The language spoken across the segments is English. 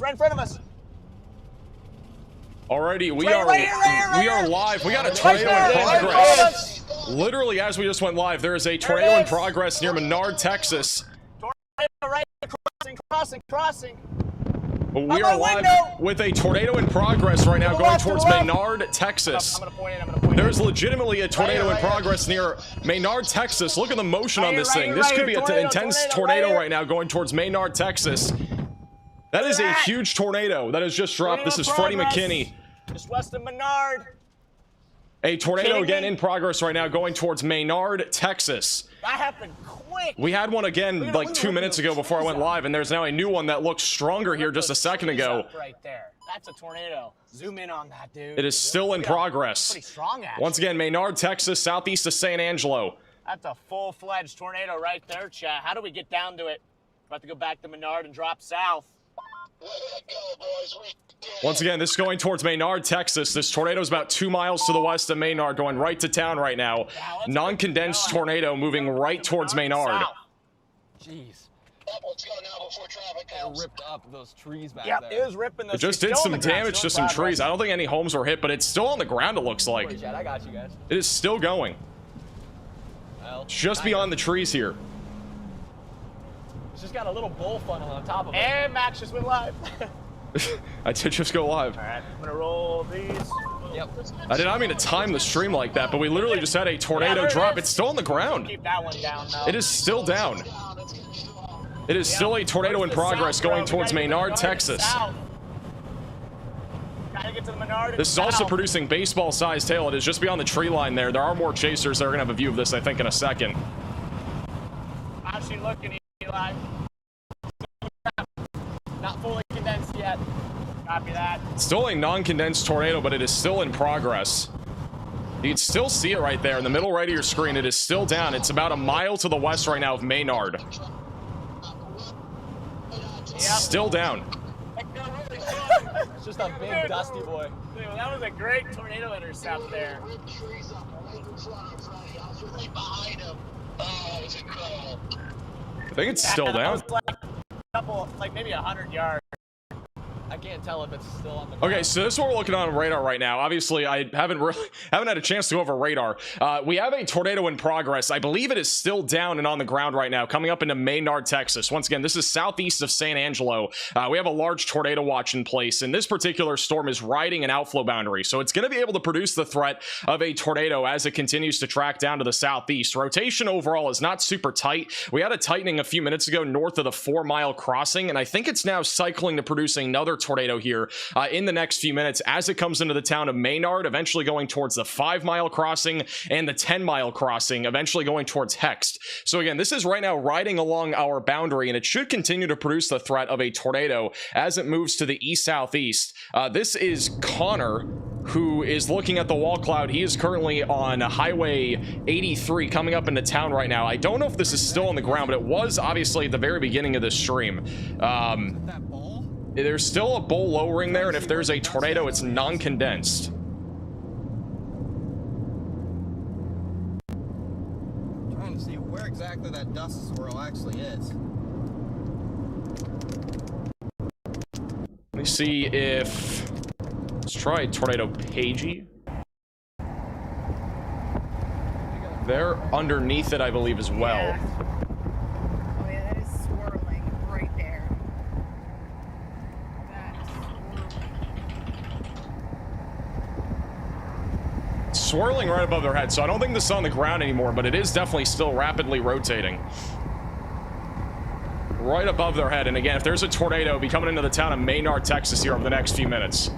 right in front of us. Alrighty, we are live. We got a tornado in progress. Literally, as we just went live, there is a tornado in progress near Menard, Texas. Tornado right, crossing. We are live with a tornado in progress right now, going towards Menard, Texas. I'm gonna point in. There's legitimately a tornado in progress near Menard, Texas. Look at the motion on this thing. This could be an intense tornado right now going towards Menard, Texas. That is a huge tornado that has just dropped. This is Freddie McKinney. Just west of Menard. A tornado again in progress right now going towards Menard, Texas. That happened quick. We had one again like 2 minutes ago before I went live, and there's now a new one that looks stronger here just a second ago. Right there. That's a tornado. Zoom in on that, dude. It is still in progress. Pretty strong, actually. Once again, Menard, Texas, southeast of San Angelo. That's a full-fledged tornado right there, chat. How do we get down to it? About to go back to Menard and drop south. Let it go, boys. Once again, this is going towards Menard, Texas. This tornado is about 2 miles to the west of Menard, going right to town right now. Non-condensed tornado moving right towards Menard. Jeez. Let's go now before traffic comes. Ripped up those trees back there. It was ripping those. It just did some damage to some trees. I don't think any homes were hit, but it's still on the ground, it looks like. I got you guys. It is still going. Well, just beyond the trees here. It's just got a little bull funnel on top of it. And Max just went live. I did just go live. All right, I'm gonna roll these. Yep. I did not mean to time the stream like that, but we literally just had a tornado drop. It's still on the ground. Keep that one down, though. It is still down. It is still a tornado in progress going towards Menard, Texas. Gotta get to the Menard. This is also producing baseball-sized hail. It is just beyond the tree line there. There are more chasers that are gonna have a view of this, I think, in a second. How's she looking, Eli? Not fully condensed yet. Copy that. Still a non-condensed tornado, but it is still in progress. You can still see it right there in the middle right of your screen. It is still down. It's about a mile to the west right now of Menard. Still down. It's just a big dusty boy. Dude, that was a great tornado intercept there. I think it's still down. Like maybe 100 yards. I can't tell if it's still on the ground. Okay, so this is what we're looking on radar right now. Obviously, I haven't had a chance to go over radar. We have a tornado in progress. I believe it is still down and on the ground right now, coming up into Menard, Texas. Once again, this is southeast of San Angelo. We have a large tornado watch in place, and this particular storm is riding an outflow boundary, so it's going to be able to produce the threat of a tornado as it continues to track down to the southeast. Rotation overall is not super tight. We had a tightening a few minutes ago north of the 4-mile crossing, and I think it's now cycling to producing another tornado here in the next few minutes as it comes into the town of Menard, eventually going towards the 5-mile crossing and the 10-mile crossing, eventually going towards Hext. So again, this is right now riding along our boundary, and it should continue to produce the threat of a tornado as it moves to the east-southeast. This is Connor, who is looking at the wall cloud. He is currently on Highway 83 coming up into town right now. I don't know if this is still on the ground, but it was obviously at the very beginning of this stream. There's still a bowl lowering there, and if there's a tornado, it's non-condensed. Trying to see where exactly that dust swirl actually is. Let me see if... Let's try Tornado Pagey. They're underneath it, I believe, as well. Yeah. Oh yeah, that is swirling right there. That is swirling. Swirling right above their head, so I don't think this is on the ground anymore, but it is definitely still rapidly rotating. Right above their head, and again, if there's a tornado, it'll be coming into the town of Menard, Texas here over the next few minutes.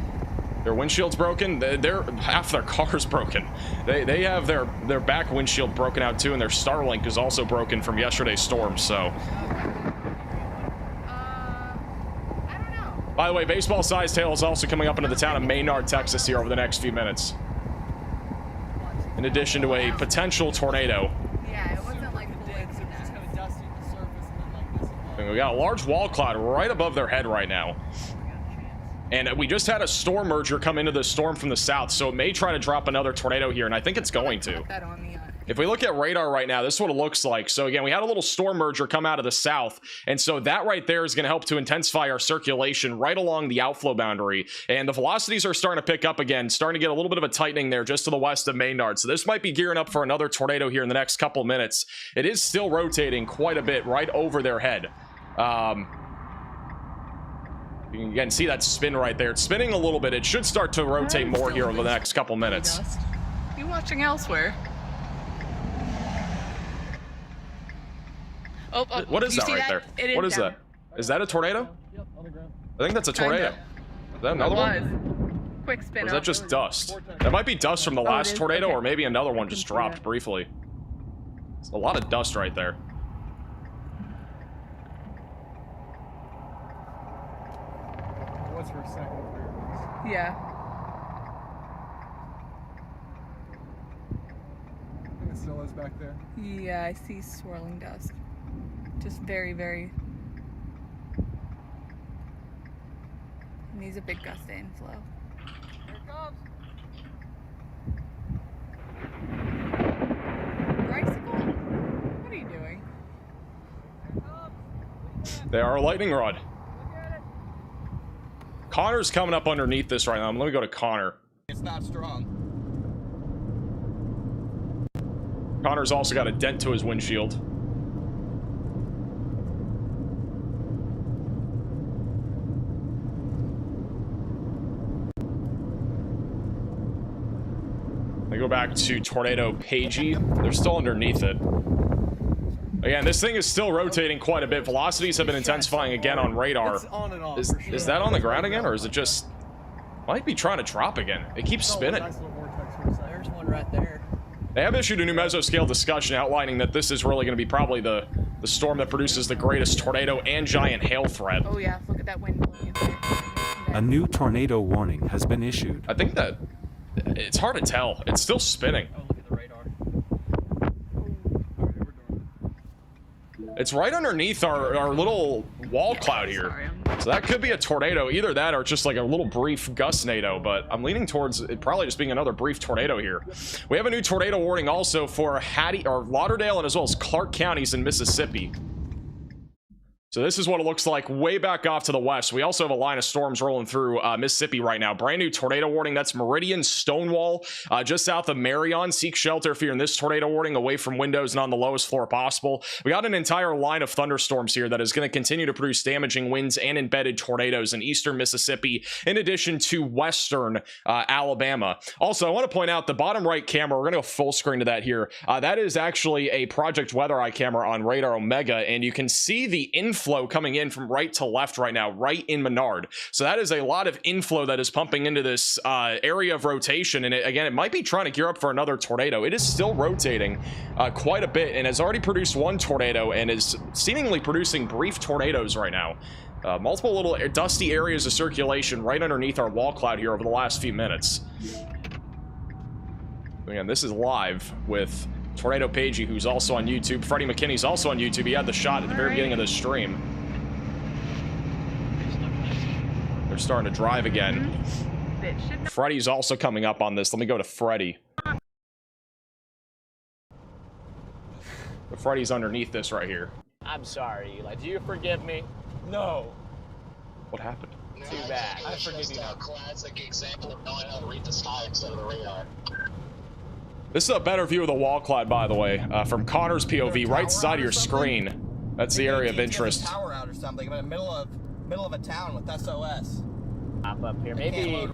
Their windshield's broken. Half their car's broken. They have their back windshield broken out too, and their Starlink is also broken from yesterday's storm. So, I don't know. by the way, baseball-sized hail is also coming up into the town of Menard, Texas here over the next few minutes. In addition to a potential tornado. Yeah, it wasn't like It's just kind of dusty at the surface and then like this. And we got a large wall cloud right above their head right now. And we just had a storm merger come into the storm from the south, so it may try to drop another tornado here, and I think it's going to. That on the If we look at radar right now, this is what it looks like. So again, we had a little storm merger come out of the south, and so that right there is going to help to intensify our circulation right along the outflow boundary, and the velocities are starting to pick up again, starting to get a little bit of a tightening there just to the west of Menard. So this might be gearing up for another tornado here in the next couple minutes. It is still rotating quite a bit right over their head. You can again see that spin right there. It's spinning a little bit. It should start to rotate more here over the next couple minutes. You watching elsewhere? Oh, What is that right there? What is that? Is that a tornado? Yep, on the ground. I think that's a tornado. Is that another one? Quick spin. Or is that just dust? That might be dust from the last tornado, or maybe another one just dropped briefly. It's a lot of dust right there. It was for a second. Yeah. I think it still is back there. Yeah, I see swirling dust. Just very, very. It needs a big gust of inflow. Here it comes. Bicycle? What are you doing? Here it comes. They are a lightning rod. Look at it. Connor's coming up underneath this right now. Let me go to Connor. It's not strong. Connor's also got a dent to his windshield. I go back to Tornado Pagey. They're still underneath it. Again, this thing is still rotating quite a bit. Velocities have been intensifying again on radar. It's on and off. Is that on the ground again, or is it just... Might be trying to drop again. It keeps spinning. There's one right there. They have issued a new mesoscale discussion outlining that this is really going to be probably the storm that produces the greatest tornado and giant hail threat. Oh yeah, look at that wind blowing into it. A new tornado warning has been issued. I think that... It's hard to tell. It's still spinning. Oh, look at the radar. Alright, we're doing it. It's right underneath our little wall cloud here. Sorry, So that could be a tornado. Either that or just like a little brief gust-nado, but I'm leaning towards it probably just being another brief tornado here. We have a new tornado warning also for Lauderdale and as well as Clark counties in Mississippi. So this is what it looks like way back off to the west. We also have a line of storms rolling through Mississippi right now. Brand new tornado warning. That's Meridian, Stonewall, just south of Marion. Seek shelter if you're in this tornado warning, away from windows and on the lowest floor possible. We got an entire line of thunderstorms here that is going to continue to produce damaging winds and embedded tornadoes in eastern Mississippi, in addition to western Alabama. Also, I want to point out the bottom right camera. We're going to go full screen to that here. That is actually a Project Weather Eye camera on Radar Omega, and you can see the inflow coming in from right to left right now, right in Menard. So that is a lot of inflow that is pumping into this area of rotation, and it might be trying to gear up for another tornado. It is still rotating quite a bit and has already produced one tornado and is seemingly producing brief tornadoes right now. Multiple little dusty areas of circulation right underneath our wall cloud here over the last few minutes. Again, this is live with Tornado Pagey, who's also on YouTube. Freddie McKinney's also on YouTube. He had the shot at the very beginning of the stream. They're starting to drive again. Freddie's also coming up on this. Let me go to Freddie. But Freddie's underneath this right here. I'm sorry, Eli. Do you forgive me? No. What happened? Too bad. I forgive you. A classic example of knowing how to read the sky instead of the radar. This is a better view of the wall cloud, by the way, from Connor's POV, right side of your screen. That's the area of interest. Power out or something. I'm in the middle of a town with SOS. Pop up here. Maybe.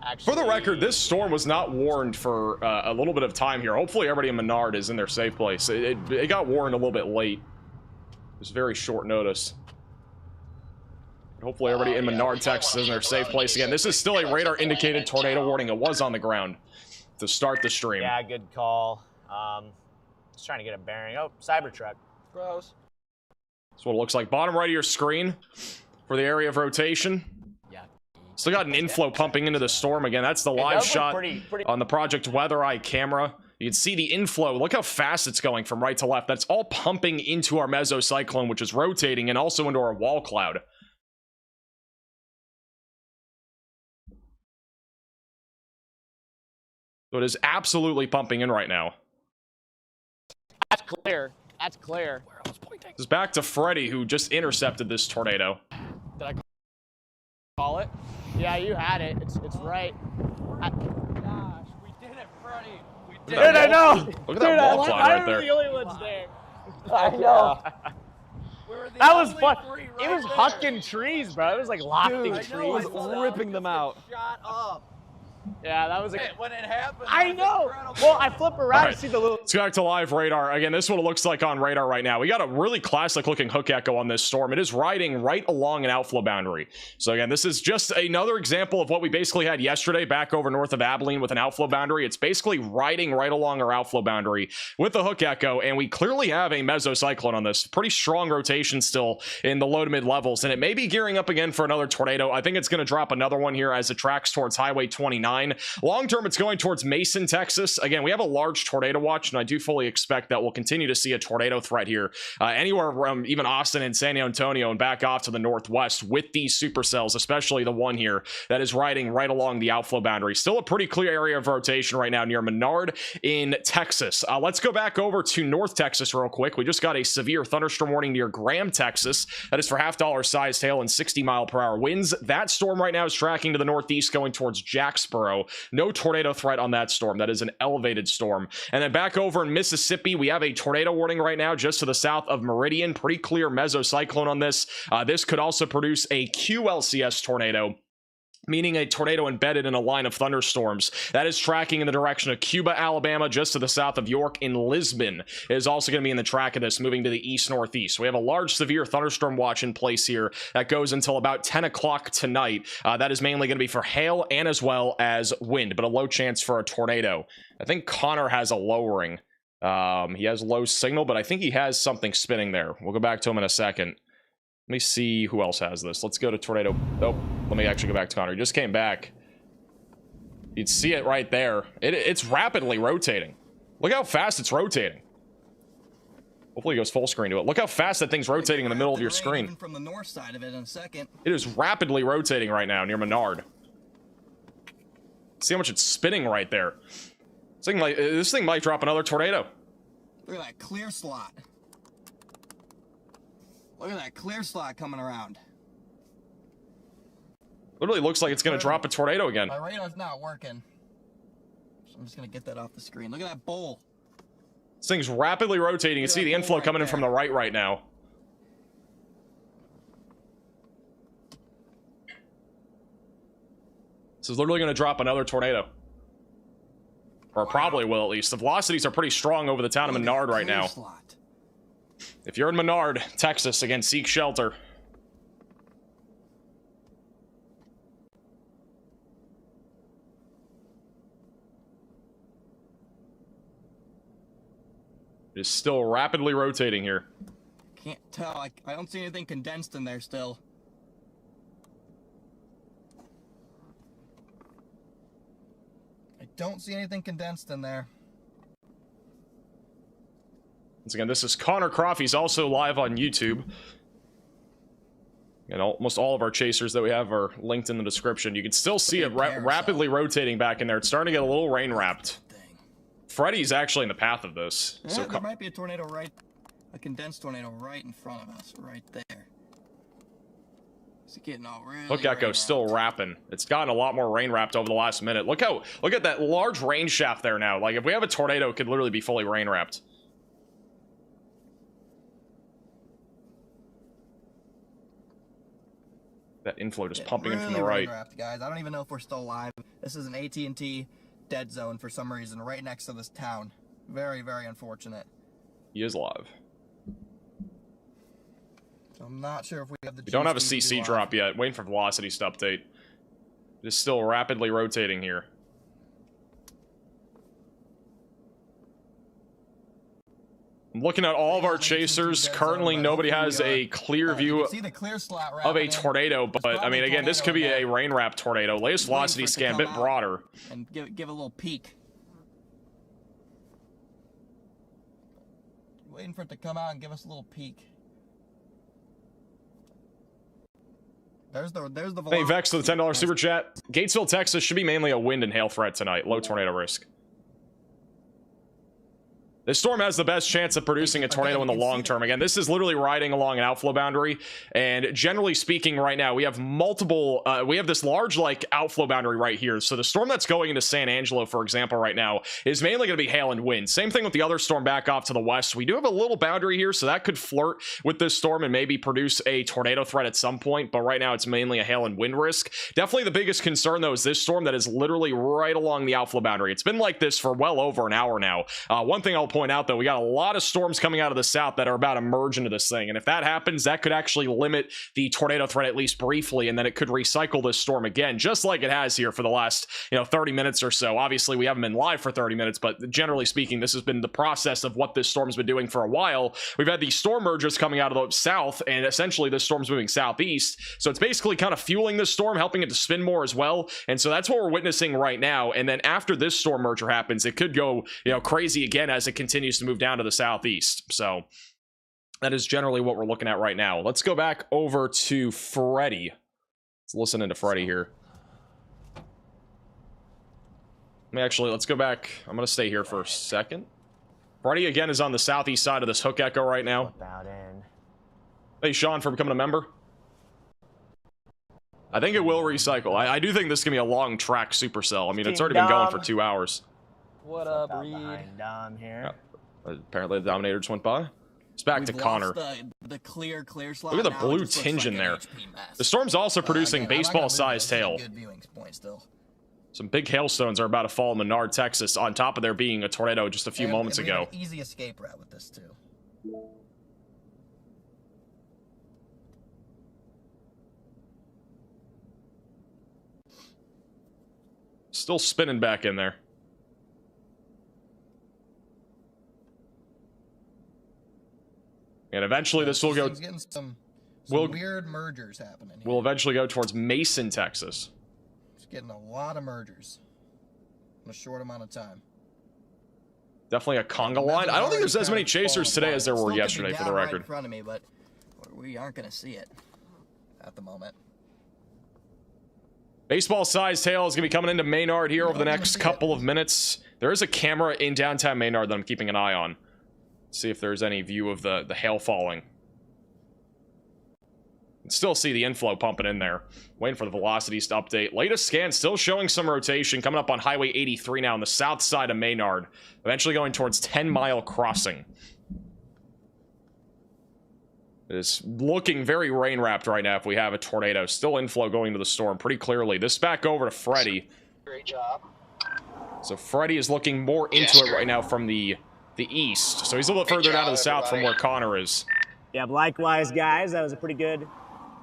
Actually, For the record, this storm was not warned for a little bit of time here. Hopefully everybody in Menard is in their safe place. It got warned a little bit late. It was very short notice. Hopefully everybody in Menard, Texas is in their safe place. Again, this is still a radar indicated tornado warning. It was on the ground to start the stream. Yeah, good call. Just trying to get a bearing. Oh, Cybertruck. Gross. That's what it looks like. Bottom right of your screen for the area of rotation. Yeah. Still got an inflow pumping into the storm again. That's the live shot pretty... on the Project Weather Eye camera. You can see the inflow. Look how fast it's going from right to left. That's all pumping into our mesocyclone, which is rotating, and also into our wall cloud. So it is absolutely pumping in right now. clear. That's clear. This is back to Freddy, who just intercepted this tornado. Did I call it? Yeah, you had it. It's right. Gosh, we did it, Freddy. We did Dude, I know. Look at that wall cloud right We're the there. only ones there. I know. That was fun. It was hucking trees, bro. It was like lofting trees. I was ripping them out. Shut up. Yeah, that was like. When it happened, I know. Well, I flip around to see the little. Let's go back to live radar. Again, this is what it looks like on radar right now. We got a really classic looking hook echo on this storm. It is riding right along an outflow boundary. So again, this is just another example of what we basically had yesterday back over north of Abilene with an outflow boundary. It's basically riding right along our outflow boundary with the hook echo, and we clearly have a mesocyclone on this. Pretty strong rotation still in the low to mid levels, and it may be gearing up again for another tornado. I think it's going to drop another one here as it tracks towards Highway 29. Long term, it's going towards Mason, Texas. Again, we have a large tornado watch, and I do fully expect that we'll continue to see a tornado threat here anywhere from even Austin and San Antonio and back off to the northwest with these supercells, especially the one here that is riding right along the outflow boundary. Still a pretty clear area of rotation right now near Menard in Texas. Let's go back over to North Texas real quick. We just got a severe thunderstorm warning near Graham, Texas. That is for half-dollar sized hail and 60-mile-per-hour winds. That storm right now is tracking to the northeast going towards Jacksboro. No tornado threat on that storm. That is an elevated storm. And then back over in Mississippi, we have a tornado warning right now just to the south of Meridian. Pretty clear mesocyclone on this. This could also produce a QLCS tornado, meaning a tornado embedded in a line of thunderstorms. That is tracking in the direction of Cuba, Alabama, just to the south of York. In Lisbon is also going to be in the track of this, moving to the east-northeast. We have a large severe thunderstorm watch in place here that goes until about 10 o'clock tonight. That is mainly going to be for hail and as well as wind, but a low chance for a tornado. I think Connor has a lowering. He has low signal, but I think he has something spinning there. We'll go back to him in a second. Let me see who else has this. Let's go to tornado. Oh, let me actually go back to Connor. He just came back. You'd see it right there. It's rapidly rotating. Look how fast it's rotating. Hopefully it goes full screen to it. Look how fast that thing's rotating in the middle of your screen. From the north side of it in a second. It is rapidly rotating right now near Menard. See how much it's spinning right there. This thing might drop another tornado. Look at that clear slot. Look at that clear slot coming around. Literally looks like it's going to drop a tornado again. My radar's not working. So I'm just going to get that off the screen. Look at that bowl. This thing's rapidly rotating. You can see the inflow coming in from the right now. This is literally going to drop another tornado. Or probably will, at least. The velocities are pretty strong over the town of Menard right now. If you're in Menard, Texas, again, seek shelter. It is still rapidly rotating here. Can't tell. I don't see anything condensed in there still. I don't see anything condensed in there. Once again, this is Connor Croft. He's also live on YouTube. And almost all of our chasers that we have are linked in the description. You can still see it rapidly rotating back in there. It's starting to get a little rain-wrapped. Freddy's actually in the path of this. Yeah, so there might be a tornado a condensed tornado right in front of us, right there. It's getting all really Hook Echo's still wrapping. It's gotten a lot more rain-wrapped over the last minute. Look at that large rain shaft there now. Like, if we have a tornado, it could literally be fully rain-wrapped. That inflow just pumping in from the right. Guys, I don't even know if we're still live. This is an AT&T dead zone for some reason, right next to this town. Very, very unfortunate. He is live. I'm not sure if we have the. We don't have a CC drop yet. Waiting for velocities to update. It is still rapidly rotating here. I'm looking at all of our chasers. Currently, nobody has a clear view of a tornado, but I mean, again, this could be a rain-wrapped tornado. Latest velocity scan, a bit broader. And give a little peek. Waiting for it to come out and give us a little peek. There's the velocity. Hey, Vex to the $10 super chat. Gatesville, Texas should be mainly a wind and hail threat tonight. Low tornado risk. This storm has the best chance of producing a tornado in the long term. Again, this is literally riding along an outflow boundary, and generally speaking right now, we have multiple, we have this large, like, outflow boundary right here. So the storm that's going into San Angelo, for example, right now, is mainly going to be hail and wind. Same thing with the other storm back off to the west. We do have a little boundary here, so that could flirt with this storm and maybe produce a tornado threat at some point, but right now it's mainly a hail and wind risk. Definitely the biggest concern, though, is this storm that is literally right along the outflow boundary. It's been like this for well over an hour now. One thing I'll point out, though, we got a lot of storms coming out of the south that are about to merge into this thing, and if that happens, that could actually limit the tornado threat at least briefly, and then it could recycle this storm again, just like it has here for the last 30 minutes or so. Obviously, we haven't been live for 30 minutes, but generally speaking, this has been the process of what this storm's been doing for a while. We've had these storm mergers coming out of the south, and essentially this storm's moving southeast, so it's basically kind of fueling this storm, helping it to spin more as well, and so that's what we're witnessing right now. And then after this storm merger happens, it could go crazy again as it continues to move down to the southeast. So that is generally what we're looking at right now. Let's go back over to Freddy. Let's listen into Freddy here. Let's go back. I'm gonna stay here for a second. Freddy again is on the southeast side of this hook echo right now. Hey Sean, for becoming a member. I think it will recycle. I do think this can be a long track supercell. I mean, it's already been going for 2 hours. What up, Reed? Dom here. Apparently the Dominator just went by. It's back to Connor. The clear slot. Look at the blue tinge in there. The storm's also producing baseball-sized hail. Good viewing point still. Some big hailstones are about to fall in Menard, Texas, on top of there being a tornado just a few moments ago. We have an easy escape route with this, too. Still spinning back in there. And eventually this will go... Getting some weird mergers happening here. We'll eventually go towards Mason, Texas. It's getting a lot of mergers in a short amount of time. Definitely a conga line. I don't think there's as many chasers today as there were yesterday, for the record. Right in front of me, but we aren't going to see it at the moment. Baseball-sized hail is going to be coming into Menard here over the next couple of minutes. There is a camera in downtown Menard that I'm keeping an eye on. See if there's any view of the hail falling. You can still see the inflow pumping in there. Waiting for the velocities to update. Latest scan still showing some rotation coming up on Highway 83 now on the south side of Menard. Eventually going towards 10 Mile Crossing. It is looking very rain-wrapped right now if we have a tornado. Still inflow going to the storm pretty clearly. This back over to Freddy. Great job. So Freddy is looking more into it right now from the east. So he's a little further down to the south from where Connor is. Yeah, likewise, guys. That was a pretty good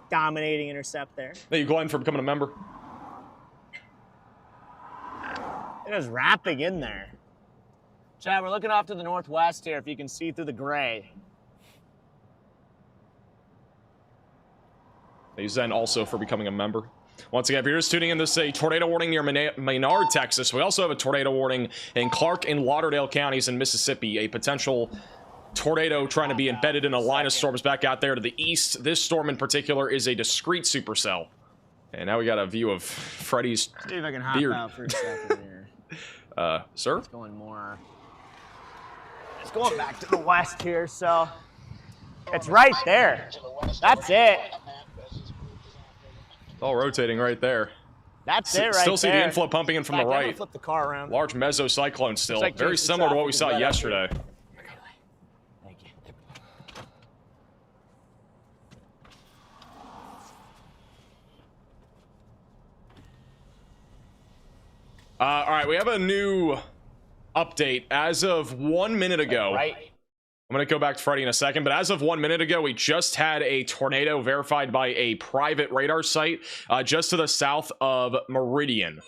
dominating intercept there. Thank you, Glenn, for becoming a member. It was wrapping in there. Chad, we're looking off to the northwest here if you can see through the gray. Thank you, Zen, also for becoming a member. Once again, if you're just tuning in, this is a tornado warning near Menard, Texas. We also have a tornado warning in Clark and Lauderdale counties in Mississippi. A potential tornado trying to be embedded in a line of storms back out there to the east. This storm in particular is a discrete supercell. And now we got a view of Freddy's beard. See if I can hop out for a second here. Sir? It's going more. It's going back to the west here, so it's right there. That's it. All rotating right there. That's it right there. Still see the inflow pumping in from the right. Flip the car around. Large mesocyclone still. Like very similar to what we saw yesterday. Thank you. All right, we have a new update as of 1 minute ago. Right. I'm going to go back to Freddy in a second, but as of 1 minute ago, we just had a tornado verified by a private radar site just to the south of Meridian.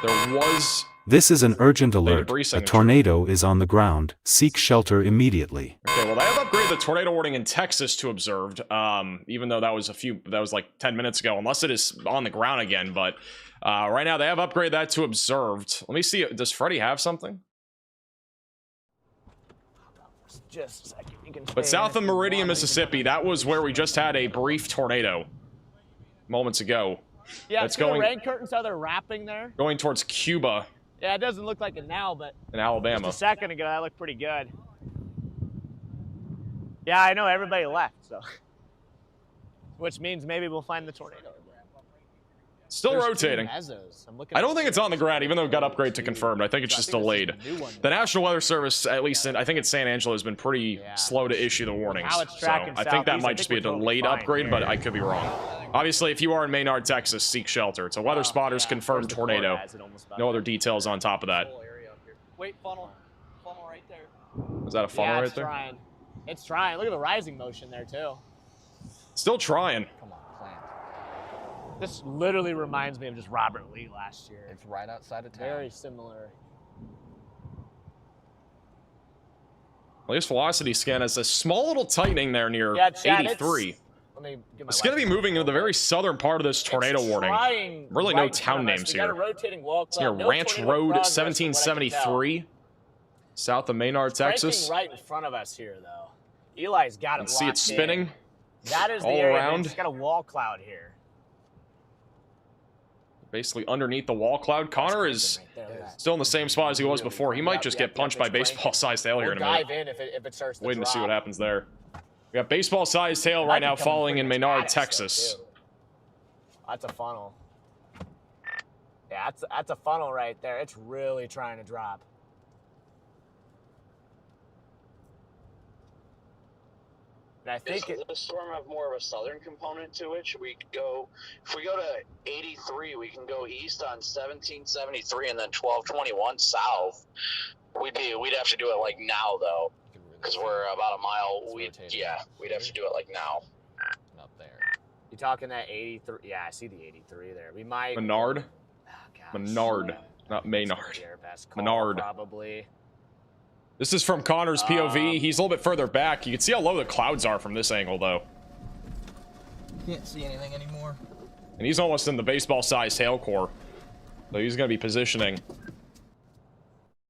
There was... This is an urgent alert. A tornado is on the ground. Seek shelter immediately. Okay, well, they have upgraded the tornado warning in Texas to observed, even though that was like 10 minutes ago, unless it is on the ground again, but right now they have upgraded that to observed. Let me see, does Freddy have something? Just a second. You can but south of Meridian, Mississippi, that was where we just had a brief tornado moments ago. Yeah, it's going. The rain curtains how they're wrapping there. Going towards Cuba. Yeah, it doesn't look like it now, but in Alabama. Just a second ago, that looked pretty good. Yeah, I know everybody left, so. Which means maybe we'll find the tornado. Still There's rotating. Mezzos. I don't think it's on the ground, even though it got upgraded to confirmed. I think it's just delayed. The National Weather Service, at least I think in San Angelo, has been pretty slow to issue the warnings. So I think that might just be a delayed upgrade, but I could be wrong. Obviously, if you are in Menard, Texas, seek shelter. It's a weather spotter's confirmed tornado. No other details on top of that. Wait, funnel right there. Is that a funnel right there? Trying. It's trying. Look at the rising motion there, too. Still trying. Come on, plant. This literally reminds me of just Robert Lee last year. It's right outside of town. Very similar. Latest velocity scan has a small little tightening there near Chad, 83. It's going to be moving into the very southern part of this tornado warning. Really no town names here. It's near Ranch Road 1773, south of Menard, Texas. Right in front of us here, though. Eli's got it. You can see it spinning. That is the all area. around. It's got a wall cloud here. Basically underneath the wall cloud. Connor is still in the same spot as he was before. He might just get punched by baseball-sized hail here in a minute. Dive in if it starts to Waiting drop. to see what happens there. We got baseball-sized hail right now falling in Menard, Texas. That's a funnel. Yeah, that's a funnel right there. It's really trying to drop. And I think does the storm have more of a southern component to it? Should we go, if we go to 83, we can go east on 1773 and then 1221 south. We'd have to do it like now though, because we're about a mile. We'd have to do it like now. Up there. You talking that 83? Yeah, I see the 83 there. We might. Menard? Oh, Menard, not Menard. Menard. Probably. This is from Connor's POV. He's a little bit further back. You can see how low the clouds are from this angle, though. Can't see anything anymore. And he's almost in the baseball-sized hail core. So he's going to be positioning.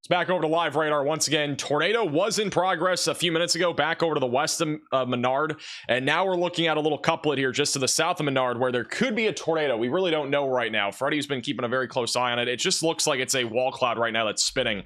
It's back over to live radar once again. Tornado was in progress a few minutes ago, back over to the west of Menard. And now we're looking at a little couplet here just to the south of Menard where there could be a tornado. We really don't know right now. Freddie's been keeping a very close eye on it. It just looks like it's a wall cloud right now that's spinning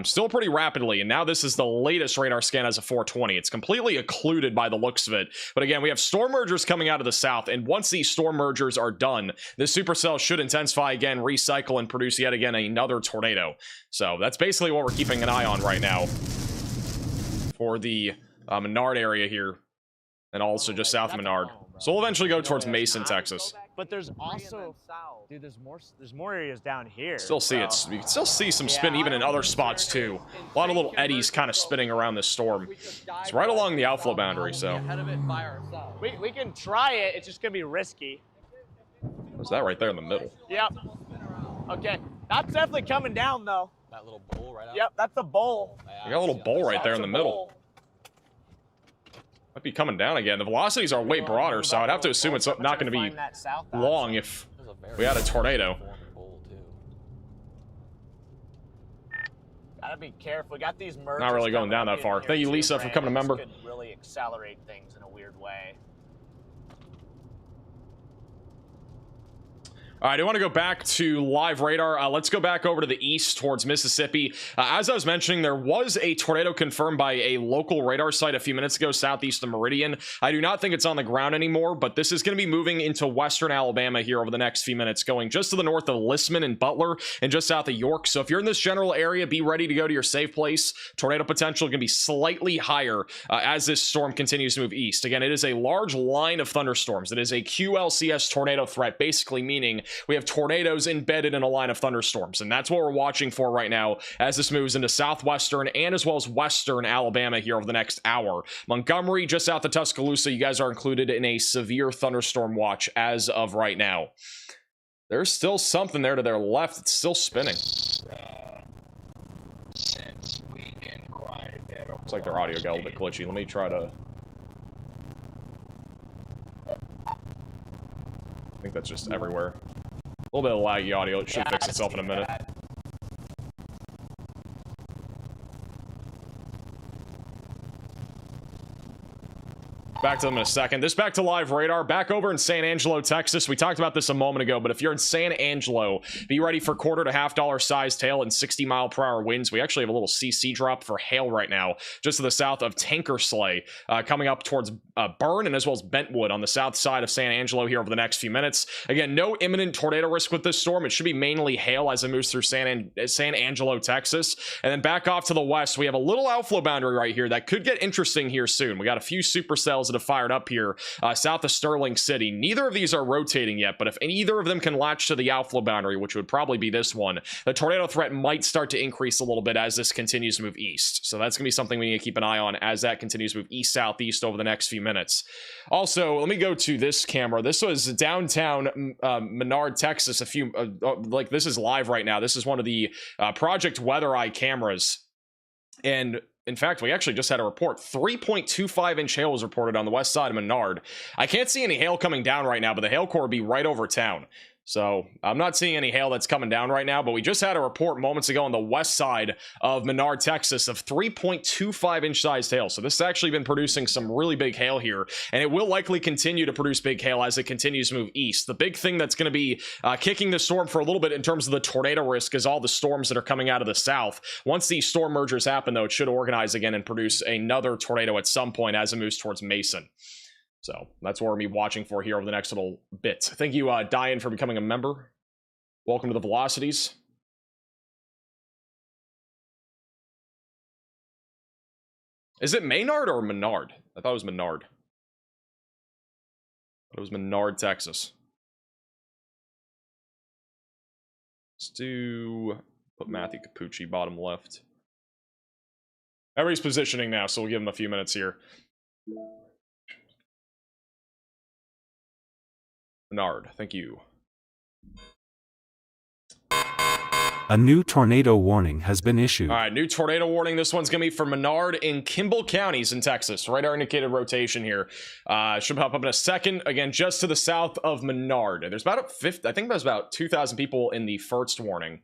still pretty rapidly. And now this is the latest radar scan as a 420. It's completely occluded by the looks of it. But again, we have storm mergers coming out of the south. And once these storm mergers are done, this supercell should intensify again, recycle, and produce yet again another tornado. So that's basically what we're keeping an eye on right now for the Menard area here, and also just south of Menard. So we'll eventually go towards Mason, Texas. But there's also, dude, there's more areas down here. Still see it. You can still see some spin even in other spots too. A lot of little eddies kind of spinning around this storm. It's right along the outflow boundary, so. We can try it. It's just gonna be risky. What's that right there in the middle? Yep. Okay, that's definitely coming down though. That little bowl right out. Yep, that's a bowl. You got a little bowl right there in the middle. Bowl. Might be coming down again. The velocities are way broader, so I'd have to assume it's not going to be long if we had a tornado. Gotta be careful. We got these mergers. Not really going down that far. Thank you, Lisa, for becoming a member. This could really accelerate things in a weird way. All right, I want to go back to live radar. Let's go back over to the east towards Mississippi. As I was mentioning, there was a tornado confirmed by a local radar site a few minutes ago, southeast of Meridian. I do not think it's on the ground anymore, but this is going to be moving into western Alabama here over the next few minutes, going just to the north of Lissman and Butler and just south of York. So if you're in this general area, be ready to go to your safe place. Tornado potential can be slightly higher as this storm continues to move east. Again, it is a large line of thunderstorms. It is a QLCS tornado threat, basically meaning we have tornadoes embedded in a line of thunderstorms, and that's what we're watching for right now as this moves into southwestern and as well as western Alabama here over the next hour. Montgomery, just south of Tuscaloosa, you guys are included in a severe thunderstorm watch as of right now. There's still something there to their left. It's still spinning. Looks like their audio got a little bit glitchy. Let me try to... I think that's just everywhere. A little bit of laggy audio. It should fix itself in a minute. Back to them in a second. This back to live radar. Back over in San Angelo, Texas. We talked about this a moment ago, but if you're in San Angelo, be ready for quarter to $half sized hail and 60-mile-per-hour winds. We actually have a little CC drop for hail right now, just to the south of Tankersley, coming up towards Burn and as well as Bentwood on the south side of San Angelo here over the next few minutes. Again, no imminent tornado risk with this storm. It should be mainly hail as it moves through San Angelo, Texas. And then back off to the west, we have a little outflow boundary right here that could get interesting here soon. We got a few supercells that have fired up here south of Sterling City. Neither of these are rotating yet, but if either of them can latch to the outflow boundary, which would probably be this one, the tornado threat might start to increase a little bit as this continues to move east. So that's going to be something we need to keep an eye on as that continues to move east-southeast over the next few minutes. Also, let me go to this camera. This was downtown Menard, Texas. This is live right now. This is one of the Project Weather Eye cameras. And in fact, we actually just had a report. 3.25-inch hail was reported on the west side of Menard. I can't see any hail coming down right now, but the hail core would be right over town. So I'm not seeing any hail that's coming down right now, but we just had a report moments ago on the west side of Menard, Texas of 3.25-inch sized hail. So this has actually been producing some really big hail here, and it will likely continue to produce big hail as it continues to move east. The big thing that's going to be kicking the storm for a little bit in terms of the tornado risk is all the storms that are coming out of the south. Once these storm mergers happen, though, it should organize again and produce another tornado at some point as it moves towards Mason. So that's what we're going to be watching for here over the next little bit. Thank you, Diane, for becoming a member. Welcome to the Velocities. Is it Maynard or Menard? I thought it was Menard. It was Menard, Texas. Let's put Matthew Capucci bottom left. Everybody's positioning now, so we'll give him a few minutes here. Menard, thank you. A new tornado warning has been issued. All right, new tornado warning. This one's going to be for Menard in Kimball counties in Texas. Radar indicated rotation here. Should pop up in a second. Again, just to the south of Menard. There's about I think there's about 2,000 people in the first warning.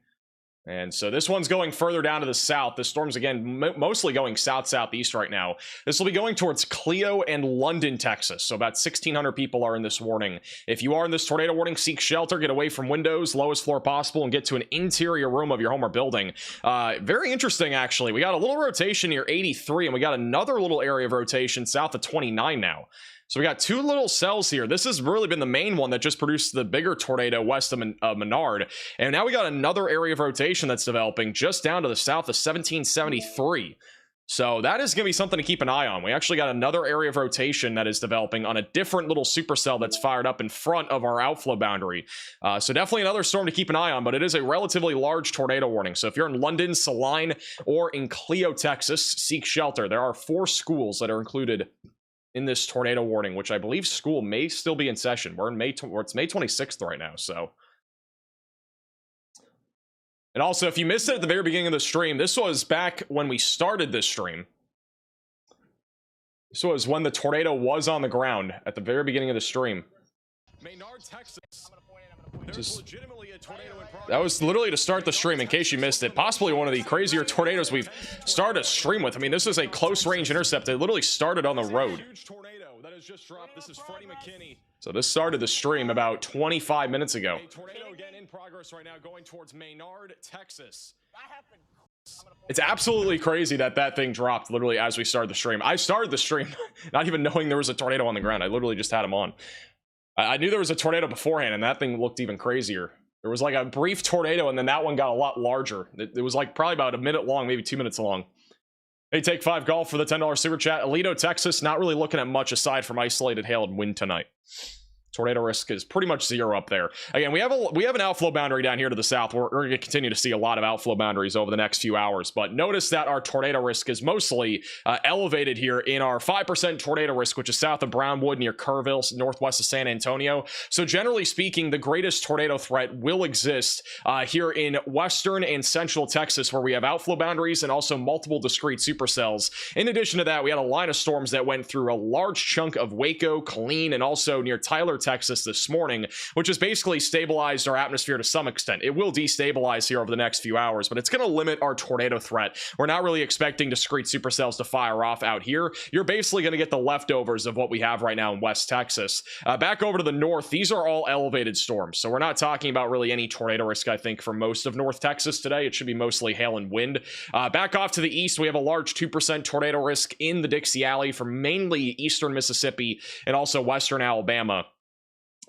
And so this one's going further down to the south. The storm's, again, mostly going south-southeast right now. This will be going towards Clio and London, Texas. So about 1,600 people are in this warning. If you are in this tornado warning, seek shelter, get away from windows, lowest floor possible, and get to an interior room of your home or building. Very interesting, actually. We got a little rotation near 83, and we got another little area of rotation south of 29 now. So we got two little cells here. This has really been the main one that just produced the bigger tornado west of Menard. And now we got another area of rotation that's developing just down to the south of 1773. So that is going to be something to keep an eye on. We actually got another area of rotation that is developing on a different little supercell that's fired up in front of our outflow boundary. So definitely another storm to keep an eye on, but it is a relatively large tornado warning. So if you're in London, Saline, or in Clio, Texas, seek shelter. There are 4 schools that are included in this tornado warning, which I believe school may still be in session. We're in May, it's May 26th right now, so. And also, if you missed it at the very beginning of the stream, this was back when we started this stream. This was when the tornado was on the ground at the very beginning of the stream. Menard, Texas. That was literally to start the stream, in case you missed it. Possibly one of the crazier tornadoes we've started a stream with. I mean, this is a close-range intercept. It literally started on the road. So this started the stream about 25 minutes ago. A tornado again in progress right now, going towards Menard, Texas. It's absolutely crazy that that thing dropped literally as we started the stream. I started the stream not even knowing there was a tornado on the ground. I literally just had him on. I knew there was a tornado beforehand, and that thing looked even crazier. There was like a brief tornado, and then that one got a lot larger. It was like probably about a minute long, maybe 2 minutes long. Hey, Take 5 Golf for the $10 super chat. Alito, Texas, not really looking at much aside from isolated hail and wind tonight. Tornado risk is pretty much 0 up there. Again, we have an outflow boundary down here to the south. We're going to continue to see a lot of outflow boundaries over the next few hours. But notice that our tornado risk is mostly elevated here in our 5% tornado risk, which is south of Brownwood near Kerrville, northwest of San Antonio. So generally speaking, the greatest tornado threat will exist here in western and central Texas, where we have outflow boundaries and also multiple discrete supercells. In addition to that, we had a line of storms that went through a large chunk of Waco, Killeen, and also near Tyler, Texas this morning, which has basically stabilized our atmosphere to some extent. It will destabilize here over the next few hours, but it's going to limit our tornado threat. We're not really expecting discrete supercells to fire off out here. You're basically going to get the leftovers of what we have right now in West Texas. Back over to the north, these are all elevated storms, so we're not talking about really any tornado risk, I think, for most of North Texas today. It should be mostly hail and wind. Back off to the east, we have a large 2% tornado risk in the Dixie Alley for mainly eastern Mississippi and also western Alabama.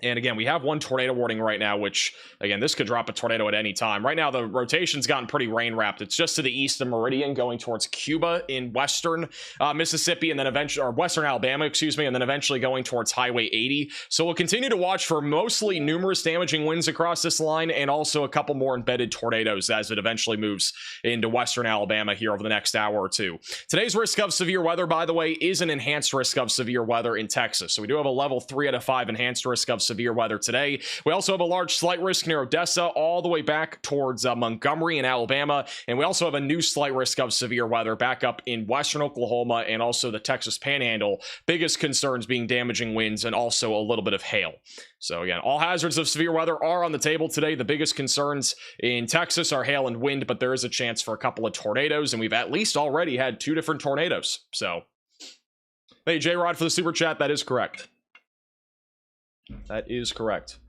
And again, we have one tornado warning right now, which, again, this could drop a tornado at any time. Right now, the rotation's gotten pretty rain-wrapped. It's just to the east of Meridian, going towards Cuba in western Mississippi, and then eventually, or western Alabama, excuse me, and then eventually going towards Highway 80. So we'll continue to watch for mostly numerous damaging winds across this line, and also a couple more embedded tornadoes as it eventually moves into western Alabama here over the next hour or two. Today's risk of severe weather, by the way, is an enhanced risk of severe weather in Texas. So we do have a level 3 out of 5 enhanced risk of severe weather today. We also have a large slight risk near Odessa all the way back towards Montgomery in Alabama, and we also have a new slight risk of severe weather back up in western Oklahoma and also the Texas Panhandle. Biggest concerns being damaging winds and also a little bit of hail. So again, all hazards of severe weather are on the table today. The biggest concerns in Texas are hail and wind, but there is a chance for a couple of tornadoes, and we've at least already had 2 different tornadoes. So hey, J-Rod for the super chat, that is correct. That is correct.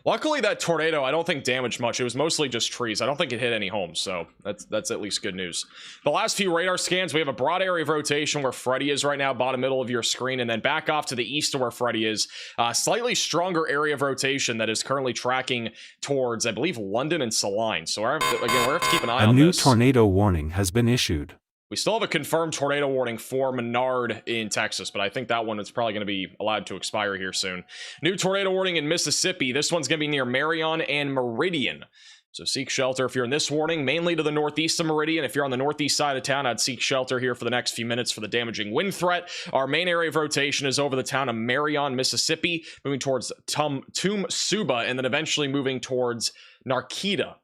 Luckily, that tornado, I don't think damaged much. It was mostly just trees. I don't think it hit any homes, so that's at least good news. The last few radar scans, we have a broad area of rotation where Freddy is right now, bottom middle of your screen, and then back off to the east of where Freddy is. Slightly stronger area of rotation that is currently tracking towards, I believe, London and Saline. So again, we have to keep an eye on this. A new tornado warning has been issued. We still have a confirmed tornado warning for Menard in Texas, but I think that one is probably going to be allowed to expire here soon. New tornado warning in Mississippi. This one's going to be near Marion and Meridian. So seek shelter if you're in this warning, mainly to the northeast of Meridian. If you're on the northeast side of town, I'd seek shelter here for the next few minutes for the damaging wind threat. Our main area of rotation is over the town of Marion, Mississippi, moving towards Tum Suba, and then eventually moving towards Narkita.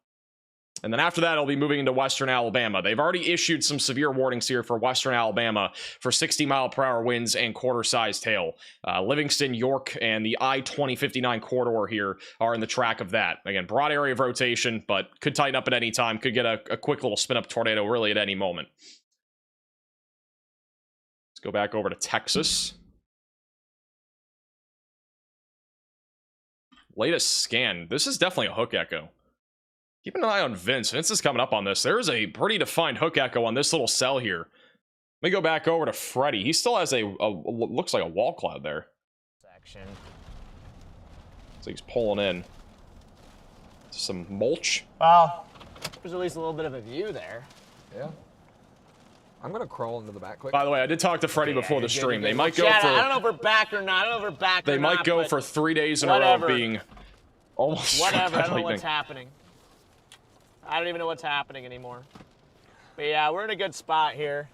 And then after that, it'll be moving into western Alabama. They've already issued some severe warnings here for western Alabama for 60-mile-per-hour winds and quarter-sized hail. Livingston, York, and the I-2059 corridor here are in the track of that. Again, broad area of rotation, but could tighten up at any time. Could get a quick little spin-up tornado really at any moment. Let's go back over to Texas. Latest scan. This is definitely a hook echo. Keep an eye on Vince. Vince is coming up on this. There is a pretty defined hook echo on this little cell here. Let me go back over to Freddy. He still has a looks like a wall cloud there. Section. So he's pulling in some mulch. Well, there's at least a little bit of a view there. Yeah. I'm gonna crawl into the back quick. By the way, I did talk to Freddy before the stream. They might go Chad, for. I don't know if we're back or not. I don't know if we're back or not. They might go for 3 days in a row of being almost. Whatever. I don't know what's happening. I don't even know what's happening anymore. But yeah, we're in a good spot here.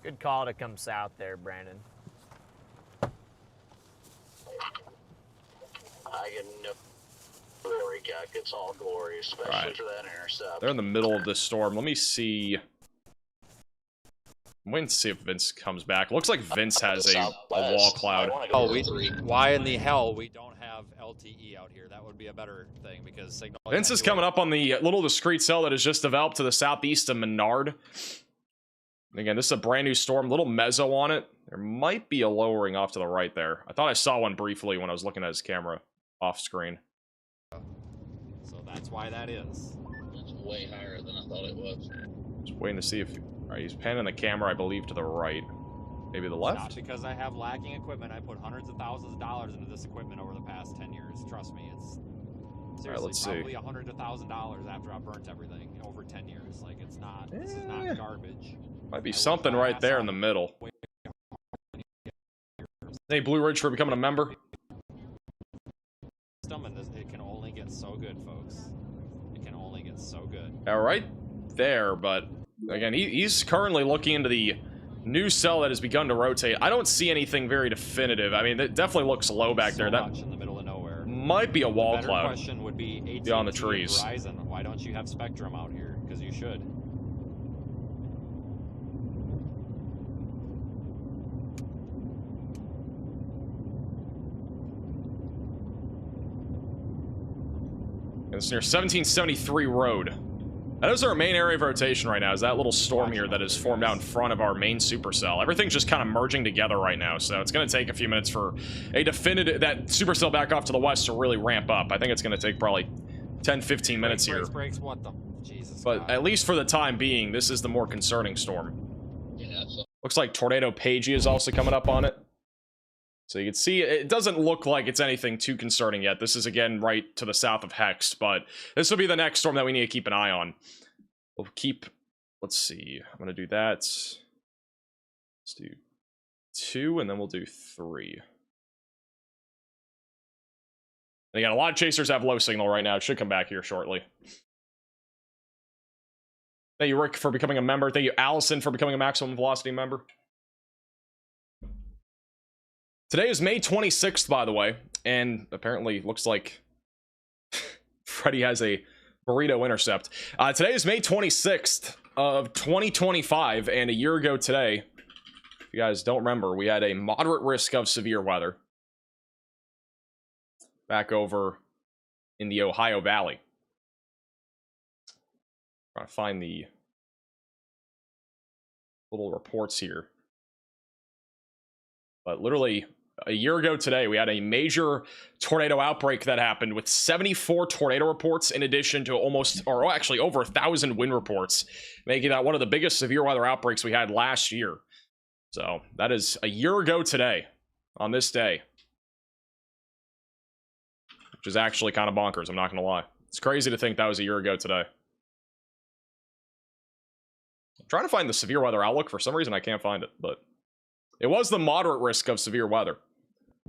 Good call to come south there, Brandon. I get no glory, God gets all glory, especially for that intercept. They're in the middle of this storm. Let me see. I'm waiting to see if Vince comes back. Looks like Vince has a wall cloud. Why in the hell we don't have LTE out here? That would be a better thing because signal. Vince is coming up on the little discrete cell that has just developed to the southeast of Menard. And again, this is a brand new storm, little mezzo on it. There might be a lowering off to the right there. I thought I saw one briefly when I was looking at his camera off screen. So that's why that is. It's way higher than I thought it was. Just waiting to see if. All right, he's panning the camera, I believe, to the right. Maybe the left? It's not because I have lacking equipment. I put hundreds of thousands of dollars into this equipment over the past 10 years. Trust me, it's seriously probably $100,000 after I burnt everything over 10 years. Like, it's not, this is not garbage. Might be something right there in the middle. Hey, Blue Ridge for becoming a member. And it can only get so good, folks. It can only get so good. All right there, but again, he's currently looking into the new cell that has begun to rotate. I don't see anything very definitive. I mean, it definitely looks low back there. That in the middle of nowhere. Might be a wall cloud. Question would be AT&T beyond the trees. Verizon. Why don't you have Spectrum out here? Because you should. It's near 1773 Road. That is our main area of rotation right now, is that little storm here that is formed out in front of our main supercell. Everything's just kind of merging together right now, so it's going to take a few minutes for a definitive, that supercell back off to the west to really ramp up. I think it's going to take probably 10-15 minutes here. Breaks, what the Jesus. But God. at least for the time being, this is the more concerning storm. Yeah, so Looks like Tornado Pagey is also coming up on it. So you can see it doesn't look like it's anything too concerning yet. This is again right to the south of Hex, but this will be the next storm that we need to keep an eye on. We'll keep, let's see, I'm gonna do that. Let's do 2 and then we'll do 3. And again, a lot of chasers have low signal right now. It should come back here shortly. Thank you, Rick, for becoming a member. Thank you, Allison, for becoming a maximum velocity member. Today is May 26th, by the way, and apparently looks like Freddy has a burrito intercept. Today is May 26th of 2025, and a year ago today, if you guys don't remember, we had a moderate risk of severe weather back over in the Ohio Valley. Trying to find the little reports here. But literally a year ago today, we had a major tornado outbreak that happened with 74 tornado reports in addition to almost, or actually over 1,000 wind reports, making that one of the biggest severe weather outbreaks we had last year. So that is a year ago today on this day, which is actually kind of bonkers. I'm not going to lie. It's crazy to think that was a year ago today. I'm trying to find the severe weather outlook. For some reason, I can't find it, but it was the moderate risk of severe weather.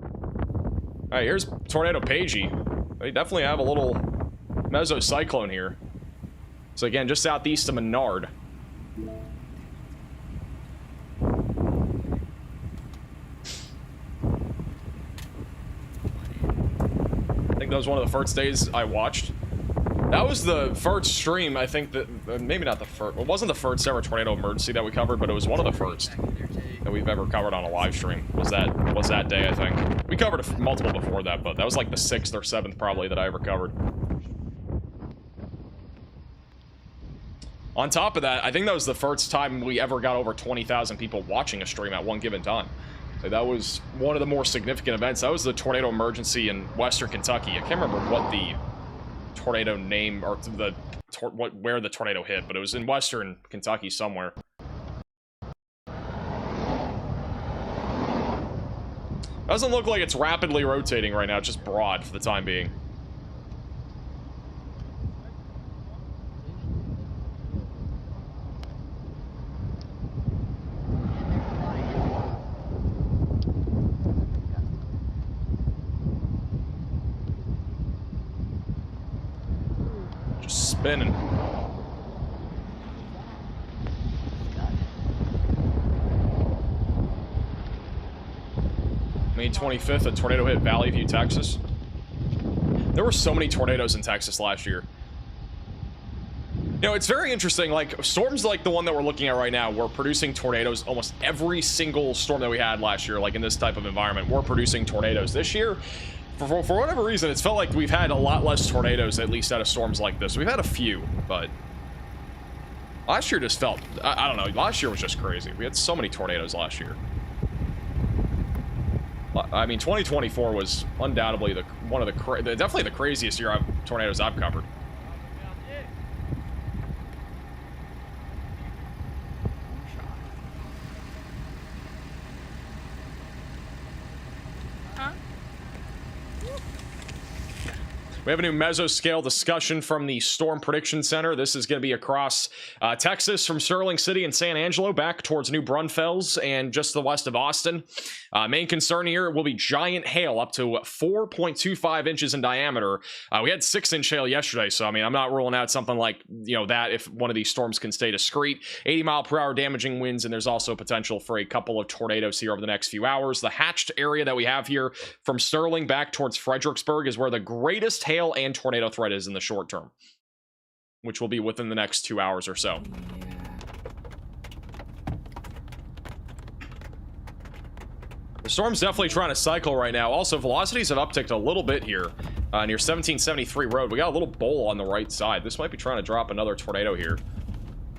All right, here's Tornado Pagey. They definitely have a little mesocyclone here. So again, just southeast of Menard. I think that was one of the first days I watched. That was the first stream, I think, that maybe not the first. It wasn't the first ever tornado emergency that we covered, but it was one of the first that we've ever covered on a live stream. Was that day, I think. We covered multiple before that, but that was like the 6th or 7th probably that I ever covered. On top of that, I think that was the first time we ever got over 20,000 people watching a stream at one given time. So that was one of the more significant events. That was the tornado emergency in Western Kentucky. I can't remember what the tornado name or where the tornado hit, but it was in Western Kentucky somewhere. Doesn't look like it's rapidly rotating right now, it's just broad for the time being. Just spinning. May 25th, a tornado hit Valley View, Texas. There were so many tornadoes in Texas last year. You know, it's very interesting, like, storms like the one that we're looking at right now, we're producing tornadoes. Almost every single storm that we had last year, like in this type of environment, we're producing tornadoes. This year, for whatever reason, it's felt like we've had a lot less tornadoes, at least out of storms like this. We've had a few, but last year just felt, I don't know, last year was just crazy. We had so many tornadoes last year. I mean, 2024 was undoubtedly definitely the craziest year of tornadoes I've covered. We have a new mesoscale discussion from the Storm Prediction Center. This is going to be across Texas from Sterling City and San Angelo back towards New Braunfels and just to the west of Austin. Main concern here will be giant hail up to 4.25 inches in diameter. We had 6-inch hail yesterday, so I mean, I'm not ruling out something like, you know, that if one of these storms can stay discreet. 80-mile-per-hour damaging winds, and there's also potential for a couple of tornadoes here over the next few hours. The hatched area that we have here from Sterling back towards Fredericksburg is where the greatest hail and tornado threat is in the short term, which will be within the next 2 hours or so. The storm's definitely trying to cycle right now. Also, velocities have upticked a little bit here. near 1773 road. We got a little bowl on the right side. This might be trying to drop another tornado here.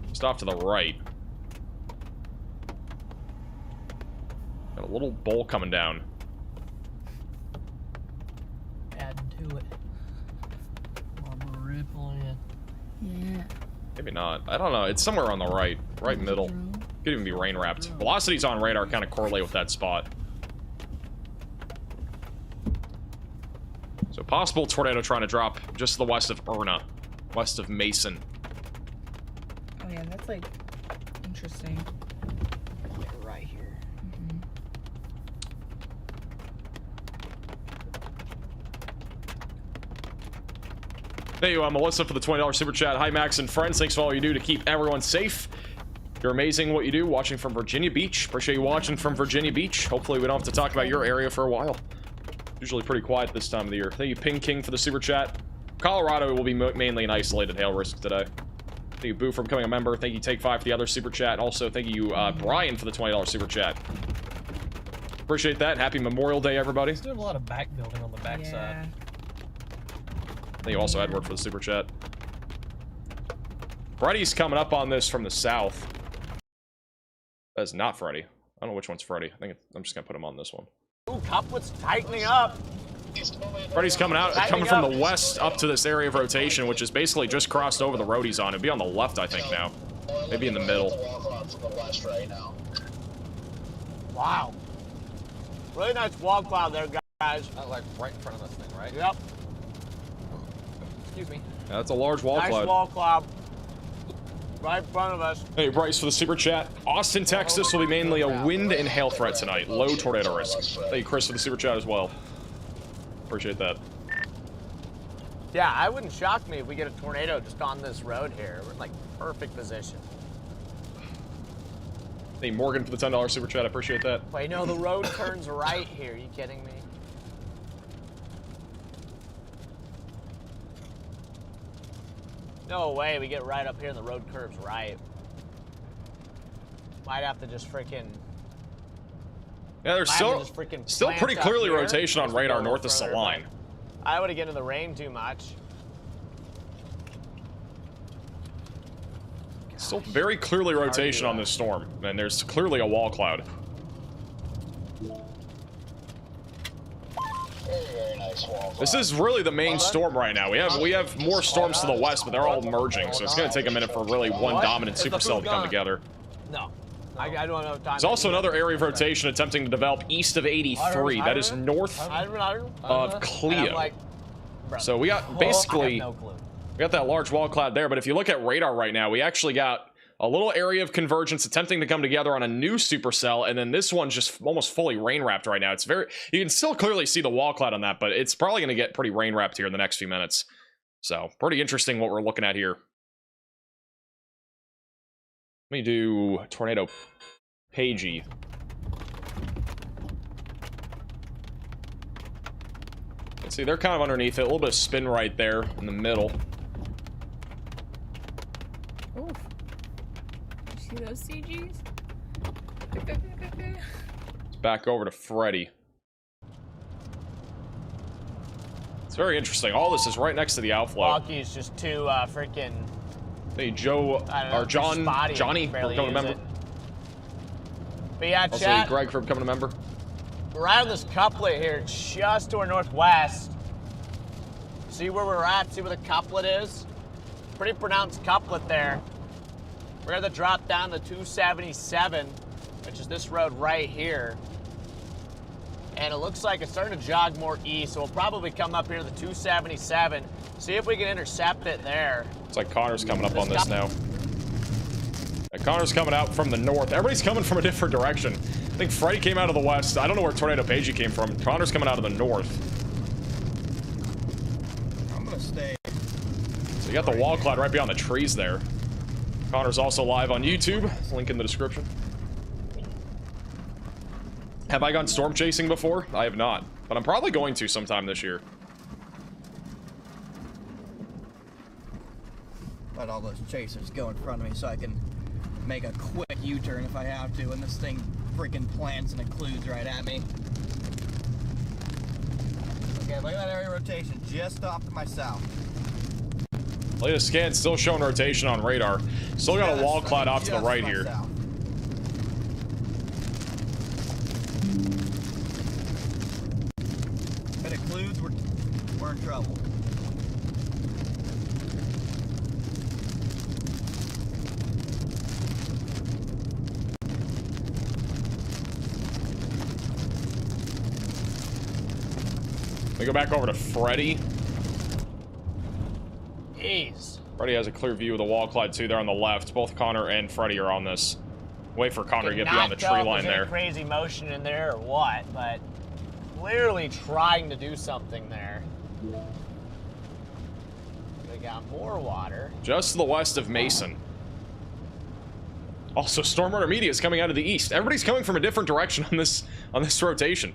Just off to the right. Got a little bowl coming down. Adding to it. Mama rippling it. Yeah. Maybe not. I don't know. It's somewhere on the right. Right middle. Could even be rain wrapped. Velocities on radar kind of correlate with that spot. So possible tornado trying to drop just to the west of Erna. West of Mason. Oh yeah, that's like interesting. Right here. Thank you, Melissa, for the $20 super chat. Hi, Max and friends. Thanks for all you do to keep everyone safe. You're amazing what you do. Watching from Virginia Beach. Appreciate you watching from Virginia Beach. Hopefully we don't have to talk about your area for a while. Usually pretty quiet this time of the year. Thank you, Ping King, for the super chat. Colorado will be mainly an isolated hail risk today. Thank you, Boo, for becoming a member. Thank you, Take 5, for the other super chat. Also, thank you, Brian, for the $20 super chat. Appreciate that. Happy Memorial Day, everybody. He's doing a lot of back building on the backside. Thank you also, Edward, for the super chat. Freddy's coming up on this from the south. That's not Freddy. I don't know which one's Freddy. I'm just gonna put him on this one. Ooh, Cupwood's tightening up. Freddy's coming from the west up to this area of rotation, which is basically just crossed over the road he's on. It'd be on the left, I think, now. Maybe in the middle. Wow. Really nice wall cloud there, guys. Like right in front of this thing, right? Yep. Excuse me. Yeah, that's a large wall Nice cloud. wall cloud. Right in front of us. Hey, Bryce, for the super chat. Austin, Texas will be mainly a wind and hail threat tonight. Low tornado risk. Thank you, Chris, for the super chat as well. Appreciate that. Yeah, I wouldn't shock me if we get a tornado just on this road here. We're in like perfect position. Thank you, Morgan, for the $10 super chat. I appreciate that. Wait, no, the road turns right here. Are you kidding me? No way, we get right up here and the road curves right. Might have to just freaking... Yeah, there's still pretty clearly rotation on radar north of Saline. I would have get in the rain too much. Still very clearly rotation on this storm, and there's clearly a wall cloud. This is really the main storm right now. We have more storms to the west, but they're all merging, so it's going to take a minute for really one dominant supercell to come together. No. I don't have time. There's also another area of rotation attempting to develop east of 83. That is north of Cleo. So we got basically... We got that large wall cloud there, but if you look at radar right now, we actually got a little area of convergence attempting to come together on a new supercell, and then this one's just almost fully rain wrapped right now. It's very, you can still clearly see the wall cloud on that, but it's probably going to get pretty rain wrapped here in the next few minutes. So pretty interesting what we're looking at here. Let me do tornado Pagey. Let's see, they're kind of underneath it. A little bit of spin right there in the middle. Oof. You see those CGs? It's back over to Freddy. It's very interesting. All this is right next to the outflow. Walkie's just too freaking... Hey, Joe, or Johnny, for becoming a member. But yeah, also, chat. Greg for becoming a member. We're on this couplet here, just to our northwest. See where we're at? See where the couplet is? Pretty pronounced couplet there. We're gonna drop down to 277, which is this road right here. And it looks like it's starting to jog more east, so we'll probably come up here to the 277. See if we can intercept it there. It's like Connor's coming up on this now. Yeah, Connor's coming out from the north. Everybody's coming from a different direction. I think Freddy came out of the west. I don't know where Tornado Pagey came from. Connor's coming out of the north. I'm gonna stay. So you got the wall cloud right beyond the trees there. Connor's also live on YouTube. Link in the description. Have I gone storm chasing before? I have not, but I'm probably going to sometime this year. Let all those chasers go in front of me so I can make a quick U-turn if I have to, and this thing freaking plants and occludes right at me. Okay, look at that area rotation just off to my south. Latest scan still showing rotation on radar. Still got a wall cloud off to the right here. South. If it occludes, we're in trouble. We go back over to Freddy. Jeez. Freddy has a clear view of the wall cloud too there on the left. Both Connor and Freddy are on this. Wait for Connor to get beyond the tree line there. Crazy motion in there or what, but clearly trying to do something there. We got more water. Just to the west of Mason. Also, Stormwater Media is coming out of the east. Everybody's coming from a different direction on this rotation.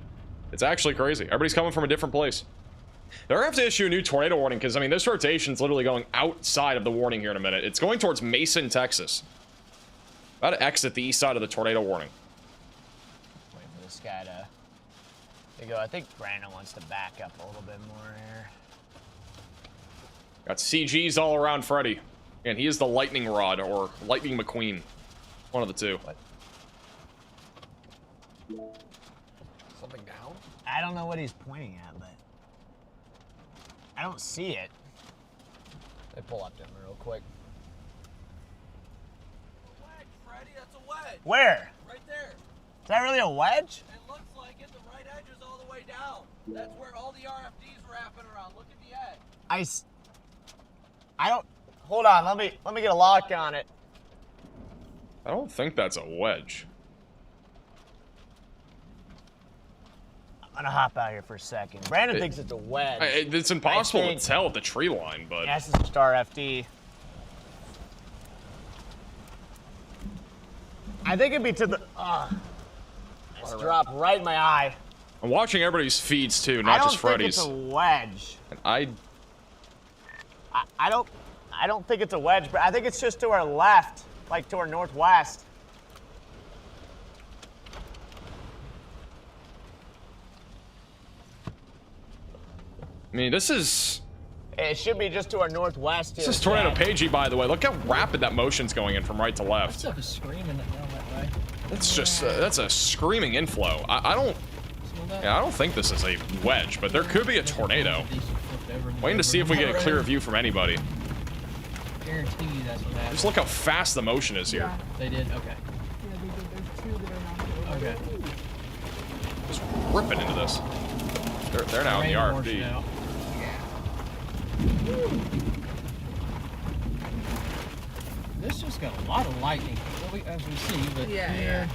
It's actually crazy. Everybody's coming from a different place. They're gonna have to issue a new tornado warning because, I mean, this rotation's literally going outside of the warning here in a minute. It's going towards Mason, Texas. About to exit the east side of the tornado warning. Wait for this guy to go. I think Brandon wants to back up a little bit more here. Got CGs all around Freddy. And he is the lightning rod or lightning McQueen. One of the two. What? Something down? I don't know what he's pointing at, but I don't see it. They pull up to him real quick. Wedge, Freddy, that's a wedge. Where? Right there. Is that really a wedge? It looks like it. The right edge is all the way down. That's where all the RFDs wrapping around. Look at the edge. I don't. Hold on. Let me get a lock on it. I don't think that's a wedge. I'm gonna hop out here for a second. Brandon thinks it's a wedge. It's impossible to tell at the tree line, but yeah, this is just RFD. I think it'd be to the. It's dropped right in my eye. I'm watching everybody's feeds too, not just Freddy's. I don't think it's a wedge. And I don't think it's a wedge, but I think it's just to our left, like to our northwest. I mean, this is... It should be just to our northwest here. This is Tornado Pagey, by the way. Look how rapid that motion's going in from right to left. Stuff is screaming down that way. It's just, that's a screaming inflow. I don't think this is a wedge, but there could be a tornado. Waiting to see if we get a clear view from anybody. Guarantee you that's what happened. Just look how fast the motion is here. They did? Okay. Yeah, there's two that are not. Okay. Just ripping into this. They're now in the RFD. This just got a lot of lightning, as we see, but Yeah.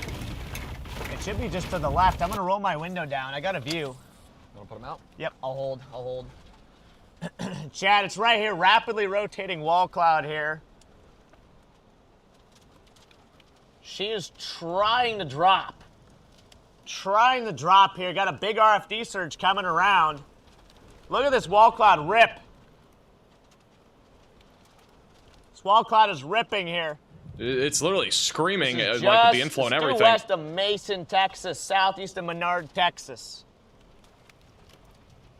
It should be just to the left. I'm gonna roll my window down. I got a view. You wanna put them out? Yep, I'll hold. Chad, it's right here. Rapidly rotating wall cloud here. She is trying to drop. Here. Got a big RFD surge coming around. Look at this wall cloud rip. This wall cloud is ripping here. It's literally screaming like the inflow and everything. West of Mason, Texas, southeast of Menard, Texas.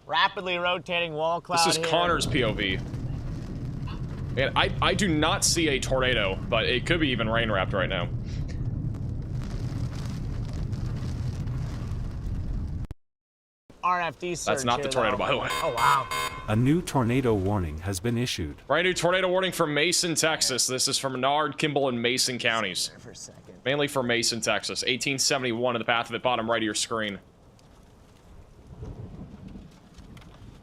Rapidly rotating wall cloud. This is Connor's POV. And I do not see a tornado, but it could be even rain wrapped right now. RFD surge. That's not the tornado, by the way. Oh, wow. A new tornado warning has been issued. Brand new tornado warning from Mason, Texas. This is from Menard, Kimball, and Mason counties. For a second. Mainly for Mason, Texas. 1871 in the path of it, bottom right of your screen.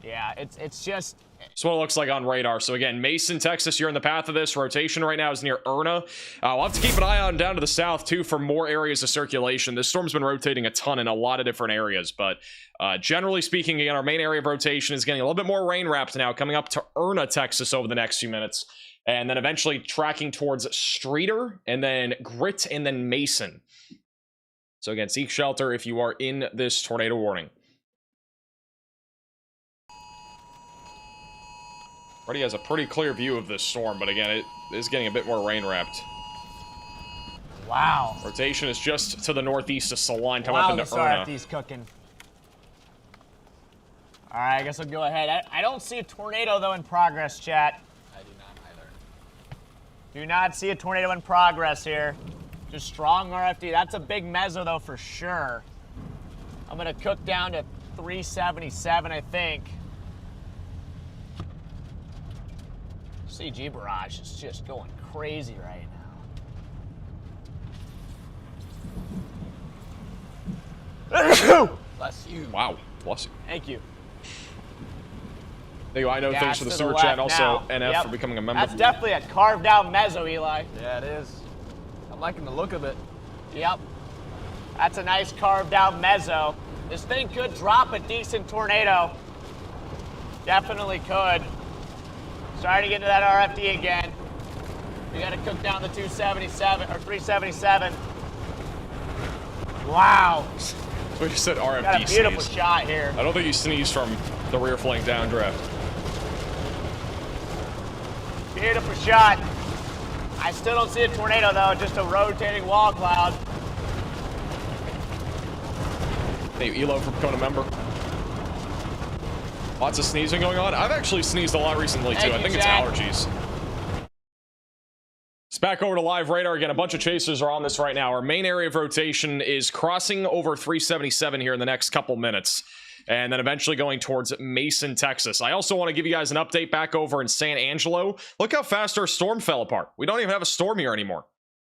Yeah, it's just... That's what it looks like on radar. So again, Mason, Texas, you're in the path of this. Rotation right now is near Erna. We'll have to keep an eye on down to the south, too, for more areas of circulation. This storm's been rotating a ton in a lot of different areas. But generally speaking, again, our main area of rotation is getting a little bit more rain-wrapped now, coming up to Erna, Texas over the next few minutes. And then eventually tracking towards Streeter, and then Grit, and then Mason. So again, seek shelter if you are in this tornado warning. Already has a pretty clear view of this storm, but again, it is getting a bit more rain-wrapped. Wow. Rotation is just to the northeast of Saline, coming up into Erna. RFD's cooking. All right, I guess I'll go ahead. I don't see a tornado, though, in progress, chat. I do not either. Do not see a tornado in progress here. Just strong RFD. That's a big mezzo, though, for sure. I'm going to cook down to 377, I think. CG Barrage is just going crazy right now. Bless you. Wow. Bless you. Thank you. There you go. I know. Yeah, Thanks for the to super the chat. left Also, now. NF Yep. for becoming a member. That's definitely a carved out mezzo, Eli. Yeah, it is. I'm liking the look of it. Yep. That's a nice carved out mezzo. This thing could drop a decent tornado. Definitely could. Starting to get to that RFD again. We got to cook down the 277 or 377. Wow. We just said RFD Got a beautiful sneeze. shot here. I don't think you sneezed from the rear flank downdraft. Beautiful shot. I still don't see a tornado though, just a rotating wall cloud. Hey, Elo for becoming a member. Lots of sneezing going on. I've actually sneezed a lot recently too. I think it's allergies. It's back over to live radar again. A bunch of chasers are on this right now. Our main area of rotation is crossing over 377 here in the next couple minutes, and then eventually going towards Mason, Texas. I also want to give you guys an update back over in San Angelo. Look how fast our storm fell apart. We don't even have a storm here anymore.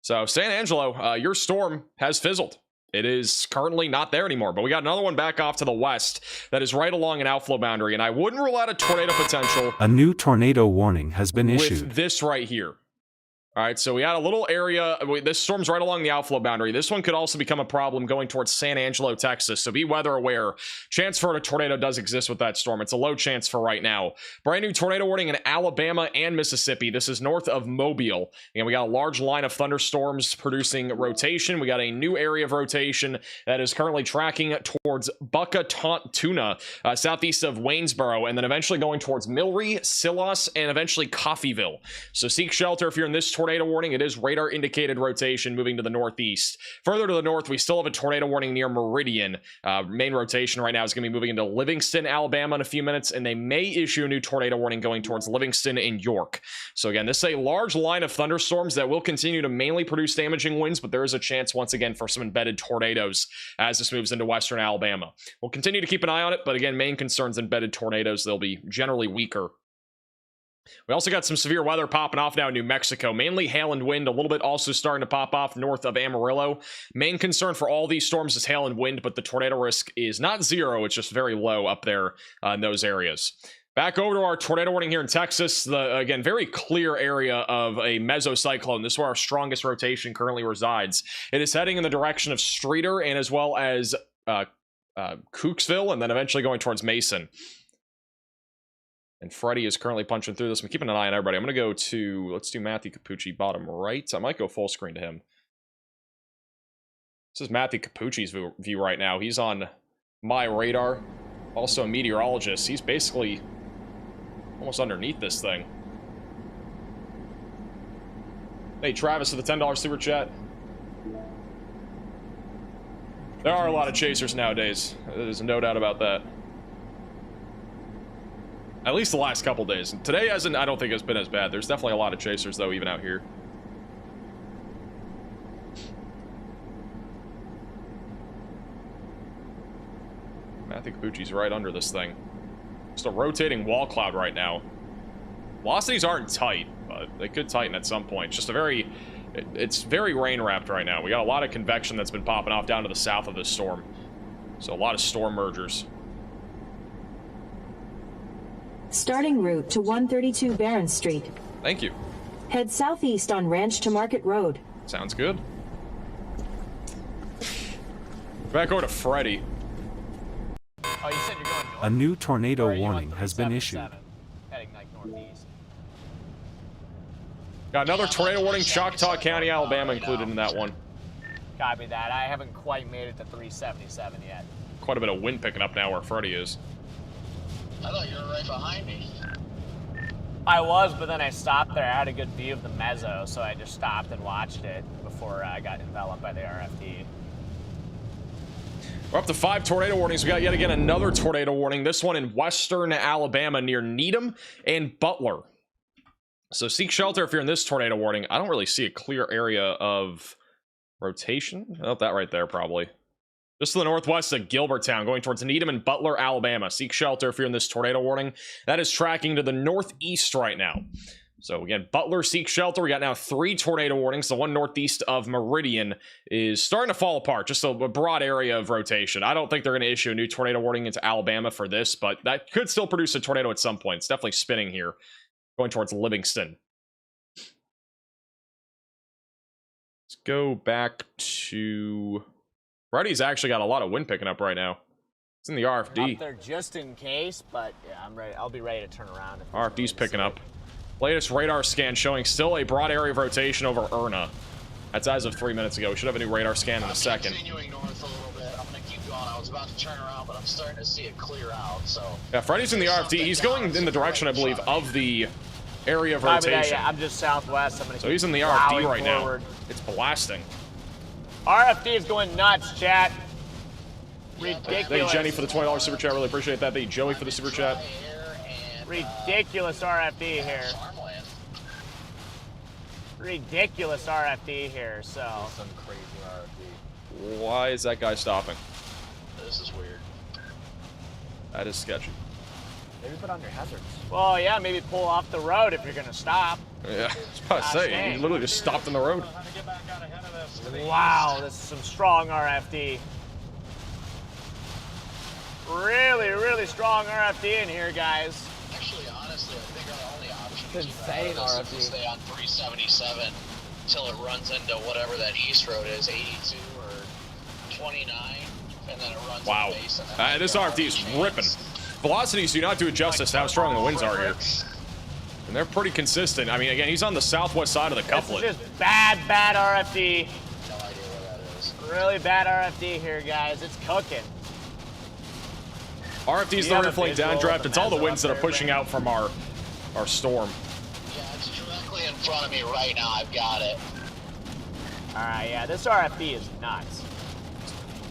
So San Angelo, your storm has fizzled. It is currently not there anymore, but we got another one back off to the west that is right along an outflow boundary, and I wouldn't rule out a tornado potential. A new tornado warning has been issued. With this right here. All right, so we had a little area. This storm's right along the outflow boundary. This one could also become a problem going towards San Angelo, Texas. So be weather aware. Chance for a tornado does exist with that storm. It's a low chance for right now. Brand new tornado warning in Alabama and Mississippi. This is north of Mobile. And we got a large line of thunderstorms producing rotation. We got a new area of rotation that is currently tracking towards Bucatuna, southeast of Waynesboro, and then eventually going towards Milry, Silas, and eventually Coffeyville. So seek shelter if you're in this tornado warning. It is radar indicated rotation moving to the northeast. Further to the north, we still have a tornado warning near Meridian. Main rotation right now is going to be moving into Livingston, Alabama in a few minutes, and they may issue a new tornado warning going towards Livingston and York. So again, this is a large line of thunderstorms that will continue to mainly produce damaging winds, but there is a chance once again for some embedded tornadoes as this moves into western Alabama. We'll continue to keep an eye on it, but again, main concerns embedded tornadoes. They'll be generally weaker. We also got some severe weather popping off now in New Mexico, mainly hail and wind, a little bit also starting to pop off north of Amarillo. Main concern for all these storms is hail and wind, but the tornado risk is not zero, it's just very low up there in those areas. Back over to our tornado warning here in Texas. Again, very clear area of a mesocyclone. This is where our strongest rotation currently resides. It is heading in the direction of Streeter and as well as Cooksville, and then eventually going towards Mason. And Freddy is currently punching through this. I'm keeping an eye on everybody. I'm going to go to, let's do Matthew Capucci bottom right. I might go full screen to him. This is Matthew Capucci's view right now. He's on my radar. Also a meteorologist. He's basically almost underneath this thing. Hey, Travis with the $10 super chat. There are a lot of chasers nowadays. There's no doubt about that. At least the last couple days. Today hasn't, I don't think it's been as bad. There's definitely a lot of chasers, though, even out here. Matthew Capucci's right under this thing. Just a rotating wall cloud right now. Velocities aren't tight, but they could tighten at some point. It's just a very... It's very rain-wrapped right now. We got a lot of convection that's been popping off down to the south of this storm. So a lot of storm mergers. Starting route to 132 Barron Street. Thank you. Head southeast on Ranch to Market Road. Sounds good. Back over to Freddy. Oh, you said you're going north? A new tornado warning has been issued. Heading like northeast. Got another tornado warning, Choctaw County, Alabama included in that one. Copy that. I haven't quite made it to 377 yet. Quite a bit of wind picking up now where Freddy is. I thought you were right behind me. I was, but then I stopped there. I had a good view of the mezzo, so I just stopped and watched it before I got enveloped by the RFD. We're up to 5 tornado warnings. We got yet again another tornado warning. This one in western Alabama near Needham and Butler. So seek shelter if you're in this tornado warning. I don't really see a clear area of rotation. Oh, that right there probably. Just to the northwest of Gilbertown, going towards Needham and Butler, Alabama. Seek shelter if you're in this tornado warning. That is tracking to the northeast right now. So again, Butler, seek shelter. We got now 3 tornado warnings. The one northeast of Meridian is starting to fall apart. Just a broad area of rotation. I don't think they're going to issue a new tornado warning into Alabama for this, but that could still produce a tornado at some point. It's definitely spinning here, going towards Livingston. Let's go back to... Freddy's actually got a lot of wind picking up right now. It's in the RFD. Up there just in case, but yeah, I'm ready. I'll be ready to turn around. RFD's picking up. Latest radar scan showing still a broad area of rotation over Erna. That's as of 3 minutes ago. We should have a new radar scan in a second. Continuing north a little bit. I'm gonna keep going. I was about to turn around, but I'm starting to see it clear out. So yeah, Freddy's in the RFD. He's going in the direction, I believe, of the area of rotation. Yeah, I'm just southwest. I'm gonna so he's in the RFD right now. It's blasting. RFD is going nuts, chat. Ridiculous. Thank you, Jenny, for the $20 super chat. Really appreciate that. Thank you, Joey, for the super chat. Ridiculous RFD here. Ridiculous RFD here, so. Some crazy RFD. Why is that guy stopping? This is weird. That is sketchy. Maybe put on your hazards. Well, yeah, maybe pull off the road if you're going to stop. Yeah, I was about to say, he literally just stopped in the road. Wow, this is some strong RFD. Really, really strong RFD in here, guys. Actually, honestly, I think our only option is insane RFD. to stay on 377 until it runs into whatever that east road is, 82 or 29, and then it runs into Mason. This RFD is ripping. Velocities do not do it justice to how strong the winds are here. And they're pretty consistent. I mean, again, he's on the southwest side of the couplet. This is just bad RFD. No idea where that is. Really bad RFD here, guys. It's cooking. RFD's the Flank Downdraft. It's all the winds that are pushing out from our storm. Yeah, it's directly in front of me right now. I've got it. All right, yeah, this RFD is nuts.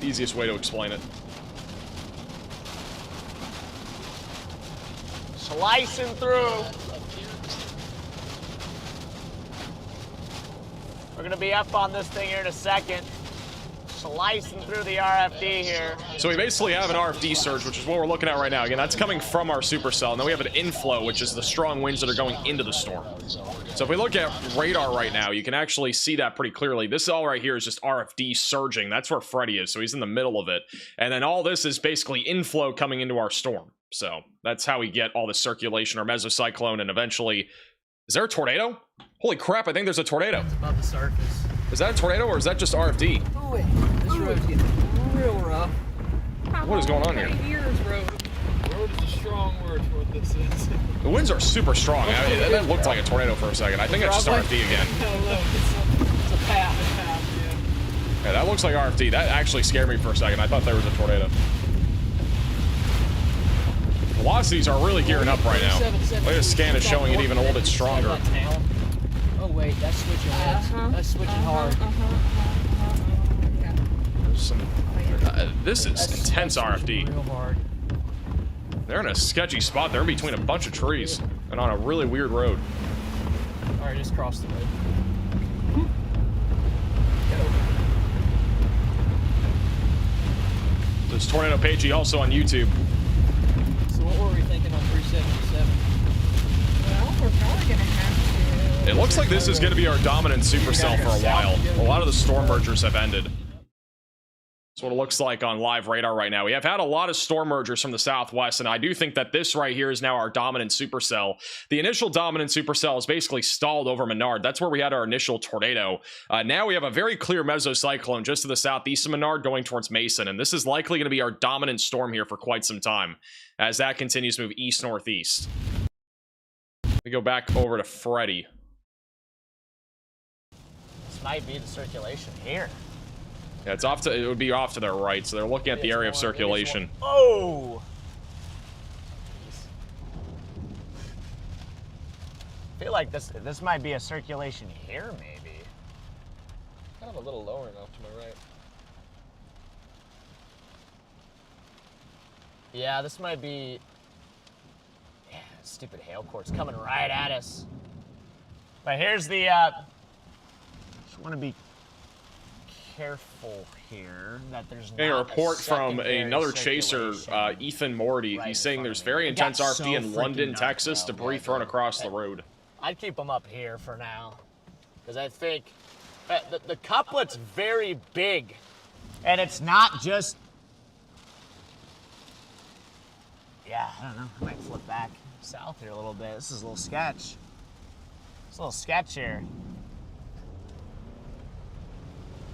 Easiest way to explain it. Slicing through. We're gonna be up on this thing here in a second. Slicing through the RFD here. So we basically have an RFD surge, which is what we're looking at right now. Again, that's coming from our supercell. And then we have an inflow, which is the strong winds that are going into the storm. So if we look at radar right now, you can actually see that pretty clearly. This all right here is just RFD surging. That's where Freddy is. So he's in the middle of it. And then all this is basically inflow coming into our storm. So that's how we get all the circulation or mesocyclone, and eventually... Is there a tornado? Holy crap, I think there's a tornado. It's above the surface. Is that a tornado or is that just RFD? Oh wait, this road's getting real rough. What is going on here? Road is a strong word for what this is. The winds are super strong. I mean, that looked like a tornado for a second. I think that's just RFD again. No, it's a path, yeah. Yeah, that looks like RFD. That actually scared me for a second. I thought there was a tornado. Velocities are really gearing up right now. Latest scan is showing it even a little bit stronger. Oh wait, that's switching heads. That's switching hard. There's some. This is intense RFD. Real hard. They're in a sketchy spot. They're in between a bunch of trees and on a really weird road. All right, just cross the road. There's Tornado Pagey also on YouTube. So what were we thinking on 377? Well, we're probably gonna have to. It looks like this is going to be our dominant supercell for a while. A lot of the storm mergers have ended. That's what it looks like on live radar right now. We have had a lot of storm mergers from the southwest, and I do think that this right here is now our dominant supercell. The initial dominant supercell is basically stalled over Menard. That's where we had our initial tornado. Now we have a very clear mesocyclone just to the southeast of Menard going towards Mason, and this is likely going to be our dominant storm here for quite some time as that continues to move east-northeast. We go back over to Freddy. This might be the circulation here. Yeah, it's off to, it would be off to their right, so they're looking at the area of circulation. Oh! I feel like this might be a circulation here, maybe. Kind of a little lower enough to my right. Yeah, this might be... Yeah, stupid hail core's coming right at us. But here's the... Just want to be careful here that there's Getting a report from another chaser, Ethan Morty. He's saying there's very intense RFD in London, Texas, debris thrown across the road. I'd keep them up here for now. Because I think the couplet's very big. And it's not just... Yeah, I don't know. I might flip back south here a little bit. This is a little sketch. It's a little sketch here.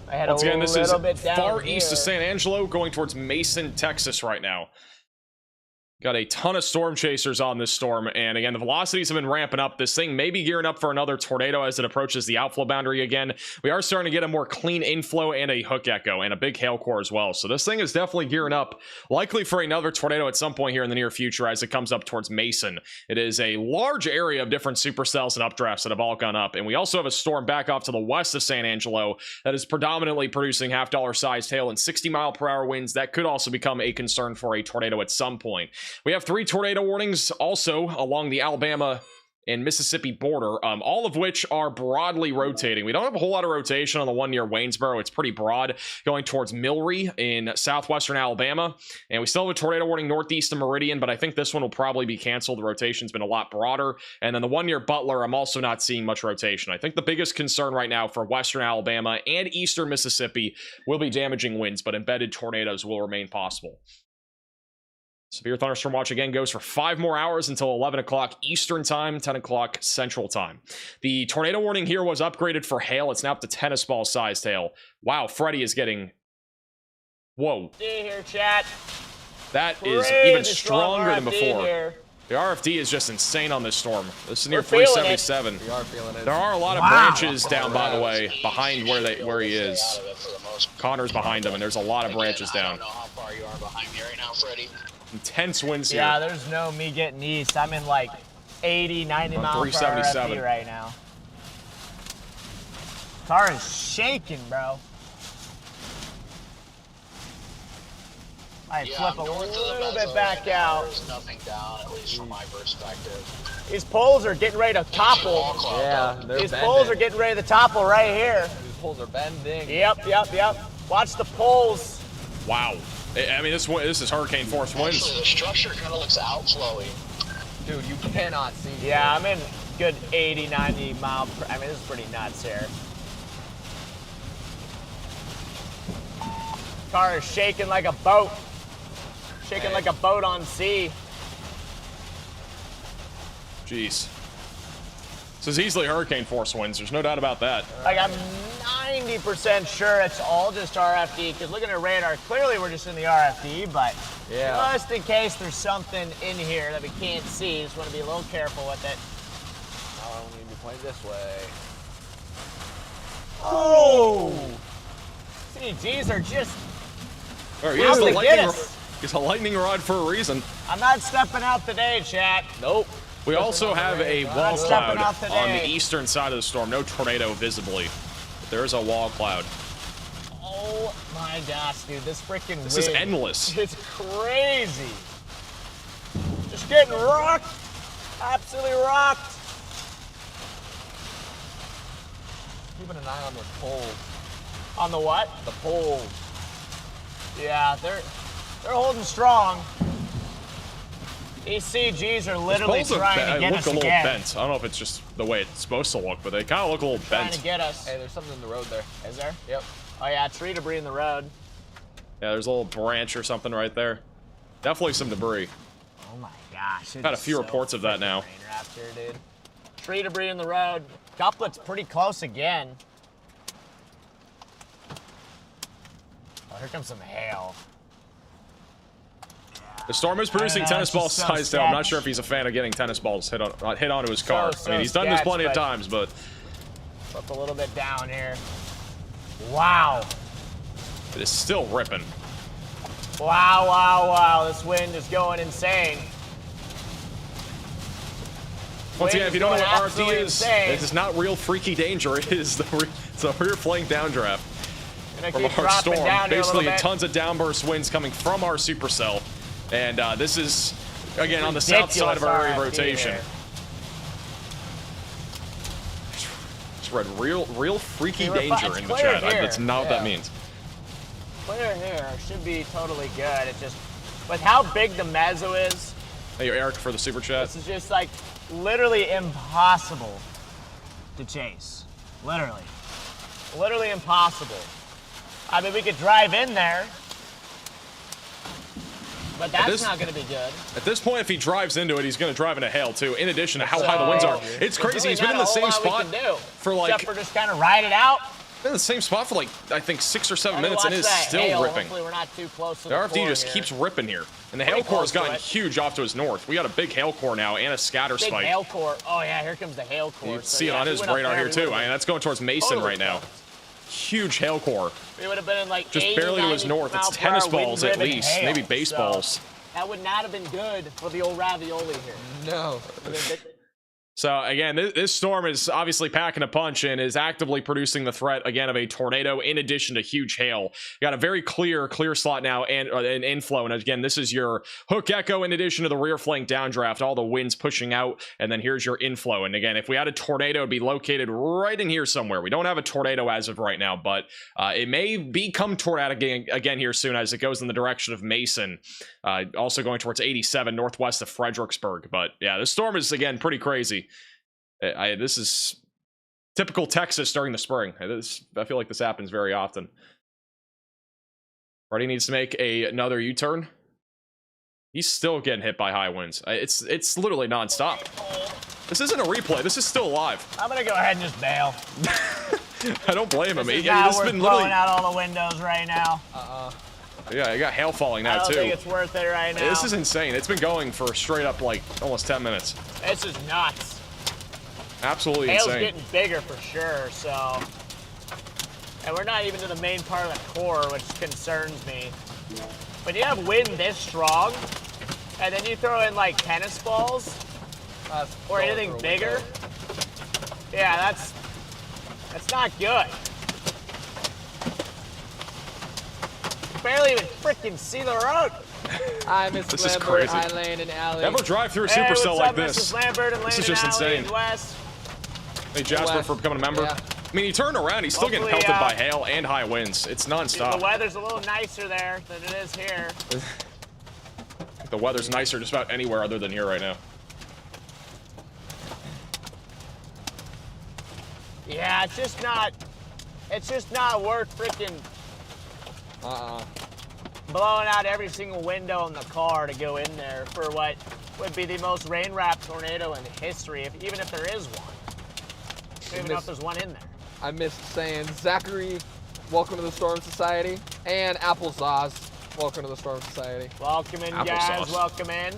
Once again, this is far east of San Angelo, going towards Mason, Texas right now. Got a ton of storm chasers on this storm, and again, the velocities have been ramping up. This thing may be gearing up for another tornado as it approaches the outflow boundary again. We are starting to get a more clean inflow and a hook echo and a big hail core as well. So this thing is definitely gearing up, likely for another tornado at some point here in the near future as it comes up towards Mason. It is a large area of different supercells and updrafts that have all gone up, and we also have a storm back off to the west of San Angelo that is predominantly producing half-dollar sized hail and 60-mile-per-hour winds. That could also become a concern for a tornado at some point. We have 3 tornado warnings also along the Alabama and Mississippi border, all of which are broadly rotating. We don't have a whole lot of rotation on the one near Waynesboro. It's pretty broad, going towards Milry in southwestern Alabama. And we still have a tornado warning northeast of Meridian, but I think this one will probably be canceled. The rotation's been a lot broader. And then the one near Butler, I'm also not seeing much rotation. I think the biggest concern right now for western Alabama and eastern Mississippi will be damaging winds, but embedded tornadoes will remain possible. Severe thunderstorm watch again goes for 5 more hours until 11 o'clock Eastern time, 10 o'clock Central time. The tornado warning here was upgraded for hail. It's now up to tennis ball sized hail. Wow, Freddy is getting... Whoa. Here, chat. That is even stronger than before. Here. The RFD is just insane on this storm. This is near 377. We are feeling it. There are a lot of branches down, by the way, behind where he is. Connor's behind him, and there's a lot of branches down. I don't know how far you are behind me right now, Freddie. Intense winds here. Yeah, there's no me getting east. I'm in like 80, 90 miles per hour RFD right now. Car is shaking, bro. I flip a little bit back out. There's nothing down, at least from my perspective. These poles are getting ready to topple. Yeah, these poles are getting ready to topple right here. These poles are bending. Yep. Watch the poles. Wow. I mean, this is hurricane force winds. Actually, the structure kind of looks outflowy. Dude, you cannot see. Yeah, I'm in good 80, 90 mile per... I mean, this is pretty nuts here. Car is shaking like a boat. Shaking like a boat on sea. Jeez. This is easily hurricane force winds. There's no doubt about that. Like, I'm 90% sure it's all just RFD, because looking at radar, clearly we're just in the RFD, but just in case there's something in here that we can't see, just want to be a little careful with it. Oh, we need to play this way. Oh! CGs are just... He's a lightning rod for a reason. I'm not stepping out today, chat. Nope. We also have a wall cloud on the eastern side of the storm. No tornado visibly. But there is a wall cloud. Oh my gosh, dude. This freaking wind. This is endless. It's crazy. Just getting rocked. Absolutely rocked. Keeping an eye on the poles. On the what? The poles. Yeah, they're holding strong. These CGs are literally trying to get us again. Look a little bent. I don't know if it's just the way it's supposed to look, but they kind of look a little bent. Trying to get us. Hey, there's something in the road there. Is there? Yep. Oh yeah, tree debris in the road. Yeah, there's a little branch or something right there. Definitely some debris. Oh my gosh. Had a few reports of that now. Here, dude. Tree debris in the road. Couplet's pretty close again. Oh, here comes some hail. The storm is producing tennis ball sized hail. I'm not sure if he's a fan of getting tennis balls hit onto his car. I mean, he's done this plenty of times, but... Flip a little bit down here. Wow. It is still ripping. Wow. This wind is going insane. Once again, if you don't know what RFD is, it is not real freaky danger. It is it's a rear flank downdraft from our storm. Basically, tons of downburst winds coming from our supercell. And this is, again, on the south side of our area of rotation. Just read real freaky danger in the chat. That's not what that means. Clear here should be totally good. It's just, with how big the mezzo is. Thank you, Eric, for the super chat. This is just like literally impossible to chase. Literally impossible. I mean, we could drive in there, but that's not going to be good. At this point, if he drives into it, he's going to drive into hail, too, in addition to how high the winds are. It's crazy. He's been in the same spot for like... Except for just kind of ride it out. Been in the same spot for like, I think, 6 or 7 minutes, and it is still ripping. Hopefully we're not too close to the RFD just keeps ripping here. And the hail core has gotten huge off to his north. We got a big hail core now and a scatter spike. Big hail core. Oh, yeah, here comes the hail core. You see it on his radar here, too. I mean, that's going towards Mason right now. Huge hail core. We would have been in like just barely to his north. It's tennis balls at least, maybe baseballs. So that would not have been good for the old ravioli here. No. So again, this storm is obviously packing a punch and is actively producing the threat again of a tornado in addition to huge hail. You got a very clear slot now and an inflow. And again, this is your hook echo in addition to the rear flank downdraft, all the winds pushing out. And then here's your inflow. And again, if we had a tornado, it'd be located right in here somewhere. We don't have a tornado as of right now, but it may become tornado again here soon as it goes in the direction of Mason. Also going towards 87 northwest of Fredericksburg. But yeah, this storm is again pretty crazy. This is typical Texas during the spring. I feel like this happens very often. Freddie needs to make another U-turn. He's still getting hit by high winds. It's literally nonstop. This isn't a replay. This is still live. I'm gonna go ahead and just bail. I don't blame him. This is been blowing out all the windows right now. Yeah, you got hail falling now, too. I don't too. think it's worth it right now. This is insane. It's been going for straight up, like, almost 10 minutes. This is nuts. Absolutely Hail's insane. getting bigger for sure, so... And we're not even to the main part of the core, which concerns me. When you have wind this strong, and then you throw in, like, tennis balls, or anything bigger, yeah, that's not good. Barely even freaking see the road. I miss this is crazy. Lane and Alley. Never drive through a supercell like this. This is just insane. Hey Jasper for becoming a member. Yeah. I mean, he turned around. He's still getting pelted by hail and high winds. It's nonstop. The weather's a little nicer there than it is here. The weather's nicer just about anywhere other than here right now. Yeah, it's just not worth freaking blowing out every single window in the car to go in there for what would be the most rain-wrapped tornado in history, even if there is one. I don't even know if there's one in there. I missed saying Zachary, welcome to the Storm Society, and Applesauce, welcome to the Storm Society. Welcome in, guys. Welcome in.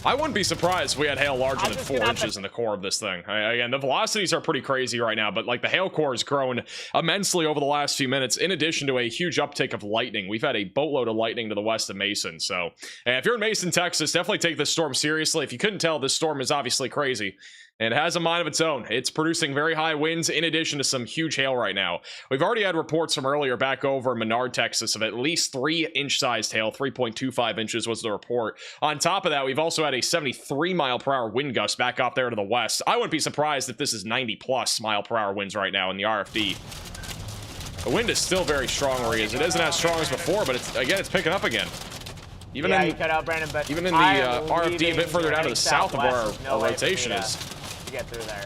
I wouldn't be surprised if we had hail larger than 4 inches in the core of this thing. Again, the velocities are pretty crazy right now, but like the hail core has grown immensely over the last few minutes, in addition to a huge uptick of lightning. We've had a boatload of lightning to the west of Mason. So if you're in Mason, Texas, definitely take this storm seriously. If you couldn't tell, this storm is obviously crazy. And it has a mind of its own. It's producing very high winds in addition to some huge hail right now. We've already had reports from earlier back over Menard, Texas of at least 3-inch sized hail. 3.25 inches was the report. On top of that, we've also had a 73-mile-per-hour wind gust back up there to the west. I wouldn't be surprised if this is 90-plus mile-per-hour winds right now in the RFD. The wind is still very strong where he is. It isn't as strong as before, but it's picking up again. Even yeah, in, you cut out, Brandon, but even in the RFD a bit further down to the south of where our rotation is. To get through there.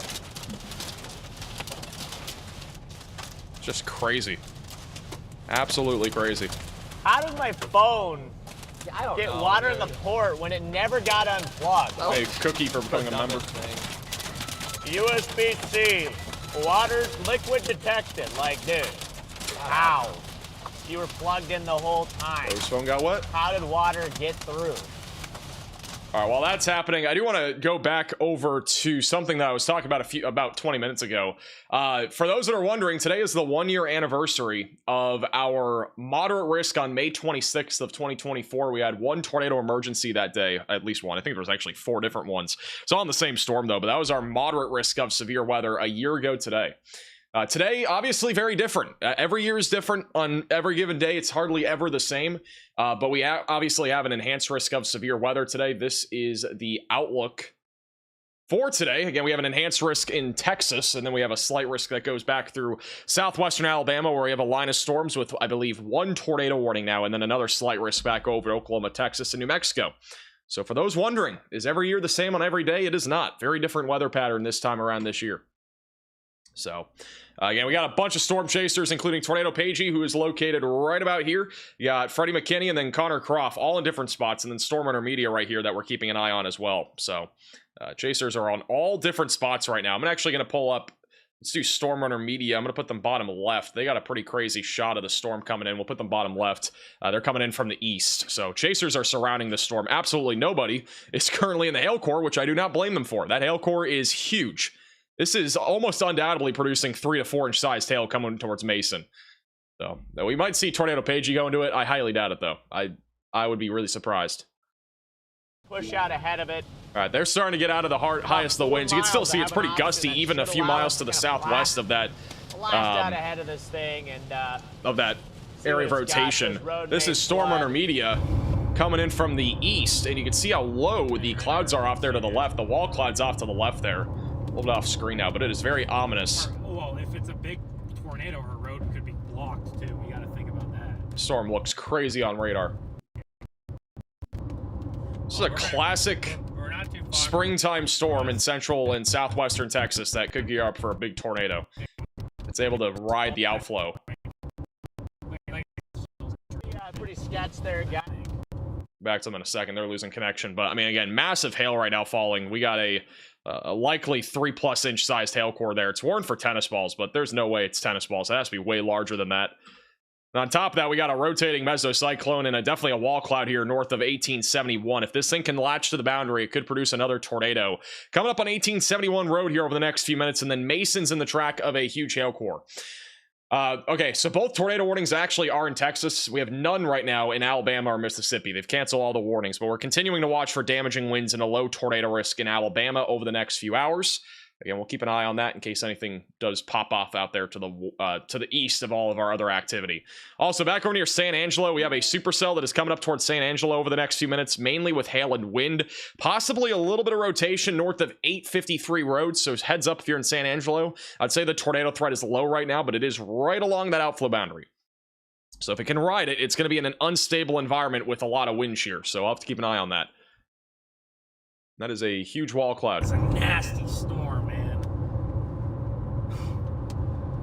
Just crazy. Absolutely crazy. How did my phone get water in the port when it never got unplugged? Hey, Cookie for becoming a member. USB-C. Water liquid detected. Like, dude. How? You were plugged in the whole time. His phone got what? How did water get through? All right, while that's happening, I do want to go back over to something that I was talking about about 20 minutes ago. For those that are wondering, today is the 1-year anniversary of our moderate risk on May 26th of 2024. We had one tornado emergency that day, at least one. I think there was actually 4 different ones. It's all in the same storm, though, but that was our moderate risk of severe weather a year ago today. Today, obviously very different. Every year is different on every given day. It's hardly ever the same, but we obviously have an enhanced risk of severe weather today. This is the outlook for today. Again, we have an enhanced risk in Texas, and then we have a slight risk that goes back through southwestern Alabama, where we have a line of storms with, I believe, 1 tornado warning now, and then another slight risk back over Oklahoma, Texas, and New Mexico. So for those wondering, is every year the same on every day? It is not. Very different weather pattern this time around this year. So, again, we got a bunch of storm chasers, including Tornado Pagey, who is located right about here. You got Freddie McKinney and then Connor Croft, all in different spots, and then Storm Runner Media right here that we're keeping an eye on as well. So, chasers are on all different spots right now. I'm actually going to pull up, let's do Storm Runner Media. I'm going to put them bottom left. They got a pretty crazy shot of the storm coming in. We'll put them bottom left. They're coming in from the east. So, chasers are surrounding the storm. Absolutely nobody is currently in the hail core, which I do not blame them for. That hail core is huge. This is almost undoubtedly producing 3 to 4 inch sized hail coming towards Mason. So we might see Tornado Pagey go into it. I highly doubt it, though. I would be really surprised. Push out ahead of it. All right, they're starting to get out of the highest of the winds. You can still see it's pretty gusty, even a few miles to the southwest of that. Out ahead of this thing and of that area of rotation. This is Storm Runner Media coming in from the east, and you can see how low the clouds are off there to the left. The wall clouds off to the left there. A little bit off screen now, but it is very ominous. Well, if it's a big tornado, her road could be blocked too. We got to think about that. Storm looks crazy on radar. This is a classic springtime storm in central and southwestern Texas that could gear up for a big tornado. It's able to ride the outflow. Yeah, pretty sketch there, guy. Back to them in a second. They're losing connection, but I mean, again, massive hail right now falling. We got a likely 3+ inch sized hail core there. It's warned for tennis balls, but there's no way it's tennis balls. It has to be way larger than that. And on top of that, we got a rotating mesocyclone and definitely a wall cloud here north of 1871. If this thing can latch to the boundary, it could produce another tornado. Coming up on 1871 road here over the next few minutes, and then Mason's in the track of a huge hail core. Okay, so both tornado warnings actually are in Texas. We have none right now in Alabama or Mississippi. They've canceled all the warnings, but we're continuing to watch for damaging winds and a low tornado risk in Alabama over the next few hours. Again, we'll keep an eye on that in case anything does pop off out there to the east of all of our other activity. Also, back over near San Angelo, we have a supercell that is coming up towards San Angelo over the next few minutes, mainly with hail and wind. Possibly a little bit of rotation north of 853 road, so heads up if you're in San Angelo. I'd say the tornado threat is low right now, but it is right along that outflow boundary. So if it can ride it, it's going to be in an unstable environment with a lot of wind shear, so I'll have to keep an eye on that. That is a huge wall cloud. It's a nasty storm, man.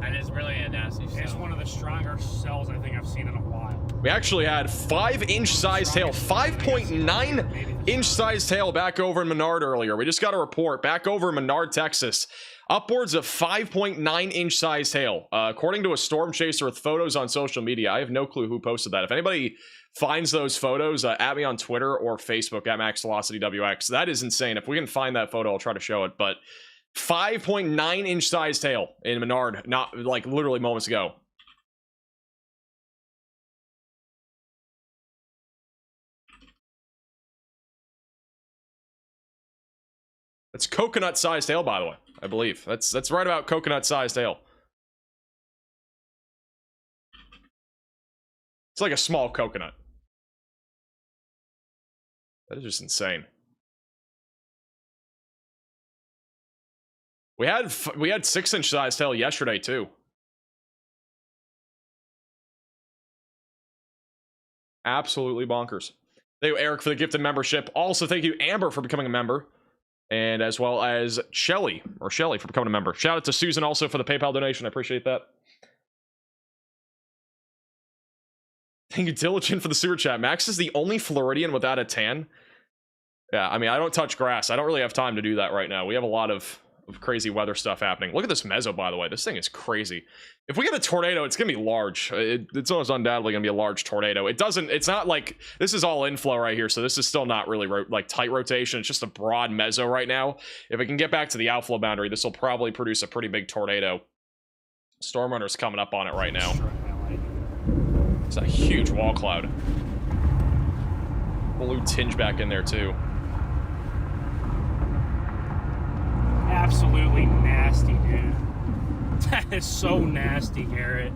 That is really a nasty storm. It's one of the stronger cells I think I've seen in a while. We actually had 5-inch sized hail, 5.9 inch sized hail back over in Menard earlier. We just got a report back over in Menard, Texas. Upwards of 5.9 inch sized hail. According to a storm chaser with photos on social media, I have no clue who posted that. If anybody finds those photos, at me on Twitter or Facebook at MaxVelocityWX. That is insane. If we can find that photo, I'll try to show it. But 5.9 inch sized hail in Menard, not like literally moments ago. That's coconut sized hail, by the way. I believe that's right about coconut sized hail. It's like a small coconut. That is just insane. We had 6-inch sized hail yesterday too. Absolutely bonkers. Thank you, Eric, for the gifted membership. Also, thank you, Amber, for becoming a member. And as well as Shelly for becoming a member. Shout out to Susan also for the PayPal donation. I appreciate that. Thank you, Diligent, for the super chat. Max is the only Floridian without a tan. Yeah, I mean, I don't touch grass. I don't really have time to do that right now. We have a lot of crazy weather stuff happening. Look at this mezzo, by the way. This thing is crazy. If we get a tornado, it's going to be large. It's almost undoubtedly going to be a large tornado. It's not like, this is all inflow right here, so this is still not really like tight rotation. It's just a broad mezzo right now. If it can get back to the outflow boundary, this will probably produce a pretty big tornado. Storm Runner's coming up on it right now. It's a huge wall cloud. Blue tinge back in there too. Absolutely nasty, dude. That is so nasty, Garrett.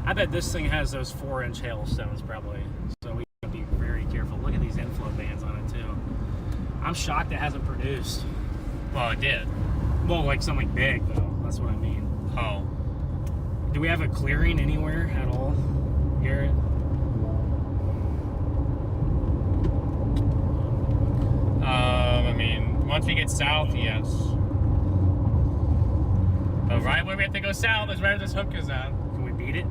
I bet this thing has those 4-inch hailstones probably. So we gotta be very careful. Look at these inflow bands on it too. I'm shocked it hasn't produced. Well, it did. Well, like something big though. That's what I mean. Oh. Do we have a clearing anywhere at all, Garrett? I mean, once we get south, yes. But right when we have to go south is where this hook is at. Can we beat it?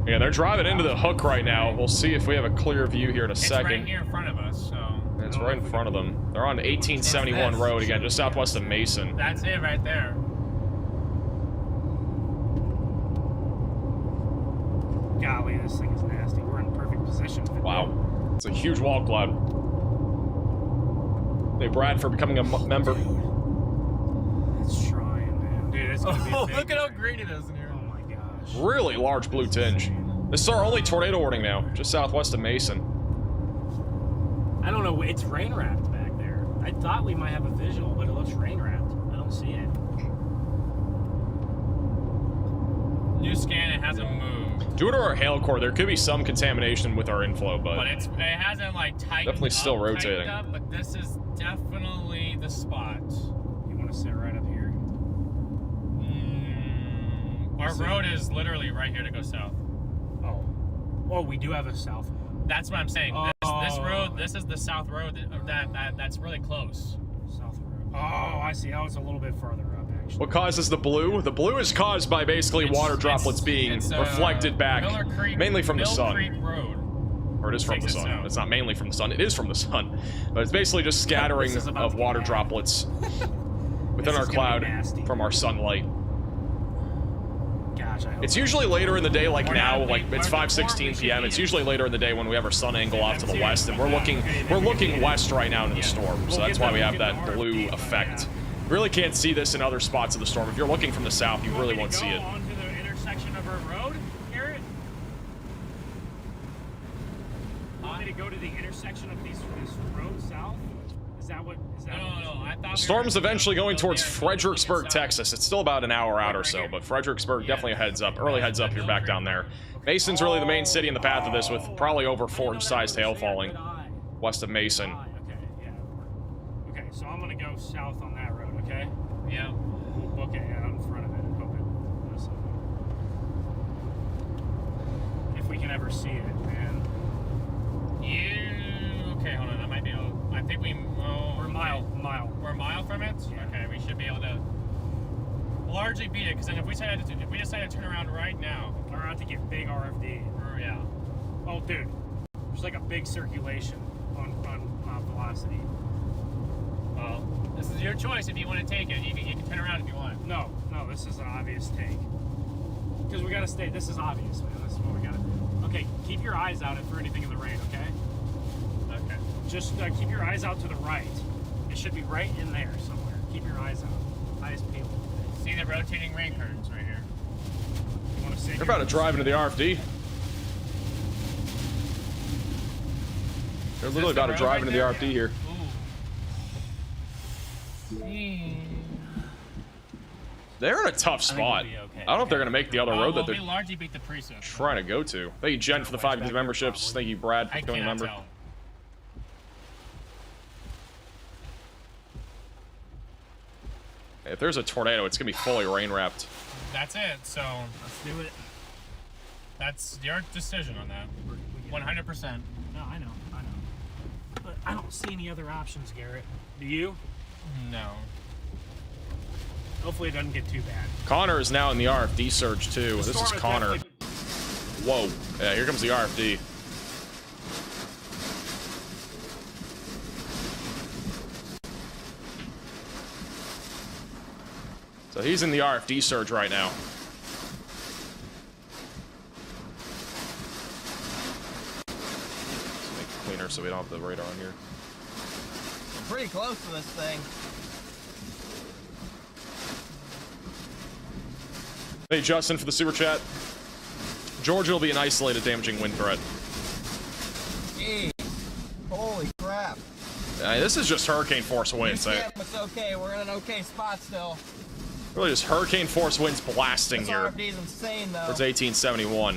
Yeah, they're driving into the hook right now. We'll see if we have a clear view here in a second. It's right here in front of us, so. It's right in front of them. They're on 1871 road again, just southwest of Mason. That's it right there. Golly, this thing is nasty. We're in perfect position. Wow. It's a huge wall cloud. Hey, Brad, for becoming a member. It's trying, man. Dude, it's gonna be a big look at how green it is in here. Oh my gosh. Really large blue tinge. This is our only tornado warning now, just southwest of Mason. I don't know. It's rain wrapped back there. I thought we might have a visual, but it looks rain wrapped. I don't see it. New scan, it hasn't moved. Due to our hail core, there could be some contamination with our inflow, but it hasn't like tightened definitely still up, rotating. Up, but this is definitely the spot. You want to sit right up here? Our road is literally right here to go south. Oh. Oh, we do have a south one. That's what I'm saying. This road, this is the south road that's really close. South road. Oh, I see. Oh, it's a little bit farther up, actually. What causes the blue? The blue is caused by basically water droplets being reflected back, mainly from the sun. Creek Road. Or it is from the sun. It's not mainly from the sun. It is from the sun. But it's basically just scattering of water droplets within our cloud from our sunlight. Gosh, it's usually later in the day, like now, like it's 5:16 p.m. It's usually later in the day when we have our sun angle off to the west, and we're looking west right now into the storm. So that's why we have that blue effect. Really can't see this in other spots of the storm. If you're looking from the south, you really won't see it. Onto the intersection of our road, Garrett? You want me to go to the intersection of this road south? Is that what? No. I thought The storm's eventually going towards Fredericksburg, Texas. It's still about an hour out or so, but Fredericksburg definitely a heads up. Early heads up, you're back down there. Mason's really the main city in the path of this, with probably over 4-inch-sized hail falling west of Mason. Okay, yeah. Okay, so I'm gonna go south on that road, okay? Yeah. We'll book it out in front of it and hope it does something. If we can ever see it, man. Okay, hold on. That might be. I think we. We're a mile. We're a mile from it. Yeah. Okay, we should be able to largely beat it. Because then if we decide to turn around right now, we're about to get big RFD. Yeah. Oh, dude, there's like a big circulation on velocity. Well, this is your choice. If you want to take it, you can turn around if you want. No, this is an obvious take. Because we gotta stay. This is obvious, man. This is what we gotta do. Okay, keep your eyes out for anything in the rain. Okay. Okay. Just keep your eyes out to the right. It should be right in there somewhere. Keep your eyes out. Eyes peeled. See the rotating rain curtains right here. You want to see? They're about to drive into the RFD. They're literally about to drive into the RFD here. They're in a tough spot. I don't know if they're going to make the other road that they're largely beat the precinct. trying to go to. Thank you, Jen, for the 5 memberships. Thank you, Brad, for becoming a member. Tell. If there's a tornado, it's going to be fully rain-wrapped. That's it, so let's do it. That's your decision on that. 100%. No, I know. But I don't see any other options, Garrett. Do you? No. Hopefully it doesn't get too bad. Connor is now in the RFD surge, too. This is Connor. Whoa. Yeah, here comes the RFD. So he's in the RFD surge right now. Let's make it cleaner so we don't have the radar on here. I'm pretty close to this thing. Hey, Justin, for the super chat. Georgia will be an isolated damaging wind threat. Jeez. Holy crap. This is just hurricane force winds. It's okay. We're in an okay spot still. Really just hurricane force winds blasting This here. RFD is insane, though. It's 1871.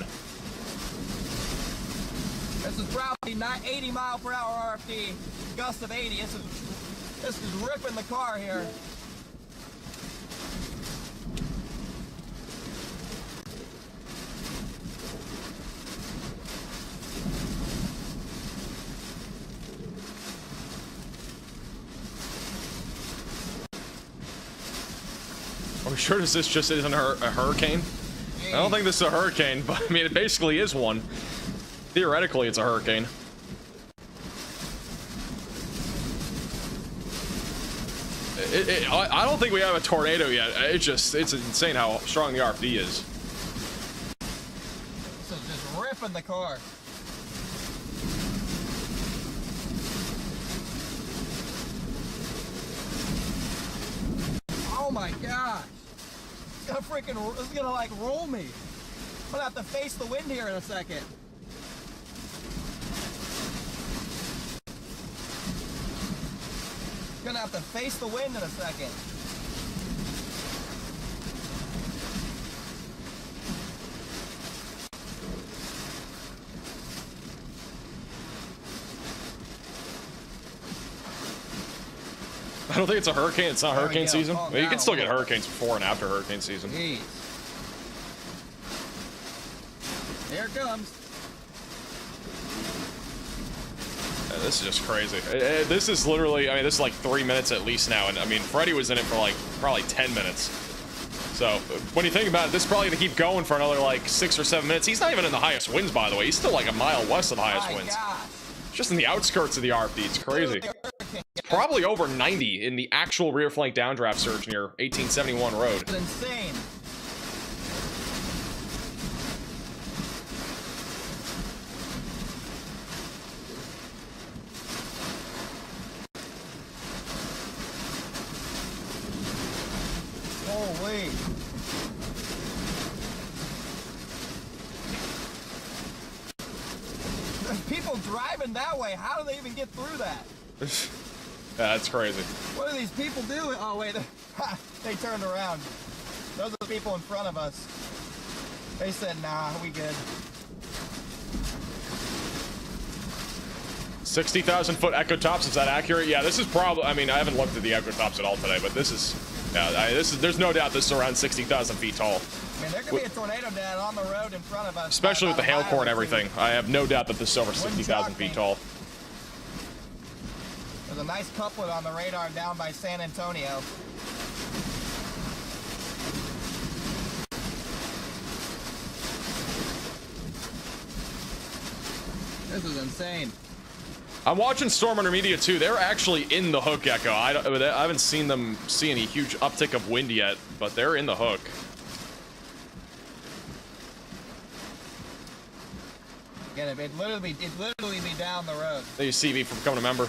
This is probably not 80 mile per hour RFD, gust of 80. This is ripping the car here. Are we sure this just isn't a hurricane? I don't think this is a hurricane, but I mean, it basically is one. Theoretically, it's a hurricane. I don't think we have a tornado yet. It's insane how strong the RFD is. This is just ripping the car. Oh my gosh. This is gonna like roll me. I'm gonna have to face the wind here in a second. Gonna have to face the wind in a second. I don't think it's a hurricane. It's not hurricane season. Calm Well, you can down. still get hurricanes before and after hurricane season. Jeez. Here it comes. Yeah, this is just crazy. This is literally, I mean, this is like 3 minutes at least now. And I mean, Freddie was in it for like probably 10 minutes. So when you think about it, this is probably gonna keep going for another like 6 or 7 minutes. He's not even in the highest winds, by the way. He's still like a mile west of the highest winds. Just in the outskirts of the RFD. It's crazy. It's probably over 90 in the actual rear flank downdraft surge near 1871 road. It's insane. Holy. There's people driving that way. How do they even get through that? Yeah, that's crazy. What are these people doing? Oh, wait. They turned around. Those are the people in front of us. They said, nah, we good. 60,000 foot echo tops, is that accurate? Yeah, this is probably, I mean, I haven't looked at the echo tops at all today, but this is, yeah, there's no doubt this is around 60,000 feet tall. I mean, there could be a tornado down on the road in front of us. Especially with the hail core and everything. I have no doubt that this is over 60,000 feet tall. There's a nice couplet on the radar down by San Antonio. This is insane. I'm watching Storm Under Media too. They're actually in the hook, Echo. I haven't seen them see any huge uptick of wind yet, but they're in the hook. Again, it'd literally be down the road. Thank you, CV, for becoming a member.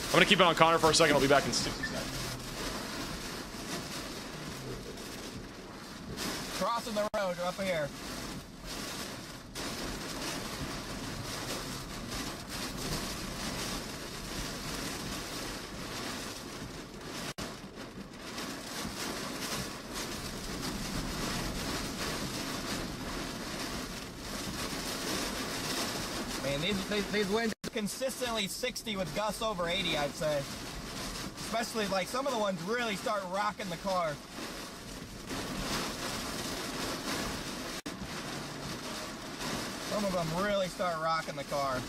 I'm gonna keep it on Connor for a second. I'll be back in 60 seconds. Crossing the road up here. Man, these winds are consistently 60 with gusts over 80, I'd say. Especially, like, some of the ones really start rocking the car. Some of them really start rocking the car.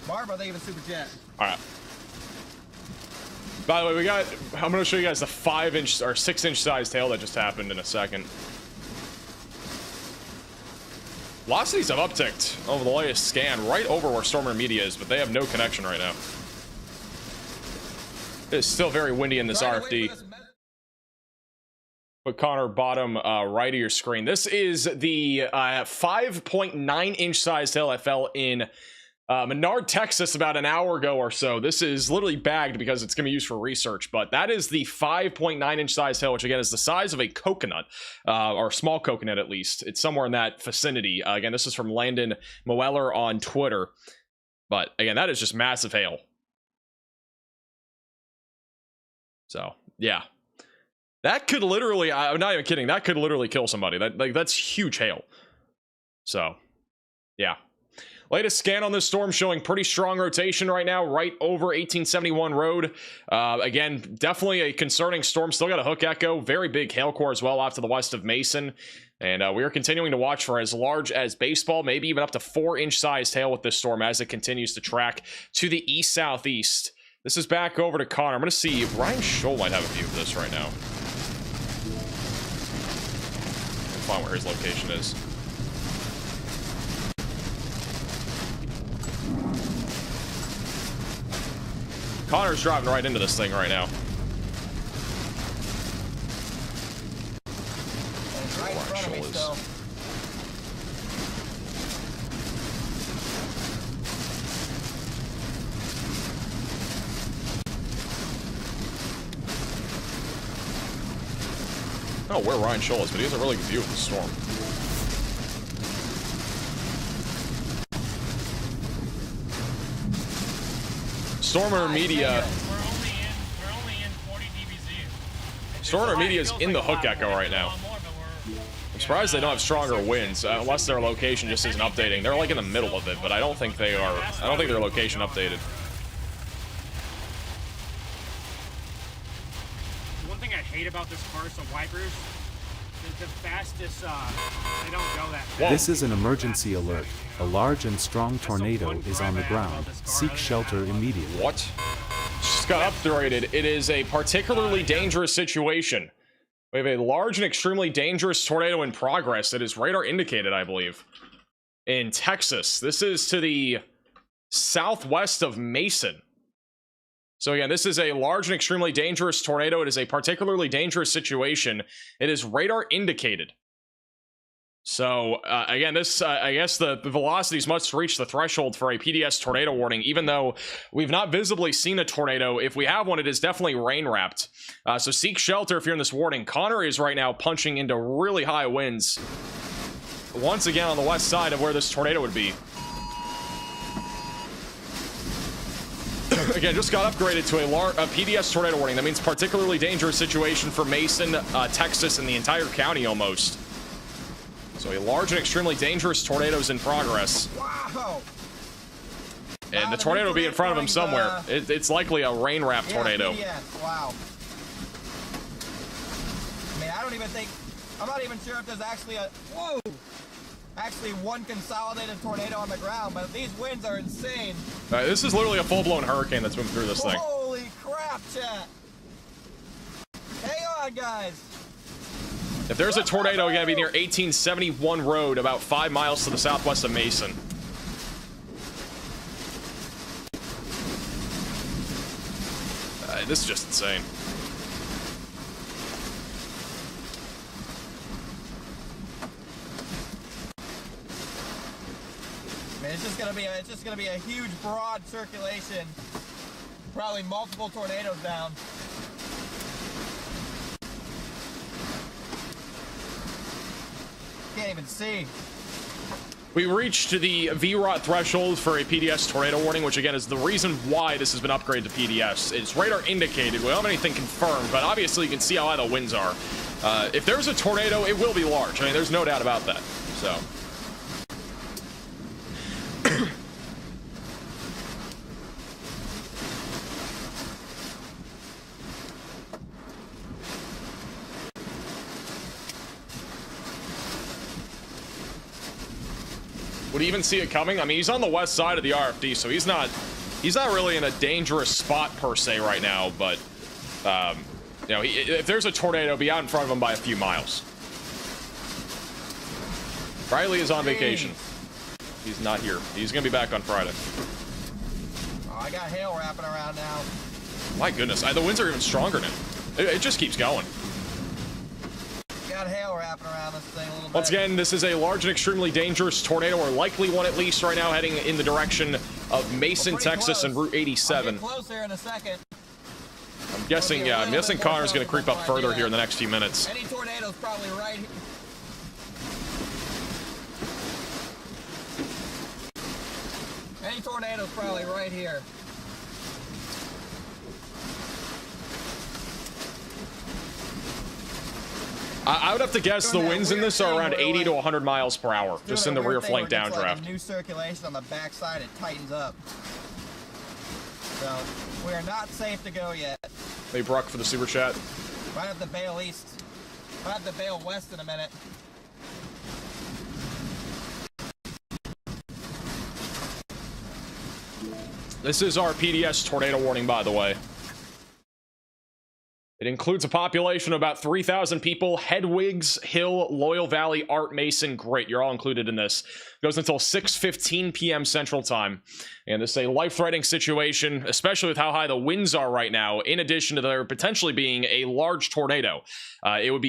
Barb, are they even super jet? All right. By the way, I'm going to show you guys the 5-inch or 6-inch size tail that just happened in a second. Velocities have upticked over the latest scan right over where Storm Under Media is, but they have no connection right now. It's still very windy in this RFD. But Connor, bottom right of your screen. This is the 5.9-inch size tail that fell in Menard, Texas, about an hour ago or so. This is literally bagged because it's going to be used for research, but that is the 5.9 inch size hail, which again is the size of a coconut, or a small coconut at least. It's somewhere in that vicinity. Again, this is from Landon Moeller on Twitter, but again, that is just massive hail. So yeah, that could literally, I'm not even kidding, that could literally kill somebody. That's huge hail. So yeah. Latest scan on this storm showing pretty strong rotation right now, right over 1871 road. Again, definitely a concerning storm. Still got a hook echo. Very big hail core as well off to the west of Mason. And we are continuing to watch for as large as baseball, maybe even up to 4-inch sized hail with this storm as it continues to track to the east-southeast. This is back over to Connor. I'm going to see if Ryan Scholl might have a view of this right now. I'll find where his location is. Connor's driving right into this thing right now. It's right in front of me still. I don't know where Ryan Scholl is, but he has a really good view of the storm. Stormer Media. We're only in 40 DBZ. Stormer Media is in the hook echo right now. I'm surprised they don't have stronger winds, unless their location just isn't updating. They're like in the middle of it, but I don't think they are. I don't think their location updated. One thing I hate about this car, so wipers, the fastest, they don't go that fast. This is an emergency alert. A large and strong tornado is on the ground. Seek shelter immediately. What? Just got upgraded. It is a particularly dangerous situation. We have a large and extremely dangerous tornado in progress. It is radar indicated, I believe, in Texas. This is to the southwest of Mason. So again, this is a large and extremely dangerous tornado. It is a particularly dangerous situation. It is radar indicated. So again, this I guess the velocities must reach the threshold for a PDS tornado warning, even though we've not visibly seen a tornado. If we have one, it is definitely rain wrapped. So seek shelter if you're in this warning. Connor is right now punching into really high winds. Once again on the west side of where this tornado would be. Again, just got upgraded to a PDS tornado warning. That means particularly dangerous situation for Mason, Texas, and the entire county almost. So a large and extremely dangerous tornado is in progress. Wow. And the tornado will be in front of him somewhere. It's likely a rain-wrapped tornado. Yeah, wow. I mean, I don't even think, I'm not even sure if there's actually actually one consolidated tornado on the ground, but these winds are insane. This is literally a full-blown hurricane that's moving through this thing. Holy crap, chat. Hang on, guys. If there's a tornado, it's going to be near 1871 Road, about 5 miles to the southwest of Mason. This is just insane. I mean, it's just gonna be a huge, broad circulation. Probably multiple tornadoes down. Can't even see. We reached the VROT threshold for a PDS tornado warning, which again is the reason why this has been upgraded to PDS. It's radar indicated. We don't have anything confirmed, but obviously you can see how high the winds are. If there's a tornado, it will be large. I mean, there's no doubt about that. So. Would he even see it coming? I mean, he's on the west side of the RFD, so he's not really in a dangerous spot per se right now, but you know, if there's a tornado, be out in front of him by a few miles. Riley is on vacation. He's not here. He's gonna be back on Friday. Oh, I got hail wrapping around now. My goodness, the winds are even stronger now. It just keeps going. Got hail wrapping around this thing a little bit. Once again, this is a large and extremely dangerous tornado, or likely one at least right now, heading in the direction of Mason, Texas, and Route 87. Close here in a second. I'm guessing, yeah, I'm guessing Connor's going to creep up further here in the next few minutes. Any tornado's probably right here. Any tornado's probably right here. I would have to guess the winds in this are around 80 to 100 miles per hour, just in the rear flank downdraft. Like new circulation on the backside, it tightens up. So we are not safe to go yet. Hey, Bruck for the super chat. Might have to bail east. Might have to bail west in a minute. This is our PDS tornado warning, by the way. It includes a population of about 3,000 people. Hedwigs, Hill, Loyal Valley, Art, Mason. Great, you're all included in this. Goes until 6:15 p.m. Central Time. And this is a life-threatening situation, especially with how high the winds are right now, in addition to there potentially being a large tornado. It would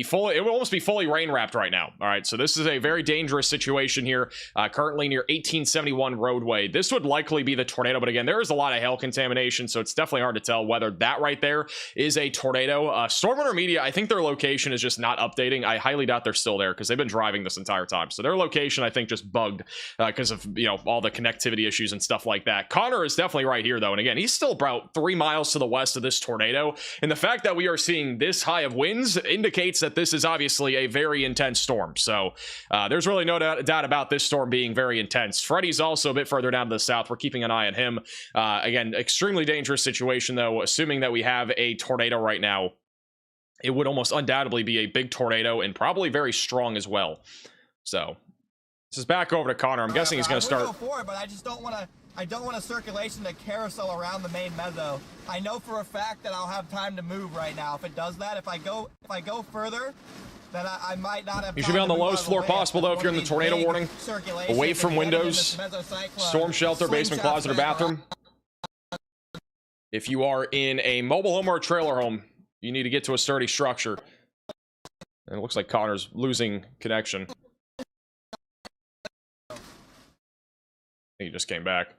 almost be fully rain-wrapped right now. All right, so this is a very dangerous situation here, currently near 1871 roadway. This would likely be the tornado, but again, there is a lot of hail contamination, so it's definitely hard to tell whether that right there is a tornado. Stormwater Media, I think their location is just not updating. I highly doubt they're still there because they've been driving this entire time. So their location, I think, just bugged because of, you know, all the connectivity issues and stuff like that. Connor is definitely right here, though. And again, he's still about 3 miles to the west of this tornado. And the fact that we are seeing this high of winds indicates that this is obviously a very intense storm. So there's really no doubt about this storm being very intense. Freddy's also a bit further down to the south. We're keeping an eye on him. Again, extremely dangerous situation, though. Assuming that we have a tornado right now, it would almost undoubtedly be a big tornado and probably very strong as well. So this is back over to Connor. I'm guessing he's going to start. Go for it, but I just don't want to. I don't want a circulation to carousel around the main mezzo. I know for a fact that I'll have time to move right now. If it does that, if I go further, then I might not have. You should be on the lowest floor possible, though, if you're in the tornado warning. Away from windows, storm shelter, basement, closet, or bathroom. If you are in a mobile home or a trailer home, you need to get to a sturdy structure. And it looks like Connor's losing connection. He just came back.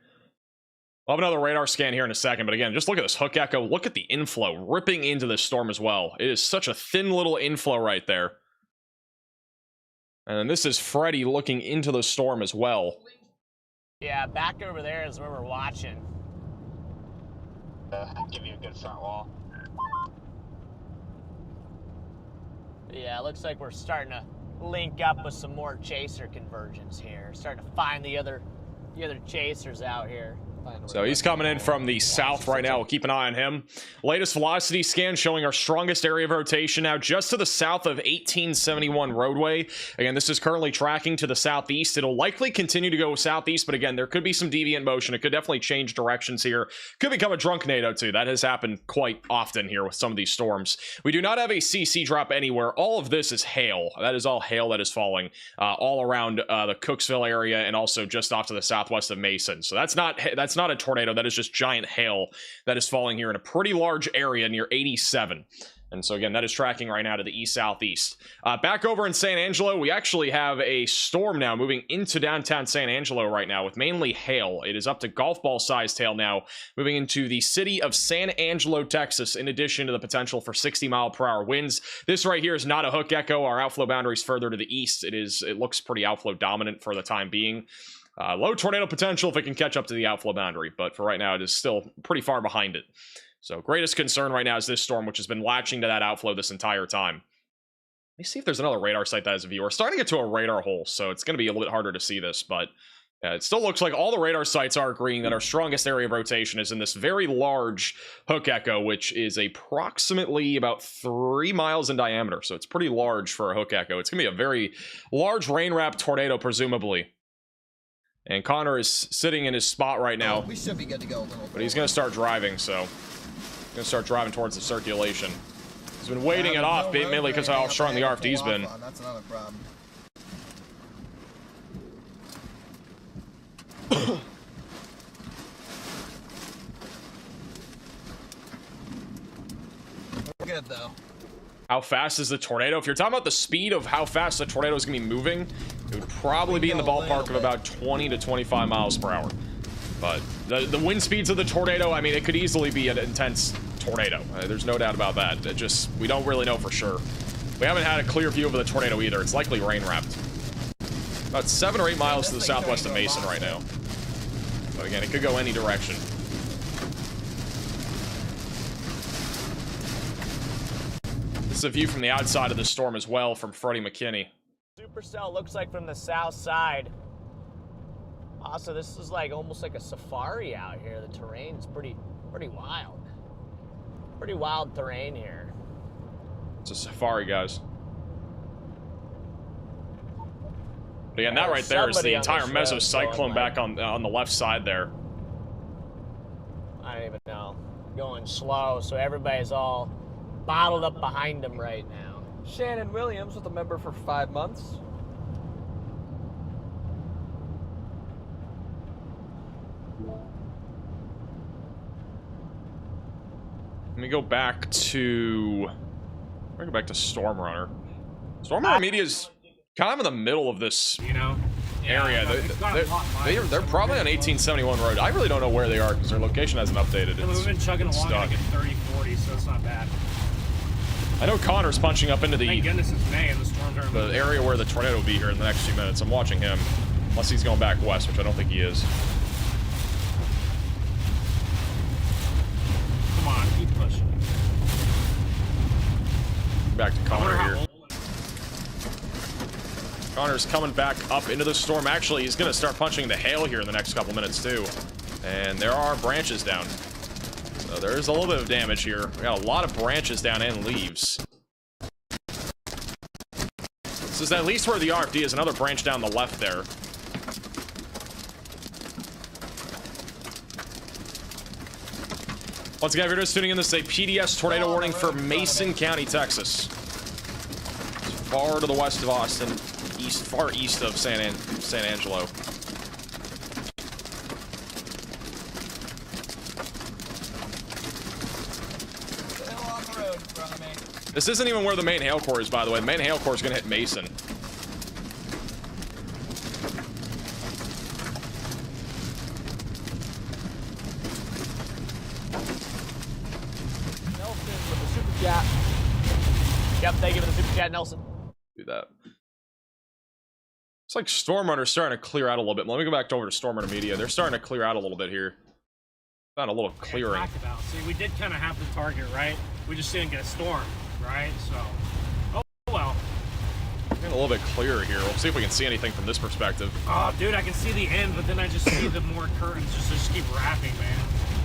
I'll have another radar scan here in a second, but again, just look at this hook echo. Look at the inflow ripping into this storm as well. It is such a thin little inflow right there. And then this is Freddy looking into the storm as well. Yeah, back over there is where we're watching. Give you a good front wall. Yeah, it looks like we're starting to link up with some more chaser convergence here. Starting to find the other chasers out here. So he's coming in from the south right now. We'll keep an eye on him. Latest velocity scan showing our strongest area of rotation now just to the south of 1871 roadway. Again, this is currently tracking to the southeast. It'll likely continue to go southeast, but again, there could be some deviant motion. It could definitely change directions here. Could become a drunknado too. That has happened quite often here with some of these storms. We do not have a CC drop anywhere. All of this is hail. That is all hail that is falling all around the Cooksville area and also just off to the southwest of Mason. So that's not a tornado. That is just giant hail that is falling here in a pretty large area near 87. And so again, that is tracking right now to the east-southeast. Back over in San Angelo, we actually have a storm now moving into downtown San Angelo right now with mainly hail. It is up to golf ball-sized hail now, moving into the city of San Angelo, Texas, in addition to the potential for 60-mile-per-hour winds. This right here is not a hook echo. Our outflow boundary is further to the east. It looks pretty outflow dominant for the time being. Low tornado potential if it can catch up to the outflow boundary, but for right now, it is still pretty far behind it. So greatest concern right now is this storm, which has been latching to that outflow this entire time. Let me see if there's another radar site that has a view. We're starting to get to a radar hole, so it's going to be a little bit harder to see this, but it still looks like all the radar sites are agreeing that our strongest area of rotation is in this very large hook echo, which is approximately about 3 miles in diameter. So it's pretty large for a hook echo. It's going to be a very large rain-wrapped tornado, presumably. And Connor is sitting in his spot right now. We should be good to go. But he's going to start driving, so he's going to start driving towards the circulation. He's been waiting it off, mainly because of how strong the RFD's been. That's another problem. We're good, though. How fast is the tornado? If you're talking about the speed of how fast the tornado is going to be moving, it would probably be in the ballpark of about 20 to 25 miles per hour. But the wind speeds of the tornado, I mean, it could easily be an intense tornado. There's no doubt about that. We don't really know for sure. We haven't had a clear view of the tornado either. It's likely rain wrapped. About 7 or 8 miles to the southwest of Mason right now. But again, it could go any direction. This is a view from the outside of the storm as well from Freddie McKinney. Supercell looks like from the south side. Also, this is like almost like a safari out here. The terrain's pretty wild. Pretty wild terrain here. It's a safari, guys. But again, that right there is the entire mesocyclone back on the left side there. I don't even know. Going slow, so everybody's all bottled up behind him right now. Shannon Williams with a member for 5 months. Let me go back to... Stormrunner. Stormrunner Media is kind of in the middle of this area. They're probably on 1871 Road. I really don't know where they are because their location hasn't updated. We've been chugging along at 30, 40, so it's not bad. I know Connor's punching up into Thank goodness it's May and the storms are the area where the tornado will be here in the next few minutes. I'm watching him, unless he's going back west, which I don't think he is. Come on, keep pushing. Back to Connor here. Connor's coming back up into the storm. Actually, he's going to start punching the hail here in the next couple minutes, too. And there are branches down. So there's a little bit of damage here. We got a lot of branches down and leaves. This is at least where the RFD is. Another branch down the left there. Once again, if you're just tuning in, this is a PDS tornado warning for Mason County, Texas. It's far to the west of Austin, far east of San Angelo. This isn't even where the main hail core is, by the way. The main hail core is going to hit Mason. Yeah. Yep, thank you for the super chat, Nelson. Do that. It's like Stormrunner's starting to clear out a little bit. Let me go back over to Stormrunner Media. They're starting to clear out a little bit here. Found a little clearing. See, we did kind of have the target, right? We just didn't get a storm, right? So, oh well. Getting a little bit clearer here. We'll see if we can see anything from this perspective. Oh, dude, I can see the end, but then I just see the more curtains just keep wrapping, man.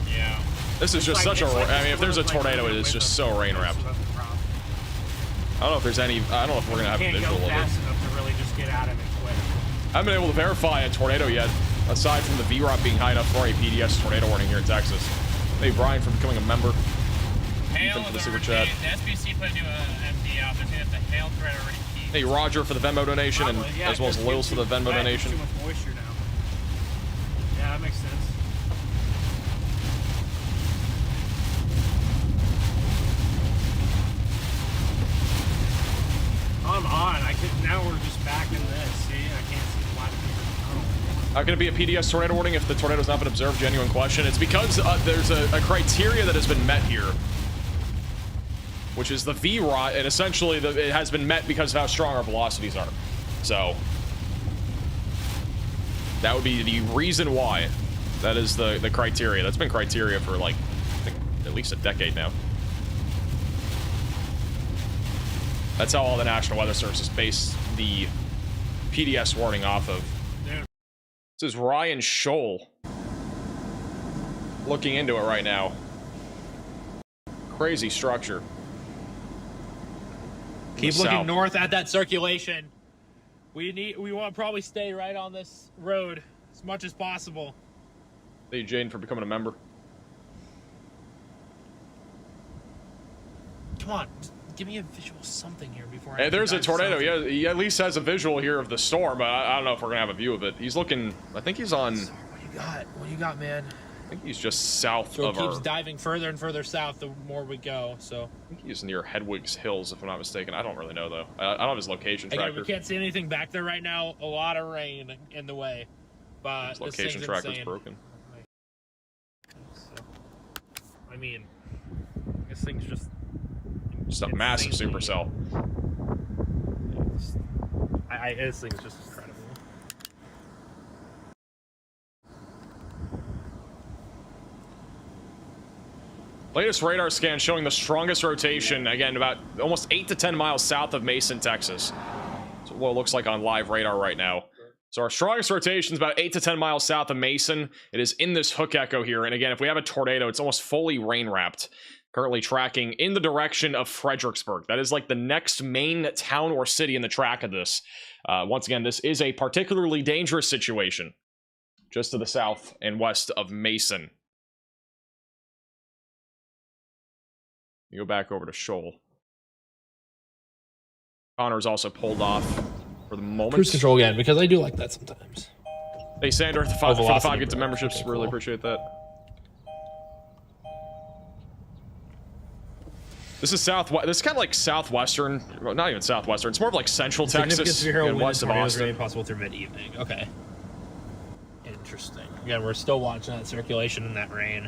Yeah. This is just such a... I mean, if there's a tornado, it is just so rain wrapped. I don't know if there's any... I don't know if we're going to have a visual of it. Fast enough to really just get out of it quick. I haven't been able to verify a tornado yet, aside from the VROP being high enough for a PDS tornado warning here in Texas. Hey, Brian, for becoming a member. Hail for the is super already, chat. the SBC put a new MD out. They're saying that the hail threat already peaked. Hey, Roger for the Venmo donation, and as well as Lils for the Venmo donation. Too much moisture now. Yeah, that makes sense. I'm on. Now we're just back in this. See, I can't see the light. How can it be a PDS tornado warning if the tornado's not been observed? Genuine question. It's because there's a criteria that has been met here, which is the VROT, and essentially it has been met because of how strong our velocities are. So that would be the reason why. That is the criteria. That's been criteria for like I think at least a decade now. That's how all the National Weather Services base the PDS warning off of. This is Ryan Scholl looking into it right now. Crazy structure. Keep looking north at that circulation. We want to probably stay right on this road as much as possible. Thank you, Jaden, for becoming a member. Come on. Give me a visual something here before Hey, there's a tornado. Yeah, he at least has a visual here of the storm, but I don't know if we're gonna have a view of it. He's looking. I think he's on. What do you got? What do you got, man? I think he's just south of our... keeps diving further and further south the more we go. So I think he's near Hedwig's Hills, if I'm not mistaken. I don't really know though. I don't have his location tracker. Again, we can't see anything back there right now. A lot of rain in the way, but his location tracker's broken. I mean, this thing's just a massive supercell. This thing's just incredible. Latest radar scan showing the strongest rotation, again, about almost 8 to 10 miles south of Mason, Texas. That's what it looks like on live radar right now. So our strongest rotation is about 8 to 10 miles south of Mason. It is in this hook echo here. And again, if we have a tornado, it's almost fully rain wrapped. Currently tracking in the direction of Fredericksburg. That is like the next main town or city in the track of this. Once again, this is a particularly dangerous situation. Just to the south and west of Mason. You go back over to Shoal. Connor's also pulled off for the moment. Cruise control again, because I do like that sometimes. Hey, Sander, for the 5 gifted memberships. Really cool. Appreciate that. This is southwest. This is kind of like southwestern. Well, not even southwestern. It's more of like central Texas and west of Austin. Possible through mid-evening. Okay. Interesting. Again, we're still watching that circulation and that rain.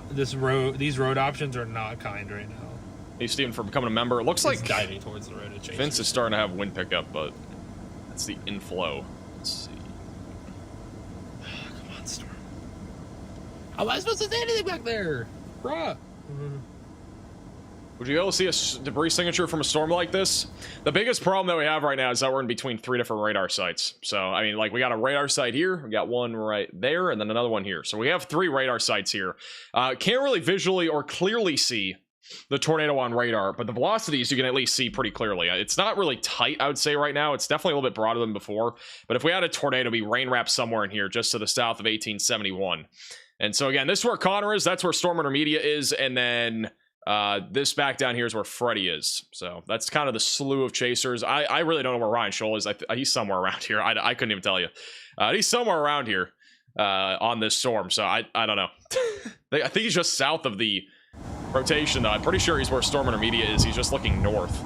These road options are not kind right now. Hey, Steven, for becoming a member. It looks like diving towards the road. Vince is starting to have wind pickup, but that's the inflow. Let's see. Come on, Storm. How am I supposed to say anything back there? Bruh. Would you be able to see a debris signature from a storm like this? The biggest problem that we have right now is that we're in between 3 different radar sites. So, I mean, like, we got a radar site here, we got one right there, and then another one here. So we have 3 radar sites here. Can't really visually or clearly see the tornado on radar, but the velocities you can at least see pretty clearly. It's not really tight, I would say, right now. It's definitely a little bit broader than before. But if we had a tornado, it'd be rain wrapped somewhere in here, just to the south of 1871. And so, again, this is where Connor is. That's where Storm Intermedia is. And then this back down here is where Freddy is. So that's kind of the slew of chasers. I really don't know where Ryan Scholl is. He's somewhere around here. I couldn't even tell you. He's somewhere around here on this storm. So I don't know. I think he's just south of the rotation, though. I'm pretty sure he's where Storm Intermedia is. He's just looking north.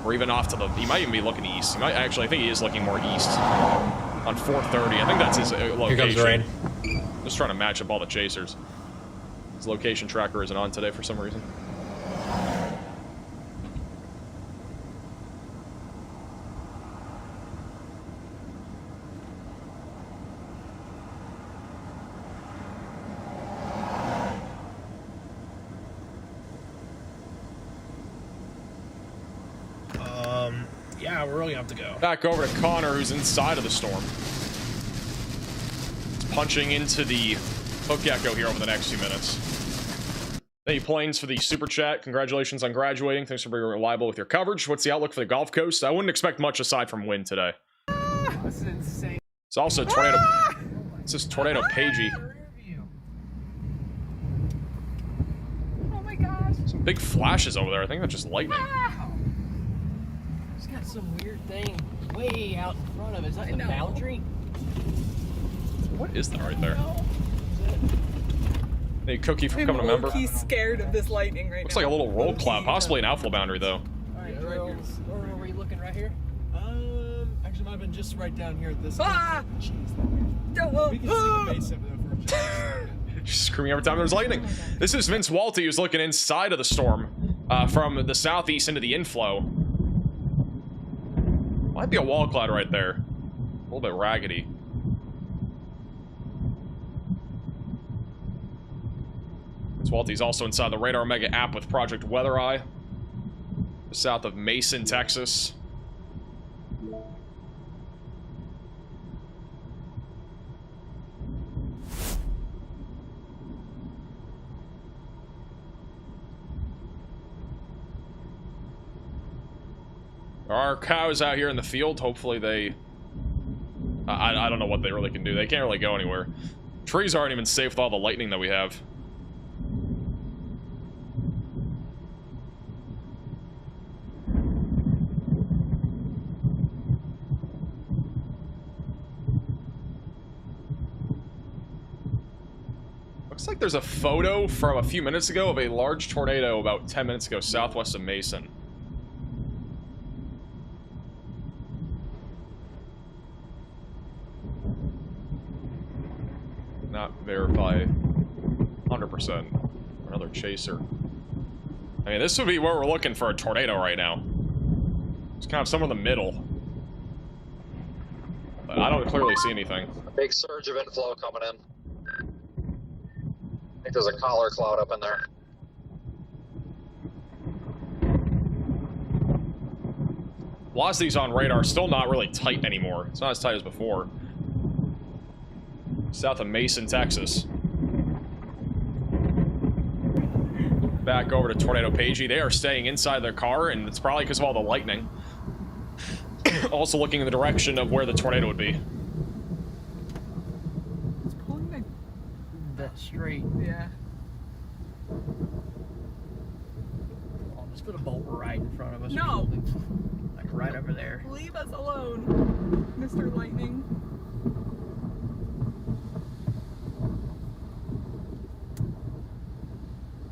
Or even off to the... He might even be looking east. He might actually... I think he is looking more east. On 430. I think that's his location. Here comes the rain. Just trying to match up all the chasers. His location tracker isn't on today for some reason. Yeah, we're really gonna have to go. Back over to Connor, who's inside of the storm. It's punching into the hook echo here over the next few minutes. Thank you, Planes, for the super chat. Congratulations on graduating. Thanks for being reliable with your coverage. What's the outlook for the Gulf Coast? I wouldn't expect much aside from wind today. This is insane. It's also tornado. This is tornado Pagey. Oh my gosh. Some big flashes over there. I think that's just lightning. It's got some weird thing way out in front of it. Is that the boundary? What is that right there? Hey, Cookie for becoming a member. He's scared of this lightning right Looks now. like a little roll cloud, possibly an outflow boundary, though. Alright, girls. Where were you looking, right here? Actually, might have been just right down here at this. Ah! Jeez, we can see the base of it for a Just screaming every time there's lightning. This is Vince Walty, who's looking inside of the storm from the southeast into the inflow. Might be a wall cloud right there. A little bit raggedy. Vince Walty's also inside the Radar Mega app with Project Weather Eye. South of Mason, Texas. There are cows out here in the field. Hopefully they... I don't know what they really can do. They can't really go anywhere. Trees aren't even safe with all the lightning that we have. Looks like there's a photo from a few minutes ago of a large tornado about 10 minutes ago southwest of Mason. Not verify 100%. Another chaser. I mean, this would be where we're looking for a tornado right now. It's kind of somewhere in the middle. But I don't clearly see anything. A big surge of inflow coming in. I think there's a collar cloud up in there. Velocity's on radar, still not really tight anymore. It's not as tight as before. South of Mason, Texas. Back over to Tornado Pagey. They are staying inside their car, and it's probably because of all the lightning. Also looking in the direction of where the tornado would be. It's pulling that straight. Yeah. I'll just put a bolt right in front of us. No. Like right over there. Leave us alone, Mr. Lightning.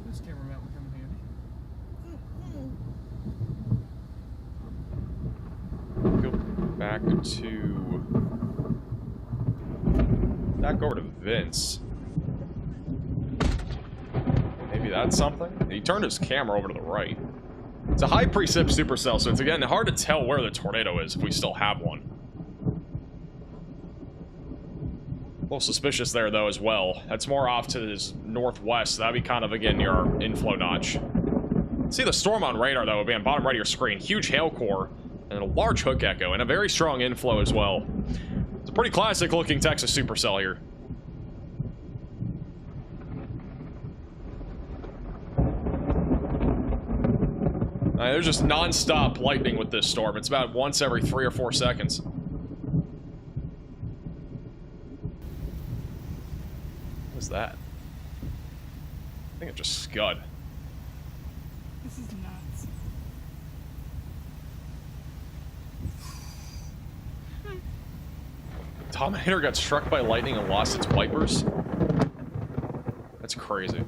This camera mount would come in handy. Go back over to Vince. Maybe that's something? He turned his camera over to the right. It's a high precip supercell, so it's again hard to tell where the tornado is if we still have one. A little suspicious there though as well. That's more off to his northwest. That'd be kind of again near our inflow notch. See the storm on radar though, being bottom right of your screen. Huge hail core and a large hook echo and a very strong inflow as well. It's a pretty classic looking Texas supercell here. There's just non-stop lightning with this storm. It's about once every 3 or 4 seconds. What's that? I think it just scud. This is nuts. Dominator got struck by lightning and lost its wipers? That's crazy.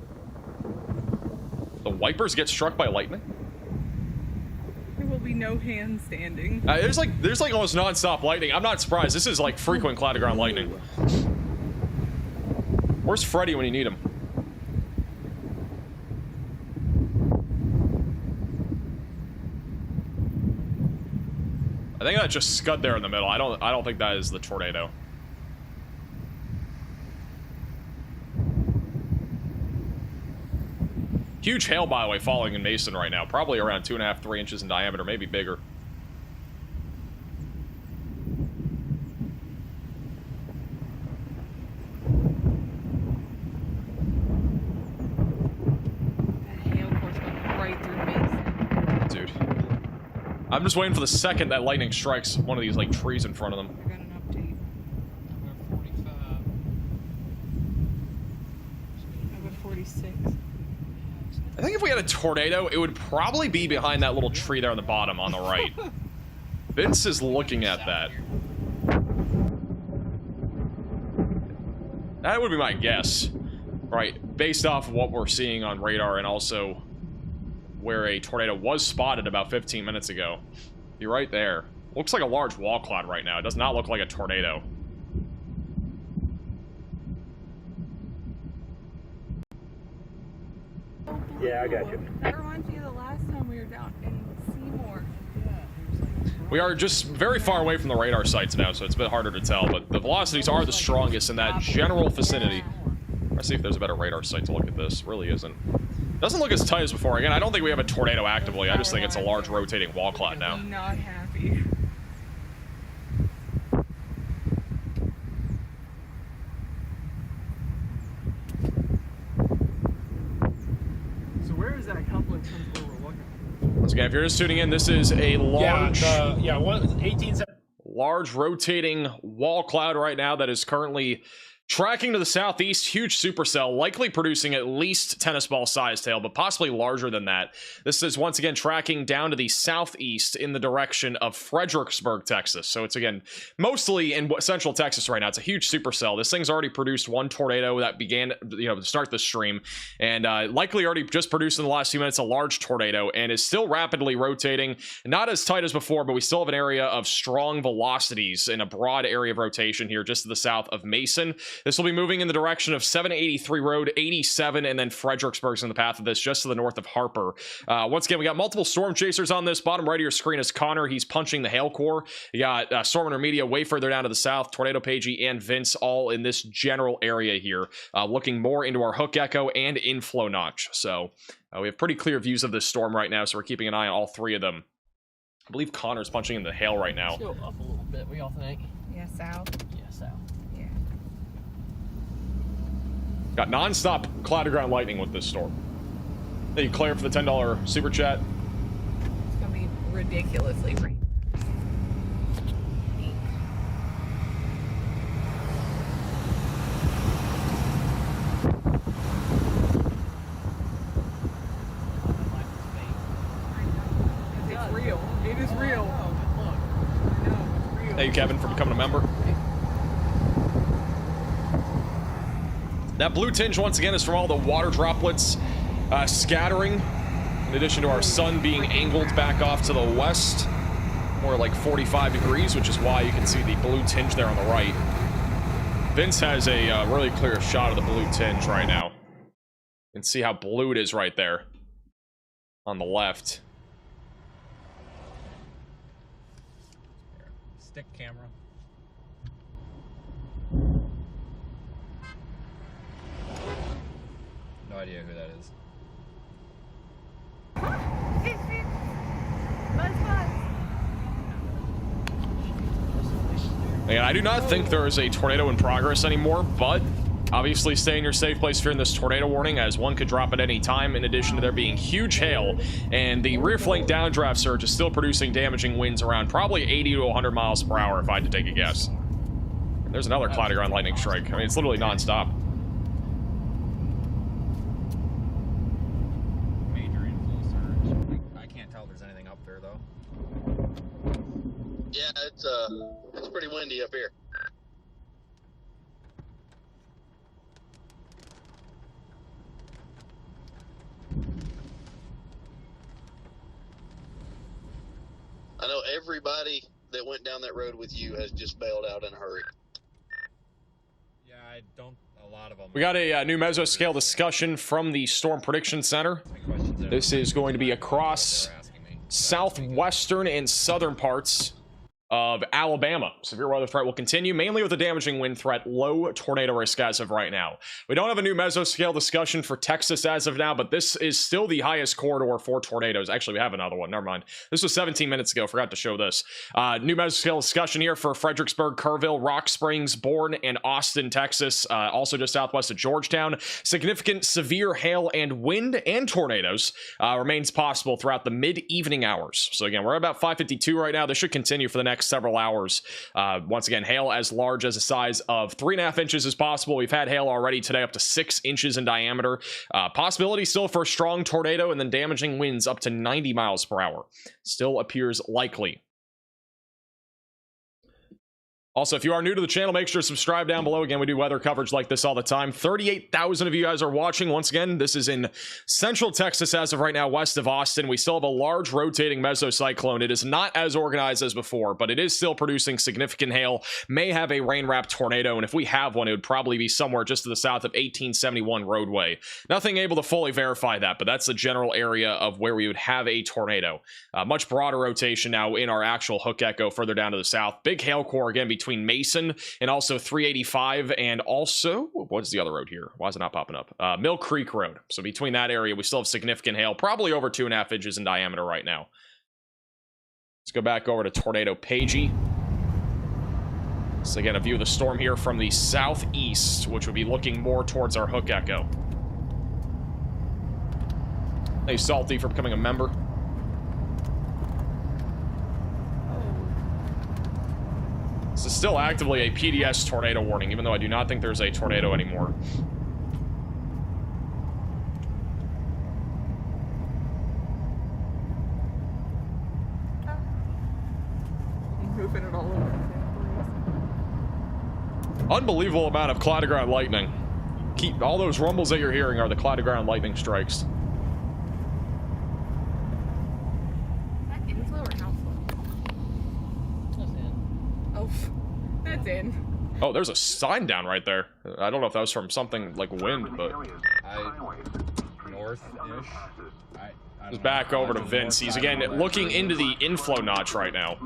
The wipers get struck by lightning? There will be no handstanding. There's like almost non-stop lightning. I'm not surprised. This is like frequent cloud-to-ground lightning. Where's Freddy when you need him? I think that just scud there in the middle. I don't think that is the tornado. Huge hail, by the way, falling in Mason right now. Probably around 2.5, 3 inches in diameter, maybe bigger. That hail course went right through Mason. Dude. I'm just waiting for the second that lightning strikes one of these, like, trees in front of them. I got an update. I got 46. I think if we had a tornado, it would probably be behind that little tree there on the bottom on the right. Vince is looking at that. That would be my guess. Right, based off of what we're seeing on radar and also where a tornado was spotted about 15 minutes ago. You're right there. Looks like a large wall cloud right now. It does not look like a tornado. Yeah, I got you. That reminds me of the last time we were down in Seymour. We are just very far away from the radar sites now, so it's a bit harder to tell, but the velocities are the strongest in that general vicinity. Let's see if there's a better radar site to look at this. Really isn't. Doesn't look as tight as before. Again, I don't think we have a tornado actively. I just think it's a large rotating wall cloud now. I'm not happy. So where is that coupling from where we're looking? Once again, if you're just tuning in, this is a large... large rotating wall cloud right now that is currently tracking to the southeast. Huge supercell, likely producing at least tennis ball sized hail, but possibly larger than that. This is once again tracking down to the southeast in the direction of Fredericksburg, Texas. So it's again mostly in central Texas right now. It's a huge supercell. This thing's already produced one tornado that began, to start the stream, and likely already just produced in the last few minutes a large tornado, and is still rapidly rotating. Not as tight as before, but we still have an area of strong velocities in a broad area of rotation here just to the south of Mason. This will be moving in the direction of 783 Road, 87, and then Fredericksburg's in the path of this, just to the north of Harper. Once again, we got multiple storm chasers on this. Bottom right of your screen is Connor. He's punching the hail core. You got Storm Intermedia way further down to the south. Tornado Pagey and Vince all in this general area here, looking more into our hook echo and inflow notch. So we have pretty clear views of this storm right now, so we're keeping an eye on all three of them. I believe Connor's punching in the hail right now. Let's go up a little bit. What y'all think? Yeah, south. Yeah, south. Yeah. Got non-stop cloud to ground lightning with this storm. Thank you, Claire, for the $10 super chat. It's gonna be ridiculously rainy. It's real. It is real. Thank you, Kevin, for becoming a member. That blue tinge, once again, is from all the water droplets scattering, in addition to our sun being angled back off to the west, more like 45 degrees, which is why you can see the blue tinge there on the right. Vince has a really clear shot of the blue tinge right now. You can see how blue it is right there on the left. Stick camera. No idea who that is. And I do not think there is a tornado in progress anymore, but obviously stay in your safe place if you're in this tornado warning, as one could drop at any time, in addition to there being huge hail, and the rear flank downdraft surge is still producing damaging winds around probably 80 to 100 miles per hour, if I had to take a guess. And there's another cloud to ground lightning strike. I mean, it's literally non-stop. Major inflow surge. I can't tell if there's anything up there though. Yeah, it's pretty windy up here. I know everybody that went down that road with you has just bailed out in a hurry. Yeah, I don't. A lot of them. We got a new mesoscale discussion from the Storm Prediction Center. This is going to be across southwestern and southern parts of Alabama. Severe weather threat will continue, mainly with a damaging wind threat, low tornado risk as of right now. We don't have a new mesoscale discussion for Texas as of now, but this is still the highest corridor for tornadoes. Actually, we have another one. Never mind. This was 17 minutes ago. Forgot to show this. New mesoscale discussion here for Fredericksburg, Kerrville, Rock Springs, Bourne, and Austin, Texas. Also just southwest of Georgetown. Significant severe hail and wind and tornadoes remains possible throughout the mid-evening hours. So again, we're at about 5:52 right now. This should continue for the next several hours. Once again, hail as large as a size of 3.5 inches is possible. We've had hail already today up to 6 inches in diameter. Possibility still for a strong tornado, and then damaging winds up to 90 miles per hour. Still appears likely. Also, if you are new to the channel, make sure to subscribe down below. Again, we do weather coverage like this all the time. 38,000 of you guys are watching. Once again, this is in central Texas as of right now, west of Austin. We still have a large rotating mesocyclone. It is not as organized as before, but it is still producing significant hail. May have a rain-wrapped tornado, and if we have one, it would probably be somewhere just to the south of 1871 roadway. Nothing able to fully verify that, but that's the general area of where we would have a tornado. Much broader rotation now in our actual hook echo further down to the south. Big hail core again between Mason and also 385, and also what's the other road here? Why is it not popping up? Mill Creek Road. So between that area, we still have significant hail, probably over 2.5 inches in diameter right now. Let's go back over to Tornado Pagey. So again, a view of the storm here from the southeast, which would be looking more towards our hook echo. Hey, Salty, for becoming a member. This is still actively a PDS tornado warning, even though I do not think there's a tornado anymore. Moving it all over. Unbelievable amount of cloud to ground lightning. Keep all those rumbles that you're hearing are the cloud to ground lightning strikes. That's in. Oh, there's a sign down right there. I don't know if that was from something like wind, but... North-ish. He's back over to Vince. He's again looking into the inflow notch right now.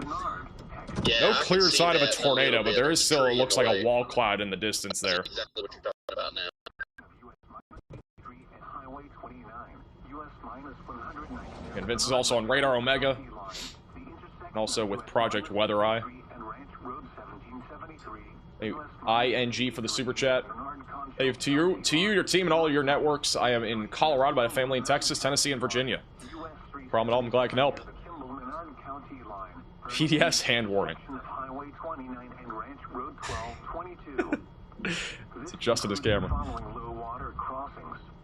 Yeah, No clear sign of a tornado, but there is still, it looks like a wall cloud in the distance there. Exactly what you're talking about now. And Vince is also on Radar Omega, and also with Project Weather Eye. Hey, ING for the super chat. Hey, to you, your team, and all of your networks. I am in Colorado by a family in Texas, Tennessee, and Virginia. Problem at all, I'm glad I can help. PDS hand warning. It's adjusted his camera.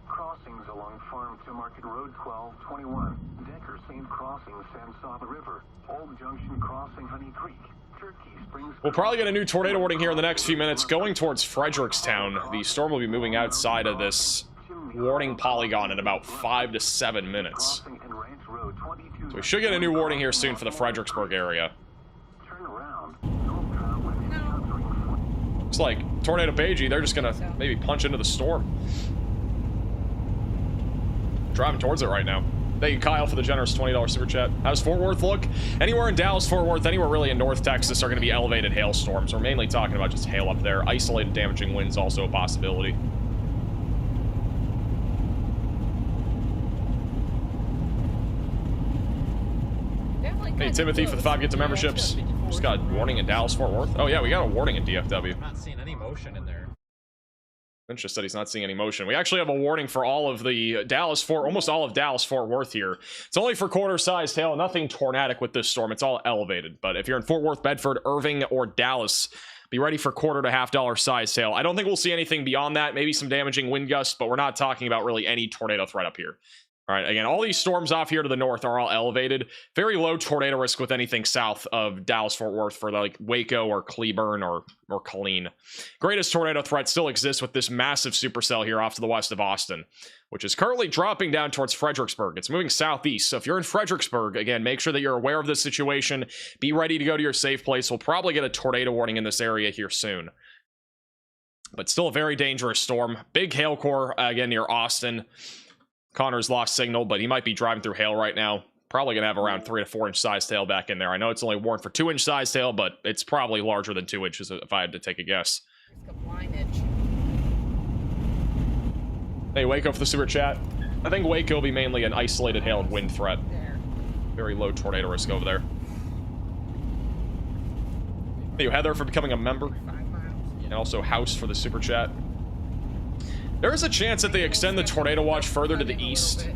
Crossings along Farm to Market Road 1221, Decker St. Crossing, Sansada River, Old Junction Crossing, Honey Creek, Turkey Springs. We'll probably get a new tornado warning here in the next few minutes. Going towards Frederickstown, the storm will be moving outside of this warning polygon in about 5 to 7 minutes. So we should get a new warning here soon for the Fredericksburg area. Looks like Tornado Pagey, they're just gonna maybe punch into the storm. Driving towards it right now. Thank you, Kyle, for the generous $20 super chat. How's Fort Worth look? Anywhere in Dallas, Fort Worth, anywhere really in North Texas are going to be elevated hailstorms. We're mainly talking about just hail up there. Isolated damaging winds also a possibility. Hey, Timothy for the 5 get-to memberships. Just got a warning in Dallas, Fort Worth. Oh yeah, we got a warning in DFW. I'm not seeing any motion in there. Vince just said he's not seeing any motion. We actually have a warning for all of the almost all of Dallas Fort Worth here. It's only for quarter-sized hail, nothing tornadic with this storm. It's all elevated. But if you're in Fort Worth, Bedford, Irving, or Dallas, be ready for quarter to $half size hail. I don't think we'll see anything beyond that. Maybe some damaging wind gusts, but we're not talking about really any tornado threat up here. All right, again, all these storms off here to the north are all elevated. Very low tornado risk with anything south of Dallas-Fort Worth for like Waco or Cleburne or Killeen. Greatest tornado threat still exists with this massive supercell here off to the west of Austin, which is currently dropping down towards Fredericksburg. It's moving southeast, so if you're in Fredericksburg, again, make sure that you're aware of this situation. Be ready to go to your safe place. We'll probably get a tornado warning in this area here soon. But still a very dangerous storm. Big hail core, again, near Austin. Connor's lost signal, but he might be driving through hail right now. Probably going to have around 3 to 4 inch sized hail back in there. I know it's only warned for 2 inch sized hail, but it's probably larger than 2 inches if I had to take a guess. Hey, Waco for the super chat. I think Waco will be mainly an isolated hail and wind threat. Very low tornado risk over there. Thank you, Heather, for becoming a member. And also House for the super chat. There is a chance that they extend the tornado watch further to the east.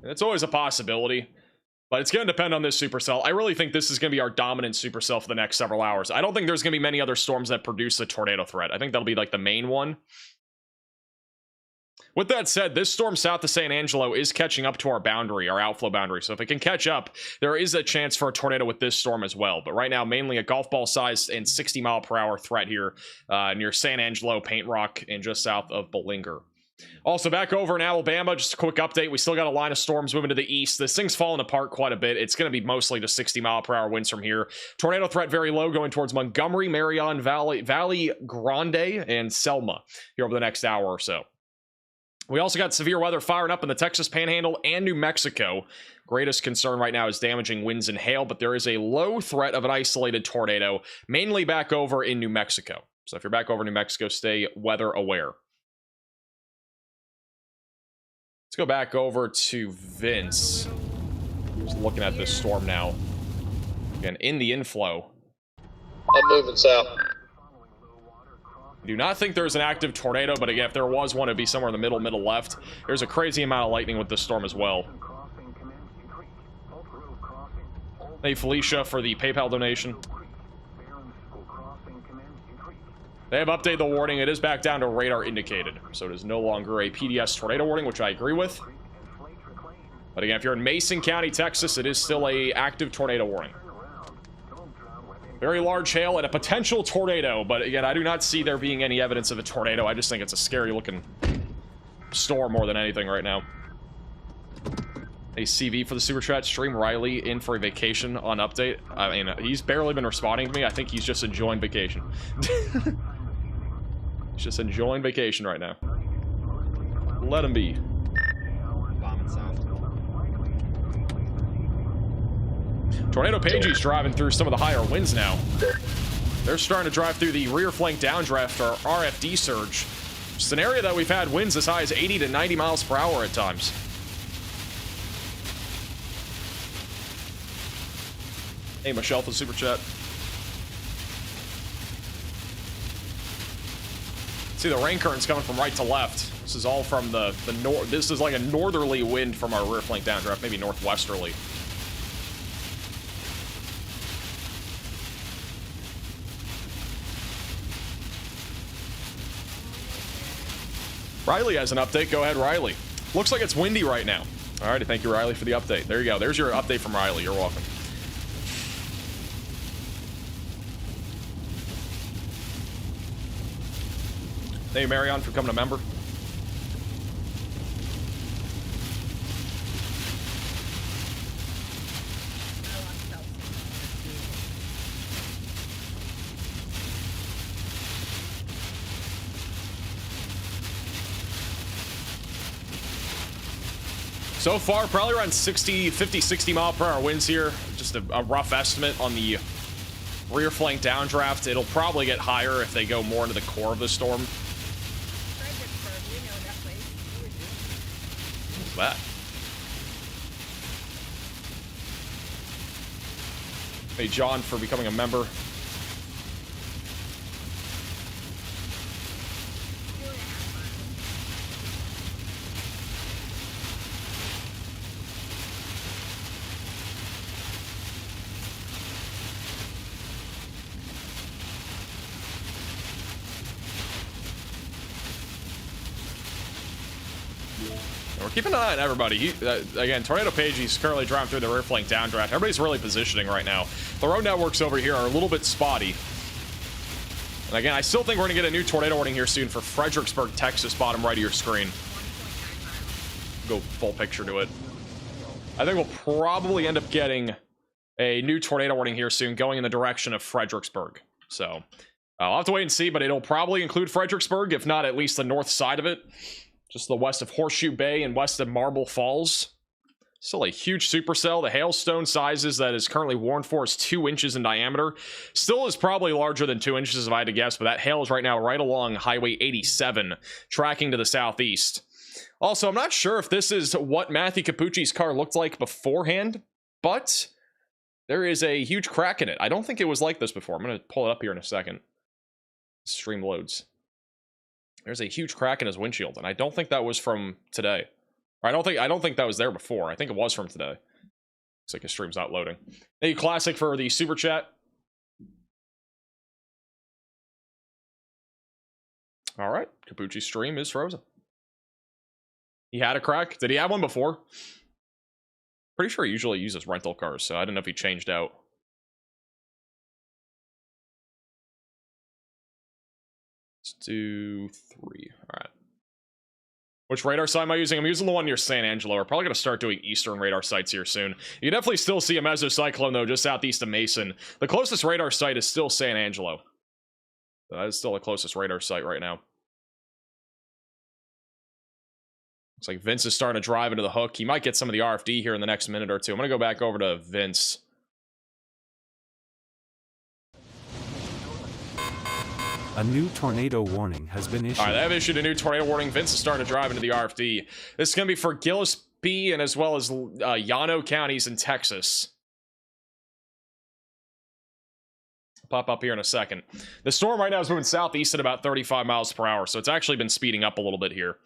It's always a possibility, but it's going to depend on this supercell. I really think this is going to be our dominant supercell for the next several hours. I don't think there's going to be many other storms that produce a tornado threat. I think that'll be like the main one. With that said, this storm south of San Angelo is catching up to our boundary, our outflow boundary. So if it can catch up, there is a chance for a tornado with this storm as well. But right now, mainly a golf ball sized and 60-mile-per-hour threat here near San Angelo, Paint Rock, and just south of Bolinger. Also, back over in Alabama, just a quick update. We still got a line of storms moving to the east. This thing's falling apart quite a bit. It's going to be mostly just 60-mile-per-hour winds from here. Tornado threat very low going towards Montgomery, Marion, Valley Grande, and Selma here over the next hour or so. We also got severe weather firing up in the Texas Panhandle and New Mexico. Greatest concern right now is damaging winds and hail, but there is a low threat of an isolated tornado, mainly back over in New Mexico. So if you're back over in New Mexico, stay weather aware. Let's go back over to Vince. Just looking at this storm now. Again, in the inflow. I'm moving south. I do not think there's an active tornado, but again, if there was one, it'd be somewhere in the middle left. There's a crazy amount of lightning with this storm as well. Hey, Felicia, for the PayPal donation. They have updated the warning. It is back down to radar indicated, so it is no longer a PDS tornado warning, which I agree with. But again, if you're in Mason County, Texas, it is still a active tornado warning. Very large hail and a potential tornado, but again, I do not see there being any evidence of a tornado. I just think it's a scary looking storm more than anything right now. A CV for the super chat stream. Riley in for a vacation on update. I mean, he's barely been responding to me. I think he's just enjoying vacation. He's just enjoying vacation right now. Let him be. Bombing south. Tornado Pagey's driving through some of the higher winds now. They're starting to drive through the rear flank downdraft or RFD surge. It's an area that we've had winds as high as 80 to 90 miles per hour at times. Hey, Michelle for the super chat. See, the rain current's coming from right to left. This is all from the north. This is like a northerly wind from our rear flank downdraft, maybe northwesterly. Riley has an update. Go ahead, Riley. Looks like it's windy right now. All right, thank you, Riley, for the update. There you go. There's your update from Riley. You're welcome. Thank you, Marion, for becoming a member. So far, probably around 50, 60 mile per hour winds here. Just a rough estimate on the rear flank downdraft. It'll probably get higher if they go more into the core of the storm. What's that? Hey, John, for becoming a member. Keep an eye on everybody. Again, Tornado Pagey's currently driving through the rear flank downdraft. Everybody's really positioning right now. The road networks over here are a little bit spotty. And again, I still think we're going to get a new tornado warning here soon for Fredericksburg, Texas, bottom right of your screen. Go full picture to it. I think we'll probably end up getting a new tornado warning here soon going in the direction of Fredericksburg. So I'll have to wait and see, but it'll probably include Fredericksburg, if not at least the north side of it. Just the west of Horseshoe Bay and west of Marble Falls. Still a huge supercell. The hailstone sizes that is currently warned for is 2 inches in diameter. Still is probably larger than 2 inches if I had to guess, but that hail is right now right along Highway 87, tracking to the southeast. Also, I'm not sure if this is what Matthew Capucci's car looked like beforehand, but there is a huge crack in it. I don't think it was like this before. I'm going to pull it up here in a second. Stream loads. There's a huge crack in his windshield, and I don't think that was from today. Or I don't think that was there before. I think it was from today. Looks like his stream's not loading. Hey, Classic for the super chat. All right, Capucci's stream is frozen. He had a crack. Did he have one before? Pretty sure he usually uses rental cars, so I don't know if he changed out. Let's do 3. All right. Which radar site am I using? I'm using the one near San Angelo. We're probably going to start doing eastern radar sites here soon. You definitely still see a mesocyclone, though, just southeast of Mason. The closest radar site is still San Angelo. That is still the closest radar site right now. Looks like Vince is starting to drive into the hook. He might get some of the RFD here in the next minute or two. I'm going to go back over to Vince. A new tornado warning has been issued. All right, they have issued a new tornado warning. Vince is starting to drive into the RFD. This is going to be for Gillespie and as well as Llano counties in Texas. Pop up here in a second. The storm right now is moving southeast at about 35 miles per hour, so it's actually been speeding up a little bit here.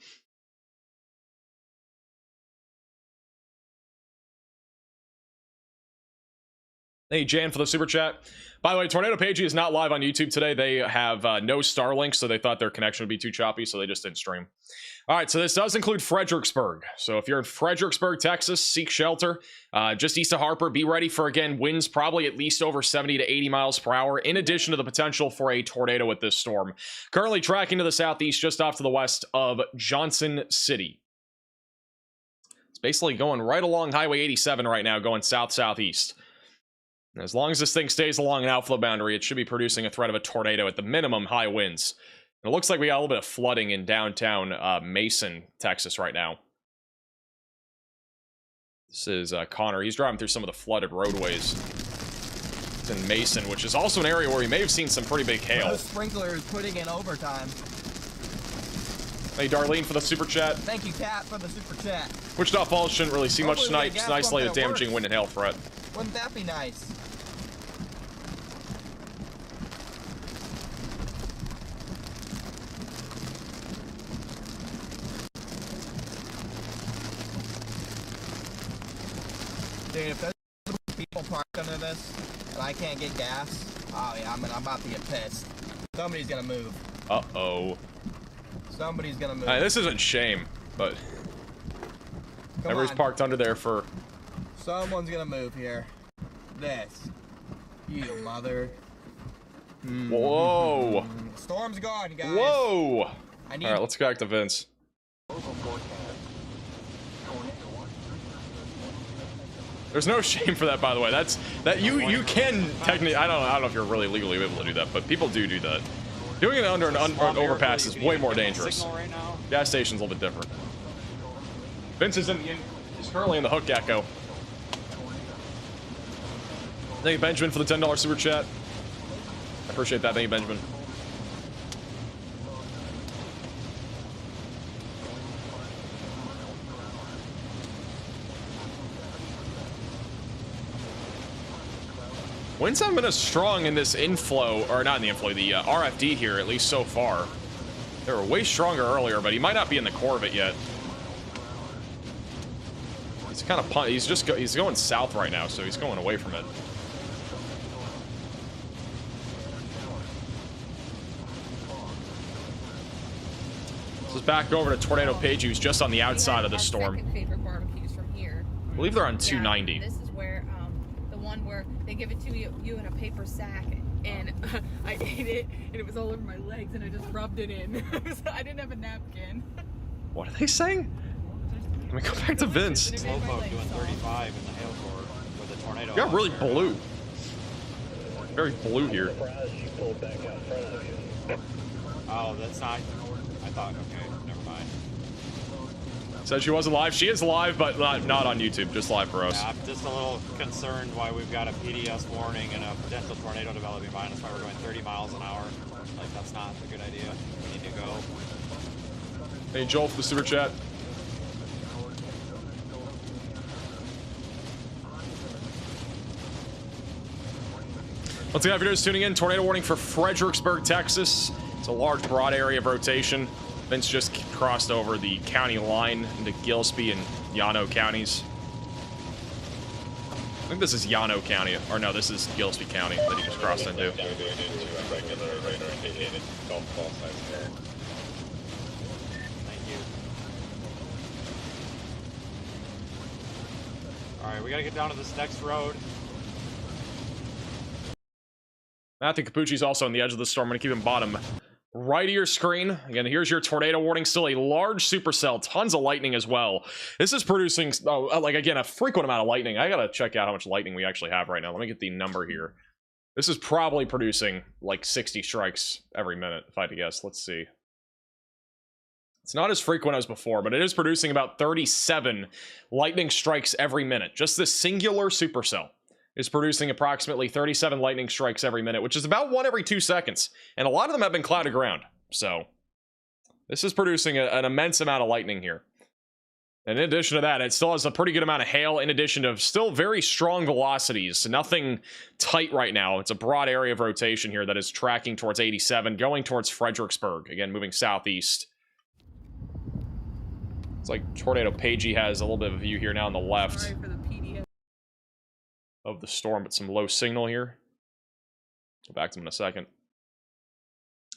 Hey, Jan, for the super chat. By the way, Tornado Pagey is not live on YouTube today. They have no Starlink, so they thought their connection would be too choppy, so they just didn't stream. All right, so this does include Fredericksburg. So if you're in Fredericksburg, Texas, seek shelter. Just east of Harper, be ready for, again, winds probably at least over 70 to 80 miles per hour, in addition to the potential for a tornado with this storm. Currently tracking to the southeast, just off to the west of Johnson City. basically going right along Highway 87 right now, going south-southeast. And as long as this thing stays along an outflow boundary, it should be producing a threat of a tornado at the minimum, high winds. And it looks like we got a little bit of flooding in downtown Mason, Texas right now. This is Connor. He's driving through some of the flooded roadways. It's in Mason, which is also an area where we may have seen some pretty big hail. Those sprinklers putting in overtime. Hey, Darlene for the super chat. Thank you, Kat, for the super chat. Wichita Falls shouldn't really see much tonight. Just an isolated that damaging works. wind and hail threat. Wouldn't that be nice? Dude, if there's people parked under this and I can't get gas, oh yeah, I'm about to get pissed. Somebody's gonna move. Uh-oh. Somebody's gonna move. This isn't shame, but everybody's parked under there for... Someone's gonna move here. This. You mother. Whoa. Storm's gone, guys. Whoa. Alright, let's go back to Vince. There's no shame for that, by the way. You can technically, I don't know if you're really legally able to do that, but people do that. Doing it under an overpass is way more dangerous. Gas station's a little bit different. Vince is currently in the Hook Gecko. Thank you, Benjamin, for the $10 super chat. I appreciate that. Thank you, Benjamin. Winds haven't been as strong in this inflow, or not in the inflow, the RFD here, at least so far. They were way stronger earlier, but he might not be in the core of it yet. He's kind of he's going south right now, so he's going away from it. This is back over to Tornado Page, who's just on the outside of the storm. Favorite barbecues from here. I believe they're on 290. This is where the one where they give it to you in a paper sack, and I ate it, and it was all over my legs, and I just rubbed it in. I didn't have a napkin. What are they saying? Let me go back to Vince. Slowpoke doing 35 in the hail core with a tornado. You got really blue. Very blue here. Oh, that's not. I thought, okay, never mind. Said she wasn't live. She is live, but not on YouTube. Just live for us. Yeah, I'm just a little concerned why we've got a PDS warning and a potential tornado developing behind us. Why we're going 30 miles an hour. Like, that's not a good idea. We need to go. Hey, Joel for the super chat. Once again, if you're just tuning in, tornado warning for Fredericksburg, Texas. It's a large, broad area of rotation. Vince just crossed over the county line into Gillespie and Llano counties. I think this is Llano County, or no, this is Gillespie County that he just crossed into. Thank you. Alright, we gotta get down to this next road. Matthew Capucci's also on the edge of the storm. I'm going to keep him bottom right of your screen. Again, here's your tornado warning. Still a large supercell. Tons of lightning as well. This is producing, like, again, a frequent amount of lightning. I got to check out how much lightning we actually have right now. Let me get the number here. This is probably producing, like, 60 strikes every minute, if I had to guess. Let's see. It's not as frequent as before, but it is producing about 37 lightning strikes every minute. Just this singular supercell is producing approximately 37 lightning strikes every minute, which is about 1 every 2 seconds. And a lot of them have been clouded ground. So this is producing an immense amount of lightning here. And in addition to that, it still has a pretty good amount of hail, in addition to still very strong velocities. Nothing tight right now. It's a broad area of rotation here that is tracking towards 87, going towards Fredericksburg. Again, moving southeast. It's like Tornado Pagey has a little bit of a view here now on the left. Sorry for the PDF. Of the storm, but some low signal here. Go back to them in a second.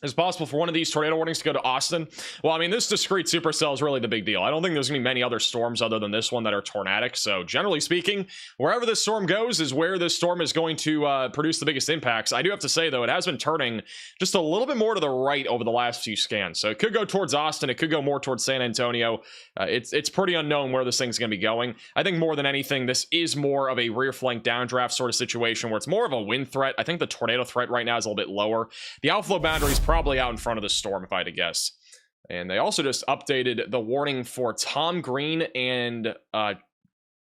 Is it possible for one of these tornado warnings to go to Austin? Well, I mean, this discrete supercell is really the big deal. I don't think there's gonna be many other storms other than this one that are tornadic. So generally speaking, wherever this storm goes is where this storm is going to produce the biggest impacts. I do have to say though, it has been turning just a little bit more to the right over the last few scans. So it could go towards Austin. It could go more towards San Antonio. It's pretty unknown where this thing's gonna be going. I think more than anything, this is more of a rear flank downdraft sort of situation where it's more of a wind threat. I think the tornado threat right now is a little bit lower. The outflow boundary is probably out in front of the storm, if I had to guess. And they also just updated the warning for Tom Green and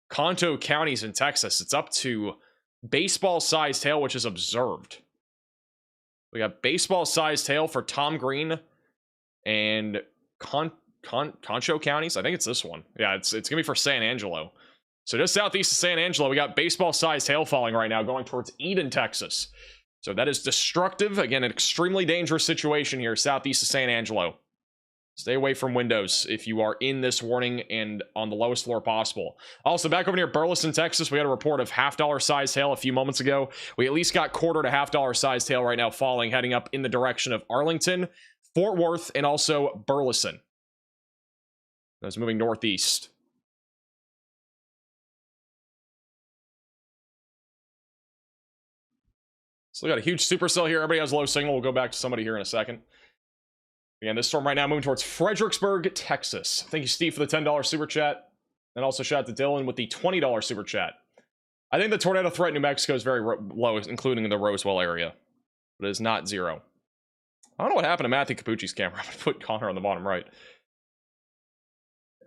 Conto counties in Texas. It's up to baseball-sized hail, which is observed. We got baseball-sized hail for Tom Green and Concho counties. I think it's this one. Yeah, it's gonna be for San Angelo. So just southeast of San Angelo, we got baseball-sized hail falling right now, going towards Eden, Texas. So that is destructive. Again, an extremely dangerous situation here southeast of San Angelo. Stay away from windows if you are in this warning and on the lowest floor possible. Also, back over near Burleson, Texas, we had a report of $half sized hail a few moments ago. We at least got quarter to $half sized hail right now falling, heading up in the direction of Arlington, Fort Worth, and also Burleson. That's moving northeast. So we got a huge supercell here. Everybody has low signal. We'll go back to somebody here in a second. Again, this storm right now moving towards Fredericksburg, Texas. Thank you, Steve, for the $10 super chat. And also shout out to Dylan with the $20 super chat. I think the tornado threat in New Mexico is very low, including in the Roswell area. But it is not zero. I don't know what happened to Matthew Capucci's camera. I'm going to put Connor on the bottom right.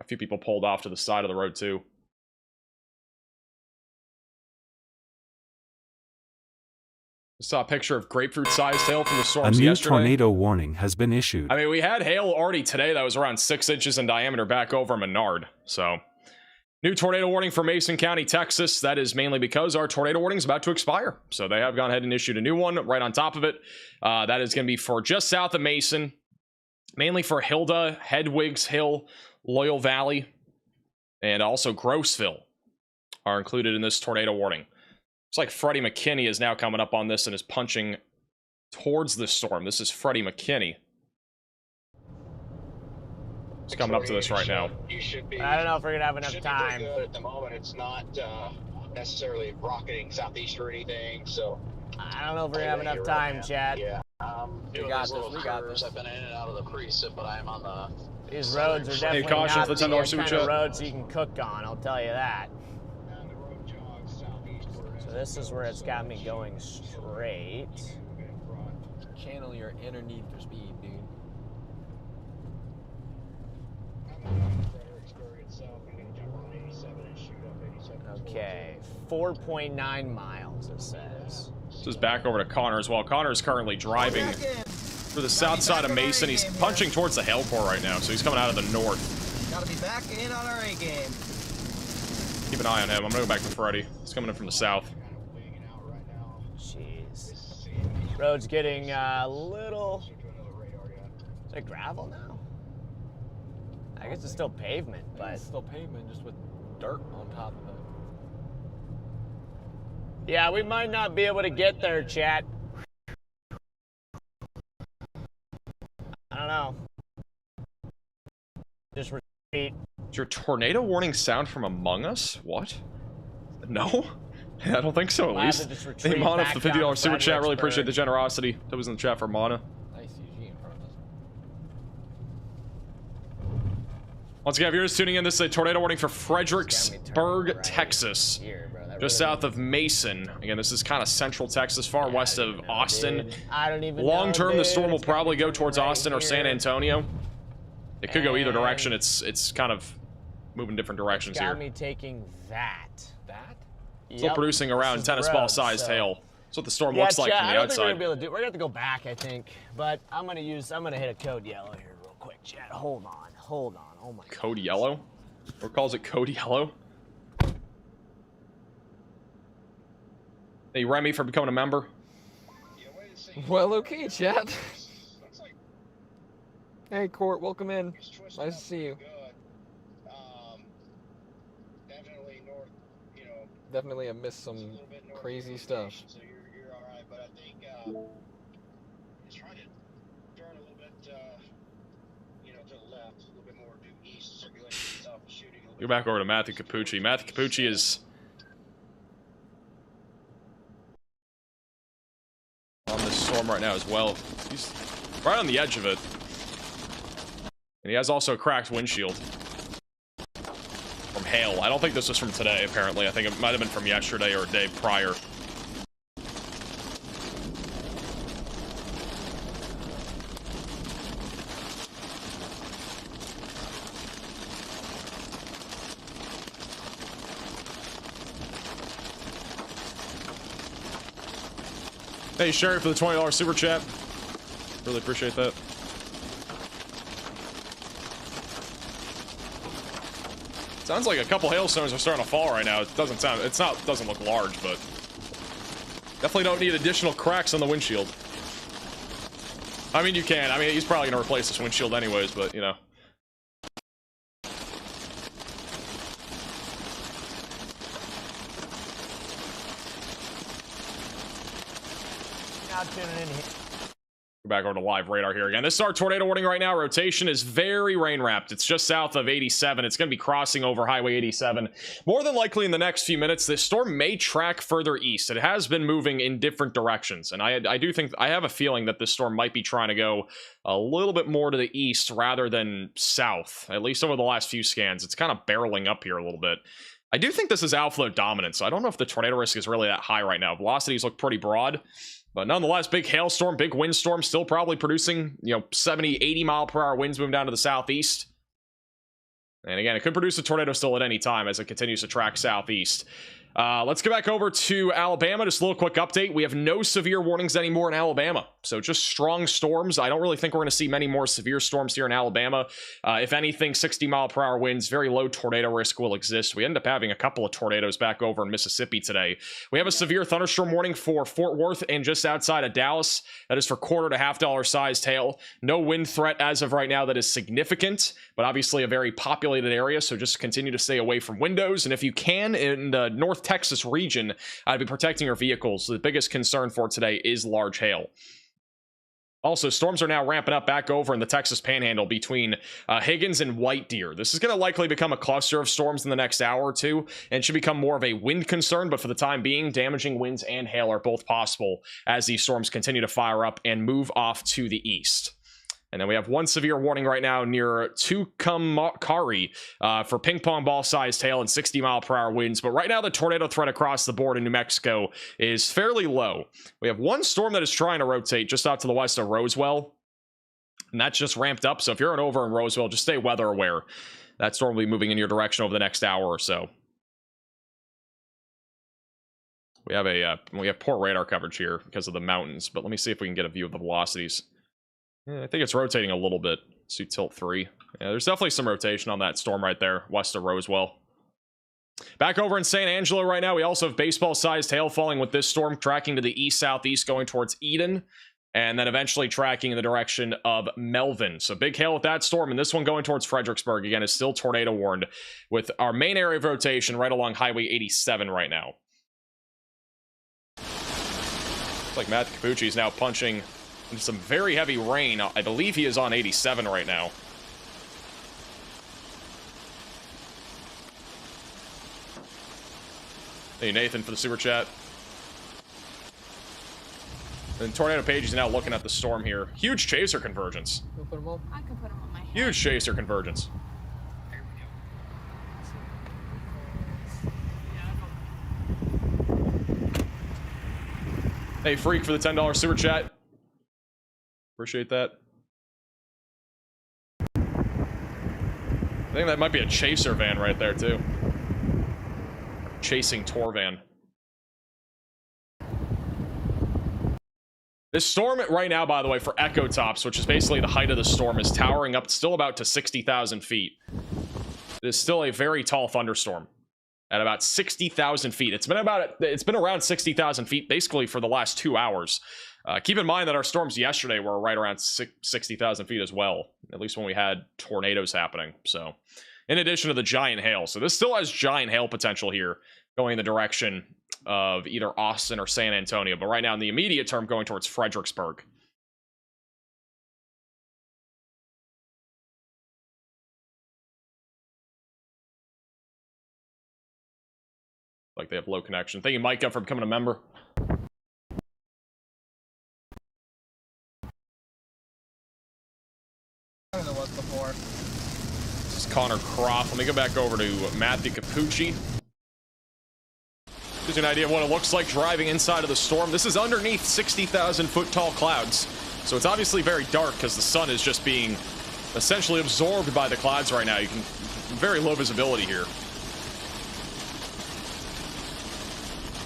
A few people pulled off to the side of the road, too. Saw a picture of grapefruit-sized hail from the storms yesterday. A new yesterday. tornado warning has been issued. I mean, we had hail already today that was around 6 inches in diameter back over Menard. So, new tornado warning for Mason County, Texas. That is mainly because our tornado warning is about to expire. So they have gone ahead and issued a new one right on top of it. That is going to be for just south of Mason, mainly for Hilda, Hedwigs Hill, Loyal Valley, and also Grossville are included in this tornado warning. It's like Freddie McKinney is now coming up on this and is punching towards the storm. This is Freddie McKinney. It's coming up to this right now. You should be. I don't know if we're gonna have enough time. Good at the moment, it's not necessarily rocketing southeast or anything. So I don't know if we're gonna have enough time, Chad. Yeah. We got this. We got this. I've been in and out of the precip, but I'm on the. These roads are definitely caution not for the the $10 super kind of chat. roads you can cook on. I'll tell you that. So this is where it's got me going straight. Channel your inner need for speed, dude. Okay, 4.9 miles it says. This is back over to Connor as well. Connor is currently driving to the south side of Mason. He's punching towards the hail core right now, so he's coming out of the north. Gotta be back in on our A game. Keep an eye on him. I'm gonna go back to Freddy. He's coming in from the south. Jeez. Road's getting a little... Is it gravel now? I guess it's still pavement, but... It's still pavement, just with dirt on top of it. Yeah, we might not be able to get there, chat. I don't know. Just repeat. Is your tornado warning sound from Among Us? What? No? I don't think so, at least. Hey, Mana, for the $50 super chat. Really appreciate the generosity. That was in the chat for Mana. Nice UG in front of us. Once again, if you're just tuning in, this is a tornado warning for Fredericksburg, Texas. Just south of Mason. Again, this is kind of central Texas, far west of Austin. I don't even Long know, term, the dude. storm will It's gotta probably be go towards right Austin or San here. Antonio. It could go either direction. It's kind of moving different directions Got here. me taking that. That? Still producing around tennis ball sized hail. That's what the storm Yeah, looks like Chad, from I the don't think we're outside. gonna be able to do. We're gonna have to go back, I think. But I'm gonna hit a code yellow here real quick, Chad. Hold on. Oh my. Code yellow? Or calls it code yellow? Hey, Remy, for becoming a member. Well, okay, chat. Hey, Court, welcome in. Nice to see you. Definitely have missed some crazy stuff. So you're all right, but I think trying to Go back over to Matthew Capucci. Matthew Capucci is on this storm right now as well. He's right on the edge of it. And he has also a cracked windshield from hail. I don't think this was from today, apparently. I think it might have been from yesterday or a day prior. Hey, Sherry, for the $20 super chat. Really appreciate that. Sounds like a couple hailstones are starting to fall right now. It doesn't sound, doesn't look large, but definitely don't need additional cracks on the windshield. I mean, you can. I mean, he's probably gonna replace this windshield anyways, but you know. Now tuning in here. Back over to live radar here again. This is our tornado warning right now. Rotation is very rain wrapped. It's just south of 87. It's going to be crossing over Highway 87. More than likely in the next few minutes, this storm may track further east. It has been moving in different directions. And I do think, I have a feeling that this storm might be trying to go a little bit more to the east rather than south. At least over the last few scans. It's kind of barreling up here a little bit. I do think this is outflow dominant. So I don't know if the tornado risk is really that high right now. Velocities look pretty broad. But nonetheless, big hailstorm, big windstorm, still probably producing, 70, 80 mile per hour winds moving down to the southeast. And again, it could produce a tornado still at any time as it continues to track southeast. Let's get back over to Alabama. Just a little quick update. We have no severe warnings anymore in Alabama. So just strong storms. I don't really think we're going to see many more severe storms here in Alabama. If anything, 60 mile per hour winds, very low tornado risk will exist. We end up having a couple of tornadoes back over in Mississippi today. We have a severe thunderstorm warning for Fort Worth and just outside of Dallas. That is for $quarter to $half sized hail. No wind threat as of right now that is significant, but obviously a very populated area. So just continue to stay away from windows. And if you can, in the North Texas region, I'd be protecting your vehicles. The biggest concern for today is large hail. Also, storms are now ramping up back over in the Texas Panhandle between Higgins and White Deer. This is going to likely become a cluster of storms in the next hour or two and should become more of a wind concern, but for the time being, damaging winds and hail are both possible as these storms continue to fire up and move off to the east. And then we have one severe warning right now near Tucumcari for ping pong ball sized hail and 60 mile per hour winds. But right now, the tornado threat across the board in New Mexico is fairly low. We have one storm that is trying to rotate just out to the west of Roswell, and that's just ramped up. So if you're over in Roswell, just stay weather aware. That storm will be moving in your direction over the next hour or so. We have poor radar coverage here because of the mountains, but let me see if we can get a view of the velocities. Yeah, I think it's rotating a little bit. Let's do tilt 3. Yeah, there's definitely some rotation on that storm right there, west of Roswell. Back over in San Angelo right now, we also have baseball-sized hail falling with this storm tracking to the east-southeast going towards Eden, and then eventually tracking in the direction of Melvin. So big hail with that storm, and this one going towards Fredericksburg, again, is still tornado warned with our main area of rotation right along Highway 87 right now. Looks like Matt Capucci is now punching into some very heavy rain. I believe he is on 87 right now. Hey, Nathan, for the super chat. And Tornado Page is now looking at the storm here. Huge chaser convergence. I can put them on my head. Huge chaser convergence. Hey, Freak, for the $10 super chat. Appreciate that. I think that might be a chaser van right there, too. Chasing tour van. This storm right now, by the way, for Echo Tops, which is basically the height of the storm, is towering up still about to 60,000 feet. It is still a very tall thunderstorm at about 60,000 feet. It's been around 60,000 feet basically for the last 2 hours. Keep in mind that our storms yesterday were right around 60,000 feet as well, at least when we had tornadoes happening. So, in addition to the giant hail. So this still has giant hail potential here going in the direction of either Austin or San Antonio. But right now in the immediate term going towards Fredericksburg. like they have low connection. Thank you, Micah, for becoming a member. Than it was before. This is Connor Croft. Let me go back over to Matthew Capucci. Gives you an idea of what it looks like driving inside of the storm. This is underneath 60,000 foot tall clouds. So it's obviously very dark because the sun is just being essentially absorbed by the clouds right now. You can very low visibility here.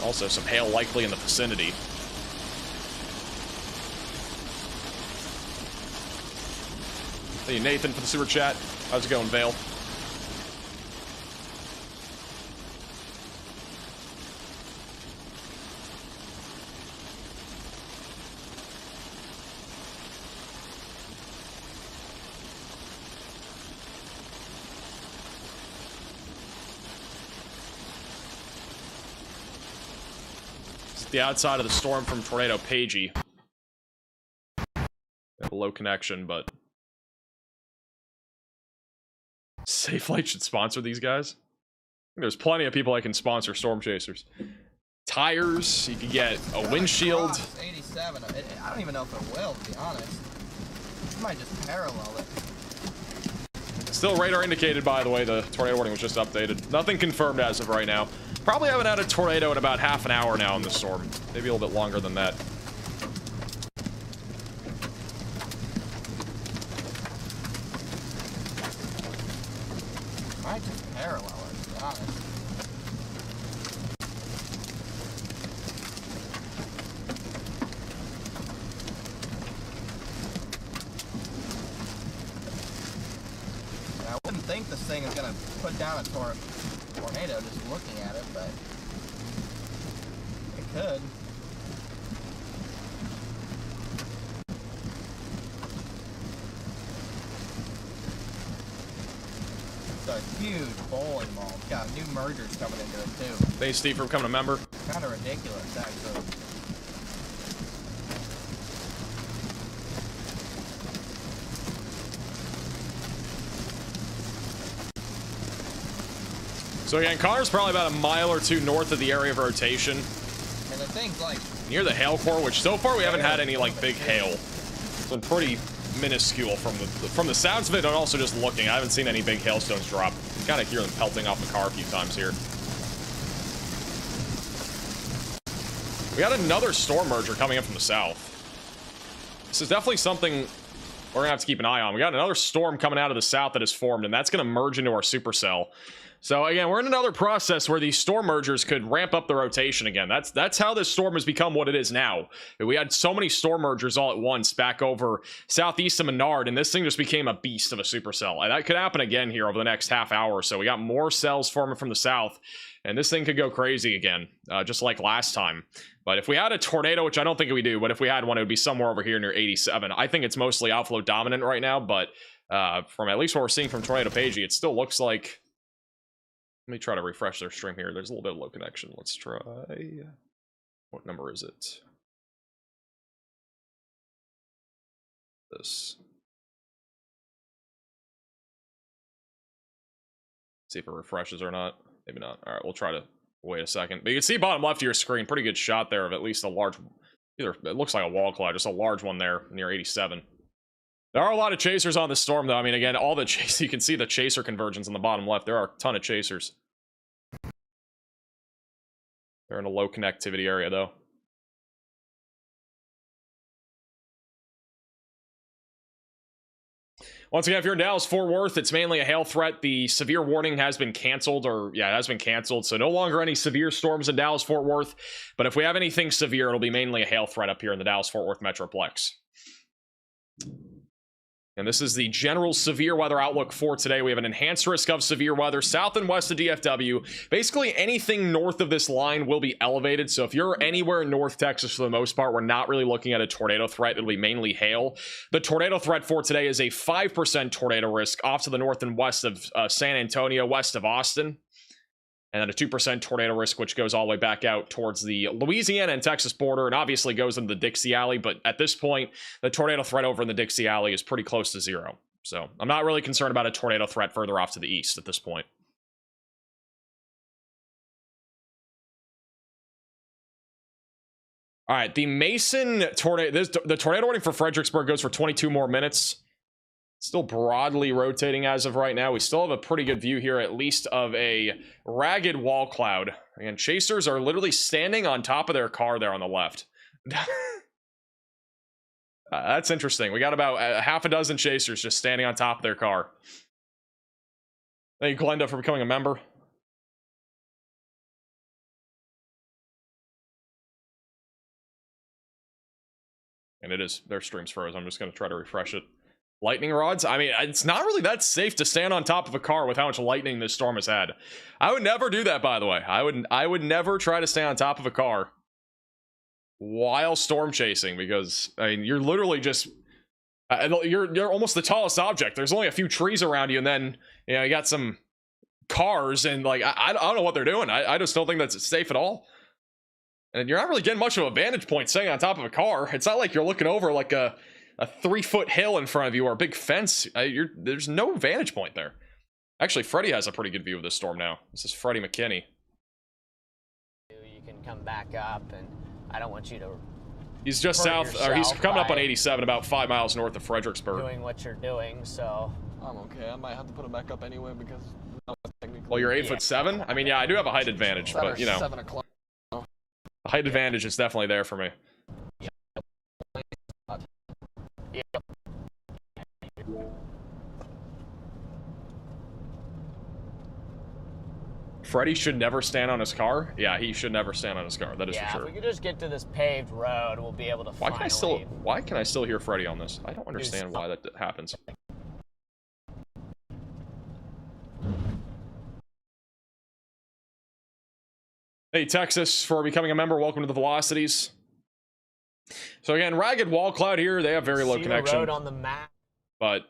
Also some hail likely in the vicinity. Thank you, Nathan, for the super chat. How's it going, Vale? The outside of the storm from Tornado Pagey. Have a low connection, but Safe Flight should sponsor these guys. There's plenty of people that can sponsor Storm Chasers. Tires, you can get a windshield. 87. I don't even know if it will, to be honest. It might just parallel it. Still radar indicated, by the way. The tornado warning was just updated. Nothing confirmed as of right now. Probably haven't had a tornado in about half an hour now in the storm. Maybe a little bit longer than that. Might just parallel it, to be honest. I wouldn't think this thing is gonna put down a tornado just looking at it, but it could. It's a huge bowling ball. It's got new mergers coming into it too. Thanks, Steve, for becoming a member. Kind of ridiculous, actually. So again, Connor's probably about a mile or two north of the area of rotation. And the thing's like near the hail core, which so far we haven't had any like big hail. It's been pretty minuscule from the sounds of it, and also just looking. I haven't seen any big hailstones drop. You kind of hear them pelting off the car a few times here. We got another storm merger coming in from the south. This is definitely something we're gonna have to keep an eye on. We got another storm coming out of the south that has formed, and that's gonna merge into our supercell. So again, we're in another process where these storm mergers could ramp up the rotation again. That's how this storm has become what it is now. We had so many storm mergers all at once back over southeast of Menard, and this thing just became a beast of a supercell. And that could happen again here over the next half hour or so. We got more cells forming from the south, and this thing could go crazy again, just like last time. But if we had a tornado, which I don't think we do, but if we had one, it would be somewhere over here near 87. I think it's mostly outflow dominant right now, but from at least what we're seeing from Tornado Pagey, it still looks like... Let me try to refresh their stream here. There's a little bit of low connection. Let's try... What number is it? This. See if it refreshes or not. Maybe not. All right, we'll try to wait a second. But you can see bottom left of your screen, pretty good shot there of at least a large... Either it looks like a wall cloud, just a large one there near 87. There are a lot of chasers on the storm, though. I mean, again, all the chase, you can see the chaser conversions on the bottom left. There are a ton of chasers. They're in a low connectivity area, though. Once again, if you're in Dallas-Fort Worth, it's mainly a hail threat. The severe warning has been canceled, it has been canceled. So no longer any severe storms in Dallas-Fort Worth. But if we have anything severe, it'll be mainly a hail threat up here in the Dallas-Fort Worth Metroplex. And this is the general severe weather outlook for today. We have an enhanced risk of severe weather south and west of DFW. Basically, anything north of this line will be elevated. So if you're anywhere in North Texas, for the most part, we're not really looking at a tornado threat. It'll be mainly hail. The tornado threat for today is a 5% tornado risk off to the north and west of San Antonio, west of Austin. And then a 2% tornado risk, which goes all the way back out towards the Louisiana and Texas border, and obviously goes into the Dixie Alley. But at this point, the tornado threat over in the Dixie Alley is pretty close to zero. So I'm not really concerned about a tornado threat further off to the east at this point. All right, the Mason tornado. The tornado warning for Fredericksburg goes for 22 more minutes. Still broadly rotating as of right now. We still have a pretty good view here, at least of a ragged wall cloud. And chasers are literally standing on top of their car there on the left. That's interesting. We got about a half a dozen chasers just standing on top of their car. Thank you, Glenda, for becoming a member. And it is, their stream's froze. I'm just going to try to refresh it. Lightning rods? I mean, it's not really that safe to stand on top of a car with how much lightning this storm has had. I would never do that, by the way. I would never try to stay on top of a car while storm chasing, because I mean, you're literally just you're almost the tallest object. There's only a few trees around you, and then you got some cars, and like I don't know what they're doing. I just don't think that's safe at all. And you're not really getting much of a vantage point staying on top of a car. It's not like you're looking over like a 3-foot hill in front of you or a big fence. There's no vantage point there. Actually, Freddie has a pretty good view of this storm now. This is Freddie McKinney. You can come back up, and I don't want you to. He's just south, or he's coming up on 87, about 5 miles north of Fredericksburg. Doing what you're doing, so. I'm okay. I might have to put him back up anyway because. Well, you're 8'7". I mean, yeah, I do have a height advantage, but you know, 7 o'clock. the height advantage is definitely there for me. Freddie should never stand on his car. Yeah, he should never stand on his car. That is for sure. If we could just get to this paved road, we'll be able to. Why can I still hear Freddie on this? I don't understand why that happens. Hey, Texas, for becoming a member, welcome to the Velocities. So again, ragged wall cloud here. They have very low connection. Road on the map. But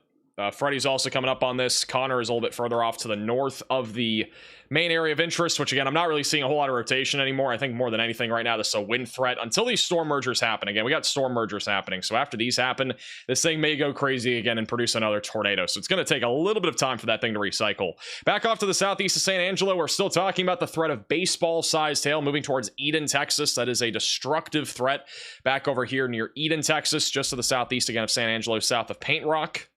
Freddie's also coming up on this. Connor is a little bit further off to the north of the main area of interest, which again, I'm not really seeing a whole lot of rotation anymore. I think more than anything right now, this is a wind threat until these storm mergers happen. Again, we got storm mergers happening. So after these happen, this thing may go crazy again and produce another tornado. So it's going to take a little bit of time for that thing to recycle. Back off to the southeast of San Angelo, we're still talking about the threat of baseball-sized hail moving towards Eden, Texas. That is a destructive threat back over here near Eden, Texas, just to the southeast again of San Angelo, south of Paint Rock.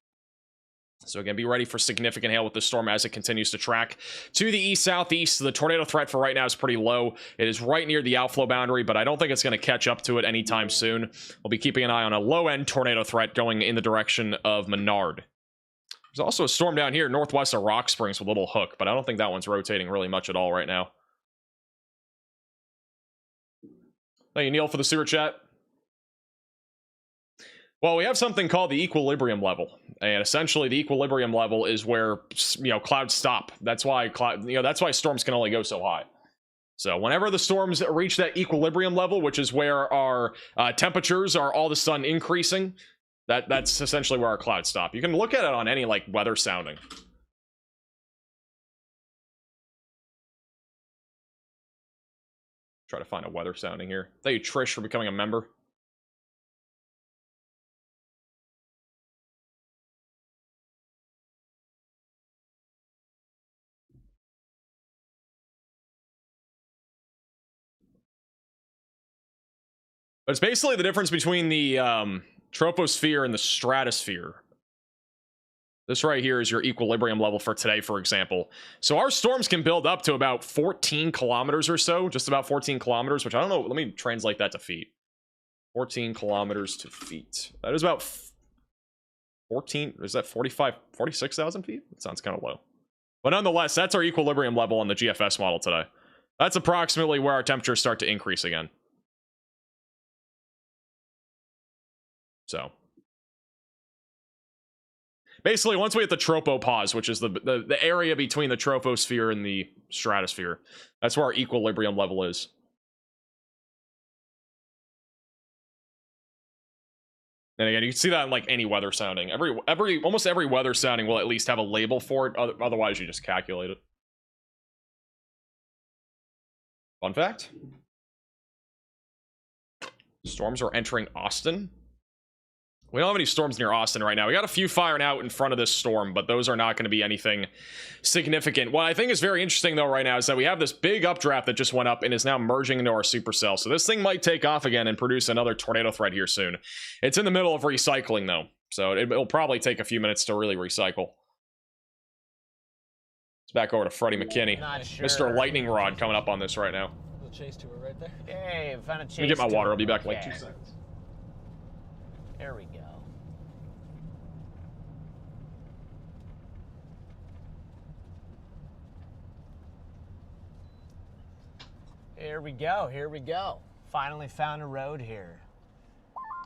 So again, be ready for significant hail with this storm as it continues to track to the east-southeast. The tornado threat for right now is pretty low. It is right near the outflow boundary, but I don't think it's going to catch up to it anytime soon. We'll be keeping an eye on a low-end tornado threat going in the direction of Menard. There's also a storm down here northwest of Rock Springs with Little Hook, but I don't think that one's rotating really much at all right now. Thank you, Neil, for the super chat. Well, we have something called the equilibrium level, and essentially the equilibrium level is where clouds stop. That's why that's why storms can only go so high. So whenever the storms reach that equilibrium level, which is where our temperatures are all of a sudden increasing, that's essentially where our clouds stop. You can look at it on any like weather sounding. Try to find a weather sounding here. Thank you, Trish, for becoming a member. But it's basically the difference between the troposphere and the stratosphere. This right here is your equilibrium level for today, for example. So our storms can build up to about 14 kilometers or so, just about 14 kilometers, which I don't know. Let me translate that to feet. 14 kilometers to feet. That is about 14, is that 46,000 feet? That sounds kind of low. But nonetheless, that's our equilibrium level on the GFS model today. That's approximately where our temperatures start to increase again. So basically, once we hit the tropopause, which is the area between the troposphere and the stratosphere, that's where our equilibrium level is. And again, you can see that in like any weather sounding. Almost every weather sounding will at least have a label for it. Otherwise, you just calculate it. Fun fact: storms are entering Austin. We don't have any storms near Austin right now. We got a few firing out in front of this storm, but those are not going to be anything significant. What I think is very interesting, though, right now is that we have this big updraft that just went up and is now merging into our supercell. So this thing might take off again and produce another tornado threat here soon. It's in the middle of recycling, though, so it'll probably take a few minutes to really recycle. It's back over to Freddie McKinney. Sure. Mr. Lightning Rod coming up on this right now. The chase tour right there. Hey, found a chase. Let me get my water. tour. I'll be back in like Okay. 2 seconds. There we go. Here we go, here we go. Finally found a road here.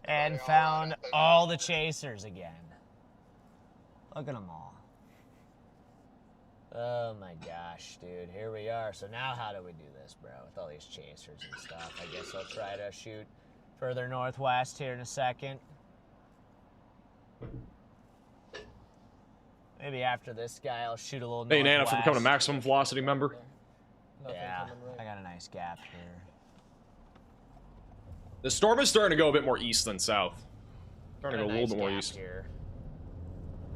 And found all the chasers again. Look at them all. Oh my gosh, dude, here we are. So now how do we do this, bro, with all these chasers and stuff? I guess I'll try to shoot further northwest here in a second. Maybe after this guy, I'll shoot a little Hey, Nana, northwest. for becoming a maximum velocity member. Yeah, I got a nice gap here. The storm is starting to go a bit more east than south. Starting to go a little bit more east. Here.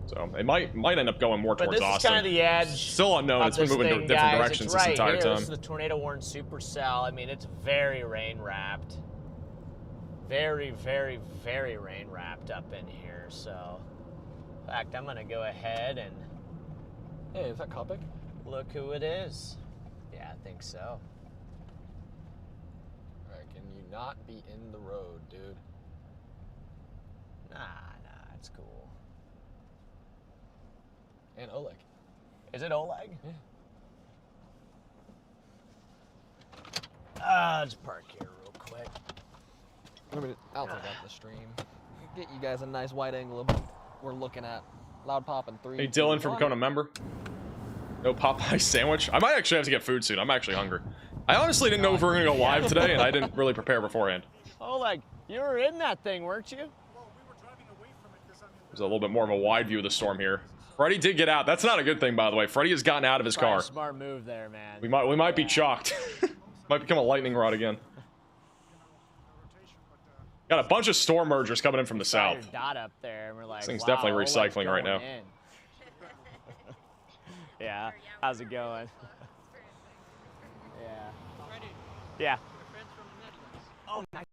So it might end up going more But towards this Austin. is kind of the edge. Still unknown. Of It's been this moving thing, in different guys. directions It's this right entire here. time. This is the tornado warned supercell. I mean, it's very rain wrapped. Very, very, very rain wrapped up in here. So, in fact, I'm gonna go ahead and. Hey, is that Copic? Look who it is. Yeah, I think so. Alright, can you not be in the road, dude? Nah, it's cool. And Oleg. Is it Oleg? Yeah. I'll just park here real quick. I'll take out the stream. Get you guys a nice wide angle of what we're looking at. Loud pop in 3. Hey, Dylan, for becoming a member. No Popeye sandwich. I might actually have to get food soon. I'm actually hungry. I honestly didn't know if we were going to go live today, and I didn't really prepare beforehand. Oleg, you were in that thing, weren't you? There's a little bit more of a wide view of the storm here. Freddy did get out. That's not a good thing, by the way. Freddy has gotten out of his car. A smart move there, man. We might be chalked. Might become a lightning rod again. Got a bunch of storm mergers coming in from the south. Your dot up there, and we're like, This thing's wow, definitely Oleg's recycling right going now. in. Yeah, how's it going? Yeah. Yeah. Oh, nice.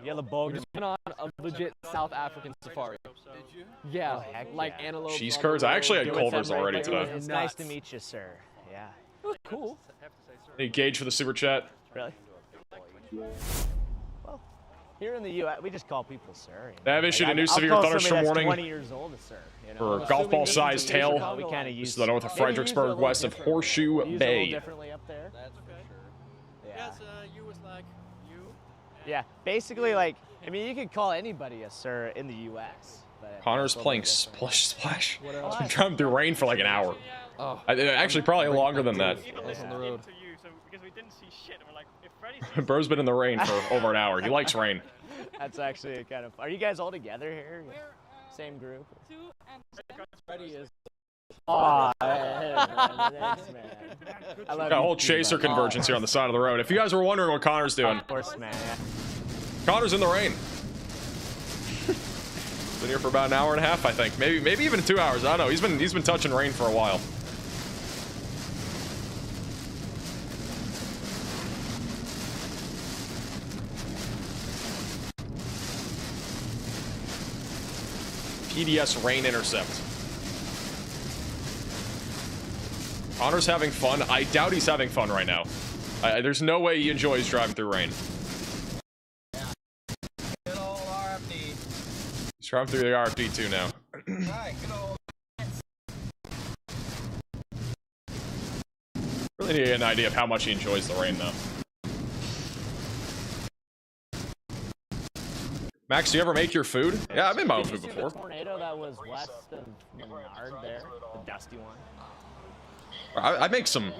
Yellow Bogerman. We just went on a legit South African safari. Did you? Yeah, like antelope. Cheese curds? I actually had Culver's already today. It's nice to meet you, sir. Yeah. It was cool. Hey, Gage for the super chat. Really? Well, here in the U.S., we just call people sir. They have issued a new I'll severe call thunderstorm somebody that's warning 20 years old a sir. You know? for golf ball sized hail. We kind of This use is the north of Fredericksburg, west of Horseshoe use it a Bay. little differently up there. That's for sure. Yeah. Yes, you was like you. Yeah, basically, like, I mean, you could call anybody a sir in the U.S. But Connor's playing Splish Splash. What else? I've been driving through rain for like an hour. Oh. Actually, probably longer than that. On the road. Because we didn't see shit, and we're like, if Freddy Bro's been in the rain for over an hour. He likes rain. That's actually kind of. Are you guys all together here? Same group? Freddy is. Oh, thanks, man. I love Got a you whole too, chaser buddy. convergence here on the side of the road. If you guys were wondering what Connor's doing, Of course, man. Yeah. Connor's in the rain. Been here for about an hour and a half, I think. Maybe even 2 hours. I don't know. He's been touching rain for a while. PDS rain intercept. Connor's having fun. I doubt he's having fun right now. There's no way he enjoys driving through rain. Good old RFD. He's driving through the RFD too now. Alright, good old. Really need to get an idea of how much he enjoys the rain, though. Max, do you ever make your food? Yeah, I've made my own food before. The tornado that was west of Menard there, the dusty one. I make some.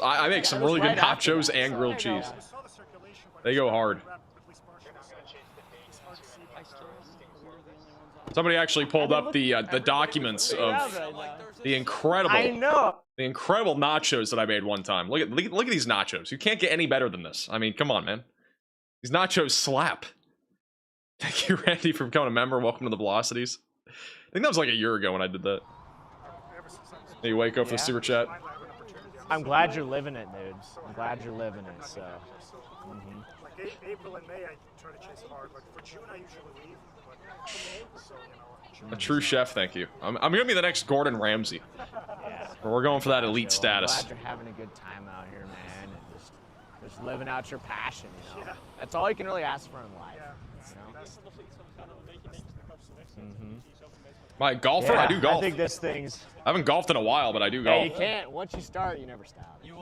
I make some really good nachos and grilled cheese. They go hard. Somebody actually pulled up the documents of the incredible nachos that I made one time. Look at these nachos. You can't get any better than this. I mean, come on, man. These nachos slap. Thank you, Randy, for becoming a member. Welcome to the Velocities. I think that was like a year ago when I did that. Hey, Waco for the super chat. I'm glad you're living it, dude. I'm glad you're living it, so. Like April and May, I try to chase hard. Like for June, I usually leave. But, so, you know, A true chef, thank you. I'm gonna be the next Gordon Ramsay. Yeah. We're going for that elite status. I'm glad you're having a good time out here, man. And just living out your passion, you know? That's all you can really ask for in life. You know? My golfer, Yeah, I do golf. I think this thing's. I haven't golfed in a while, but I do golf. Hey, you can't. Once you start, you never stop. You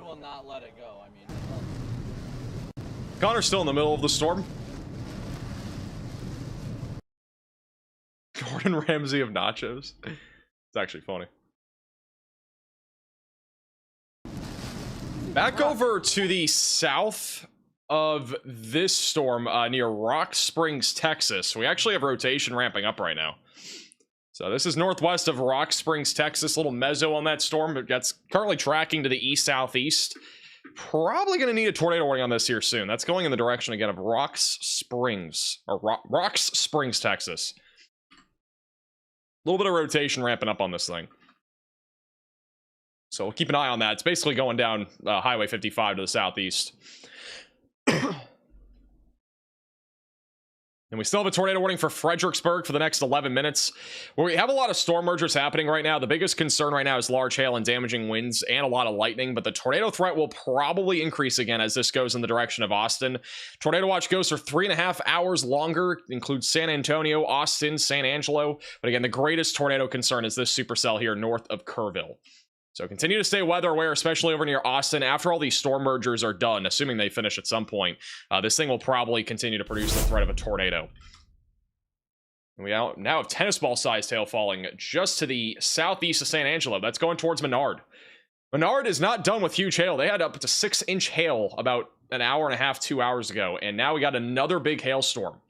will not let it go. I mean. Connor's still in the middle of the storm. Gordon Ramsay of nachos. It's actually funny. Back over to the south of this storm near Rock Springs, Texas. We actually have rotation ramping up right now. So this is northwest of Rock Springs, Texas. A little mezzo on that storm, but that's currently tracking to the east-southeast. Probably going to need a tornado warning on this here soon. That's going in the direction, again, of Rocks Springs, Texas. A little bit of rotation ramping up on this thing. So we'll keep an eye on that. It's basically going down Highway 55 to the southeast. And we still have a tornado warning for Fredericksburg for the next 11 minutes. Where we have a lot of storm mergers happening right now. The biggest concern right now is large hail and damaging winds and a lot of lightning, but the tornado threat will probably increase again as this goes in the direction of Austin. Tornado watch goes for 3.5 hours longer, includes San Antonio, Austin, San Angelo. But again, the greatest tornado concern is this supercell here north of Kerrville. So continue to stay weather aware, especially over near Austin. After all these storm mergers are done, assuming they finish at some point, this thing will probably continue to produce the threat of a tornado. And we now have tennis ball-sized hail falling just to the southeast of San Angelo. That's going towards Menard. Menard is not done with huge hail. They had up to 6-inch hail about an hour and a half, 2 hours ago. And now we got another big hailstorm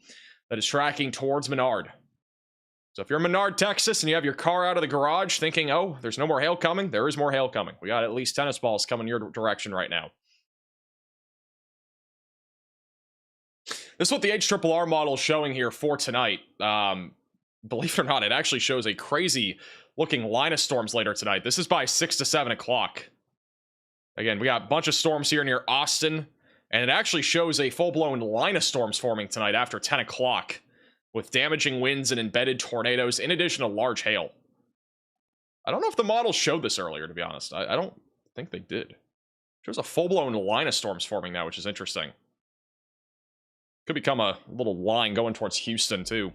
that is tracking towards Menard. So if you're in Menard, Texas, and you have your car out of the garage thinking, oh, there's no more hail coming, there is more hail coming. We got at least tennis balls coming your direction right now. This is what the HRRR model is showing here for tonight. Believe it or not, it actually shows a crazy looking line of storms later tonight. This is by 6 to 7 o'clock. Again, we got a bunch of storms here near Austin, and it actually shows a full-blown line of storms forming tonight after 10 o'clock. With damaging winds and embedded tornadoes, in addition to large hail. I don't know if the model showed this earlier, to be honest. I don't think they did. There's a full-blown line of storms forming now, which is interesting. Could become a little line going towards Houston, too.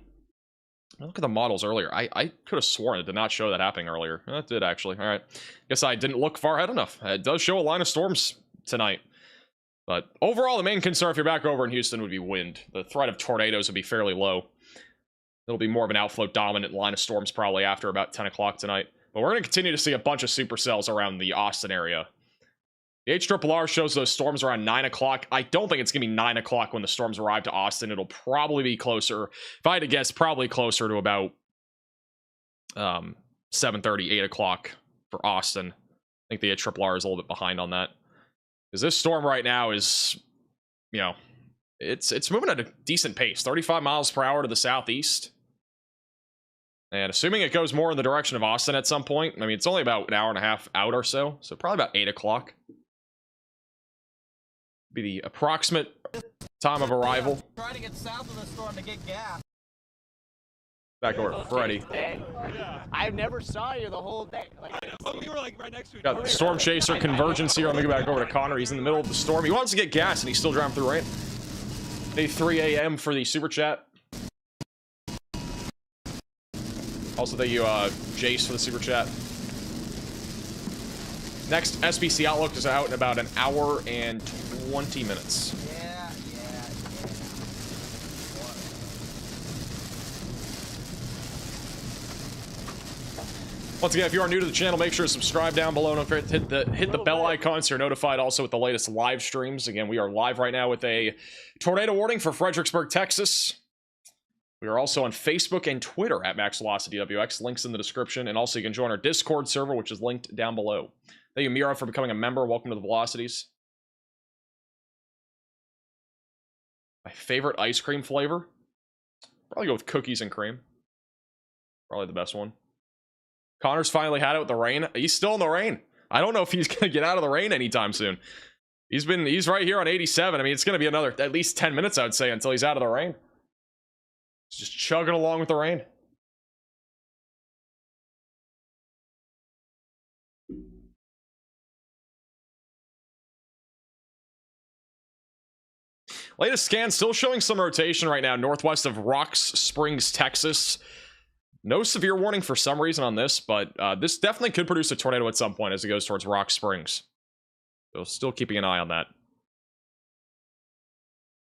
Look at the models earlier. I could have sworn it did not show that happening earlier. It did, actually. All right. Guess I didn't look far ahead enough. It does show a line of storms tonight. But overall, the main concern if you're back over in Houston would be wind. The threat of tornadoes would be fairly low. It'll be more of an outflow dominant line of storms probably after about 10 o'clock tonight. But we're going to continue to see a bunch of supercells around the Austin area. The HRRR shows those storms around 9 o'clock. I don't think it's going to be 9 o'clock when the storms arrive to Austin. It'll probably be closer, if I had to guess, probably closer to about 7:30, 8 o'clock for Austin. I think the HRRR is a little bit behind on that. Because this storm right now is, you know, it's moving at a decent pace. 35 miles per hour to the southeast. And assuming it goes more in the direction of Austin at some point, I mean, it's only about an hour and a half out or so. So probably about 8 o'clock. Be the approximate time of arrival. Trying to get south of the storm to get gas. Back over to Freddy. I never saw you the whole day. We were like right next to each Got the Storm Chaser convergence here. Let me go back over to Connor. He's in the middle of the storm. He wants to get gas, and he's still driving through rain. Day 3 a.m. for the super chat. Also, thank you, Jace, for the super chat. Next SBC Outlook is out in about an hour and 20 minutes. Once again, if you are new to the channel, make sure to subscribe down below. Don't forget to hit the bell icon so you're notified also with the latest live streams. Again, we are live right now with a tornado warning for Fredericksburg, Texas. We are also on Facebook and Twitter at MaxVelocityWX. Links in the description. And also you can join our Discord server, which is linked down below. Thank you, Mira, for becoming a member. Welcome to the Velocities. favorite ice cream flavor. Probably go with cookies and cream. Probably the best one. Connor's finally had it with the rain. He's still in the rain. I don't know if he's gonna get out of the rain anytime soon. He's right here on 87. I mean, it's gonna be another at least 10 minutes, I would say, until he's out of the rain. He's just chugging along with the rain. Latest scan still showing some rotation right now northwest of Rock Springs, Texas. No severe warning for some reason on this, but this definitely could produce a tornado at some point as it goes towards Rock Springs. So still keeping an eye on that.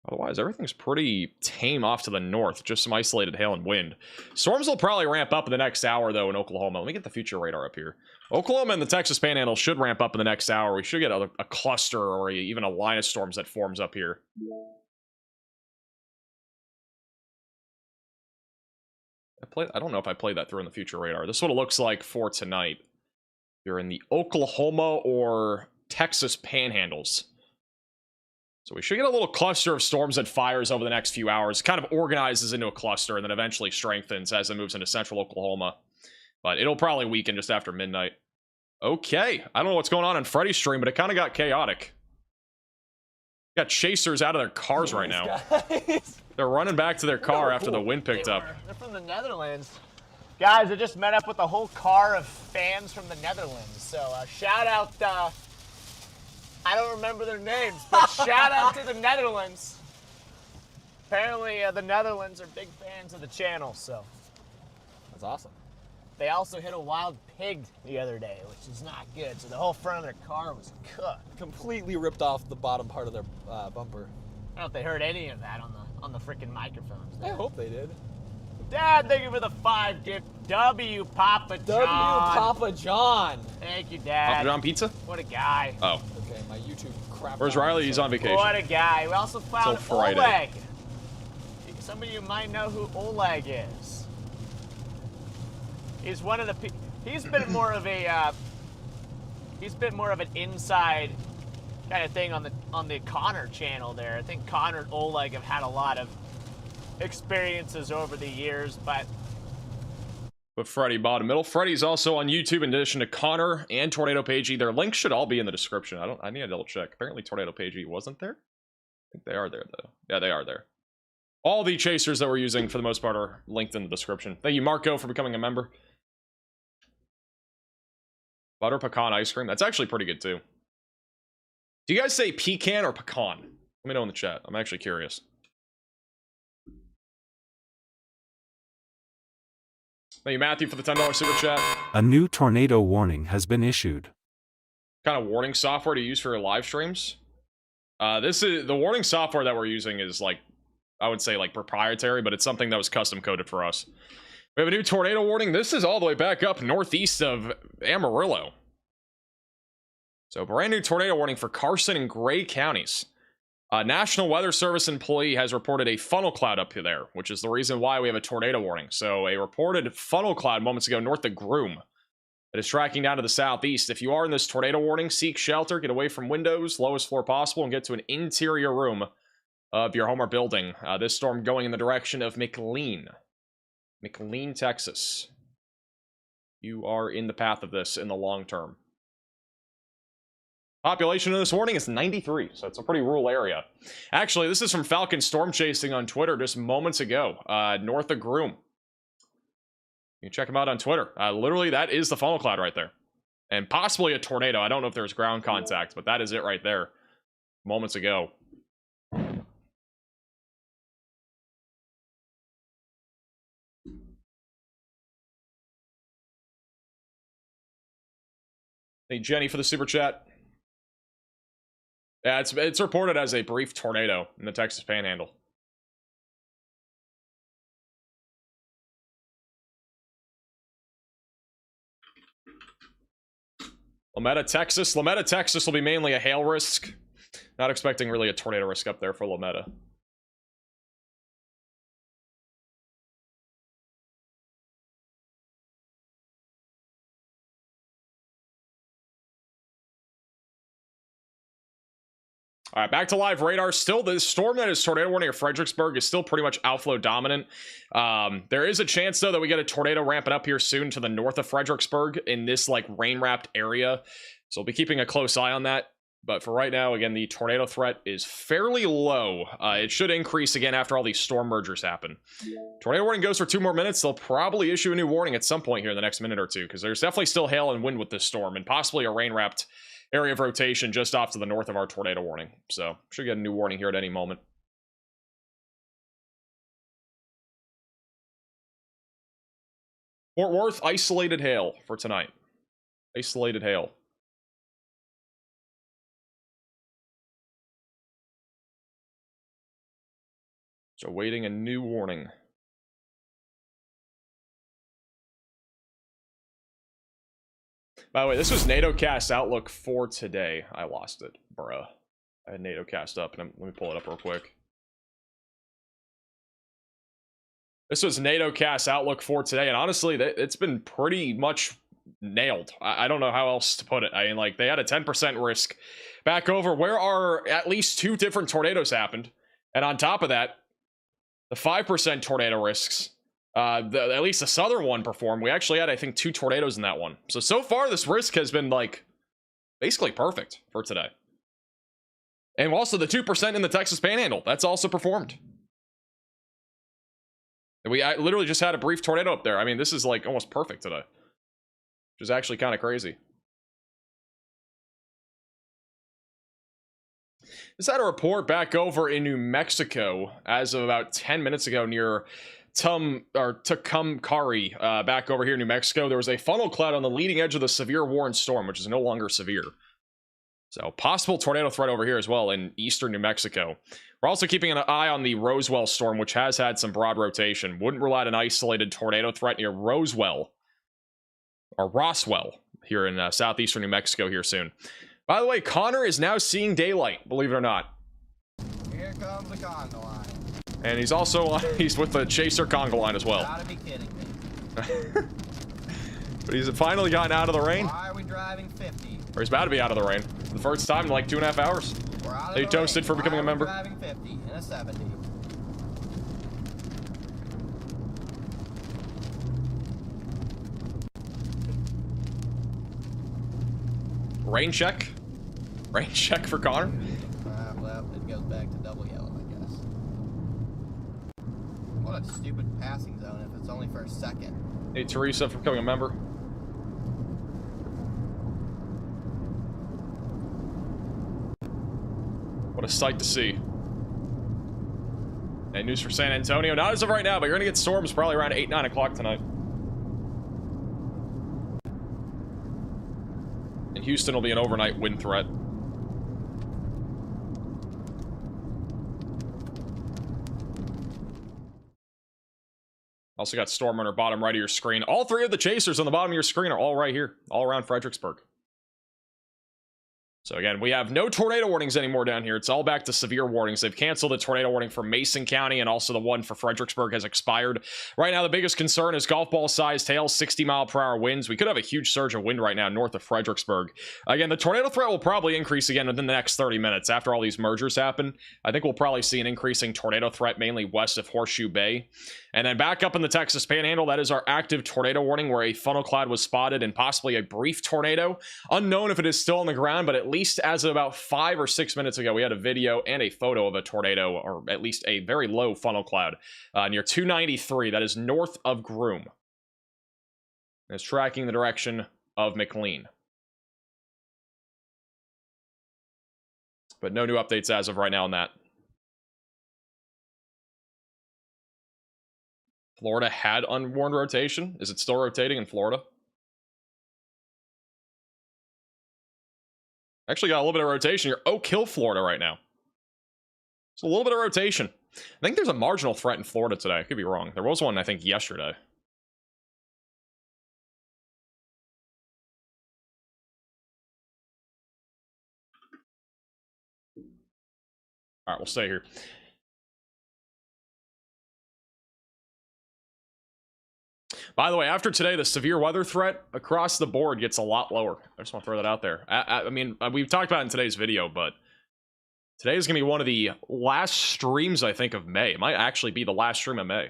Otherwise, everything's pretty tame off to the north. Just some isolated hail and wind. Storms will probably ramp up in the next hour, though, in Oklahoma. Let me get the future radar up here. Oklahoma and the Texas Panhandle should ramp up in the next hour. We should get a cluster or even a line of storms that forms up here. I don't know if I played that through in the future radar. This is what it looks like for tonight. You're in the Oklahoma or Texas Panhandles. So we should get a little cluster of storms that fires over the next few hours. Kind of organizes into a cluster and then eventually strengthens as it moves into central Oklahoma. But it'll probably weaken just after midnight. Okay. I don't know what's going on Freddy's stream, but it kind of got chaotic. Got chasers out of their cars right now. They're running back to their car after the wind picked up. They're from the Netherlands. Guys, I just met up with a whole car of fans from the Netherlands. So shout out, I don't remember their names, but shout out to the Netherlands. Apparently the Netherlands are big fans of the channel, so. That's awesome. They also hit a wild pig the other day, which is not good. So the whole front of their car was cooked. Completely ripped off the bottom part of their bumper. I don't know if they heard any of that on the freaking microphones. I hope they did. Dad, thank you for the 5 gift. W Papa John. W Papa John. Thank you, Dad. Papa John Pizza? What a guy. Oh. Okay, my YouTube crap. Where's Riley? He's on vacation. What a guy. We also found Friday. Oleg. Some of you might know who Oleg is. He's one of the. He's been more of a. He's been more of an inside kind of thing on the Connor channel there. I think Connor and Oleg have had a lot of experiences over the years, but Freddy bottom middle. Freddy's also on YouTube in addition to Connor and Tornado Pagey. Their links should all be in the description. I need to double check. Apparently Tornado Pagey wasn't there. I think they are there though. Yeah, they are there. All the chasers that we're using for the most part are linked in the description. Thank you, Marco, for becoming a member. Butter pecan ice cream. That's actually pretty good too. Do you guys say pecan or pecan? Let me know in the chat. I'm actually curious. Thank you, Matthew, for the $10 super chat. A new tornado warning has been issued. What kind of warning software to use for your live streams? This is the warning software that we're using is like, I would say like proprietary, but it's something that was custom coded for us. We have a new tornado warning. This is all the way back up northeast of Amarillo. So brand new tornado warning for Carson and Gray counties. National Weather Service employee has reported a funnel cloud up there, which is the reason why we have a tornado warning. So a reported funnel cloud moments ago north of Groom that is tracking down to the southeast. If you are in this tornado warning, seek shelter, get away from windows, lowest floor possible, and get to an interior room of your home or building. This storm going in the direction of McLean, Texas. You are in the path of this in the long term. Population of this warning is 93, so it's a pretty rural area. Actually, this is from Falcon Storm Chasing on Twitter just moments ago, north of Groom. You can check him out on Twitter. Literally, that is the funnel cloud right there. And possibly a tornado. I don't know if there's ground contact, but that is it right there. Moments ago. Thank Jenny for the super chat. Yeah, it's reported as a brief tornado in the Texas Panhandle. Lametta, Texas. Lametta, Texas will be mainly a hail risk. Not expecting really a tornado risk up there for Lametta. All right, back to live radar. Still, the storm that is tornado warning of Fredericksburg is still pretty much outflow dominant. There is a chance, though, that we get a tornado ramping up here soon to the north of Fredericksburg in this, like, rain-wrapped area. So we'll be keeping a close eye on that. But for right now, again, the tornado threat is fairly low. It should increase again after all these storm mergers happen. Tornado warning goes for 2 more minutes. They'll probably issue a new warning at some point here in the next minute or two, because there's definitely still hail and wind with this storm, and possibly a rain-wrapped area of rotation just off to the north of our tornado warning. So should get a new warning here at any moment. Fort Worth, isolated hail for tonight. Isolated hail. So waiting a new warning. By the way, this was NATO cast outlook for today. I lost it, bruh. I had NATO cast up, and let me pull it up real quick. This was NATO cast outlook for today, and honestly, it's been pretty much nailed. I don't know how else to put it. I mean, like, they had a 10% risk back over where are at least 2 different tornadoes happened, and on top of that, the 5% tornado risks. At least the southern one performed. We actually had, I think, 2 tornadoes in that one. So far, this risk has been, like, basically perfect for today. And also the 2% in the Texas Panhandle. That's also performed. And I literally just had a brief tornado up there. I mean, this is, like, almost perfect today. Which is actually kind of crazy. Just had a report back over in New Mexico as of about 10 minutes ago near Tucumcari, back over here in New Mexico. There was a funnel cloud on the leading edge of the severe Warren storm, which is no longer severe. So possible tornado threat over here as well in eastern New Mexico. We're also keeping an eye on the Roswell storm, which has had some broad rotation. Wouldn't rule out an isolated tornado threat near Roswell or Roswell here in southeastern New Mexico here soon. By the way, Connor is now seeing daylight, believe it or not. Here comes the conga line. And he's also he's with the Chaser conga line as well. Gotta be kidding me. But he's finally gotten out of the rain. Why are we driving 50? Or he's about to be out of the rain. The first time in like 2.5 hours. They toasted for becoming a member. Driving 50 in a 70. Rain check. Rain check for Connor. Well, it goes back to double yellow, I guess. What a stupid passing zone if it's only for a second. Hey, Teresa, for becoming a member. What a sight to see. Hey, news for San Antonio. Not as of right now, but you're going to get storms probably around 8, 9 o'clock tonight. And Houston will be an overnight wind threat. Also got storm runner bottom right of your screen. All 3 of the chasers on the bottom of your screen are all right here, all around Fredericksburg. So again, we have no tornado warnings anymore down here. It's all back to severe warnings. They've canceled the tornado warning for Mason County, and also the one for Fredericksburg has expired. Right now, the biggest concern is golf ball sized hail, 60-mile-per-hour winds. We could have a huge surge of wind right now north of Fredericksburg. Again, the tornado threat will probably increase again within the next 30 minutes after all these mergers happen. I think we'll probably see an increasing tornado threat mainly west of Horseshoe Bay. And then back up in the Texas Panhandle, that is our active tornado warning where a funnel cloud was spotted and possibly a brief tornado. Unknown if it is still on the ground, but at least as of about 5 or 6 minutes ago, we had a video and a photo of a tornado, or at least a very low funnel cloud near 293. That is north of Groom. It's tracking the direction of McLean. But no new updates as of right now on that. Florida had unwarned rotation. Is it still rotating in Florida? Actually got a little bit of rotation here. Oak Hill, Florida right now. It's a little bit of rotation. I think there's a marginal threat in Florida today. I could be wrong. There was one, I think, yesterday. All right, we'll stay here. By the way, after today, the severe weather threat across the board gets a lot lower. I just want to throw that out there. I mean, we've talked about it in today's video, but Today is going to be one of the last streams, I think, of May. It might actually be the last stream of May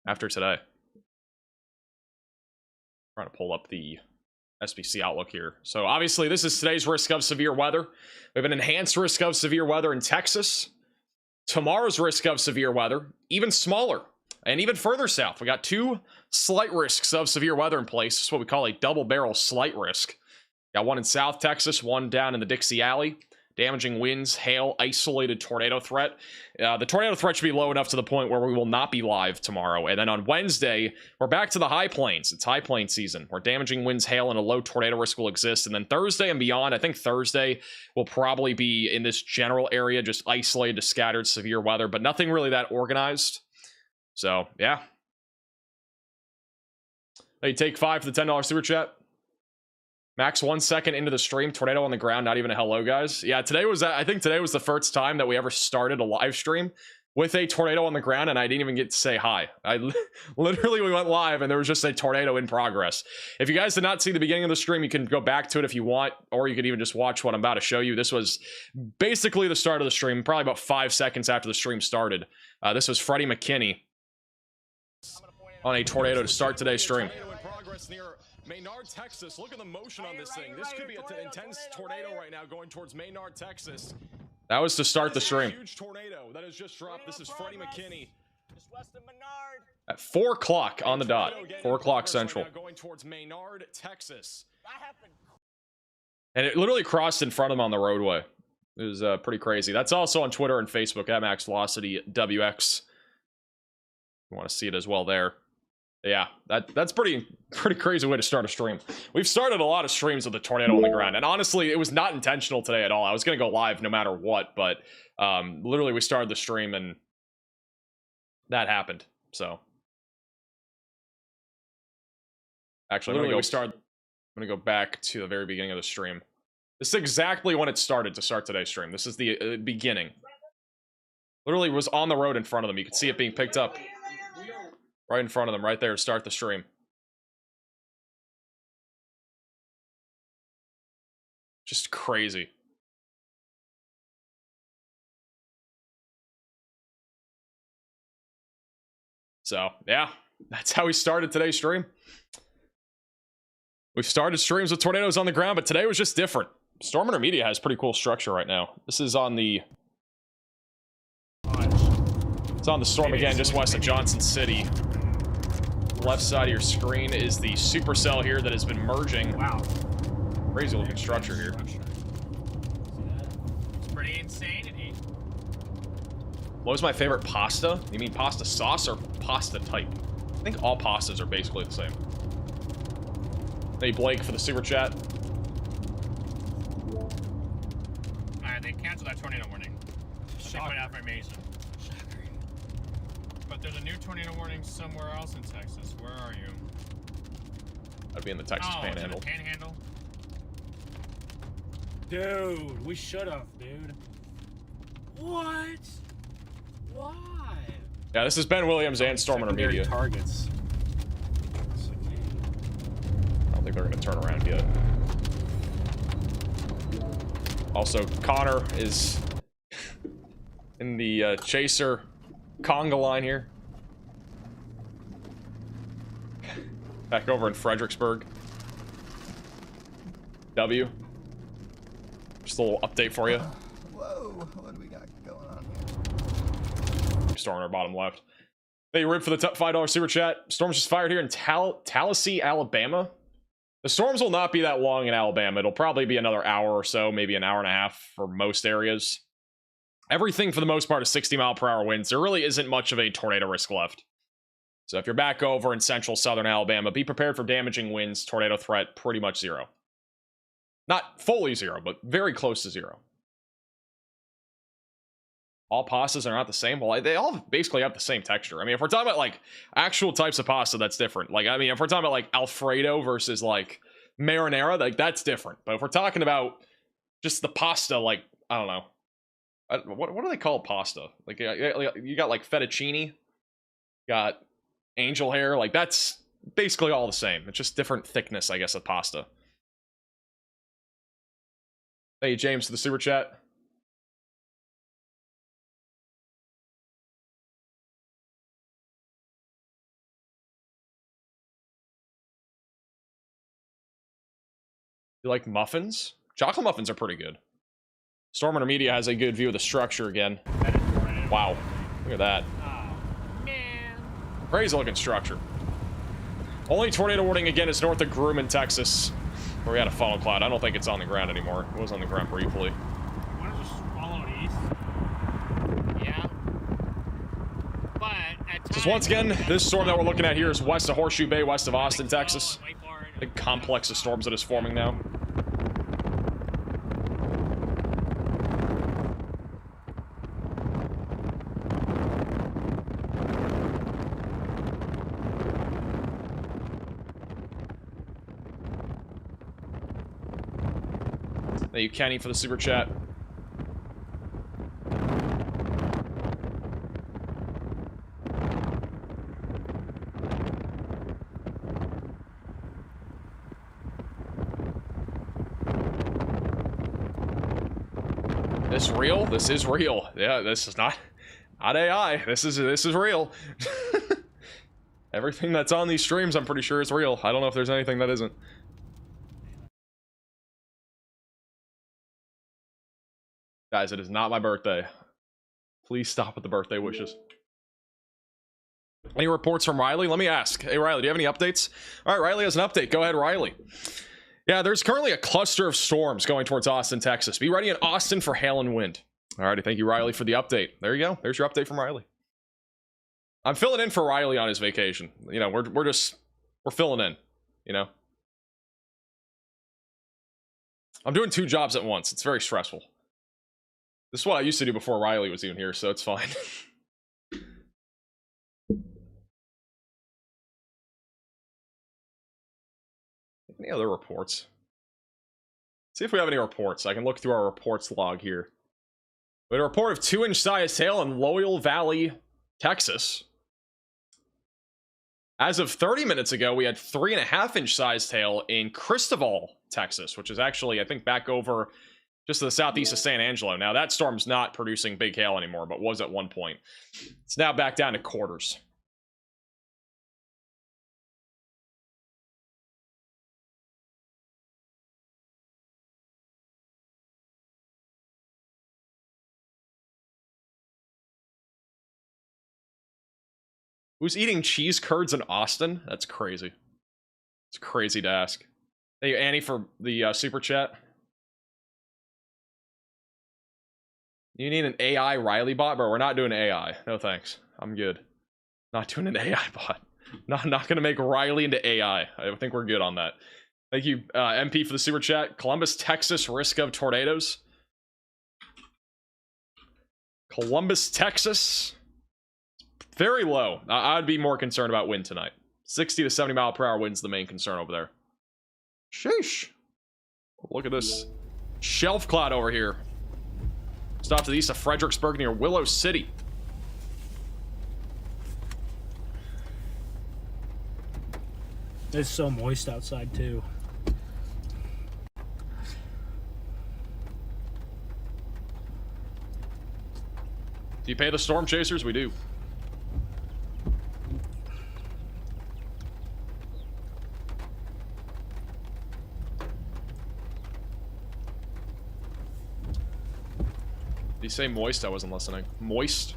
after today. Trying to pull up the SBC outlook here. So obviously this is today's risk of severe weather. We have an enhanced risk of severe weather in Texas. Tomorrow's risk of severe weather, even smaller and even further south. We got 2 slight risks of severe weather in place. This is what we call a double barrel slight risk. Got one in South Texas, one down in the Dixie Alley. Damaging winds, hail, isolated tornado threat. The tornado threat should be low enough to the point where we will not be live tomorrow. And then on Wednesday, we're back to the high plains. It's high plain season, where damaging winds, hail, and a low tornado risk will exist. And then Thursday and beyond, I think Thursday will probably be in this general area, just isolated to scattered severe weather, but nothing really that organized. So, yeah. Hey, take 5 for the $10 super chat. Max 1 second into the stream, tornado on the ground, not even a hello, guys. Yeah, I think today was the first time that we ever started a live stream with a tornado on the ground, and I didn't even get to say hi. Literally, we went live, and there was just a tornado in progress. If you guys did not see the beginning of the stream, you can go back to it if you want, or you could even just watch what I'm about to show you. This was basically the start of the stream, probably about 5 seconds after the stream started. This was Freddie McKinney on a tornado to start today's stream. Menard, Texas. Look at the motion on this thing. This could be an intense tornado right now going towards Menard, Texas. That was to start the stream. Huge tornado that has just dropped. This is Freddie McKinney. Just west of Menard. At 4 o'clock on the dot. 4 o'clock central. Going towards Menard, Texas. And it literally crossed in front of him on the roadway. It was pretty crazy. That's also on Twitter and Facebook at Max Velocity WX. You want to see it as well there. Yeah, that's pretty crazy way to start a stream. We've started a lot of streams with a tornado on the ground, and honestly, it was not intentional today at all. I was gonna go live no matter what, but literally we started the stream and that happened. So actually, I'm gonna go back to the very beginning of the stream. This is exactly when it started to start today's stream. This is the beginning. Literally was on the road in front of them. You could see it being picked up. Right in front of them, right there to start the stream. Just crazy. So, yeah, that's how we started today's stream. We've started streams with tornadoes on the ground, but today was just different. Storm Intermedia has pretty cool structure right now. This is on the... It's on the storm again, just west of Johnson City. Left side of your screen is the supercell here that has been merging. Wow. Crazy looking structure here. It's pretty insanity. What was my favorite pasta? You mean pasta sauce or pasta type? I think all pastas are basically the same. Hey, Blake for the super chat. Alright, they canceled that tornado warning. They put out by Mason. But there's a new tornado warning somewhere else in Texas. Where are you? That'd be in the Texas Panhandle. The Panhandle. Dude, we should have, dude. What? Why? Yeah, this is Ben Williams and Storm Intermedia. Targets. I don't think they're gonna turn around yet. Also, Connor is in the chaser conga line here. Back over in Fredericksburg. W. Just a little update for you. Whoa, what do we got going on here? Storm on our bottom left. Hey, Rip for the $5 super chat. Storms just fired here in Tallahassee, Alabama. The storms will not be that long in Alabama. It'll probably be another hour or so, maybe an hour and a half for most areas. Everything, for the most part, is 60-mile-per-hour winds. There really isn't much of a tornado risk left. So if you're back over in central southern Alabama, be prepared for damaging winds, tornado threat, pretty much zero. Not fully zero, but very close to zero. All pastas are not the same. Well, they all basically have the same texture. I mean, if we're talking about, like, actual types of pasta, that's different. Like, I mean, if we're talking about, like, Alfredo versus, like, marinara, like, that's different. But if we're talking about just the pasta, like, I don't know. What do they call pasta? Like, you got like fettuccine, got angel hair, like that's basically all the same. It's just different thickness, I guess, of pasta. Hey, James, to the super chat. You like muffins? Chocolate muffins are pretty good. Storm Intermedia has a good view of the structure again. Wow. Look at that. Crazy looking structure. Only tornado warning again is north of Grumman, Texas, where we had a funnel cloud. I don't think it's on the ground anymore. It was on the ground briefly. Why don't we just follow it east? Yeah. But at Just once again, this storm that we're looking at here is west of Horseshoe Bay, west of Austin, Texas. Big complex of storms that is forming now. Thank you, Kenny, for the super chat. This real? This is real. Yeah, this is not AI. This is real. Everything that's on these streams, I'm pretty sure is real. I don't know if there's anything that isn't. Guys, it is not my birthday. Please stop with the birthday wishes. Any reports from Riley? Let me ask. Hey, Riley, do you have any updates? All right, Riley has an update. Go ahead, Riley. Yeah, there's currently a cluster of storms going towards Austin, Texas. Be ready in Austin for hail and wind. All righty, thank you, Riley, for the update. There you go. There's your update from Riley. I'm filling in for Riley on his vacation. You know, we're filling in, you know. I'm doing 2 jobs at once. It's very stressful. This is what I used to do before Riley was even here, so it's fine. Any other reports? See if we have any reports. I can look through our reports log here. We had a report of 2-inch size hail in Loyal Valley, Texas. As of 30 minutes ago, we had 3.5-inch sized hail in Cristoval, Texas, which is actually, I think, back over just to the southeast of San Angelo. Now, that storm's not producing big hail anymore, but was at one point. It's now back down to quarters. Who's eating cheese curds in Austin? That's crazy. It's crazy to ask. Thank you, Annie, for the super chat. You need an AI Riley bot? Bro, we're not doing AI. No thanks. I'm good. Not doing an AI bot. Not going to make Riley into AI. I think we're good on that. Thank you, MP, for the super chat. Columbus, Texas, risk of tornadoes. Columbus, Texas. Very low. I'd be more concerned about wind tonight. 60 to 70 mile per hour wind's the main concern over there. Sheesh. Look at this shelf cloud over here. Stop to the east of Fredericksburg near Willow City. It's so moist outside too. Do you pay the storm chasers? We do. Did you say moist? I wasn't listening. Moist?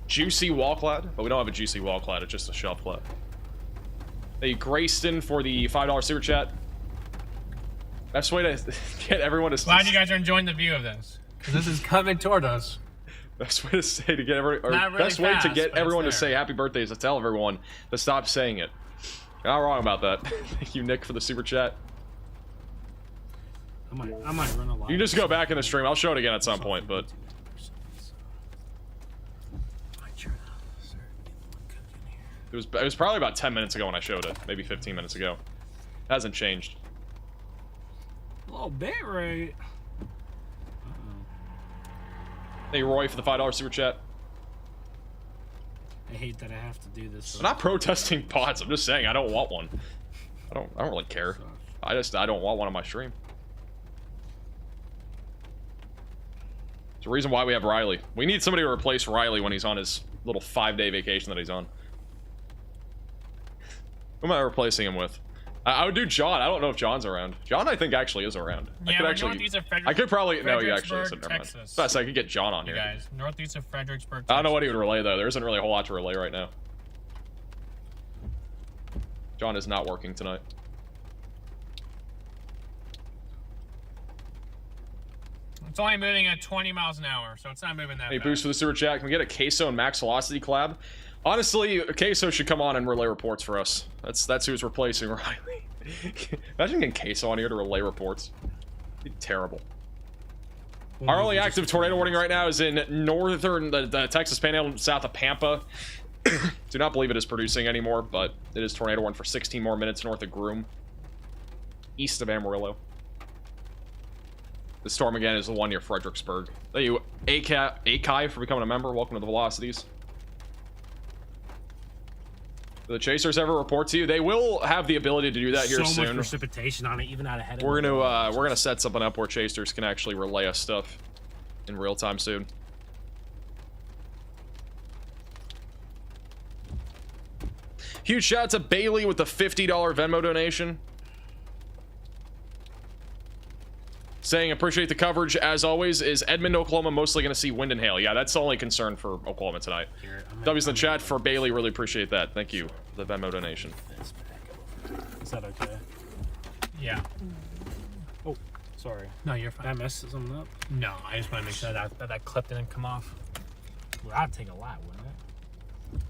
Juicy wall cloud? But we don't have a juicy wall cloud, it's just a shelf cloud. Thank you, Grayston, for the $5 super chat. Best way to get everyone to... Glad you guys are enjoying the view of this. Because this is coming toward us. Best way to say to get everyone... Really best way fast, to get everyone to say happy birthday is to tell everyone to stop saying it. You're not wrong about that. Thank you, Nick, for the super chat. I might run a lot. You can just go back in the stream. I'll show it again at some point, but... It was probably about 10 minutes ago when I showed it. Maybe 15 minutes ago. It hasn't changed. A little bit, right? Thank you, Roy, for the $5 super chat. I hate that I have to do this. I'm not protesting bots. I'm just saying I don't want one. I don't really care. I don't want one on my stream. It's the reason why we have Riley. We need somebody to replace Riley when he's on his little 5-day vacation that he's on. Who am I replacing him with? I would do John. I don't know if John's around. John, I think, actually is around. Yeah, I could actually. I could probably. No, he actually isn't. Never mind. Best, I could get John on here. Guys, northeast of Fredericksburg, Texas. I don't know what he would relay though. There isn't really a whole lot to relay right now. John is not working tonight. It's only moving at 20 miles an hour, so it's not moving that Hey, fast. boost for the super chat. Can we get a Queso and Max Velocity collab? Honestly, Queso should come on and relay reports for us. That's who's replacing Riley. Imagine getting Queso on here to relay reports. It'd be terrible. Our only active tornado warning right now is in northern the Texas Panhandle, south of Pampa. Do not believe it is producing anymore, but it is tornado warning for 16 more minutes north of Groom, east of Amarillo. The storm again is the one near Fredericksburg. Thank you, Akai, for becoming a member. Welcome to the Velocities. Do the chasers ever report to you? They will have the ability to do that here soon. So much precipitation on it, even out ahead of We're gonna set something up where chasers can actually relay us stuff in real time soon. Huge shout out to Bailey with the $50 Venmo donation. Saying, appreciate the coverage as always. Is Edmond, Oklahoma mostly going to see wind and hail? Yeah, that's the only concern for Oklahoma tonight. W's in the chat for Bailey. Really appreciate that. Thank you for the Venmo donation. Is that okay? Yeah. Oh, sorry. No, you're fine. Did I mess something up? No, I just want to make sure that clip didn't come off. Well, that'd take a lot, wouldn't it?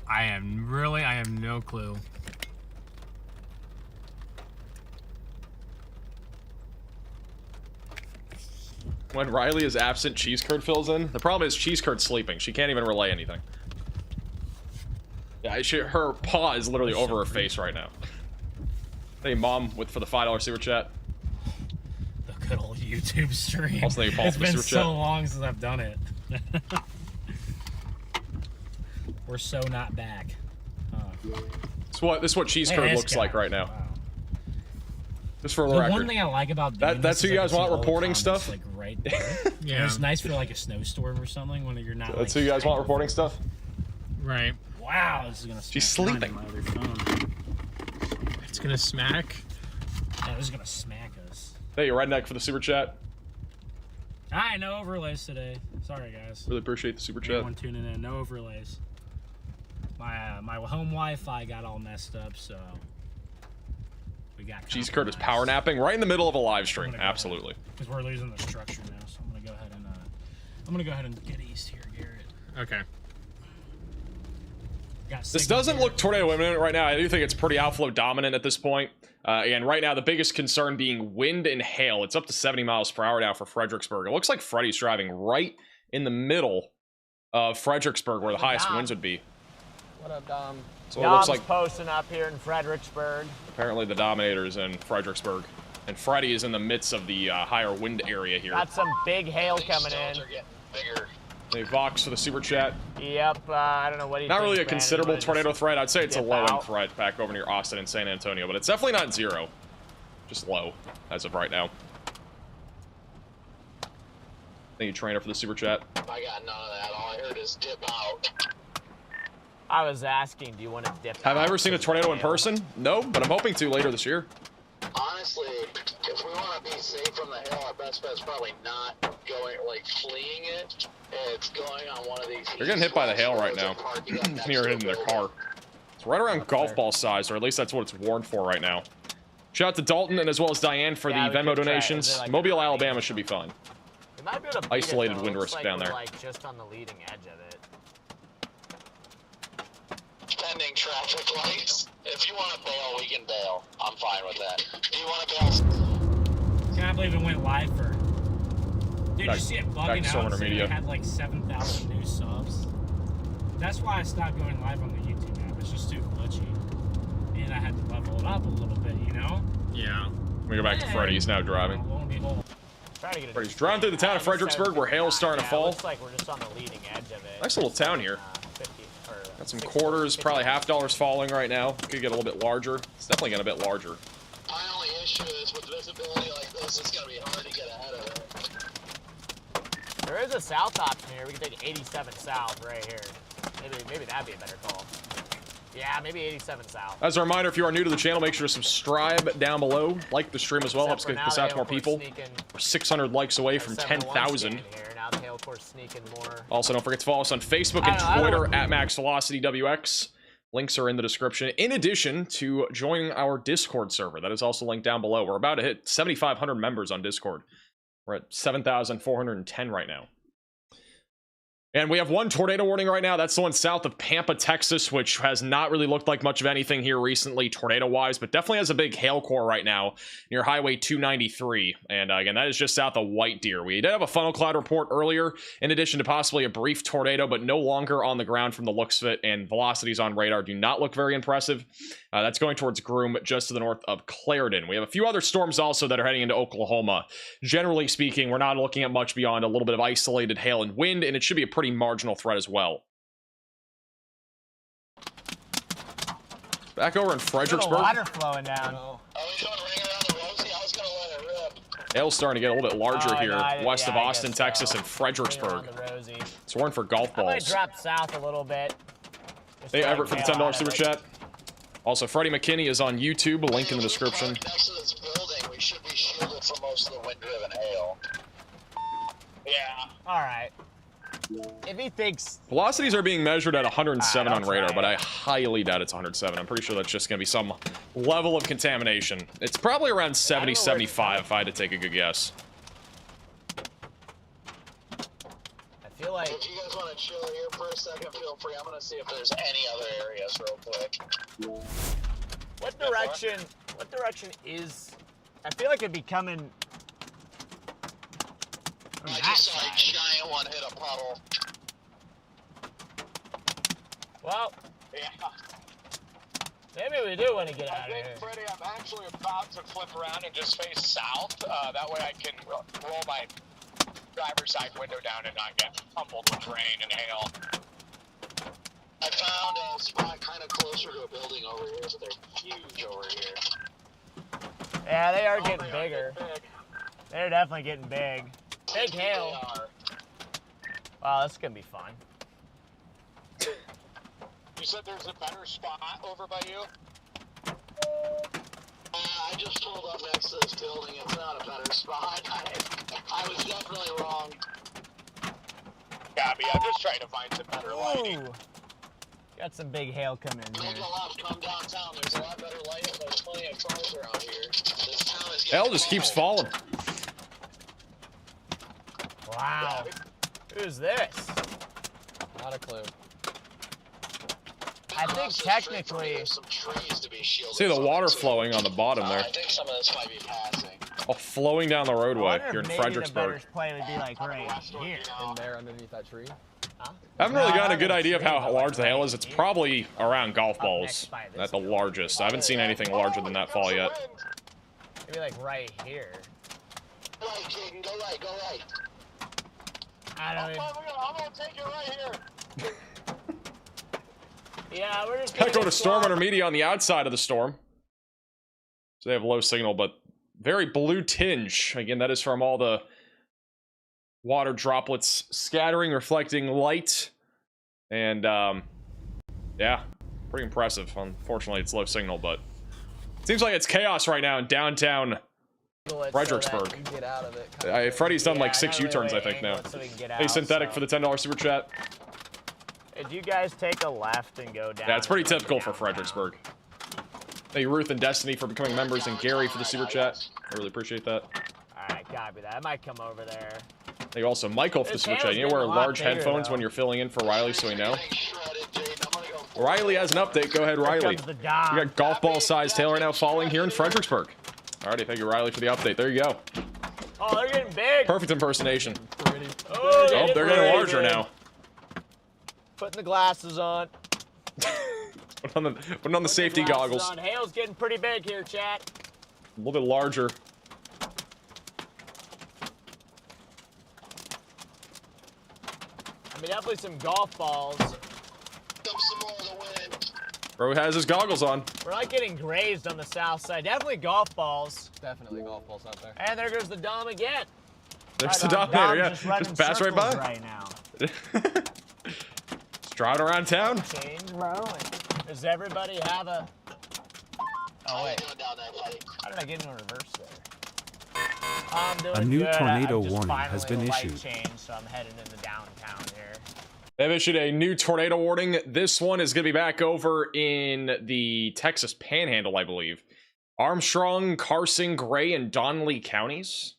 I have no clue. When Riley is absent, cheese curd fills in. The problem is cheese curd's sleeping. She can't even relay anything. Yeah, her paw is literally over her face right now. Hey, Mom, for the $5 super chat. The good old YouTube stream. Also, thank you, Paul, it's for the been super so chat. long since I've done it. We're so not back. This is what cheese curd looks like right now. Wow. Just for the The record. one thing I like about that's who you guys want reporting stuff. Like right there. Yeah, it's nice for like a snowstorm or something when you're not. That's who you guys want reporting stuff. Right. Wow, this is gonna. She's sleeping. It's gonna smack. Yeah, this is gonna smack us. Hey, you redneck for the super chat. Alright, no overlays today. Sorry, guys. Really appreciate the super chat. Everyone tuning in, no overlays. My home Wi-Fi got all messed up, so we got. Cheese curd is power napping right in the middle of a live stream. Absolutely. Because we're losing the structure now, so I'm gonna go ahead and get east here, Garrett. Okay. This doesn't look tornado imminent right now. I do think it's pretty outflow dominant at this point. And right now, the biggest concern being wind and hail. It's up to 70 miles per hour now for Fredericksburg. It looks like Freddy's driving right in the middle of Fredericksburg, where the highest winds would be. What up, Dom? So it looks like posting up here in Fredericksburg. apparently the Dominator is in Fredericksburg, and Freddy is in the midst of the higher wind area here. Got some big hail coming in. Bigger. Hey, Vox for the super chat. Yep, I don't know what he Not thinks, really a Brandon, considerable but tornado threat. I'd say it's a dip low-end out. threat back over near Austin and San Antonio, but it's definitely not zero. Just low as of right now. Thank you, Trainer, for the super chat. I got none of that. All I heard is dip out. I was asking, do you want to dip Have I out ever seen a tornado in person? No, but I'm hoping to later this year. Honestly, if we want to be safe from the hail, our best bet is probably not going, like, fleeing it. It's going on one of these. They're getting hit by the hail right now. Near hitting their car. It's right around golf ball size, or at least that's what it's warned for right now. Shout out to Dalton and as well as Diane for the Venmo donations. Mobile, Alabama should be fine. We might be able to beat Isolated it, though. wind Looks risk like down we're, there. like just on the leading edge of it. Pending traffic lights. If you want to bail, we can bail. I'm fine with that. Do you want to bail? Can't believe it went live for. Dude, Back- you see it back bugging to out Stormer and saying Media. it had like 7,000 new subs. That's why I stopped going live on the YouTube app. It's just too glitchy. And I had to level it up a little bit, you know? Yeah. We go back to Freddy. He's now driving. Lo and behold. Freddy's driving through the town of Fredericksburg where hail's starting to fall. Looks like we're just on the leading edge of it. Nice little town here. 50 or Got some quarters, probably $half falling right now. Could get a little bit larger. It's definitely getting a bit larger. My only issue is with visibility like this, it's going to be hard to get ahead of it. There is a south option here. We can take 87 south right here. Maybe that'd be a better call. Yeah, maybe 87 south. As a reminder, if you are new to the channel, make sure to subscribe down below. Like the stream as well. Helps get this out to more people. We're 600 likes away from 10,000. Also, don't forget to follow us on Facebook and Twitter at MaxVelocityWX. Links are in the description. In addition to joining our Discord server, that is also linked down below. We're about to hit 7,500 members on Discord. We're at 7,410 right now. And we have one tornado warning right now. That's the one south of Pampa, Texas, which has not really looked like much of anything here recently, tornado-wise, but definitely has a big hail core right now near Highway 293. And again, that is just south of White Deer. We did have a funnel cloud report earlier, in addition to possibly a brief tornado, but no longer on the ground from the looks of it, and velocities on radar do not look very impressive. That's going towards Groom, just to the north of Clarendon. We have a few other storms also that are heading into Oklahoma. Generally speaking, we're not looking at much beyond a little bit of isolated hail and wind, and it should be a pretty marginal threat as well. Back over in Fredericksburg. Water flowing down. Hail's starting to get a little bit larger here, west of Austin, Texas, and Fredericksburg. It's warned for golf balls. I might drop south a little bit. Hey, Everett for the $10 super chat. Also, Freddie McKinney is on YouTube. A link in the description. Next to this building, we should be shielded from most of the wind-driven hail. Yeah. All right. If he thinks... Velocities are being measured at 107 on radar, but I highly doubt it's 107. I'm pretty sure that's just going to be some level of contamination. It's probably around 70, 75 if I had to take a good guess. I feel like... If you guys want to chill here for a second, feel free. I'm going to see if there's any other areas real quick. What direction is... I feel like it'd be coming... I just saw a giant one hit a puddle. Well, yeah. Maybe we do want to get out of here. Freddie, I'm actually about to flip around and just face south. That way I can roll my driver's side window down and not get tumbled with rain and hail. I found a spot kind of closer to a building over here, but they're huge over here. Yeah, they are getting bigger. They're definitely getting big. Big hail. Wow, that's gonna be fun. You said there's a better spot over by you? I just pulled up next to this building. It's not a better spot. I was definitely wrong. Gabby, I'm just trying to find some better lighting. Got some big hail coming in here. Come downtown. There's a lot better lighting. There's plenty of cars around here. This town is Hail just keeps falling. Wow. Who's this? Not a clue. I think technically... some trees to be shielded. See the water flowing on the bottom there. I think some of this might be passing. Oh, flowing down the roadway here in Fredericksburg. The play would be like right here. In there underneath that tree? Huh? I haven't really gotten a good idea of how large the hail is. It's probably around golf balls at the largest. I haven't seen anything larger than that fall yet. Maybe like right here. Go right, Jaden. Go right. Go right. I don't even... I'm gonna take it right here. Yeah, we're just Gotta go to storm intermediate on the outside of the storm. So they have low signal, but very blue tinge. Again, that is from all the water droplets scattering, reflecting light. And, yeah, pretty impressive. Unfortunately, it's low signal, but it seems like it's chaos right now in downtown Fredericksburg. Get out of it. Freddie's done like 6 U-turns, I think, now. Hey, Synthetic for the $10 super chat. Did you guys take a left and go down? Yeah, it's pretty typical for Fredericksburg. Hey, Ruth and Destiny for becoming members, and Gary for the super chat. I really appreciate that. Alright, copy that. I might come over there. Hey, also Michael for the super chat. You know, wear large headphones when you're filling in for Riley, so we know. Riley has an update. Go ahead, Riley. We got golf ball sized hail right now falling here in Fredericksburg. Alrighty, thank you, Riley, for the update. There you go. Oh, they're getting big. Perfect impersonation. Oh, they're getting larger now. Putting the glasses on. Putting on the safety goggles. Hail's getting pretty big here, chat. A little bit larger. I mean, definitely some golf balls. Bro has his goggles on. We're not getting grazed on the south side. Definitely golf balls. Definitely golf balls out there. And there goes the Dom again. There's the Dominator, yeah. Just pass right by. Right now. Just driving around town. Change rolling. Does everybody have a... Oh, wait. How did I get into reverse there? I'm doing A new good. tornado I just warning has been finally issued. Changed, so I'm heading into downtown here. They've issued a new tornado warning. This one is going to be back over in the Texas Panhandle, I believe. Armstrong, Carson, Gray, and Donnelly counties.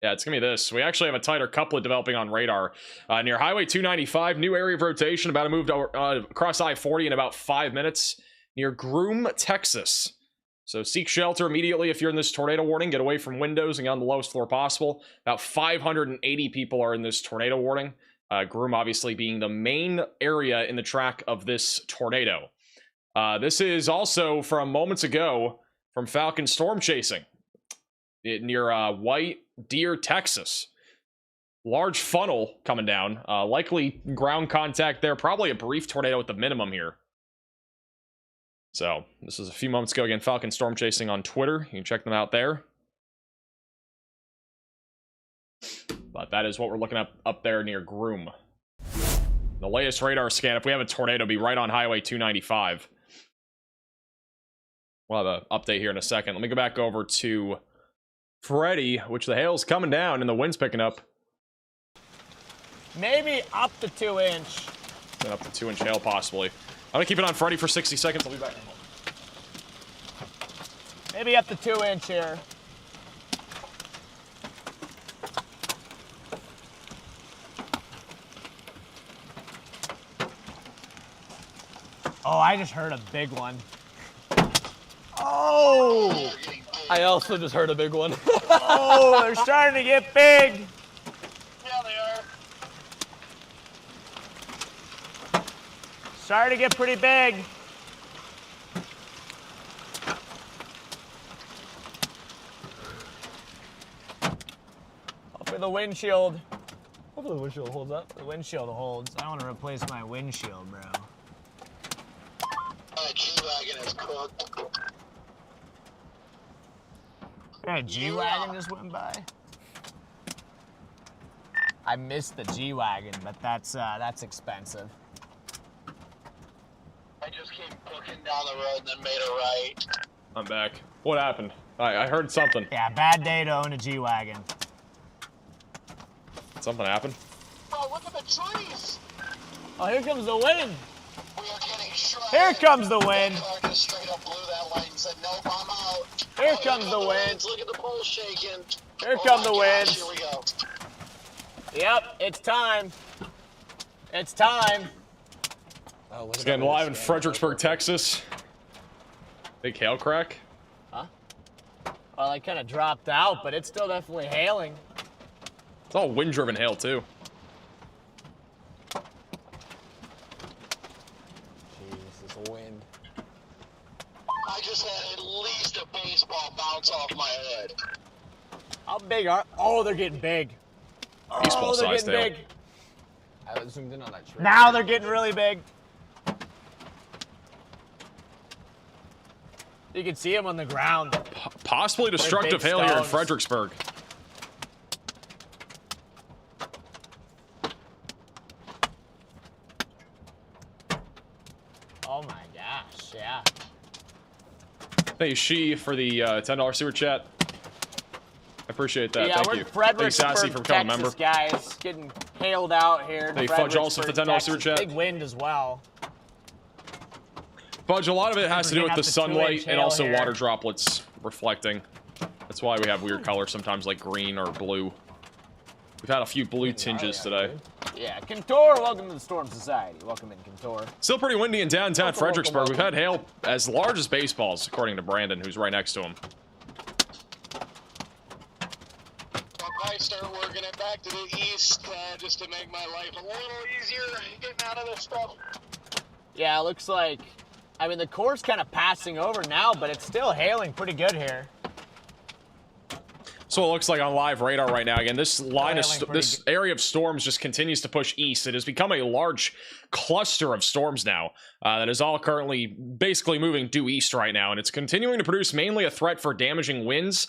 Yeah, it's going to be this. We actually have a tighter couplet developing on radar. Near Highway 295, new area of rotation, about to move across I-40 in about 5 minutes. Near Groom, Texas. So seek shelter immediately if you're in this tornado warning. Get away from windows and get on the lowest floor possible. About 580 people are in this tornado warning. Groom obviously being the main area in the track of this tornado. This is also from moments ago from Falcon storm chasing near White Deer, Texas. Large funnel coming down. Likely ground contact there. Probably a brief tornado at the minimum here. So this is a few moments ago. Again, Falcon storm chasing on Twitter. You can check them out there. But that is what we're looking at up there near Groom. The latest radar scan, if we have a tornado, it'll be right on Highway 295. We'll have an update here in a second. Let me go back over to Freddy, which the hail's coming down and the wind's picking up. Maybe up to 2 inch. And up to 2 inch hail, possibly. I'm gonna keep it on Freddy for 60 seconds. I'll be back in a moment. Maybe up to 2 inch here. Oh, I just heard a big one. Oh! I also just heard a big one. Oh, they're starting to get big. Yeah, they are. Starting to get pretty big. Hopefully the windshield. Hopefully the windshield holds up. The windshield holds. I want to replace my windshield, bro. G-Wagon is cooked. Yeah, G-Wagon just went by. I missed the G-Wagon, but that's expensive. I just came booking down the road and then made a right. I'm back. What happened? I heard something. Yeah, bad day to own a G-Wagon. Something happened? Oh, look at the trees! Oh, here comes the wind. We are getting shredded. Here comes the wind. The car just straight up blew that light and said, nope, I'm out. Here comes the wind. Look at the poles shaking. Here come the winds. Here we go. Yep, it's time. It's time. Oh, It's getting live in Fredericksburg, Texas. Big hail crack. Huh? Well, I kind of dropped out, but it's still definitely hailing. It's all wind-driven hail, too. Jeez, this wind. I just had at least a baseball bounce off my head. How big are... Oh, they're getting big. Baseball they're size getting hail. big. I zoomed in on that tree. Now they're getting really big. You can see them on the ground. Possibly destructive hail here in Fredericksburg. Oh my gosh, yeah. Thank you, She, for the $10 super chat. I appreciate that. Yeah, Thank we're you. in Fredericksburg, Thanks, Sassy, for becoming a member. Texas, guys. Getting hailed out here. Hey, Fudge, also for the $10 super chat. Big wind as well. Fudge, a lot of it has to do with the sunlight and also here. water droplets reflecting. That's why we have weird colors sometimes, like green or blue. We've had a few blue tinges today. Yeah, Contour, welcome to the Storm Society. Welcome in, Contour. Still pretty windy in downtown Fredericksburg. We've had hail as large as baseballs, according to Brandon, who's right next to him. I start working it back to the east just to make my life a little easier getting out of this stuff. Yeah, it looks like, I mean, the core's kind of passing over now, but it's still hailing pretty good here. So it looks like on live radar right now. Again, this line of this area of storms just continues to push east. It has become a large cluster of storms now that is all currently basically moving due east right now, and it's continuing to produce mainly a threat for damaging winds.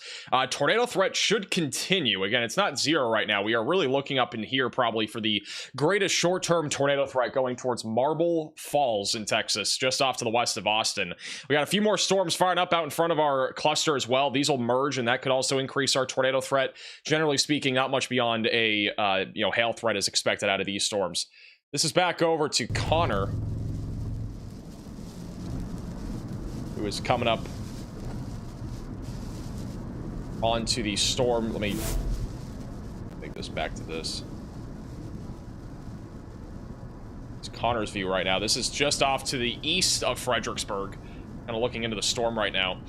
Tornado threat should continue. Again, it's not zero right now. We are really looking up in here probably for the greatest short-term tornado threat going towards Marble Falls in Texas, just off to the west of Austin. We got a few more storms firing up out in front of our cluster as well. These will merge, and that could also increase our tornado threat. Generally speaking, not much beyond a hail threat is expected out of these storms. This is back over to Connor, who is coming up onto the storm. Let me take this back to this. It's Connor's view right now. This is just off to the east of Fredericksburg, kind of looking into the storm right now.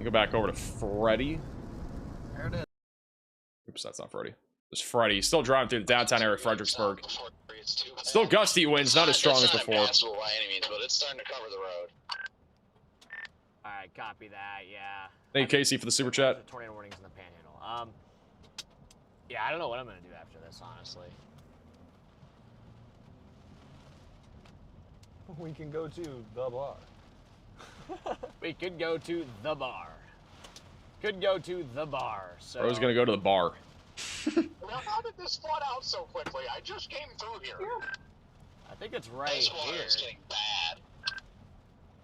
Go back over to Freddy. There it is. Oops, that's not Freddy. It's Freddy. Still driving through the downtown area of Fredericksburg. Still gusty winds, not as strong as before. Not impassable by any means, but it's starting to cover the road. Alright, copy that, yeah. Thank you, Casey, for the super chat. Tornado warnings in the Panhandle. Yeah, I don't know what I'm gonna do after this, honestly. We can go to the bar. We could go to the bar. Could go to the bar. So I was gonna go to the bar. Now, how did this flood out so quickly? I just came through here. I think it's right This water here. is getting bad.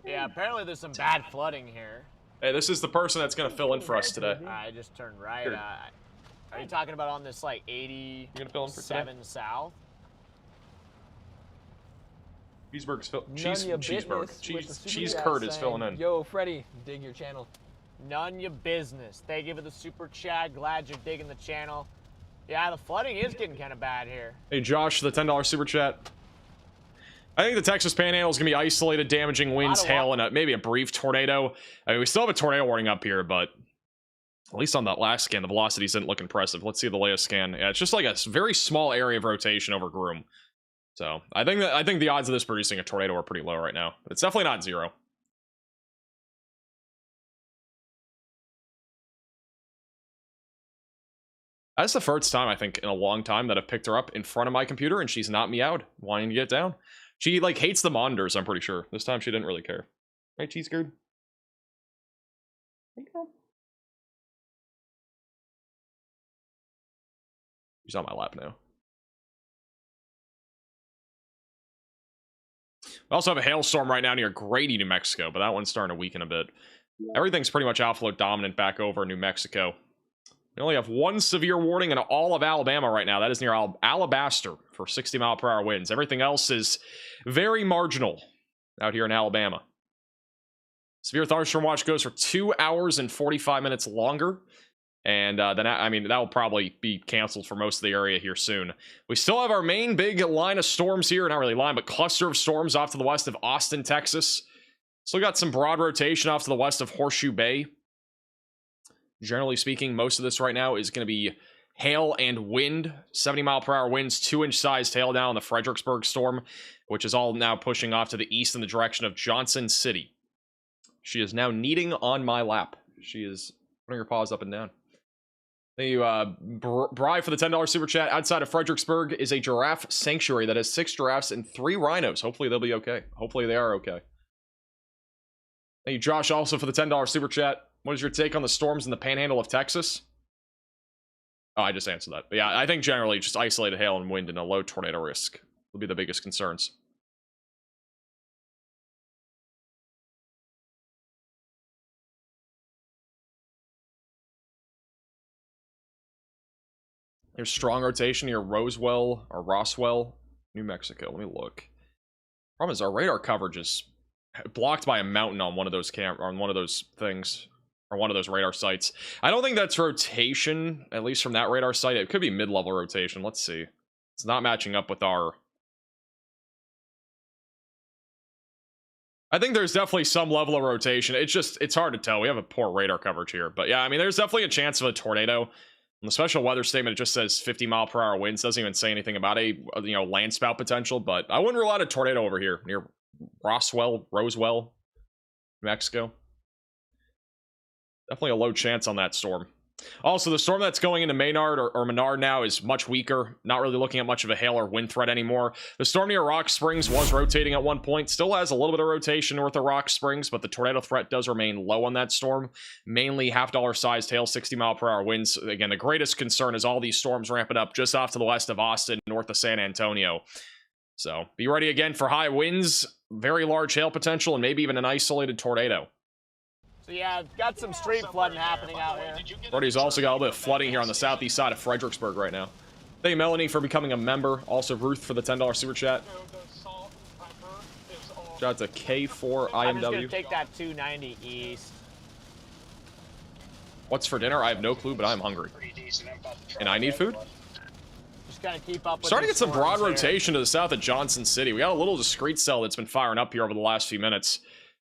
Yeah, apparently there's some bad flooding here. Hey, this is the person that's gonna fill in for us today. I just turned right. Here. Are you talking about on this like 80? You're gonna fill in for today? south? Cheeseburg's Cheese curd is filling in. Yo, Freddy, dig your channel. None your business. Thank you for the super chat. Glad you're digging the channel. Yeah, the flooding is getting kind of bad here. Hey, Josh, the $10 super chat. I think the Texas Panhandle is going to be isolated, damaging winds, hail, and maybe a brief tornado. I mean, we still have a tornado warning up here, but at least on that last scan, the velocities didn't look impressive. Let's see the latest scan. Yeah, it's just like a very small area of rotation over Groom. So I think the odds of this producing a tornado are pretty low right now. But it's definitely not zero. That's the first time, I think, in a long time that I've picked her up in front of my computer and she's not meowed, wanting to get down. She, like, hates the monitors, I'm pretty sure. This time she didn't really care. Right, Cheese Curd? She's on my lap now. We also have a hailstorm right now near Grady, New Mexico, but that one's starting to weaken a bit. Everything's pretty much outflow dominant back over New Mexico. We only have one severe warning in all of Alabama right now. That is near Alabaster for 60-mile-per-hour winds. Everything else is very marginal out here in Alabama. Severe thunderstorm watch goes for 2 hours and 45 minutes longer. And then, I mean, that will probably be canceled for most of the area here soon. We still have our main big line of storms here. Not really line, but cluster of storms off to the west of Austin, Texas. Still got some broad rotation off to the west of Horseshoe Bay. Generally speaking, most of this right now is going to be hail and wind. 70-mile-per-hour winds, 2-inch sized hail down on the Fredericksburg storm, which is all now pushing off to the east in the direction of Johnson City. She is now kneading on my lap. She is putting her paws up and down. Thank you, Bri, for the $10 super chat. Outside of Fredericksburg is a giraffe sanctuary that has 6 giraffes and 3 rhinos. Hopefully they'll be okay. Hopefully they are okay. Thank you, Josh, also for the $10 super chat. What is your take on the storms in the Panhandle of Texas? Oh, I just answered that. But yeah, I think generally just isolated hail and wind and a low tornado risk will be the biggest concerns. There's strong rotation near Roswell or Roswell, New Mexico. Let me look. Problem is our radar coverage is blocked by a mountain on one of those things. Or one of those radar sites. I don't think that's rotation, at least from that radar site. It could be mid-level rotation. Let's see. It's not matching up with our... I think there's definitely some level of rotation. It's hard to tell. We have a poor radar coverage here. But yeah, I mean, there's definitely a chance of a tornado. In the special weather statement, it just says 50-mile-per-hour winds. Doesn't even say anything about a land spout potential. But I wouldn't rule out a tornado over here near Roswell, New Mexico. Definitely a low chance on that storm. Also, the storm that's going into Menard or Menard now is much weaker. Not really looking at much of a hail or wind threat anymore. The storm near Rock Springs was rotating at one point. Still has a little bit of rotation north of Rock Springs, but the tornado threat does remain low on that storm. Mainly half-dollar sized hail, 60-mile-per-hour winds. Again, the greatest concern is all these storms ramping up just off to the west of Austin, north of San Antonio. So be ready again for high winds, very large hail potential, and maybe even an isolated tornado. So yeah, got some street flooding happening out here. Brody's also got a little bit of flooding here on the southeast side of Fredericksburg right now. Thank you, Melanie, for becoming a member. Also, Ruth for the $10 super chat. Shout out to K4IMW. I'm just gonna take that 290 east. What's for dinner? I have no clue, but I'm hungry. And I need food? Just gotta keep up with Starting to get some broad here. rotation to the south of Johnson City. We got a little discrete cell that's been firing up here over the last few minutes.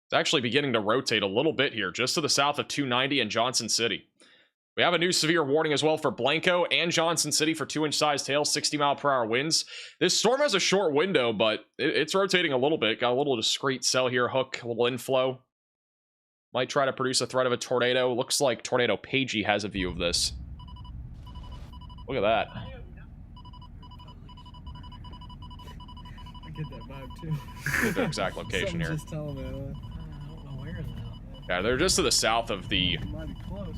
It's actually beginning to rotate a little bit here, just to the south of 290 and Johnson City. We have a new severe warning as well for Blanco and Johnson City for 2-inch sized hail, 60-mile-per-hour winds. This storm has a short window, but it's rotating a little bit. Got a little discrete cell here, hook, a little inflow. Might try to produce a threat of a tornado. Looks like Tornado Pagey has a view of this. Look at that. I get that vibe too. Get their exact location here. Just tell me. Yeah, they're just to the south of the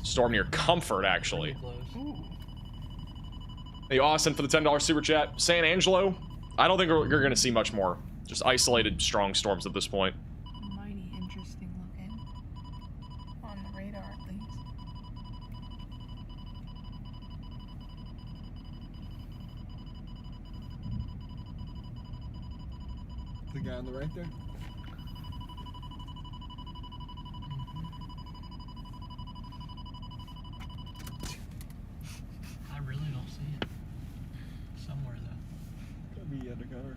storm near Comfort, actually. Hey, Austin for the $10 super chat. San Angelo, I don't think you're going to see much more. Just isolated strong storms at this point. Mighty interesting looking. On the radar, at least. The guy on the right there? I really don't see it. Somewhere though. Could be undercover.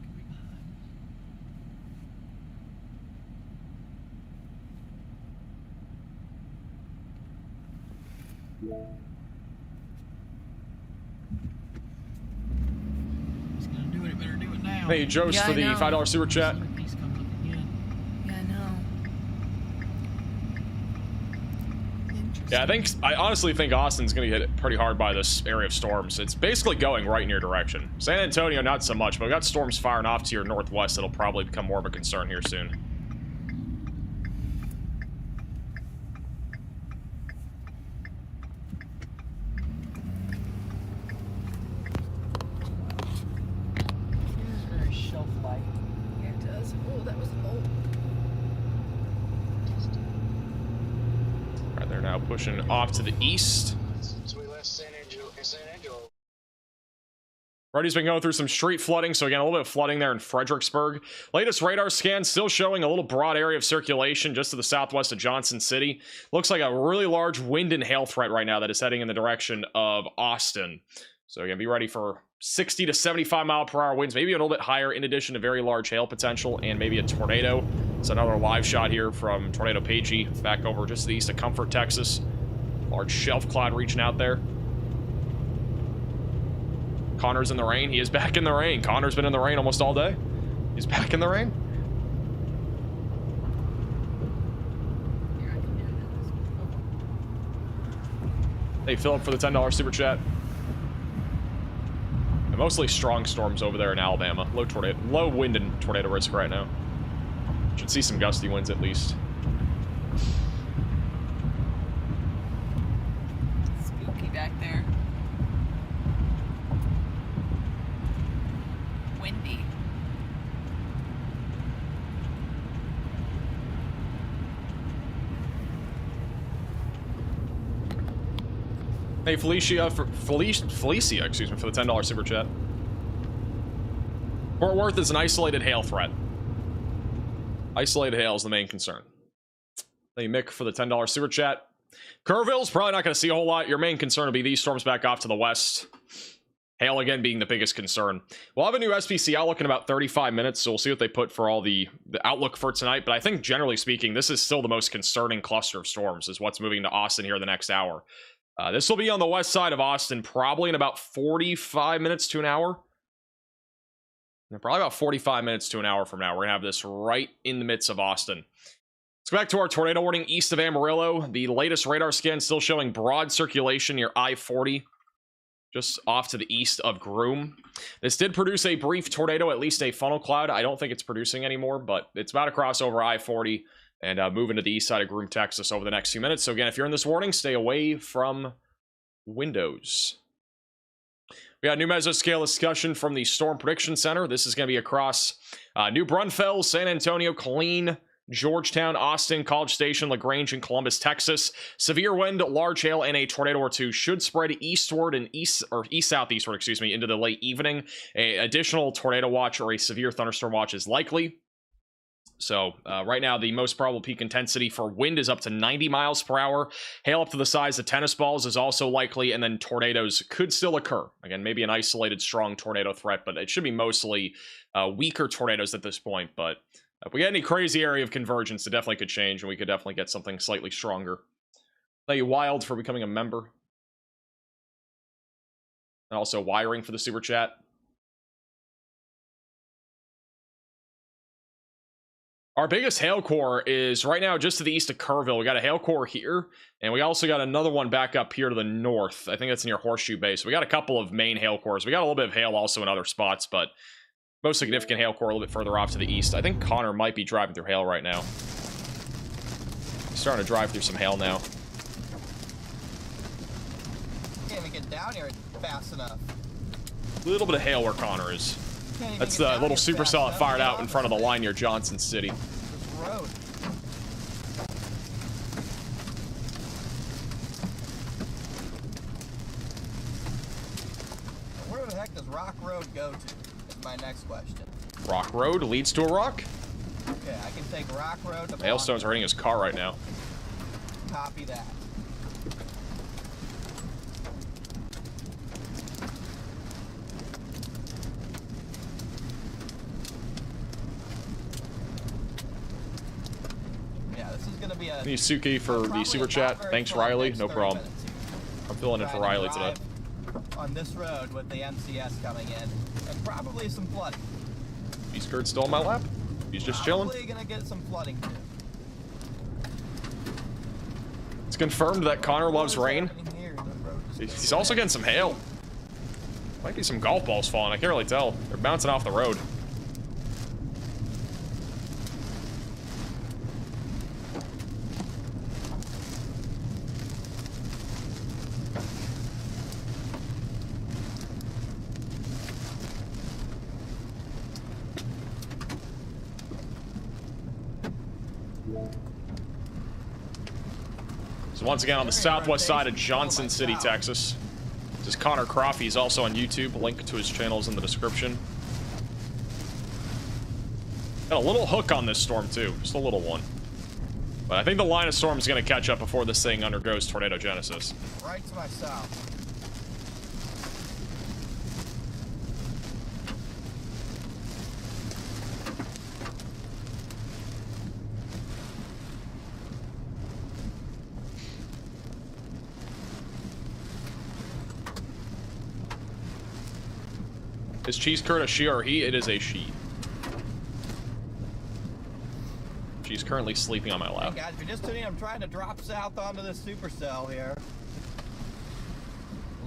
Could be behind. He's gonna do it. It better do it now. Hey, Jost for the $5 super chat. Yeah, I honestly think Austin's going to get hit pretty hard by this area of storms. It's basically going right in your direction. San Antonio, not so much, but we got storms firing off to your northwest that'll probably become more of a concern here soon. It's very shelf-like. Yeah, it does. Oh, that was a bolt. Right, they're now pushing off to the east. Since we left San Angelo. Brody's been going through some street flooding, so again, a little bit of flooding there in Fredericksburg. Latest radar scan still showing a little broad area of circulation just to the southwest of Johnson City. Looks like a really large wind and hail threat right now that is heading in the direction of Austin. So again, be ready for 60 to 75-mile-per-hour winds, maybe a little bit higher, in addition to very large hail potential and maybe a tornado. It's another live shot here from Tornado Pagey back over just to the east of Comfort, Texas. Large shelf cloud reaching out there. Connor's in the rain. He is back in the rain. Connor's been in the rain almost all day. He's back in the rain. Hey, Philip for the $10 super chat. And mostly strong storms over there in Alabama. Low wind and tornado risk right now. Should see some gusty winds at least. Spooky back there. Windy. Hey, Felicia, excuse me, for the $10 super chat. Fort Worth is an isolated hail threat. Isolated hail is the main concern. Thank you, Mick, for the $10 super chat. Kerrville's probably not going to see a whole lot. Your main concern will be these storms back off to the west. Hail again being the biggest concern. We'll have a new SPC outlook in about 35 minutes, so we'll see what they put for all the outlook for tonight. But I think, generally speaking, this is still the most concerning cluster of storms, is what's moving to Austin here in the next hour. This will be on the west side of Austin, probably in about 45 minutes to an hour. Probably about 45 minutes to an hour from now. We're going to have this right in the midst of Austin. Let's go back to our tornado warning east of Amarillo. The latest radar scan still showing broad circulation near I-40, just off to the east of Groom. This did produce a brief tornado, at least a funnel cloud. I don't think it's producing anymore, but it's about to cross over I-40 and move into the east side of Groom, Texas over the next few minutes. So again, if you're in this warning, stay away from windows. We got a new mesoscale discussion from the Storm Prediction Center. This is going to be across New Braunfels, San Antonio, Killeen, Georgetown, Austin, College Station, LaGrange, and Columbus, Texas. Severe wind, large hail, and a tornado or two should spread eastward and east-southeastward, excuse me, into the late evening. A additional tornado watch or a severe thunderstorm watch is likely. So right now, the most probable peak intensity for wind is up to 90 miles per hour. Hail up to the size of tennis balls is also likely, and then tornadoes could still occur. Again, maybe an isolated strong tornado threat, but it should be mostly weaker tornadoes at this point. But if we get any crazy area of convergence, it definitely could change, and we could definitely get something slightly stronger. Thank you, Wild, for becoming a member. And also Wiring for the super chat. Our biggest hail core is right now just to the east of Kerrville. We got a hail core here, and we also got another one back up here to the north. I think that's near Horseshoe Base. We got a couple of main hail cores. We got a little bit of hail also in other spots, but most significant hail core a little bit further off to the east. I think Connor might be driving through hail right now. He's starting to drive through some hail now. Can't even get down here fast enough. A little bit of hail where Connor is. That's the little supercell that fired out in front of the line near Johnson City. Road. Where the heck does Rock Road go to? Is my next question. Rock Road leads to a rock? Okay, I can take Rock Road to The hailstones are hitting his car right now. Copy that. Suki for the super chat. Thanks, Riley. No problem. I'm filling in for Riley today. On this road with the MCS coming in, and probably some flooding. He's Kurt still on my lap. He's just chilling. Probably gonna get some flooding too. It's confirmed that Connor loves rain. He's also getting some hail. Might be some golf balls falling. I can't really tell. They're bouncing off the road. So once again on the southwest side of Johnson City, Texas. This is Connor Croft. He's also on YouTube. Link to his channel is in the description. Got a little hook on this storm too, just a little one. But I think the line of storm is going to catch up before this thing undergoes tornado genesis. Right to my south. Is Cheese Curd a she or he? It is a she. She's currently sleeping on my lap. Hey guys, if you're just tuning in, I'm trying to drop south onto this supercell here.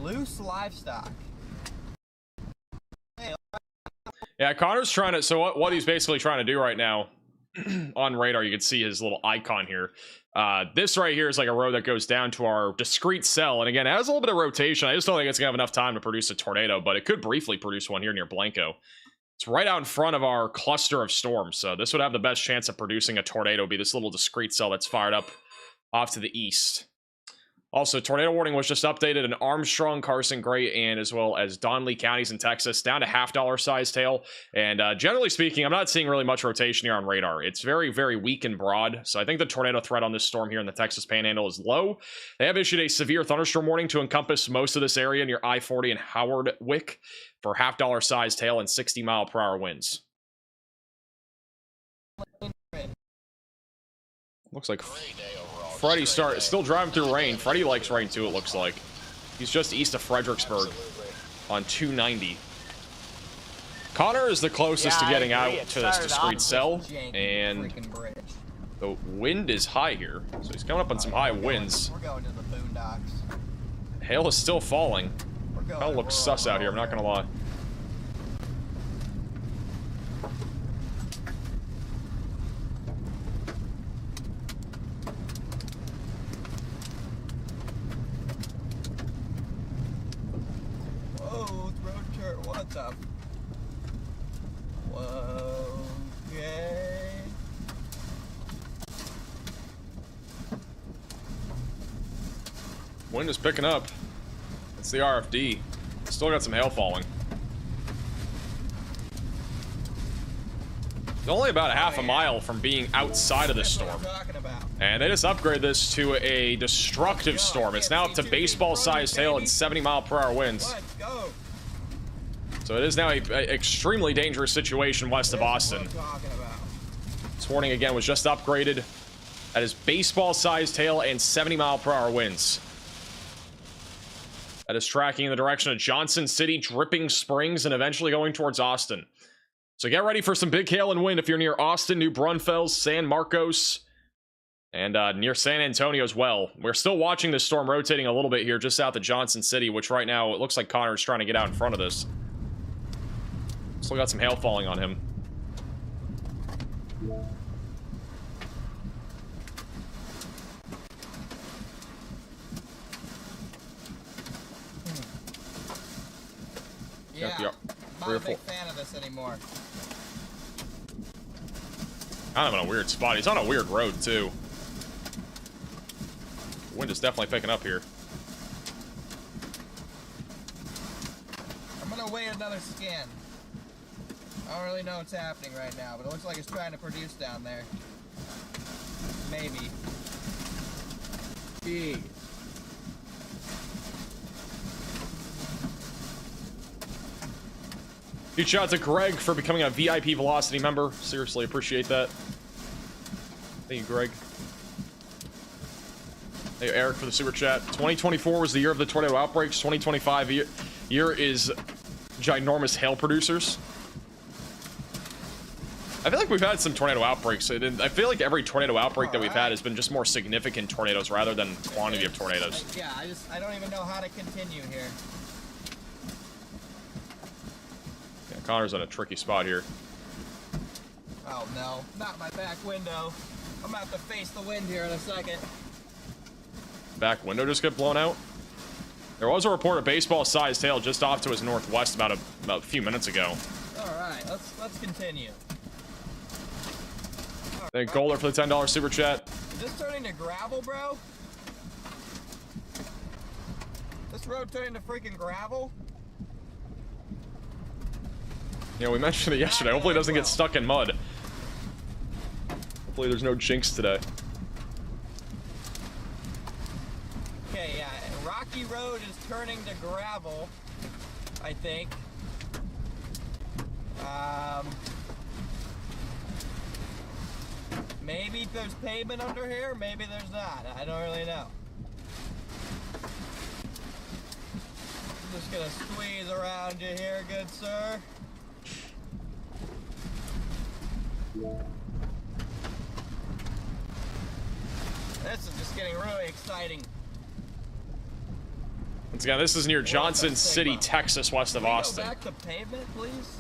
Loose livestock. Yeah, Connor's trying to, so what he's basically trying to do right now on radar, you can see his little icon here. This right here is like a road that goes down to our discrete cell, and again, it has a little bit of rotation. I just don't think it's gonna have enough time to produce a tornado, but it could briefly produce one here near Blanco. It's right out in front of our cluster of storms, so this would have the best chance of producing a tornado, be this little discrete cell that's fired up off to the east. Also, tornado warning was just updated in Armstrong, Carson, Gray, and as well as Donley counties in Texas, down to $half size hail. And generally speaking, I'm not seeing really much rotation here on radar. It's very, very weak and broad. So I think the tornado threat on this storm here in the Texas Panhandle is low. They have issued a severe thunderstorm warning to encompass most of this area near I-40 and Howard-Wick for $half sized hail and 60-mile-per-hour winds. Looks like Freddy still driving through rain. Freddy likes rain too, it looks like. He's just east of Fredericksburg on 290. Connor is the closest to getting out to this discrete cell, and The wind is high here, so he's coming up on some high winds. We're going to the boondocks. Hail is still falling. Kind of looks sus out here, I'm not gonna lie. Whoa, road turn, what the? Whoa, okay. Wind is picking up. It's the RFD. Still got some hail falling. It's only about a half a mile from being outside of this storm. And they just upgraded this to a destructive storm. It's now up to baseball-sized hail and 70-mile-per-hour winds. So it is now an extremely dangerous situation west of Austin. This warning, again, was just upgraded. That is baseball-sized hail and 70-mile-per-hour winds. That is tracking in the direction of Johnson City, Dripping Springs, and eventually going towards Austin. So get ready for some big hail and wind if you're near Austin, New Braunfels, San Marcos, and near San Antonio as well. We're still watching this storm rotating a little bit here just south of Johnson City, which right now it looks like Connor's trying to get out in front of this. Still got some hail falling on him. Yeah, I'm not a big fan of this anymore. Kind of in a weird spot. He's on a weird road, too. The wind is definitely picking up here. I'm gonna wait another scan. I don't really know what's happening right now, but it looks like it's trying to produce down there. Maybe. Jeez. Huge shout out to Greg for becoming a VIP Velocity member. Seriously, appreciate that. Thank you, Greg. Hey, Eric, for the super chat. 2024 was the year of the tornado outbreaks. 2025 year is ginormous hail producers. I feel like we've had some tornado outbreaks. I feel like every tornado outbreak that we've had has been just more significant tornadoes rather than quantity of tornadoes. Yeah, I don't even know how to continue here. Yeah, Connor's in a tricky spot here. Oh no, not my back window. I'm gonna have to face the wind here in a second. Back window just got blown out. There was a report of baseball-sized hail just off to his northwest about a few minutes ago. All right, let's continue. Thank Golder for the $10 super chat. Is this turning to gravel, bro? This road turning to freaking gravel? Yeah, we mentioned it yesterday. Hopefully it doesn't get stuck in mud. Hopefully there's no jinx today. Okay, yeah, Rocky Road is turning to gravel, I think. Maybe there's pavement under here, maybe there's not. I don't really know. I'm just gonna squeeze around you here, good sir. This is just getting really exciting. Once again, this is near Johnson City, Texas, west of Austin. Go back to pavement, please.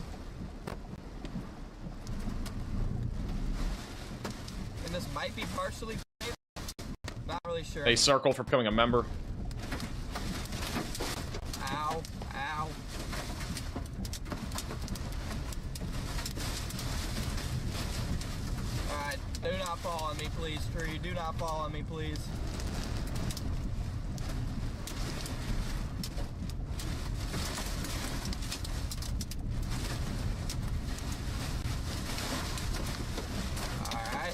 And this might be partially paved. Not really sure. Hey, Circle for becoming a member. Ow, ow. Alright, do not fall on me, please, tree. Do not fall on me, please. Alright.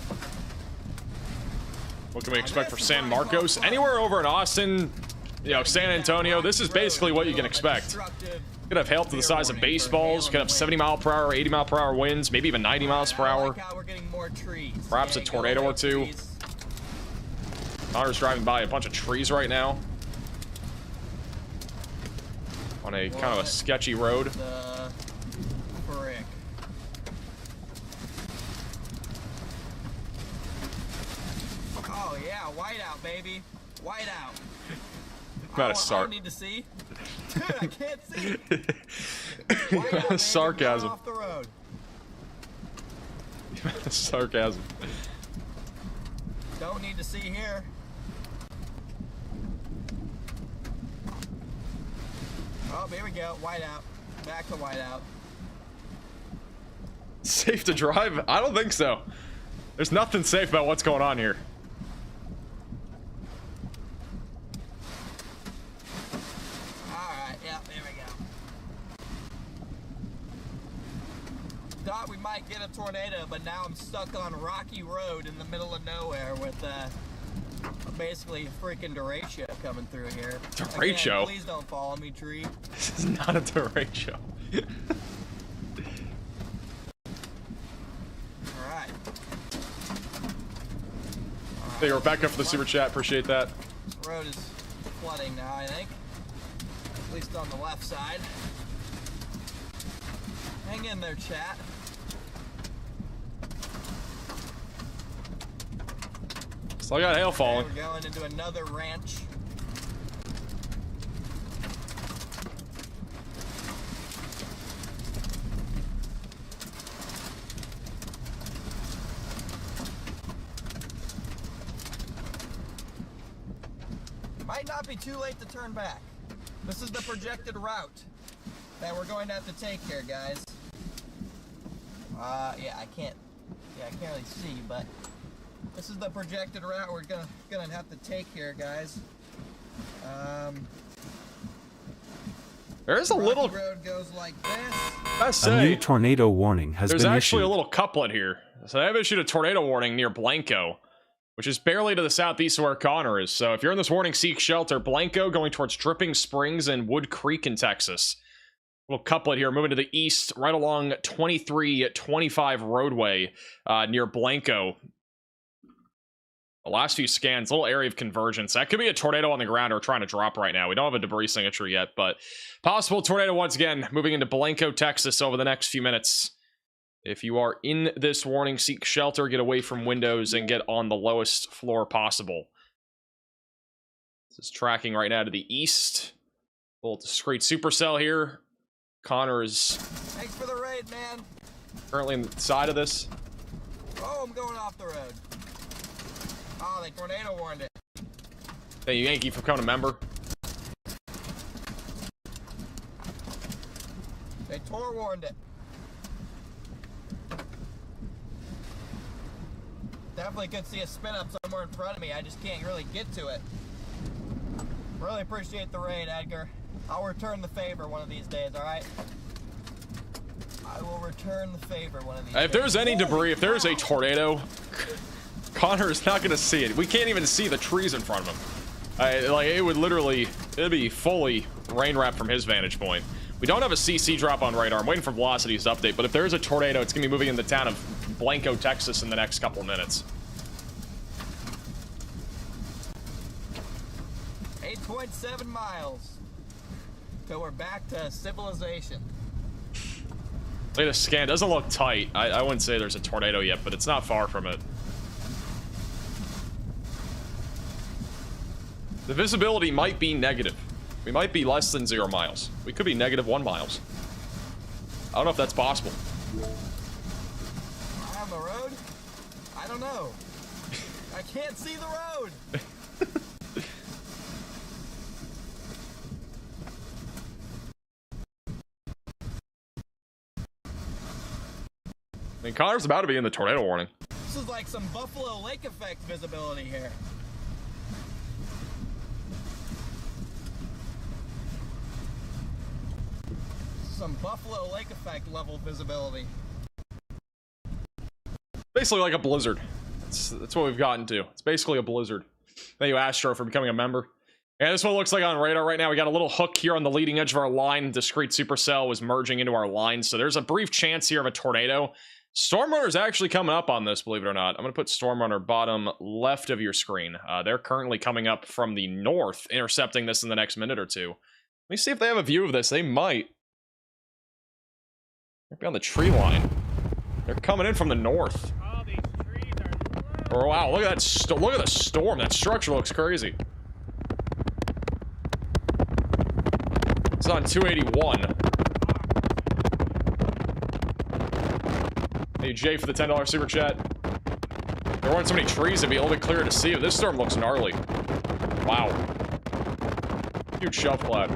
What can we expect for San Marcos? Anywhere over in Austin, you know, San Antonio, this is basically what you can expect. Could have hail to the size of baseballs, could have 70-mile-per-hour, 80-mile-per-hour winds, maybe even 90 miles per hour. Perhaps a tornado or two. Connor's driving by a bunch of trees right now. On a kind of a sketchy road. The frick. Oh yeah, whiteout, baby. Whiteout. Not a I sarc. don't need to see. Dude, I can't see. Whiteout, baby. Sarcasm. Off the road. Sarcasm. Don't need to see here. Oh, here we go. Whiteout. Back to whiteout. Safe to drive? I don't think so. There's nothing safe about what's going on here. Alright, yeah, there we go. Thought we might get a tornado, but now I'm stuck on a rocky road in the middle of nowhere with basically a freaking derecho coming through here. Derecho? Again, please don't follow me, tree. This is not a derecho. Alright. Thank you, Rebecca, for the super chat. Appreciate that. This road is flooding now, I think. At least on the left side. Hang in there, chat. Still got hail falling. Okay, we're going into another ranch. Might not be too late to turn back. This is the projected route that we're going to have to take here, guys. Yeah, I can't really see, but this is the projected route we're gonna have to take here, guys. There's a little road goes like this. I A say, new tornado warning has there's been actually issued. a little couplet here. So they have issued a tornado warning near Blanco, which is barely to the southeast of where Connor is. So if you're in this warning, seek shelter. Blanco going towards Dripping Springs and Wood Creek in Texas. Little couplet here, moving to the east, right along 2325 roadway near Blanco. The last few scans, little area of convergence. That could be a tornado on the ground or trying to drop right now. We don't have a debris signature yet, but possible tornado once again, moving into Blanco, Texas over the next few minutes. If you are in this warning, seek shelter, get away from windows, and get on the lowest floor possible. This is tracking right now to the east. Little discreet supercell here. Connor is Thanks for the raid, man. currently on the side of this. Oh, I'm going off the road. Oh, they tornado warned it. Thank you, Yankee, for becoming a member. They warned it. Definitely could see a spin up somewhere in front of me. I just can't really get to it. Really appreciate the raid, Edgar. I'll return the favor one of these days, alright? I will return the favor one of these days. If there's any debris, if there's a tornado, Connor is not going to see it. We can't even see the trees in front of him. Like, it would literally, it'd be fully rain wrapped from his vantage point. We don't have a CC drop on radar. I'm waiting for Velocity's update, but if there's a tornado, it's going to be moving in the town of Blanco, Texas in the next couple of minutes. 8.7 miles. So we're back to civilization. Look at the scan. Doesn't look tight. I wouldn't say there's a tornado yet, but it's not far from it. The visibility might be negative. We might be less than 0 miles. We could be -1 miles. I don't know if that's possible. Am I on the road? I don't know. I can't see the road. I mean, Connor's about to be in the tornado warning. This is like some Buffalo Lake effect visibility here. Some Buffalo Lake effect level visibility. Basically like a blizzard. That's what we've gotten to. It's basically a blizzard. Thank you, Astro, for becoming a member. Yeah, this one looks like on radar right now. We got a little hook here on the leading edge of our line. Discrete supercell was merging into our line, so there's a brief chance here of a tornado. Stormrunner's actually coming up on this, believe it or not. I'm going to put Stormrunner bottom left of your screen. They're currently coming up from the north, intercepting this in the next minute or two. Let me see if they have a view of this. They might. Might be on the tree line. They're coming in from the north. Oh, these trees are Oh, wow, look at that. Look at the storm. That structure looks crazy. It's on 281. Hey, Jay, for the $10 super chat. There weren't so many trees, it'd be a little bit clearer to see, but this storm looks gnarly. Wow. Huge shelf cloud.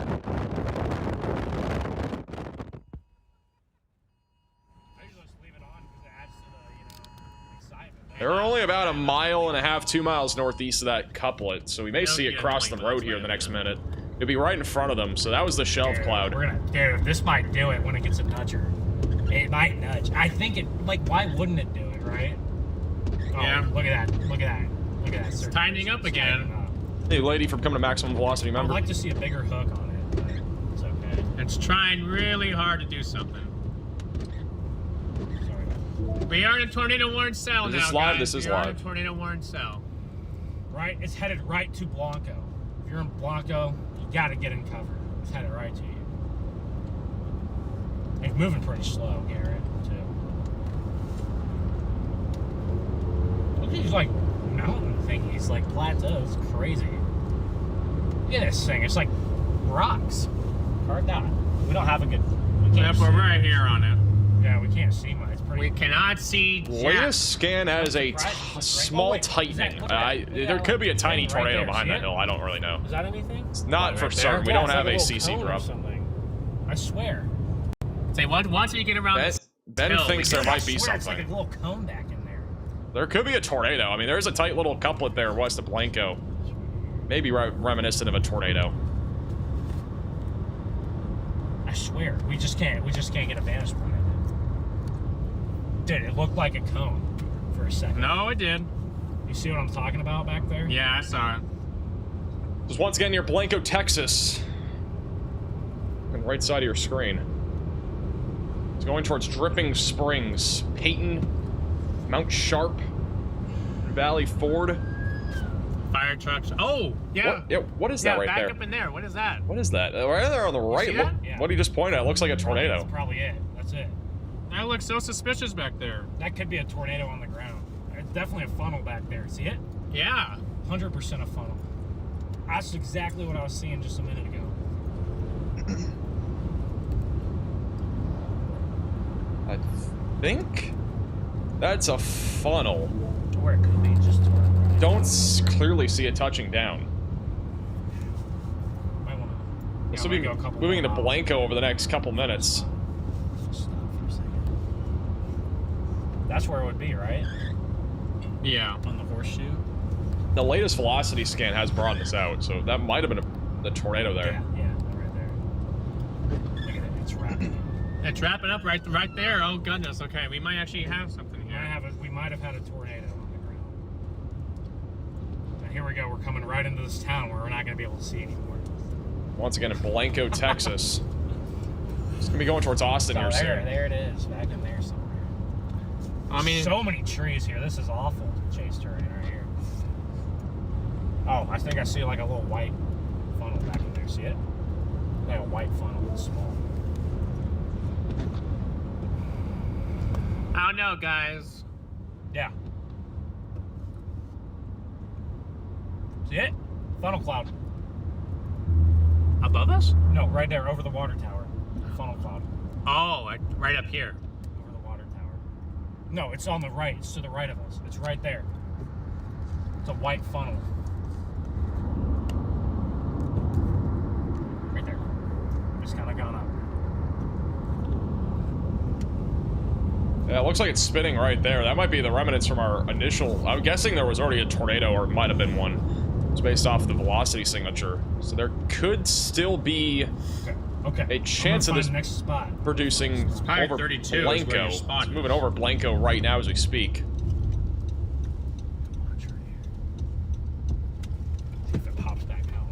They're only about a mile and a half, 2 miles northeast of that couplet, so we may see it cross the road here in the next minute. It'll be right in front of them, so that was the shelf cloud. Dude, this might do it when it gets a nudger. It might nudge. I think it, like, why wouldn't it do it, right? Oh, yeah. Look at that. Look at that. Look at that. It's tightening up again. Hey, lady from coming to maximum velocity, member. I'd like to see a bigger hook on it, but it's okay. It's trying really hard to do something. We are in a tornado warning cell now, guys. This is live. live. We are in a tornado warning cell. Right? It's headed right to Blanco. If you're in Blanco, you gotta get in cover. It's headed right to you. It's moving pretty slow, Garrett, too. Look at these, like, mountain thingies, like plateaus. It's crazy. Look at this thing. It's like rocks. Carved out. We don't have a good... Yep, we're right here on it. Yeah, we can't see much. We cannot see jack. Latest scan has a small tightening. There could be a tiny tornado behind that hill. I don't really know. Is that anything? It's not for certain. We don't have a CC drop. I swear. Say what? Once you get around this Ben thinks there might be something. It's like a little cone back in there. There could be a tornado. I mean, there's a tight little couplet there west of Blanco. Maybe reminiscent of a tornado. I swear, we just can't get a vantage point of it. Dude, it looked like a cone for a second. No, it did. You see what I'm talking about back there? Yeah, I saw it. Just once again near Blanco, Texas. On the right side of your screen. It's going towards Dripping Springs, Peyton, Mount Sharp, Valley Ford. Fire trucks. Oh, yeah. What is that right there? Back up in there. What is that? What is that? Right there on the right. What do you just point at? It looks like a tornado. That's probably it. That's it. That looks so suspicious back there. That could be a tornado on the ground. There's definitely a funnel back there. See it? Yeah. 100% a funnel. That's exactly what I was seeing just a minute ago. I think that's a funnel. Where it could be, just don't clearly see it touching down. This will be moving into Blanco over the next couple minutes. That's where it would be, right? Yeah. On the horseshoe. The latest velocity scan has broadened this out, so that might have been the tornado there. Yeah, right there. Look at it, it's wrapping. It's wrapping up right there. Oh goodness. Okay, we might actually have something here. We might have had a tornado on the ground. And here we go. We're coming right into this town where we're not going to be able to see anymore. Once again in Blanco, Texas. It's gonna be going towards Austin here soon. There it is, back in there somewhere. I mean, so many trees here. This is awful. Chase terrain right here. Oh, I think I see like a little white funnel back in there. See it? Like a white funnel, it's small. I don't know, guys. Yeah. See it? Funnel cloud. Above us? No, right there, over the water tower. Funnel cloud. Oh, right up here. Over the water tower. No, it's on the right. It's to the right of us. It's right there. It's a white funnel. Right there. It's kind of gone up. Yeah, it looks like it's spinning right there. That might be the remnants from our initial... I'm guessing there was already a tornado, or it might have been one. It's based off the velocity signature. So there could still be a chance of this next spot. producing over 32 Blanco. It's moving over Blanco right now as we speak. See if it pops back out.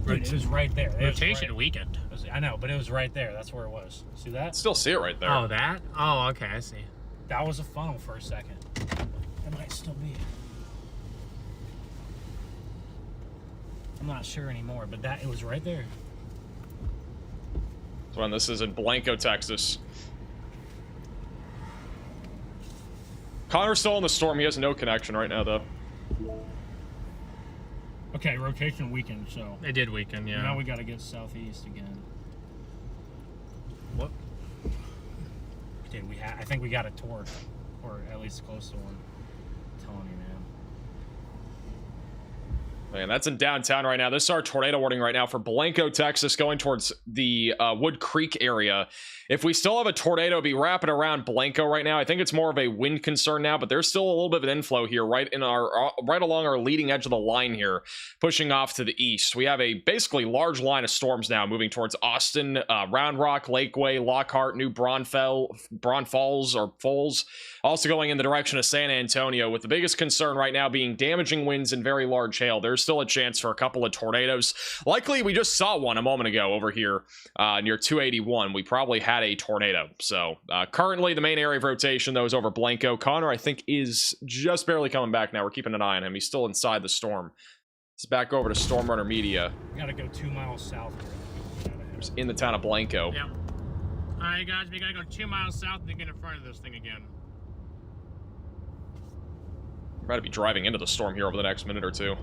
Dude, it was right there. Rotation weakened. I know, but it was right there. That's where it was. See that? Still see it right there. Oh, that? Oh, okay, I see. That was a funnel for a second. It might still be. I'm not sure anymore, but it was right there. So when this is in Blanco, Texas. Connor's still in the storm. He has no connection right now, though. Okay, rotation weakened, so. It did weaken, yeah. Now we gotta get southeast again. What? Dude, I think we got a torque, or at least close to one. I'm telling you, man. Man, that's in downtown right now. This is our tornado warning right now for Blanco, Texas, going towards the Wood Creek area. If we still have a tornado be wrapping around Blanco right now, I think it's more of a wind concern now, but there's still a little bit of an inflow here right along our leading edge of the line here, pushing off to the east. We have a basically large line of storms now moving towards Austin, Round Rock, Lakeway, Lockhart, New Braunfels, also going in the direction of San Antonio, with the biggest concern right now being damaging winds and very large hail. There's still a chance for a couple of tornadoes. Likely, we just saw one a moment ago over here near 281. We probably had a tornado. So currently, the main area of rotation, though, is over Blanco. Connor, I think, is just barely coming back now. We're keeping an eye on him. He's still inside the storm. It's back over to Storm Runner Media. We gotta go 2 miles south. Just in the town of Blanco. Yep. All right, guys, we gotta go 2 miles south and get in front of this thing again. We're about to be driving into the storm here over the next minute or two.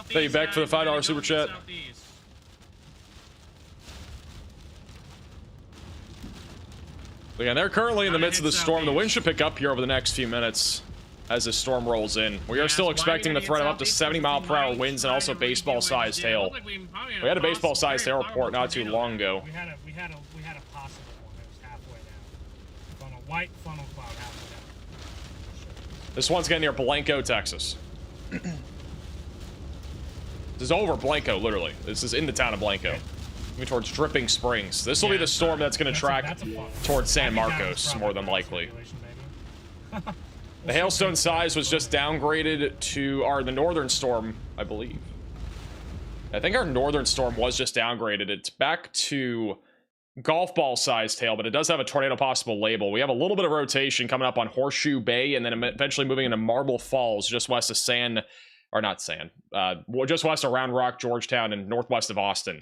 Thank you, Beck, for the $5 super chat. Again, they're currently in the midst of the storm. The wind should pick up here over the next few minutes as this storm rolls in. We are still expecting the threat of up to 70-mile-per-hour winds and also baseball-sized hail. We had a baseball-sized hail report not too long ago. We had a possible one that was halfway down. On a white funnel cloud halfway down. This one's getting near Blanco, Texas. This is over Blanco, literally. This is in the town of Blanco. Moving towards Dripping Springs. This will be the storm that's going to track towards San Marcos, more than likely. The hailstone size was just downgraded to the northern storm, I believe. I think our northern storm was just downgraded. It's back to golf ball sized hail, but it does have a tornado possible label. We have a little bit of rotation coming up on Horseshoe Bay and then eventually moving into Marble Falls, just west of just west of Round Rock, Georgetown, and northwest of Austin.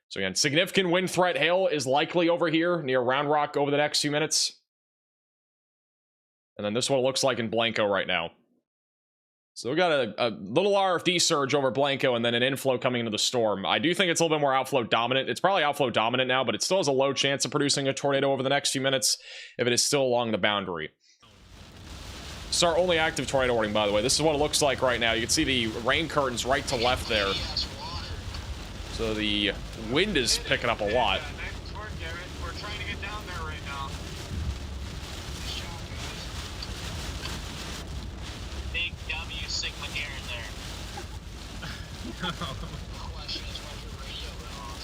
So again, significant wind threat hail is likely over here near Round Rock over the next few minutes. And then this is what it looks like in Blanco right now. So we got a little RFD surge over Blanco and then an inflow coming into the storm. I do think it's a little bit more outflow dominant. It's probably outflow dominant now, but it still has a low chance of producing a tornado over the next few minutes if it is still along the boundary. It's our only active tornado warning, by the way. This is what it looks like right now. You can see the rain curtains right to left there. So the wind is picking up a lot. We're trying to get down there right now. Big W Sigma here and there. Question is, when's your radio off?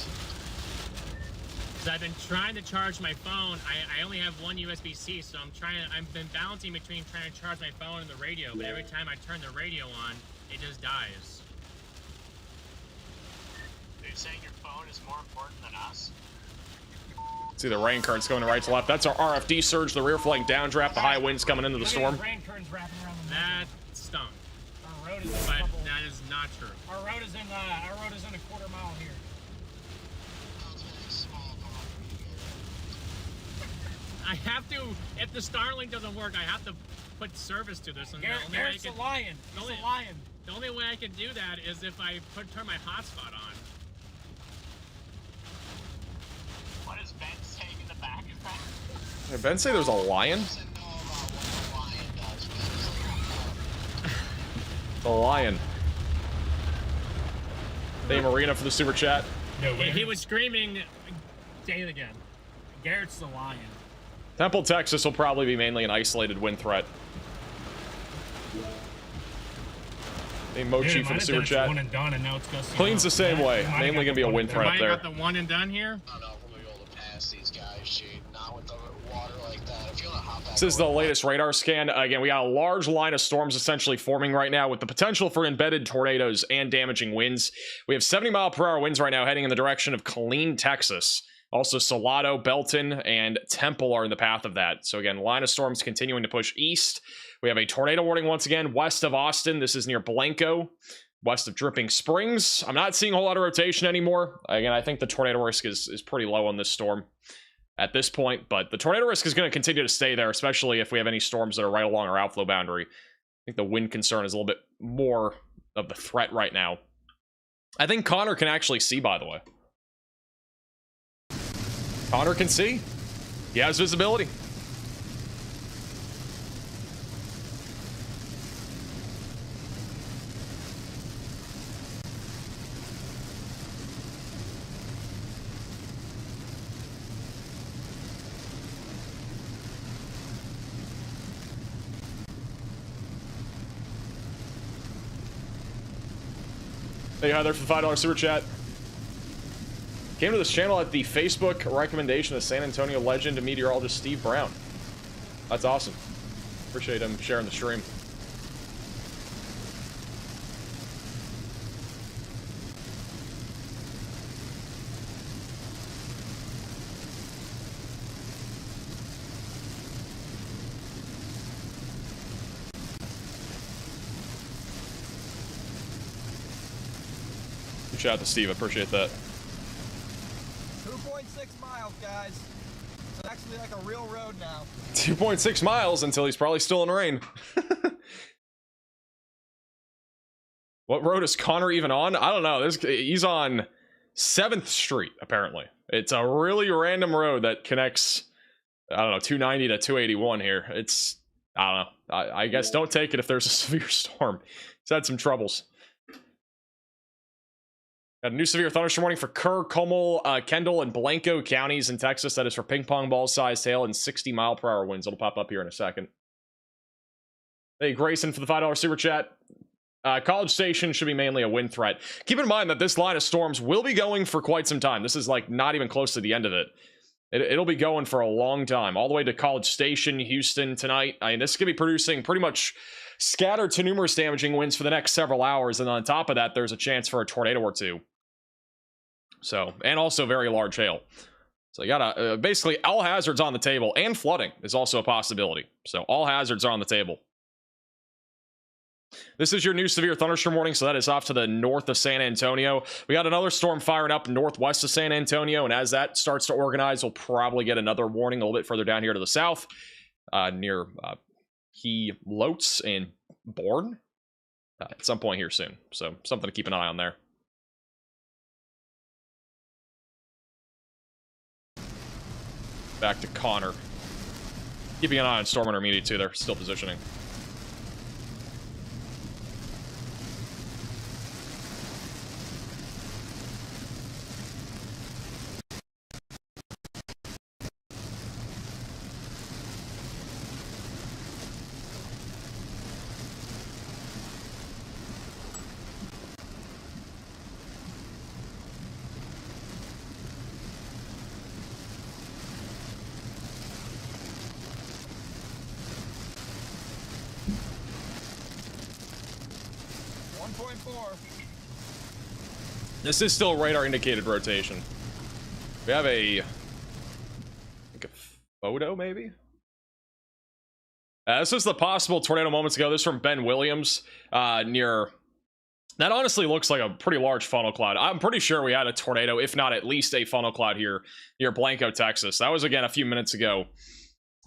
Because I've been trying to charge my phone. I only have one USB-C, so I've been balancing between trying to charge my phone and the radio, but every time I turn the radio on, it just dies. Are you saying your phone is more important than us? See the rain currents going right to left. That's our RFD surge, the rear flank downdraft, the high winds coming into the storm. That stunk. Our road is but that is not true. Our road is in a quarter mile here. I have to, if the Starlink doesn't work, I have to put service to this. And Garrett's a lion. He's a lion. The only way I can do that is if I turn my hotspot on. What is Ben saying in the back of that? Did Ben say there's a lion? The lion. Thank you, Marina, for the super chat. No, he was screaming, say it again. Garrett's the lion. Temple, Texas will probably be mainly an isolated wind threat. Hey, Mochi Dude, from might have Sewer done it Chat. One and done, and now it's gusting Clean's out. the same Yeah, way. you might have Mainly got gonna be the a one win and threat done. up there. Got the one and done here. I don't know if we'll be able to pass these guys, Jade. Not with the water like that. If you want to hop back This is the latest radar scan. Again, we got a large line of storms essentially forming right now with the potential for embedded tornadoes and damaging winds. We have 70-mile-per-hour winds right now heading in the direction of Killeen, Texas. Also, Salado, Belton, and Temple are in the path of that. So again, line of storms continuing to push east. We have a tornado warning once again west of Austin. This is near Blanco, west of Dripping Springs. I'm not seeing a whole lot of rotation anymore. Again, I think the tornado risk is pretty low on this storm at this point, but the tornado risk is going to continue to stay there, especially if we have any storms that are right along our outflow boundary. I think the wind concern is a little bit more of the threat right now. I think Connor can actually see, by the way. Connor can see. He has visibility. Hey, hi there for the $5 super chat. Came to this channel at the Facebook recommendation of San Antonio legend and meteorologist Steve Brown. That's awesome. Appreciate him sharing the stream. Good shout out to Steve. I appreciate that. 2.6 miles, guys. It's actually like a real road now. 2.6 miles until he's probably still in rain. What road is Connor even on? I don't know. He's on 7th Street, apparently. It's a really random road that connects, I don't know, 290 to 281 here. It's, I don't know. I guess don't take it if there's a severe storm. He's had some troubles. Got a new severe thunderstorm warning for Kerr, Como, Kendall, and Blanco counties in Texas. That is for ping pong ball size hail and 60-mile-per-hour winds. It'll pop up here in a second. Hey, Grayson for the $5 super chat. College Station should be mainly a wind threat. Keep in mind that this line of storms will be going for quite some time. This is like not even close to the end of it. It'll be going for a long time, all the way to College Station, Houston tonight. I mean, this could be producing pretty much scattered to numerous damaging winds for the next several hours, and on top of that, there's a chance for a tornado or two. So, and also very large hail. So you gotta, basically all hazards on the table, and flooding is also a possibility. So all hazards are on the table. This is your new severe thunderstorm warning, so that is off to the north of San Antonio. We got another storm firing up northwest of San Antonio, and as that starts to organize, we'll probably get another warning a little bit further down here to the south, near Key Lotz and Bourne, at some point here soon. So something to keep an eye on there. Back to Connor. Keeping an eye on Storm Intermediate too, they're still positioning. This is still radar indicated rotation. We have like a photo maybe? This is the possible tornado moments ago. This is from Ben Williams near, that honestly looks like a pretty large funnel cloud. I'm pretty sure we had a tornado, if not at least a funnel cloud here near Blanco, Texas. That was again a few minutes ago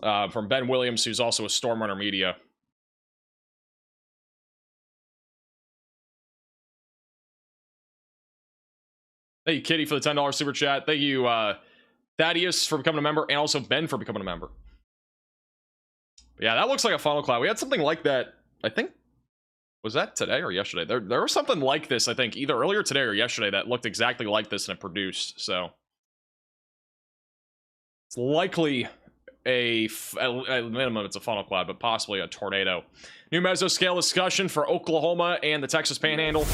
from Ben Williams, who's also a Storm Runner Media. Thank you, Kitty, for the $10 super chat. Thank you, Thaddeus, for becoming a member, and also Ben for becoming a member. But yeah, that looks like a funnel cloud. We had something like that, I think. Was that today or yesterday? There was something like this, I think, either earlier today or yesterday that looked exactly like this and it produced. So it's likely at minimum, it's a funnel cloud, but possibly a tornado. New mesoscale discussion for Oklahoma and the Texas Panhandle.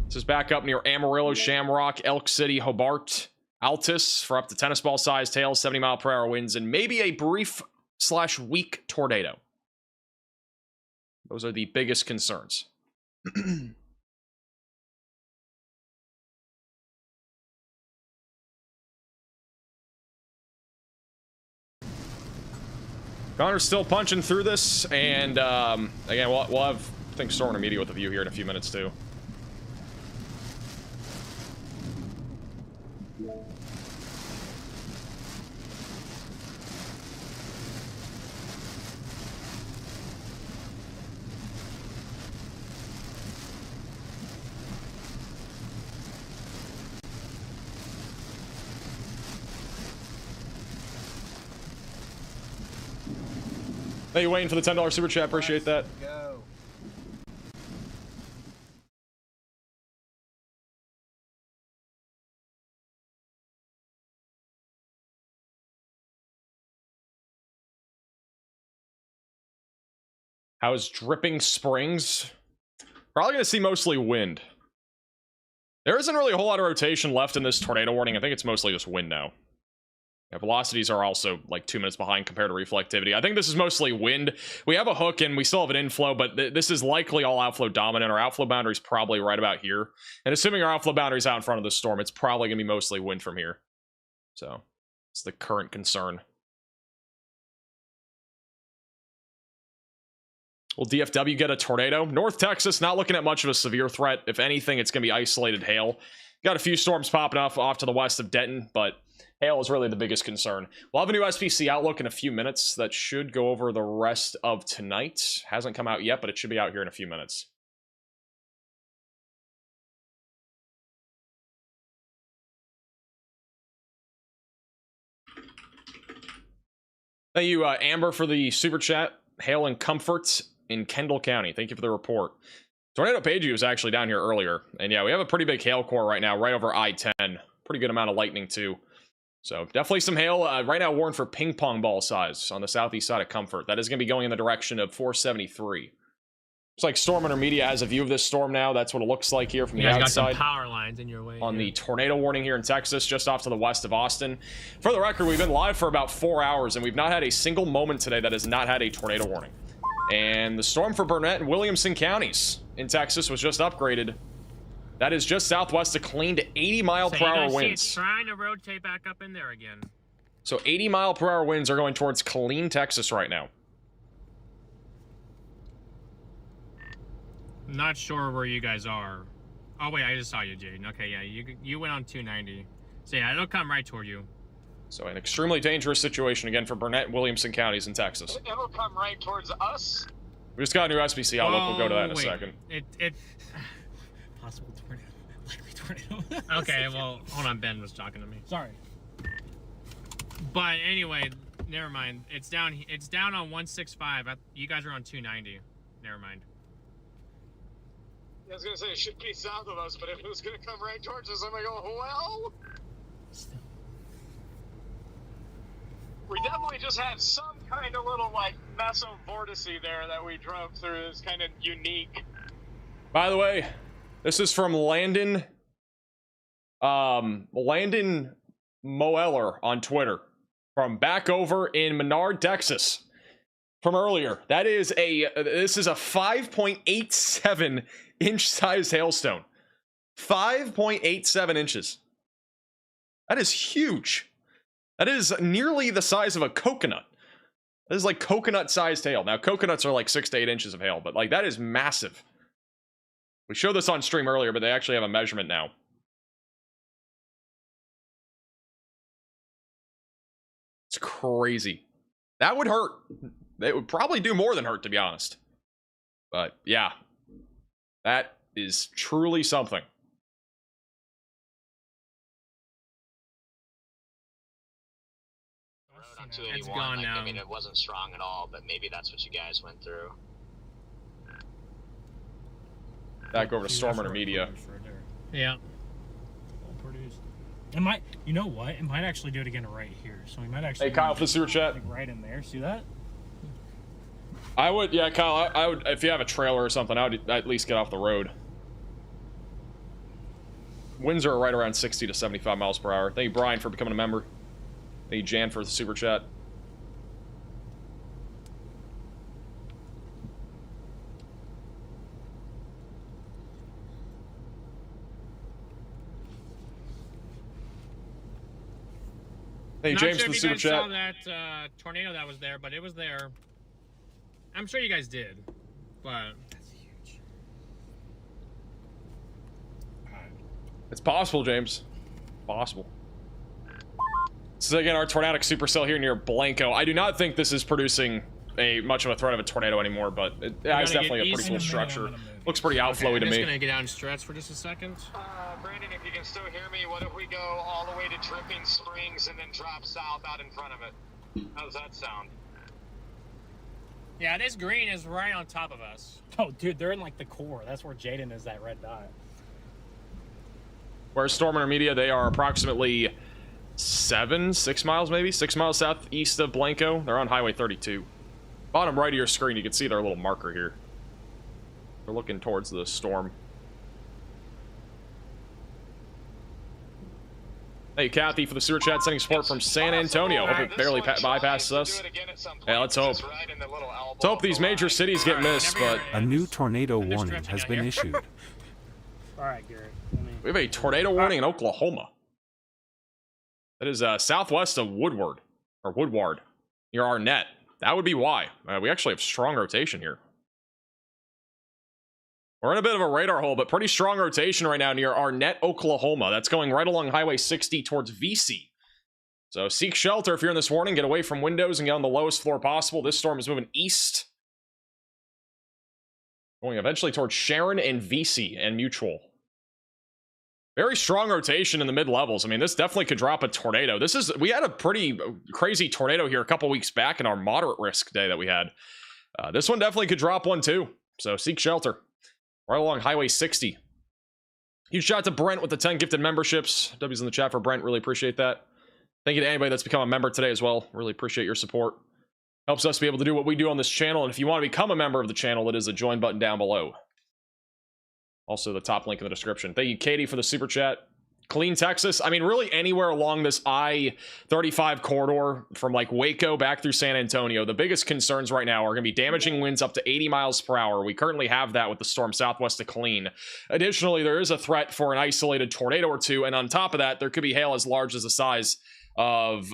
This is back up near Amarillo, Shamrock, Elk City, Hobart, Altus for up to tennis ball sized hail, 70-mile-per-hour winds, and maybe a brief/weak tornado. Those are the biggest concerns. Connor's still punching through this, and again, we'll have, I think, Storm and Media with a view here in a few minutes too. Thank you, Wayne, for the $10 super chat. Appreciate that. Go. How's Dripping Springs? Probably going to see mostly wind. There isn't really a whole lot of rotation left in this tornado warning. I think it's mostly just wind now. Yeah, velocities are also like 2 minutes behind compared to reflectivity. I think this is mostly wind. We have a hook and we still have an inflow, but this is likely all outflow dominant. Our outflow boundary is probably right about here. And assuming our outflow boundary is out in front of the storm, it's probably going to be mostly wind from here. So it's the current concern. Will DFW get a tornado? North Texas, not looking at much of a severe threat. If anything, it's going to be isolated hail. Got a few storms popping off to the west of Denton, but hail is really the biggest concern. We'll have a new SPC outlook in a few minutes that should go over the rest of tonight. Hasn't come out yet, but it should be out here in a few minutes. Thank you, Amber, for the super chat. Hail and comfort in Kendall County. Thank you for the report. Tornado Pagey was actually down here earlier. And yeah, we have a pretty big hail core right now, right over I-10. Pretty good amount of lightning, too. So definitely some hail. Right now, warned for ping pong ball size on the southeast side of Comfort. That is going to be going in the direction of 473. Looks like Storm Intermedia has a view of this storm now. That's what it looks like here from the outside. Got some power lines in your way. On the tornado warning here in Texas, just off to the west of Austin. For the record, we've been live for about 4 hours, and we've not had a single moment today that has not had a tornado warning. And the storm for Burnett and Williamson counties in Texas was just upgraded. That is just southwest of Killeen to 80-mile-per-hour winds. It's trying to rotate back up in there again. So 80-mile-per-hour winds are going towards Killeen, Texas right now. Not sure where you guys are. Oh wait, I just saw you, Jaden. Okay, yeah, you went on 290. So yeah, it'll come right toward you. So an extremely dangerous situation again for Burnett and Williamson counties in Texas. It'll come right towards us. We just got a new SBC outlook. We'll go to that in a second. Possible tornado. Likely tornado. Okay, well, hold on. Ben was talking to me. Sorry. But anyway, never mind. It's down on 165. You guys are on 290. Never mind. I was gonna say it should be south of us, but if it was gonna come right towards us, I'm gonna go, well. We definitely just had some kind of little like mesovortice there that we drove through. It's kind of unique. By the way, this is from Landon Moeller on Twitter, from back over in Menard, Texas, from earlier. This is a 5.87 inch size hailstone. 5.87 inches. That is huge. That is nearly the size of a coconut. That is like coconut sized hail. Now coconuts are like 6 to 8 inches of hail, but like that is massive. We showed this on stream earlier, but they actually have a measurement now. It's crazy. That would hurt. It would probably do more than hurt, to be honest. But yeah, that is truly something. It's gone now. I mean, it wasn't strong at all, but maybe that's what you guys went through. Back over to Storm Intermedia. Yeah. It might, you know what? It might actually do it again right here. So we might actually. Hey, Kyle, for the super chat. Like right in there. See that? I would, yeah, Kyle. I would, if you have a trailer or something, I would at least get off the road. Winds are right around 60 to 75 miles per hour. Thank you, Brian, for becoming a member. Thank you, Jan, for the super chat. Hey, James, sure for the if super you guys chat. saw that tornado that was there, but it was there. I'm sure you guys did, but that's huge. It's possible, James. Possible. So again, our tornadic supercell here near Blanco. I do not think this is producing much of a threat of a tornado anymore, but it has definitely a pretty cool structure. Looks pretty outflowy to me. I'm just gonna get down and stretch for just a second. Brandon, if you can still hear me, what if we go all the way to Dripping Springs and then drop south out in front of it? How does that sound? Yeah, this green is right on top of us. Oh, dude, they're in like the core. That's where Jaden is, that red dot. Whereas Storm Intermedia, they are approximately 6 miles maybe? 6 miles southeast of Blanco. They're on Highway 32. Bottom right of your screen, you can see their little marker here. They're looking towards the storm. Hey, Kathy, for the sewer chat, sending support from San Antonio. Hope it barely bypasses us. Yeah, let's hope. Let's hope these major cities get missed, but... A new tornado warning has been issued. Alright, Garrett. We have a tornado warning in Oklahoma. That is southwest of Woodward, near Arnett. That would be why. We actually have strong rotation here. We're in a bit of a radar hole, but pretty strong rotation right now near Arnett, Oklahoma. That's going right along Highway 60 towards VC. So seek shelter if you're in this warning. Get away from windows and get on the lowest floor possible. This storm is moving east. Going eventually towards Sharon and VC and Mutual. Very strong rotation in the mid-levels. I mean, this definitely could drop a tornado. We had a pretty crazy tornado here a couple weeks back in our moderate risk day that we had. This one definitely could drop one too. So seek shelter. Right along Highway 60. Huge shout out to Brent with the 10 gifted memberships. W's in the chat for Brent. Really appreciate that. Thank you to anybody that's become a member today as well. Really appreciate your support. Helps us be able to do what we do on this channel. And if you want to become a member of the channel, it is the join button down below. Also, the top link in the description. Thank you, Katie, for the super chat. Clean Texas. I mean, really anywhere along this I-35 corridor from like Waco back through San Antonio. The biggest concerns right now are going to be damaging winds up to 80 miles per hour. We currently have that with the storm southwest of Killeen. Additionally, there is a threat for an isolated tornado or two. And on top of that, there could be hail as large as the size of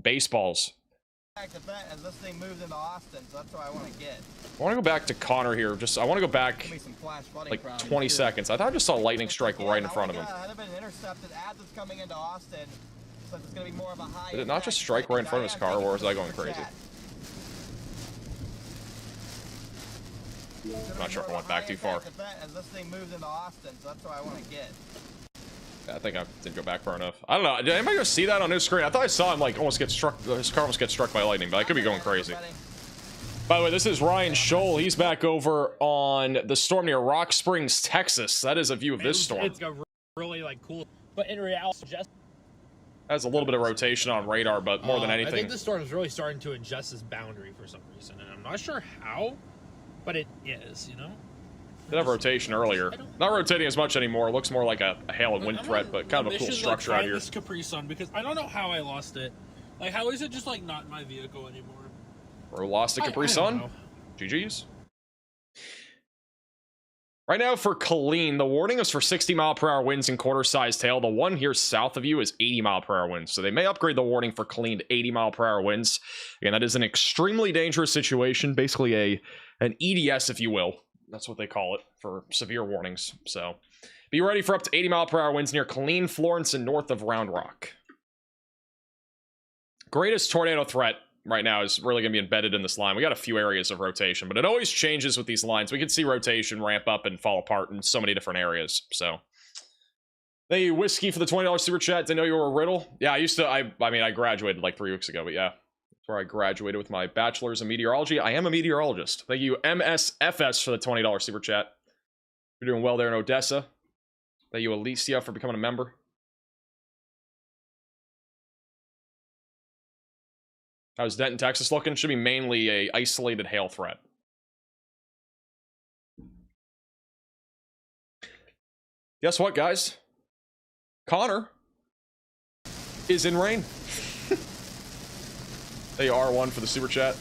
baseballs. As this thing moves into Austin, so that's what I want to get. I want to go back to Connor here. I want to go back like 20 seconds. I thought I just saw a lightning strike right in front of him. I'd have been intercepted as it's coming into Austin, so it's going to be more of a high. Did it not just strike right in front of his car, or was I going crazy? I'm not sure if I went back too far. As this thing moves into Austin, so that's what I want to get. Yeah, I think I didn't go back far enough. I don't know. Did anybody just see that on his screen? I thought I saw him like almost get struck. His car almost get struck by lightning, but I could be going crazy. By the way, this is Ryan Scholl. He's back over on the storm near Rock Springs, Texas. That is a view of this storm. It's a really like cool, but in reality, just has a little bit of rotation on radar, but more than anything, I think the storm is really starting to adjust its boundary for some reason, and I'm not sure how, but it is. You know. Did have rotation earlier. Not rotating as much anymore. It looks more like a hail and wind threat, but kind of a cool structure out here. This Capri Sun because I don't know how I lost it. Like, how is it just like not in my vehicle anymore? Bro lost a Capri Sun. GG's. Right now for Killeen, the warning is for 60-mile-per-hour winds and quarter-sized hail. The one here south of you is 80-mile-per-hour winds. So they may upgrade the warning for Killeen to 80-mile-per-hour winds. Again, that is an extremely dangerous situation. Basically an EDS, if you will. That's what they call it for severe warnings. So be ready for up to 80-mile-per-hour winds near Killeen, Florence, and north of Round Rock. Greatest tornado threat right now is really going to be embedded in this line. We got a few areas of rotation, but it always changes with these lines. We can see rotation ramp up and fall apart in so many different areas. So thank you, Whiskey, for the $20 super chat. Didn't know you were a riddle. Yeah, I graduated like 3 weeks ago, but yeah. Where I graduated with my bachelor's in meteorology. I am a meteorologist. Thank you, MSFS, for the $20 super chat. You're doing well there in Odessa. Thank you, Alicia, for becoming a member. How's Denton, Texas looking? Should be mainly a isolated hail threat. Guess what, guys? Connor is in rain. They are R1 for the super chat.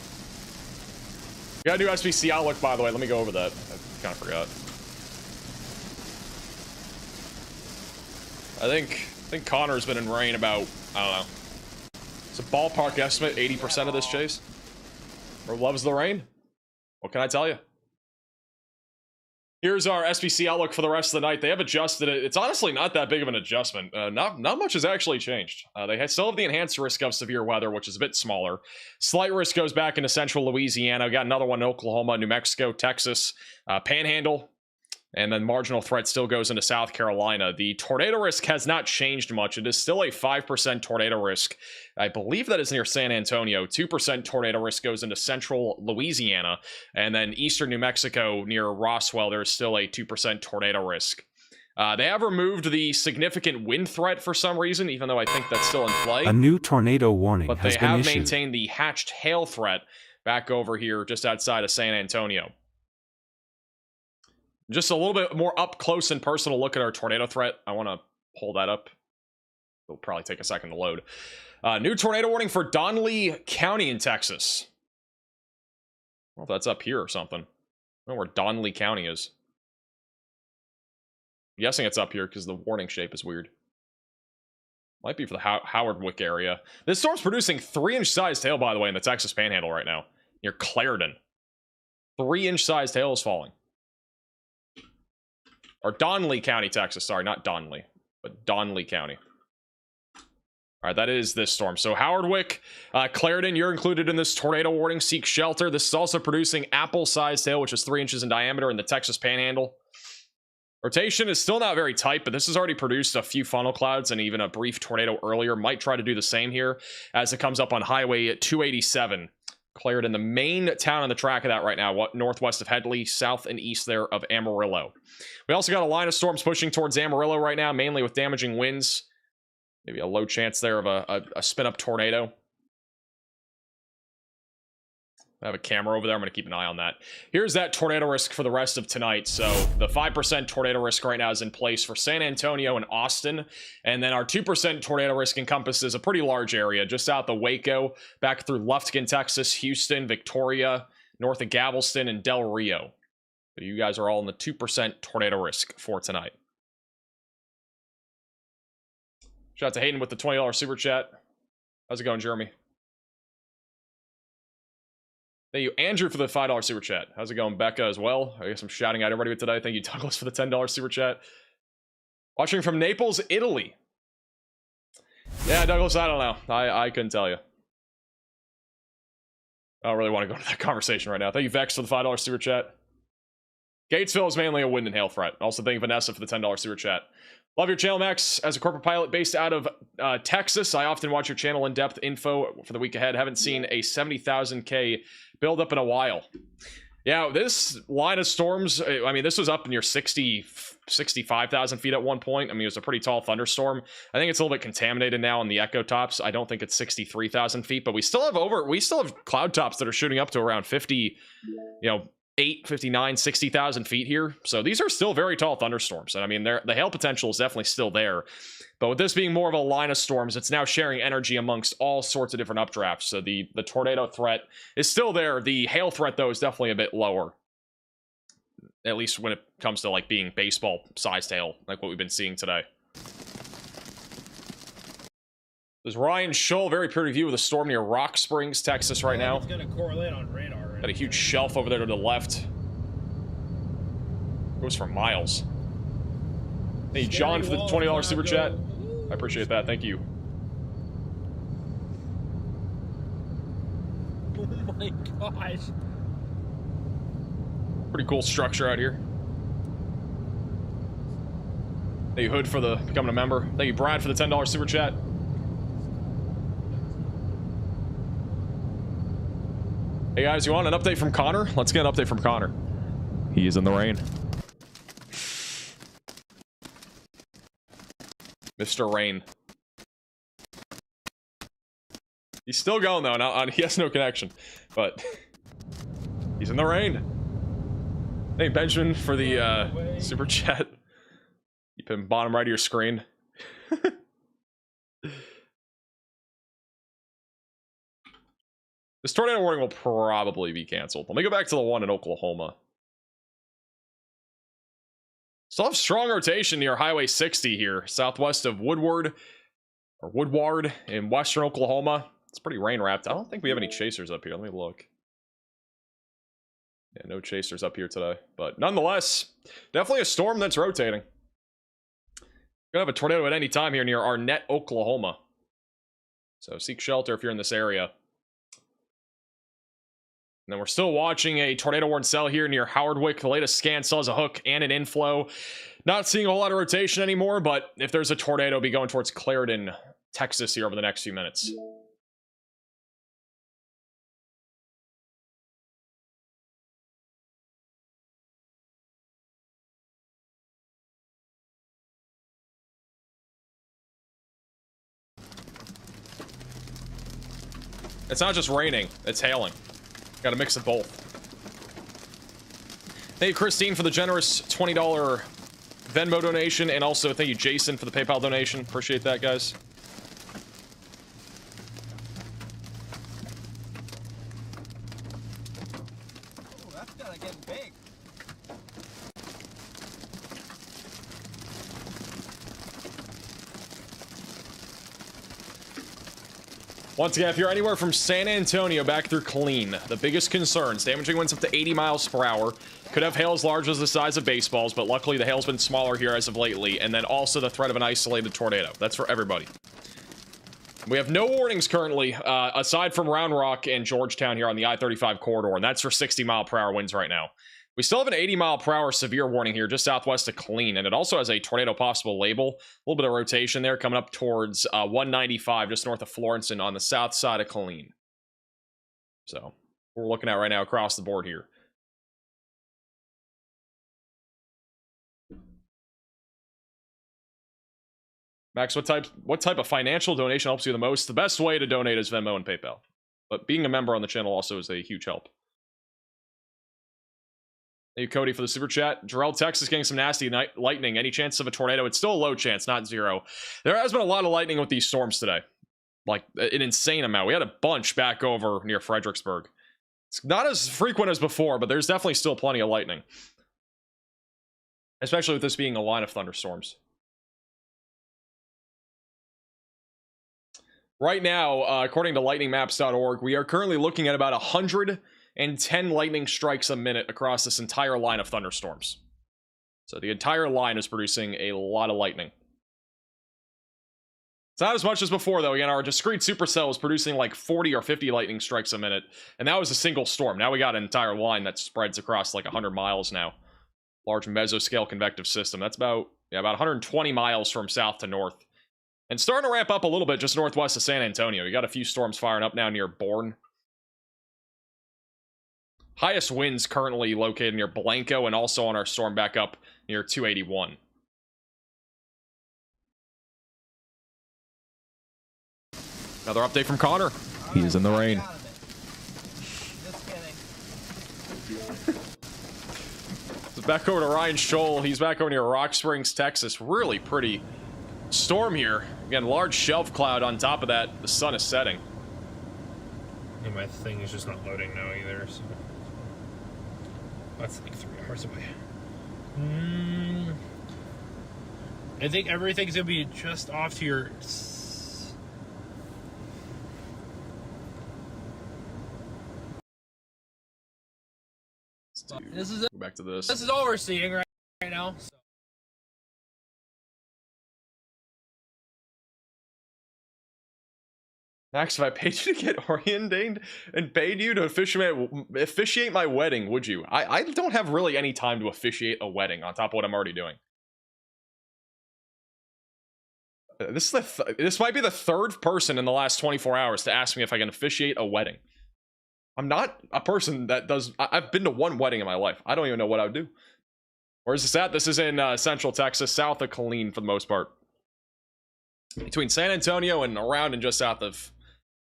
We gotta do SBC Outlook, by the way. Let me go over that. I kind of forgot. I think Connor's been in rain about, I don't know. It's a ballpark estimate, 80% of this chase. Or loves the rain. What can I tell you? Here's our SBC outlook for the rest of the night. They have adjusted it. It's honestly not that big of an adjustment. Not much has actually changed. They still have the enhanced risk of severe weather, which is a bit smaller. Slight risk goes back into central Louisiana. Got another one in Oklahoma, New Mexico, Texas, Panhandle. And then marginal threat still goes into South Carolina. The tornado risk has not changed much. It is still a 5% tornado risk. I believe that is near San Antonio. 2% tornado risk goes into central Louisiana. And then eastern New Mexico near Roswell, there's still a 2% tornado risk. They have removed the significant wind threat for some reason, even though I think that's still in play. A new tornado warning has been issued. But they have maintained the hatched hail threat back over here just outside of San Antonio. Just a little bit more up close and personal look at our tornado threat. I want to pull that up. It'll probably take a second to load. New tornado warning for Donley County in Texas. Well, if that's up here or something. I don't know where Donley County is. I'm guessing it's up here because the warning shape is weird. Might be for the Howard Wick area. This storm's producing 3-inch sized hail, by the way, in the Texas Panhandle right now. Near Clarendon. 3-inch sized hail is falling. Or Donley County, Texas. Sorry, not Donley, but Donley County. All right, that is this storm. So Howard Wick, Clarendon, you're included in this tornado warning. Seek shelter. This is also producing apple-sized hail, which is 3 inches in diameter in the Texas Panhandle. Rotation is still not very tight, but this has already produced a few funnel clouds and even a brief tornado earlier. Might try to do the same here as it comes up on Highway 287. Clarendon, the main town on the track of that right now, northwest of Headley, south and east there of Amarillo. We also got a line of storms pushing towards Amarillo right now, mainly with damaging winds. Maybe a low chance there of a spin-up tornado. I have a camera over there. I'm going to keep an eye on that. Here's that tornado risk for the rest of tonight. So the 5% tornado risk right now is in place for San Antonio and Austin. And then our 2% tornado risk encompasses a pretty large area just south of Waco, back through Lufkin, Texas, Houston, Victoria, north of Galveston, and Del Rio. So you guys are all in the 2% tornado risk for tonight. Shout out to Hayden with the $20 super chat. How's it going, Jeremy? Thank you, Andrew, for the $5 super chat. How's it going, Becca, as well? I guess I'm shouting at everybody today. Thank you, Douglas, for the $10 super chat. Watching from Naples, Italy. Yeah, Douglas, I don't know. I couldn't tell you. I don't really want to go into that conversation right now. Thank you, Vex, for the $5 super chat. Gatesville is mainly a wind and hail threat. Also, thank you, Vanessa, for the $10 super chat. Love your channel, Max. As a corporate pilot based out of Texas, I often watch your channel in-depth info for the week ahead. Haven't seen a 70,000K build up in a while. Yeah, this line of storms, I mean, this was up near 65,000 feet at one point. I mean, it was a pretty tall thunderstorm. I think it's a little bit contaminated now on the echo tops. I don't think it's 63,000 feet, but we still have cloud tops that are shooting up to around 50, 59, 60,000 feet here. So these are still very tall thunderstorms. And I mean, the hail potential is definitely still there. But with this being more of a line of storms, it's now sharing energy amongst all sorts of different updrafts. So the tornado threat is still there. The hail threat, though, is definitely a bit lower. At least when it comes to like being baseball-sized hail, like what we've been seeing today. There's Ryan Schull, very pretty view of the storm near Rock Springs, Texas right now. It's going to correlate on radar. Got a huge shelf over there to the left. Goes for miles. Hey, John, for the $20 super chat. I appreciate that. Thank you. Oh my gosh. Pretty cool structure out here. Thank you, Hood, for the becoming a member. Thank you, Brad, for the $10 super chat. Hey guys, you want an update from Connor? Let's get an update from Connor. He is in the rain. Mr. Rain. He's still going though. Now he has no connection, but he's in the rain. Thank Benjamin for the super chat. Keep him bottom right of your screen. This tornado warning will probably be canceled. Let me go back to the one in Oklahoma. Still have strong rotation near Highway 60 here, southwest of Woodward in western Oklahoma. It's pretty rain wrapped. I don't think we have any chasers up here. Let me look. Yeah, no chasers up here today. But nonetheless, definitely a storm that's rotating. Gonna have a tornado at any time here near Arnett, Oklahoma. So seek shelter if you're in this area. And then we're still watching a tornado warning cell here near Howardwick. The latest scan saw a hook and an inflow. Not seeing a whole lot of rotation anymore, but if there's a tornado, it'll be going towards Clarendon, Texas here over the next few minutes. It's not just raining, it's hailing. Gotta mix of both. Thank you, Christine, for the generous $20 Venmo donation, and also thank you, Jason, for the PayPal donation. Appreciate that, guys. Ooh, that's kinda getting big. Once again, if you're anywhere from San Antonio back through Killeen, the biggest concerns, damaging winds up to 80 miles per hour, could have hail as large as the size of baseballs, but luckily the hail's been smaller here as of lately, and then also the threat of an isolated tornado. That's for everybody. We have no warnings currently, aside from Round Rock and Georgetown here on the I-35 corridor, and that's for 60-mile-per-hour winds right now. We still have an 80-mile-per-hour severe warning here just southwest of Killeen, and it also has a tornado possible label. A little bit of rotation there coming up towards 195 just north of Florence and on the south side of Killeen. So, we're looking at right now across the board here. Max, what type of financial donation helps you the most? The best way to donate is Venmo and PayPal. But being a member on the channel also is a huge help. Thank you, Cody, for the super chat. Jarrell, Texas, getting some nasty lightning. Any chance of a tornado? It's still a low chance, not zero. There has been a lot of lightning with these storms today. Like, an insane amount. We had a bunch back over near Fredericksburg. It's not as frequent as before, but there's definitely still plenty of lightning. Especially with this being a line of thunderstorms. Right now, according to lightningmaps.org, we are currently looking at about 110 lightning strikes a minute across this entire line of thunderstorms. So the entire line is producing a lot of lightning. It's not as much as before, though. Again, our discrete supercell was producing like 40 or 50 lightning strikes a minute, and that was a single storm. Now we got an entire line that spreads across like 100 miles now. Large mesoscale convective system. That's about 120 miles from south to north. And starting to ramp up a little bit just northwest of San Antonio. You got a few storms firing up now near Bourne. Highest winds currently located near Blanco and also on our storm back up near 281. Another update from Connor. He is in the rain. So back over to Ryan Scholl. He's back over near Rock Springs, Texas. Really pretty storm here. Again, large shelf cloud on top of that. The sun is setting. And my thing is just not loading now either, so that's like 3 hours away. I think everything's gonna be just off to your This is it. Go back to this. This is all we're seeing right now. So. Max, if I paid you to get ordained and paid you to officiate my wedding, would you? I don't have really any time to officiate a wedding on top of what I'm already doing. This might be the third person in the last 24 hours to ask me if I can officiate a wedding. I'm not a person that does... I've been to one wedding in my life. I don't even know what I would do. Where's this at? This is in Central Texas, south of Killeen for the most part. between San Antonio and around and just south of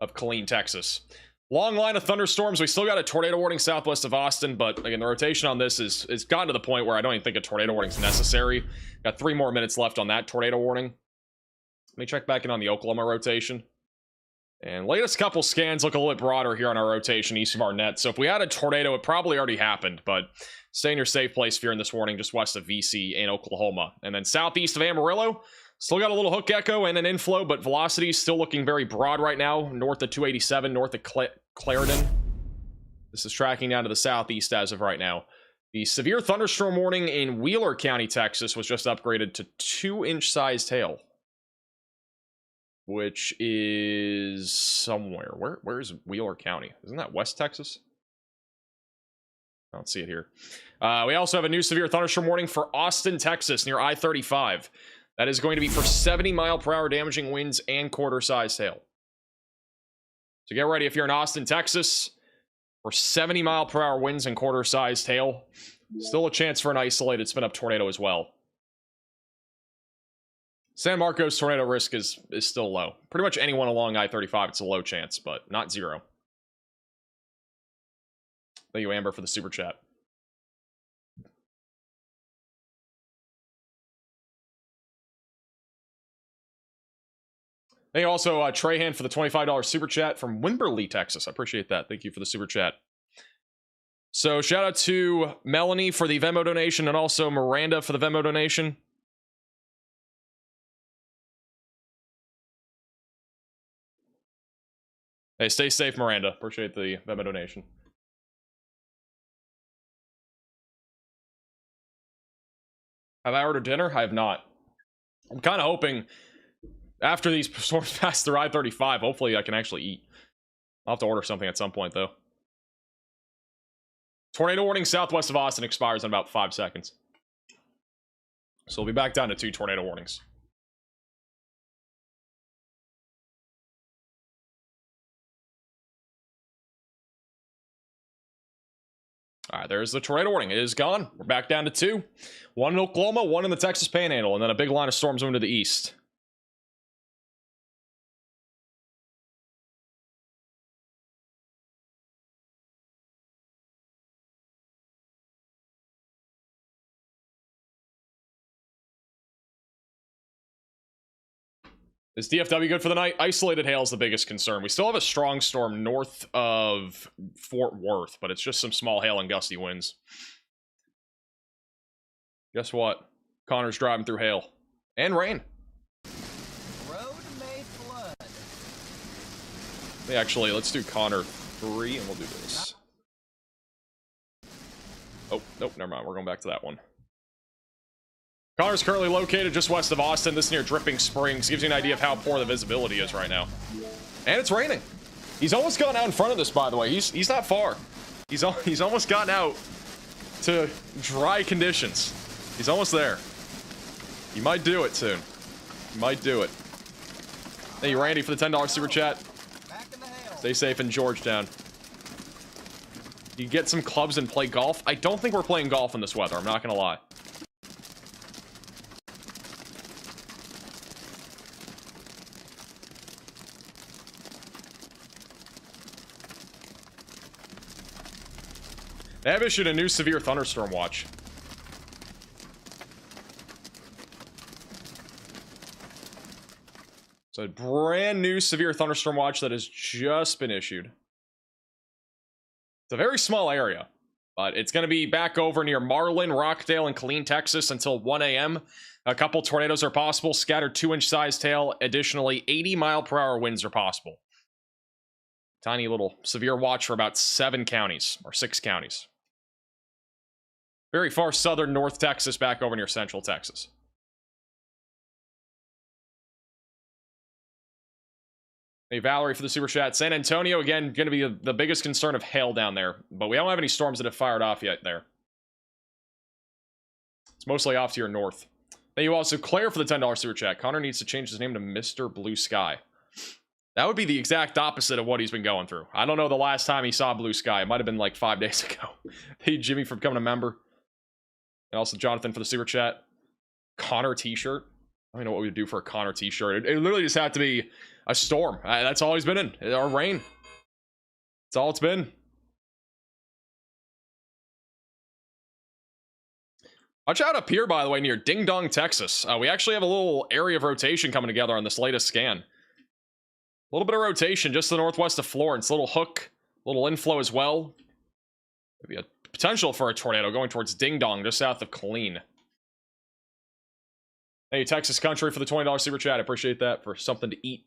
Killeen, Texas. Long line of thunderstorms. We still got a tornado warning southwest of Austin, but again, the rotation on this is gotten to the point where I don't even think a tornado warning is necessary. Got 3 more minutes left on that tornado warning. Let me check back in on the Oklahoma rotation. And latest couple scans look a little bit broader here on our rotation east of our net. So if we had a tornado, it probably already happened, but stay in your safe place if you're in this warning just west of VC in Oklahoma. And then southeast of Amarillo, still got a little hook echo and an inflow, but velocity is still looking very broad right now. North of 287, north of Clarendon. This is tracking down to the southeast as of right now. The severe thunderstorm warning in Wheeler County, Texas was just upgraded to 2-inch sized hail. Which is somewhere. Where's Wheeler County? Isn't that West Texas? I don't see it here. We also have a new severe thunderstorm warning for Austin, Texas, near I-35. That is going to be for 70-mile-per-hour damaging winds and quarter-sized hail. So get ready if you're in Austin, Texas, for 70-mile-per-hour winds and quarter-sized hail. Still a chance for an isolated spin-up tornado as well. San Marcos tornado risk is still low. Pretty much anyone along I-35, it's a low chance, but not zero. Thank you, Amber, for the super chat. Thank you also, Trahan, for the $25 super chat from Wimberley, Texas. I appreciate that. Thank you for the super chat. So shout out to Melanie for the Venmo donation and also Miranda for the Venmo donation. Hey, stay safe, Miranda. Appreciate the Venmo donation. Have I ordered dinner? I have not. I'm kind of hoping after these storms pass through I-35, hopefully I can actually eat. I'll have to order something at some point, though. Tornado warning southwest of Austin expires in about 5 seconds. So we'll be back down to 2 tornado warnings. All right, there's the tornado warning. It is gone. We're back down to 2. 1 in Oklahoma, 1 in the Texas Panhandle, and then a big line of storms moving to the east. Is DFW good for the night? Isolated hail is the biggest concern. We still have a strong storm north of Fort Worth, but it's just some small hail and gusty winds. Guess what? Connor's driving through hail. And rain. Road may flood. Hey, actually, let's do Connor 3 and we'll do this. Oh, nope, never mind. We're going back to that one. Connor's currently located just west of Austin. This is near Dripping Springs. Gives you an idea of how poor the visibility is right now. And it's raining. He's almost gone out in front of this, by the way. He's not far. He's almost gotten out to dry conditions. He's almost there. He might do it soon. He might do it. Thank you, Randy, for the $10 super chat. Stay safe in Georgetown. You get some clubs and play golf. I don't think we're playing golf in this weather. I'm not going to lie. They have issued a new severe thunderstorm watch. So a brand new severe thunderstorm watch that has just been issued. It's a very small area, but it's going to be back over near Marlin, Rockdale, and Killeen, Texas until 1 a.m. A couple tornadoes are possible, scattered 2-inch sized hail. Additionally, 80-mile-per-hour winds are possible. Tiny little severe watch for about 7 counties, or 6 counties. Very far southern North Texas, back over near Central Texas. Hey, Valerie for the super chat. San Antonio, again, going to be the biggest concern of hail down there. But we don't have any storms that have fired off yet there. It's mostly off to your north. Thank you also, Claire, for the $10 super chat. Connor needs to change his name to Mr. Blue Sky. That would be the exact opposite of what he's been going through. I don't know the last time he saw blue sky. It might have been like 5 days ago. Hey, Jimmy, for becoming a member. And also Jonathan for the super chat. Connor t-shirt. I don't know what we would do for a Connor t-shirt. It literally just had to be a storm. That's all he's been in. Or rain. That's all it's been. Watch out up here, by the way, near Ding Dong, Texas. We actually have a little area of rotation coming together on this latest scan. A little bit of rotation just to the northwest of Florence. Little hook, little inflow as well. Maybe a potential for a tornado going towards Ding Dong, just south of Killeen. Hey, Texas Country, for the $20 super chat. I appreciate that for something to eat.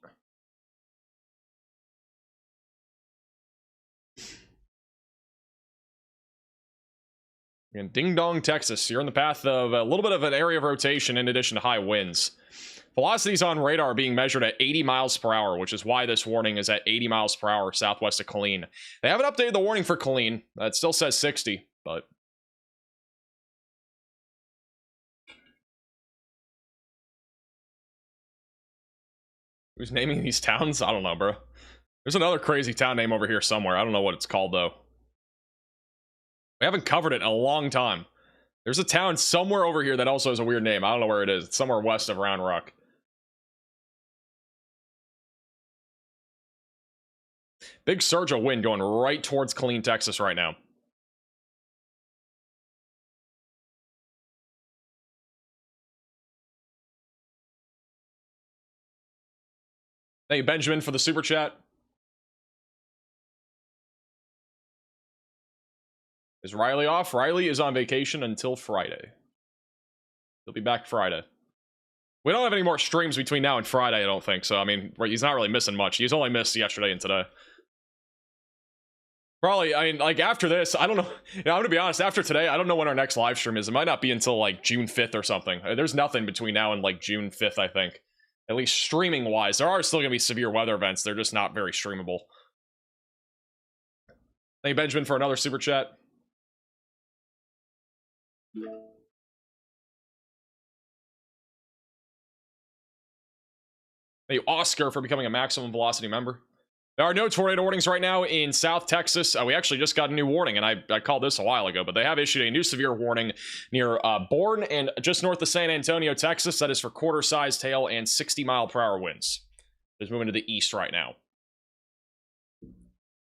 In Ding Dong, Texas, you're in the path of a little bit of an area of rotation in addition to high winds. Velocities on radar are being measured at 80 miles per hour, which is why this warning is at 80 miles per hour southwest of Killeen. They haven't updated the warning for Killeen. It still says 60, but... Who's naming these towns? I don't know, bro. There's another crazy town name over here somewhere. I don't know what it's called, though. We haven't covered it in a long time. There's a town somewhere over here that also has a weird name. I don't know where it is. It's somewhere west of Round Rock. Big surge of wind going right towards Killeen, Texas right now. Thank you, Benjamin, for the super chat. Is Riley off? Riley is on vacation until Friday. He'll be back Friday. We don't have any more streams between now and Friday, I don't think. So, I mean, he's not really missing much. He's only missed yesterday and today. Probably, I mean, like, after this, I don't know. You know, I'm gonna be honest, after today, I don't know when our next live stream is. It might not be until, like, June 5th or something. There's nothing between now and, like, June 5th, I think. At least streaming-wise. There are still gonna be severe weather events. They're just not very streamable. Thank you, Benjamin, for another super chat. Thank you, Oscar, for becoming a maximum velocity member. There are no tornado warnings right now in South Texas. We actually just got a new warning, and I called this a while ago, but they have issued a new severe warning near Bourne and just north of San Antonio, Texas. That is for quarter-sized hail and 60-mile-per-hour winds. It's moving to the east right now.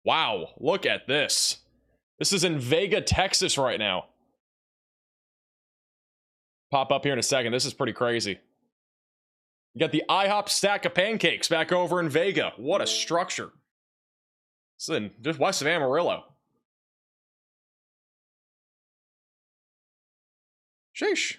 Wow, look at this. This is in Vega, Texas right now. Pop up here in a second. This is pretty crazy. You got the IHOP stack of pancakes back over in Vega. What a structure. It's in just west of Amarillo. Sheesh.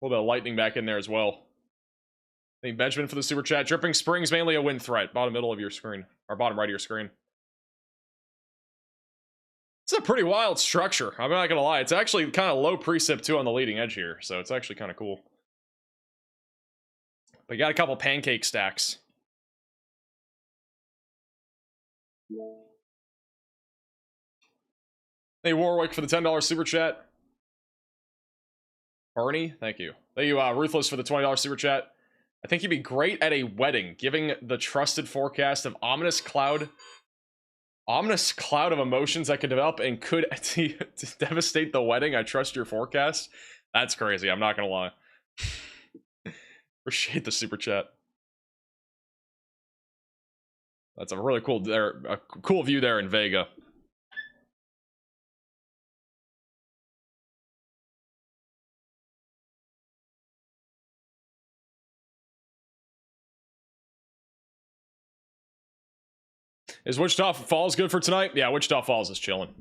A little bit of lightning back in there as well. Thank you, Benjamin, for the super chat. Dripping Springs, mainly a wind threat. Bottom middle of your screen. Or bottom right of your screen. It's a pretty wild structure. I'm not gonna lie. It's actually kind of low precip too on the leading edge here. So it's actually kind of cool. But you got a couple pancake stacks. Hey, Warwick, for the $10 super chat. Bernie, thank you. Thank you, Ruthless, for the $20 super chat. I think you'd be great at a wedding, giving the trusted forecast of ominous cloud of emotions that could develop and could devastate the wedding. I trust your forecast. That's crazy. I'm not gonna lie. Appreciate the super chat. That's a really cool a cool view there in Vega. Is Wichita Falls good for tonight? Yeah, Wichita Falls is chilling.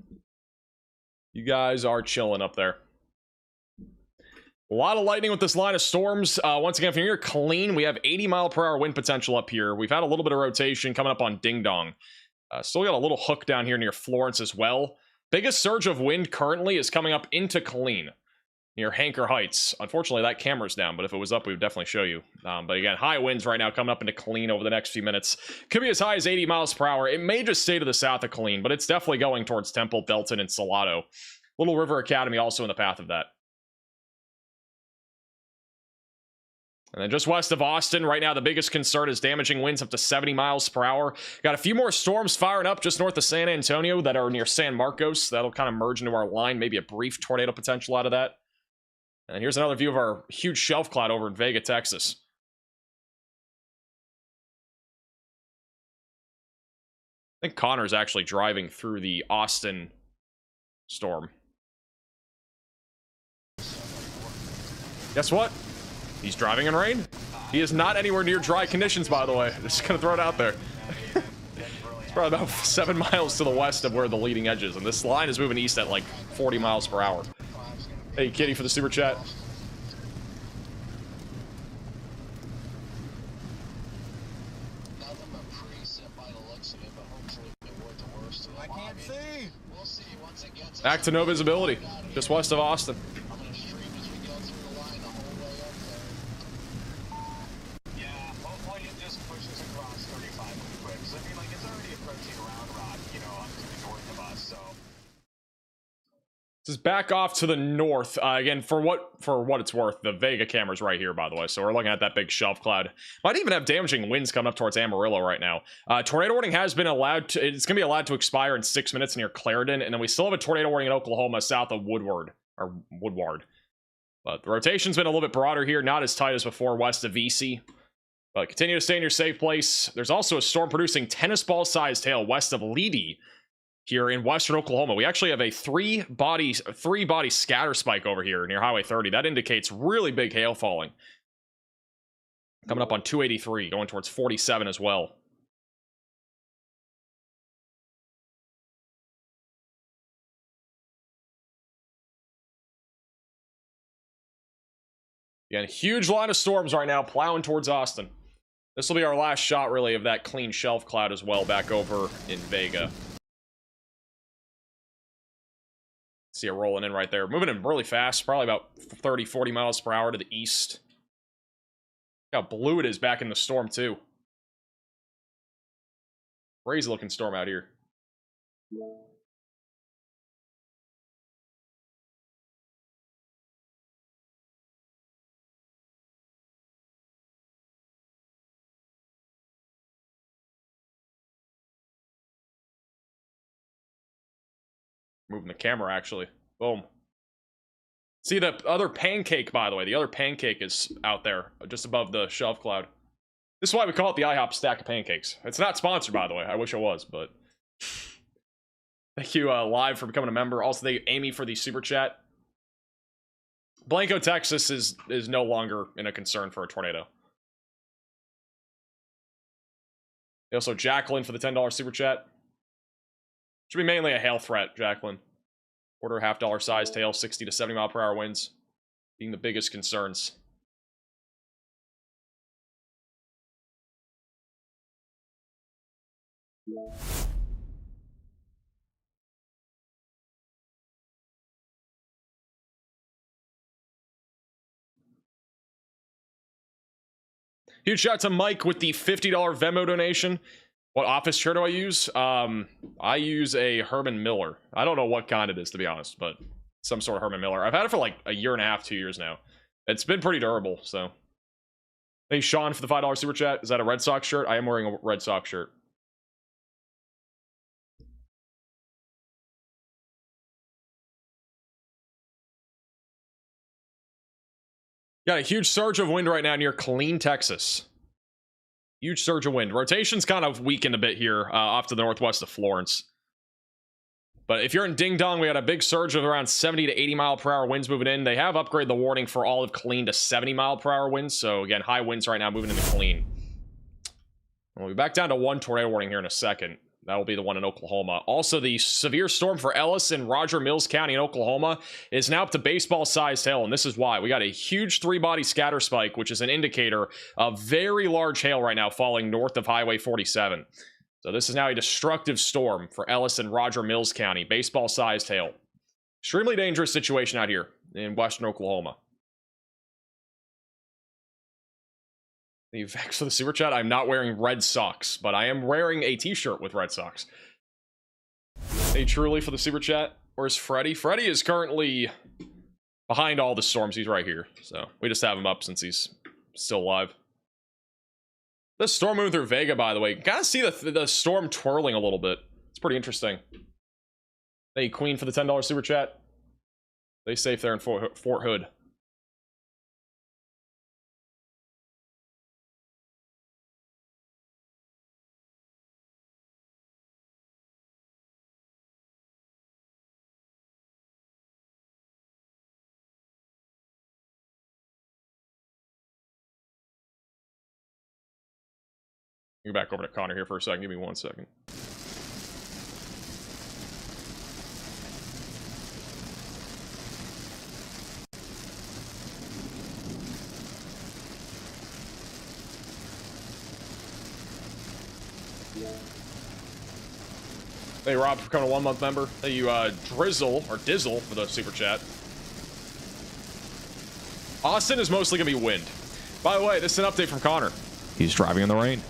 You guys are chilling up there. A lot of lightning with this line of storms. Once again, if you're near Killeen, we have 80-mile-per-hour wind potential up here. We've had a little bit of rotation coming up on Ding Dong. Still got a little hook down here near Florence as well. Biggest surge of wind currently is coming up into Killeen. near Hanker Heights. Unfortunately, that camera's down, but if it was up, we would definitely show you. But again, high winds right now coming up into Killeen over the next few minutes. Could be as high as 80 miles per hour. It may just stay to the south of Killeen, but it's definitely going towards Temple, Belton, and Salado. Little River Academy also in the path of that. And then just west of Austin, right now the biggest concern is damaging winds up to 70 miles per hour. Got a few more storms firing up just north of San Antonio that are near San Marcos. That'll kind of merge into our line, maybe a brief tornado potential out of that. And here's another view of our huge shelf cloud over in Vega, Texas. I think Connor's actually driving through the Austin storm. Guess what? He's driving in rain. He is not anywhere near dry conditions, by the way. Just gonna throw it out there. It's probably about 7 miles to the west of where the leading edge is, and this line is moving east at like 40 miles per hour. Hey, Kitty, for the super chat. I can't see. Back to no visibility, just west of Austin. This is back off to the north. Again, for what it's worth, the Vega camera's right here, by the way. So we're looking at that big shelf cloud. Might even have damaging winds coming up towards Amarillo right now. Tornado warning has been allowed to, it's going to be allowed to expire in 6 minutes near Clarendon. And then we still have a tornado warning in Oklahoma south of Woodward. But the rotation's been a little bit broader here, not as tight as before west of VC. But continue to stay in your safe place. There's also a storm producing tennis ball sized hail west of Leedy here in western Oklahoma. We actually have a three body scatter spike over here near Highway 30. That indicates really big hail falling. Coming up on 283, going towards 47 as well. Again, huge line of storms right now plowing towards Austin. This will be our last shot, really, of that clean shelf cloud as well back over in Vega. See it rolling in right there. Moving in really fast, probably about 30, 40 miles per hour to the east. Look how blue it is back in the storm, too. Crazy looking storm out here. Moving the camera, actually. Boom. See the other pancake, by the way. The other pancake is out there, just above the shelf cloud. This is why we call it the IHOP stack of pancakes. It's not sponsored, by the way. I wish it was, but... Thank you, Live, for becoming a member. Also, thank you, Amy, for the super chat. Blanco, Texas is no longer in a concern for a tornado. Also, Jacqueline for the $10 super chat. Should be mainly a hail threat, Jacqueline. Quarter $half sized hail, 60 to 70 mile per hour winds being the biggest concerns. Huge shout out to Mike with the $50 Venmo donation. What office chair do I use? I use a Herman Miller. I don't know what kind it is, to be honest, but some sort of Herman Miller. I've had it for like a year and a half, 2 years now. It's been pretty durable, so. Hey, Sean, for the $5 super chat. Is that a Red Sox shirt? I am wearing a Red Sox shirt. Got a huge surge of wind right now near Killeen, Texas. Huge surge of wind. Rotation's kind of weakened a bit here off to the northwest of Florence. But if you're in Ding Dong, we had a big surge of around 70 to 80 mile per hour winds moving in. They have upgraded the warning for all of Killeen to 70 mile per hour winds. So again, high winds right now moving into Killeen. We'll be back down to one tornado warning here in a second. That will be the one in Oklahoma. Also, the severe storm for Ellis in Roger Mills County in Oklahoma is now up to baseball-sized hail, and this is why. We got a huge three-body scatter spike, which is an indicator of very large hail right now falling north of Highway 47. So this is now a destructive storm for Ellis and Roger Mills County. Baseball-sized hail. Extremely dangerous situation out here. in western Oklahoma. The Vex for the super chat. I'm not wearing red socks, but I am wearing a t-shirt with red socks. Hey, truly for the super chat. Where's Freddy? Freddy is currently behind all the storms. He's right here. So we just have him up since he's still alive. The storm moving through Vega, by the way. Gotta see the storm twirling a little bit. It's pretty interesting. Thank you, Queen, for the $10 super chat. Stay safe there in Fort Hood. Go back over to Connor here for a second. Give me 1 second. Hey, Rob, for becoming a 1-month member. Hey, you, Drizzle, or Dizzle, for the super chat. Austin is mostly going to be wind. By the way, this is an update from Connor. He's driving in the rain.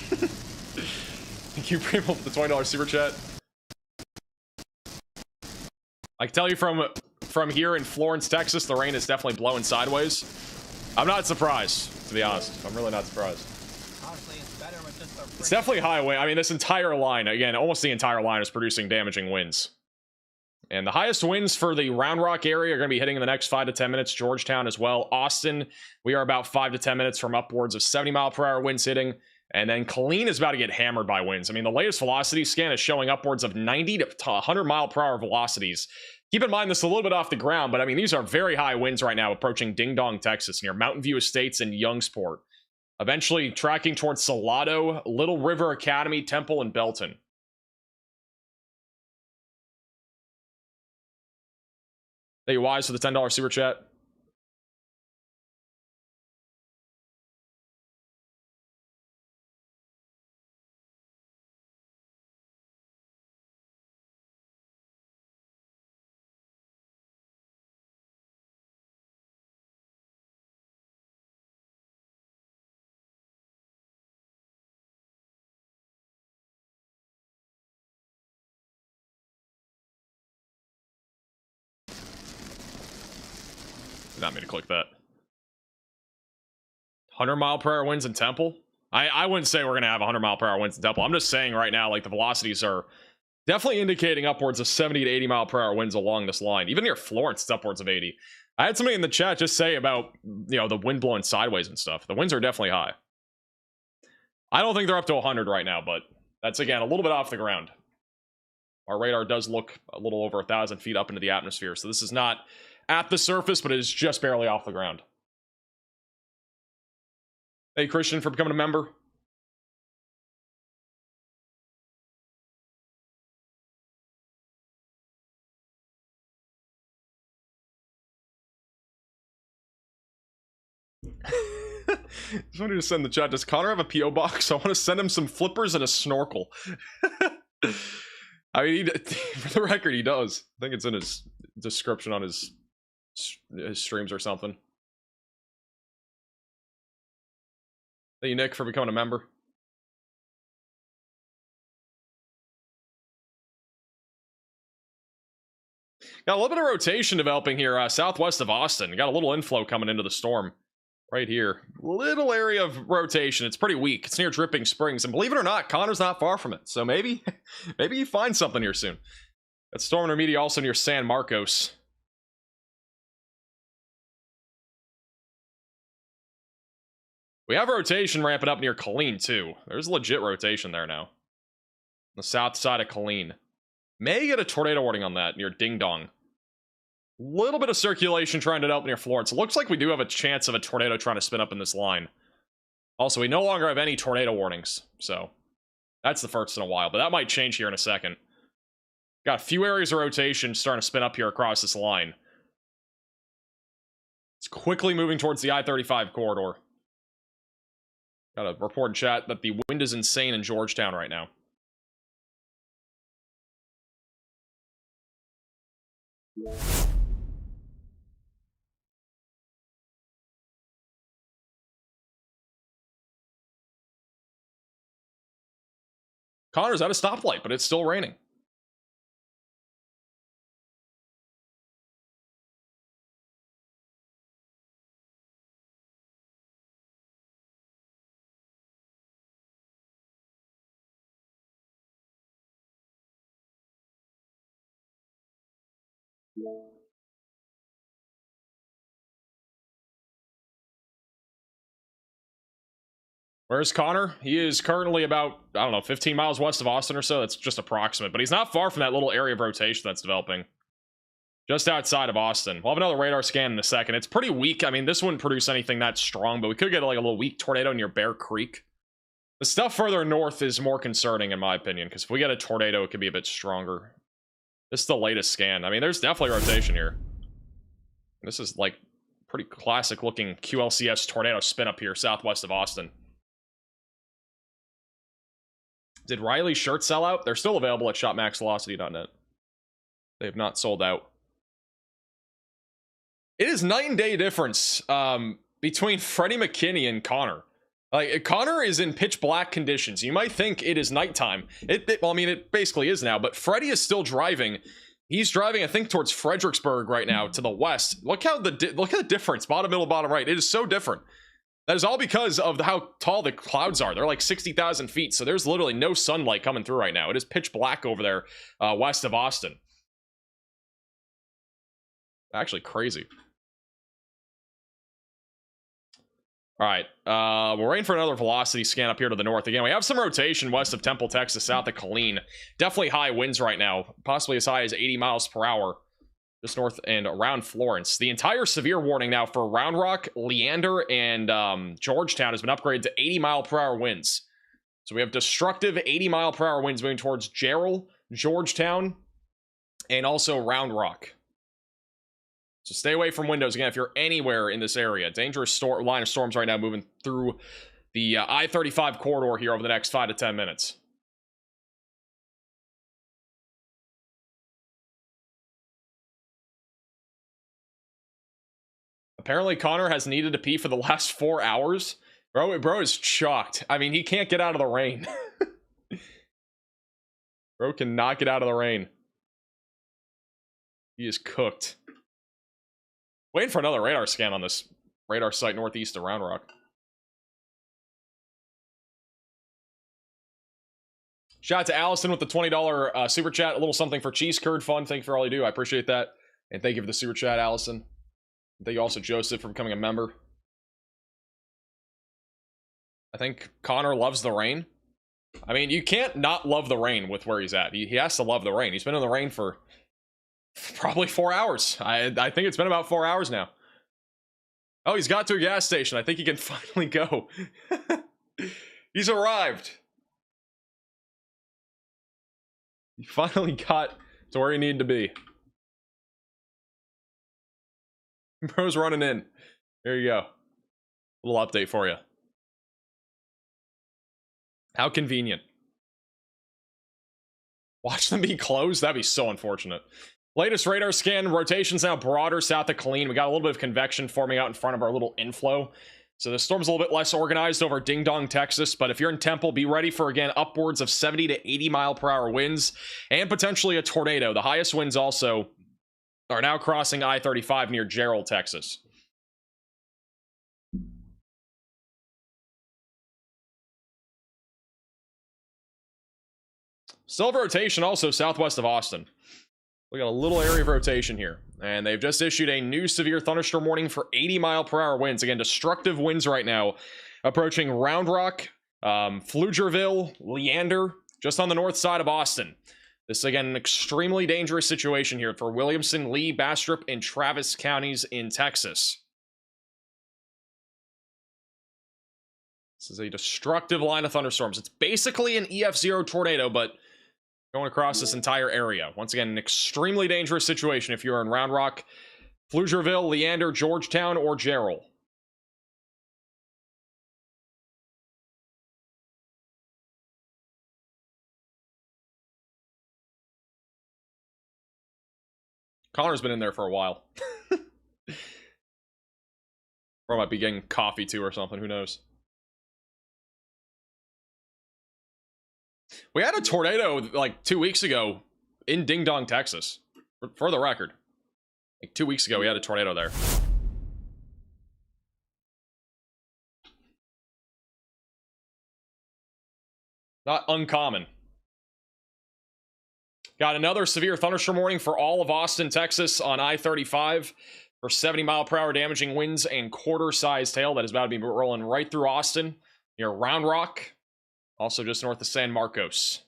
Thank you, Primo, for the $20 super chat. I can tell you from here in Florence, Texas, the rain is definitely blowing sideways. I'm not surprised, to be honest. I'm really not surprised. It's definitely high wind. I mean, this entire line, again, almost the entire line is producing damaging winds. And the highest winds for the Round Rock area are going to be hitting in the next 5 to 10 minutes. Georgetown as well. Austin, we are about 5 to 10 minutes from upwards of 70-mile-per-hour winds hitting. And then Killeen is about to get hammered by winds. I mean, the latest velocity scan is showing upwards of 90 to 100-mile-per-hour velocities. Keep in mind, this is a little bit off the ground, but I mean, these are very high winds right now approaching Ding Dong, Texas, near Mountain View Estates and Youngsport. Eventually tracking towards Salado, Little River Academy, Temple, and Belton. Hey, Wise for the $10 super chat. Did not mean to click that. 100-mile-per-hour winds in Temple? I wouldn't say we're going to have 100-mile-per-hour winds in Temple. I'm just saying right now, like, the velocities are definitely indicating upwards of 70 to 80-mile-per-hour winds along this line. Even near Florence, it's upwards of 80. I had somebody in the chat just say about, you know, the wind blowing sideways and stuff. The winds are definitely high. I don't think they're up to 100 right now, but that's, again, a little bit off the ground. Our radar does look a little over 1,000 feet up into the atmosphere, so this is not at the surface, but it is just barely off the ground. Hey, Christian, for becoming a member. Just wanted to send the chat. Does Connor have a P.O. box? I want to send him some flippers and a snorkel. I mean, for the record, he does. I think it's in his description on his streams or something. Thank you, Nick, for becoming a member. Got a little bit of rotation developing here southwest of Austin. Got a little inflow coming into the storm right here. Little area of rotation. It's pretty weak. It's near Dripping Springs, and believe it or not, Connor's not far from it. So maybe you find something here soon. That storm intermediate also near San Marcos. We have rotation ramping up near Killeen, too. There's legit rotation there now. On the south side of Killeen. May get a tornado warning on that near Ding Dong. Little bit of circulation trying to develop near Florence. It looks like we do have a chance of a tornado trying to spin up in this line. Also, we no longer have any tornado warnings. So, that's the first in a while. But that might change here in a second. Got a few areas of rotation starting to spin up here across this line. It's quickly moving towards the I-35 corridor. Got a report in chat that the wind is insane in Georgetown right now. Connor's at a stoplight, but it's still raining. Where's Connor? He is currently about, I don't know, 15 miles west of Austin or so. That's just approximate, but he's not far from that little area of rotation that's developing. Just outside of Austin. We'll have another radar scan in a second. It's pretty weak. I mean, this wouldn't produce anything that strong, but we could get like a little weak tornado near Bear Creek. The stuff further north is more concerning in my opinion, because if we get a tornado, it could be a bit stronger. This is the latest scan. I mean, there's definitely rotation here. This is like pretty classic looking QLCS tornado spin up here southwest of Austin. Did Riley's shirts sell out? They're still available at shopmaxvelocity.net. They have not sold out. It is night and day difference between Freddie McKinney and Connor. Like, Connor is in pitch black conditions. You might think it is nighttime. Well, I mean, it basically is now, but Freddie is still driving. He's driving, I think, towards Fredericksburg right now to the west. Look at the difference. Bottom, middle, bottom, right. It is so different. That is all because of how tall the clouds are. They're like 60,000 feet, so there's literally no sunlight coming through right now. It is pitch black over there west of Austin. Actually crazy. All right, we're waiting for another velocity scan up here to the north. Again, we have some rotation west of Temple, Texas, south of Killeen. Definitely high winds right now, possibly as high as 80 miles per hour. Just north and around Florence. The entire severe warning now for Round Rock, Leander, and Georgetown has been upgraded to 80 mile per hour winds. So we have destructive 80 mile per hour winds moving towards Gerald, Georgetown, and also Round Rock. So stay away from windows again if you're anywhere in this area. Dangerous line of storms right now moving through the I-35 corridor here over the next 5 to 10 minutes. Apparently Connor has needed to pee for the last 4 hours. Bro is shocked. I mean, he can't get out of the rain. Bro cannot get out of the rain. He is cooked. Waiting for another radar scan on this radar site northeast of Round Rock. Shout out to Allison with the $20 super chat. A little something for Cheese Curd Fund. Thank you for all you do. I appreciate that. And thank you for the super chat, Allison. Thank you also, Joseph, for becoming a member. I think Connor loves the rain. I mean, you can't not love the rain with where he's at. He has to love the rain. He's been in the rain for probably 4 hours. I think it's been about 4 hours now. Oh, he's got to a gas station. I think he can finally go. He's arrived. He finally got to where he needed to be. Bro's running in. There you go. Little update for you. How convenient. Watch them be closed? That'd be so unfortunate. Latest radar scan. Rotation's now broader south of Killeen. We got a little bit of convection forming out in front of our little inflow. So the storm's a little bit less organized over Ding Dong, Texas. But if you're in Temple, be ready for, again, upwards of 70 to 80 mile per hour winds. And potentially a tornado. The highest winds also are now crossing I-35 near Gerald, Texas. Still have rotation also southwest of Austin. We got a little area of rotation here. And they've just issued a new severe thunderstorm warning for 80 mile per hour winds. Again, destructive winds right now. Approaching Round Rock, Pflugerville, Leander, just on the north side of Austin. This is, again, an extremely dangerous situation here for Williamson, Lee, Bastrop, and Travis counties in Texas. This is a destructive line of thunderstorms. It's basically an EF0 tornado, but going across this entire area. Once again, an extremely dangerous situation if you're in Round Rock, Pflugerville, Leander, Georgetown, or Gerald. Connor's been in there for a while. Or might be getting coffee too or something, who knows. We had a tornado like 2 weeks ago in Ding Dong, Texas. For the record. Like 2 weeks ago, we had a tornado there. Not uncommon. Got another severe thunderstorm warning for all of Austin, Texas on I-35 for 70-mile-per-hour damaging winds and quarter-sized hail that is about to be rolling right through Austin near Round Rock, also just north of San Marcos.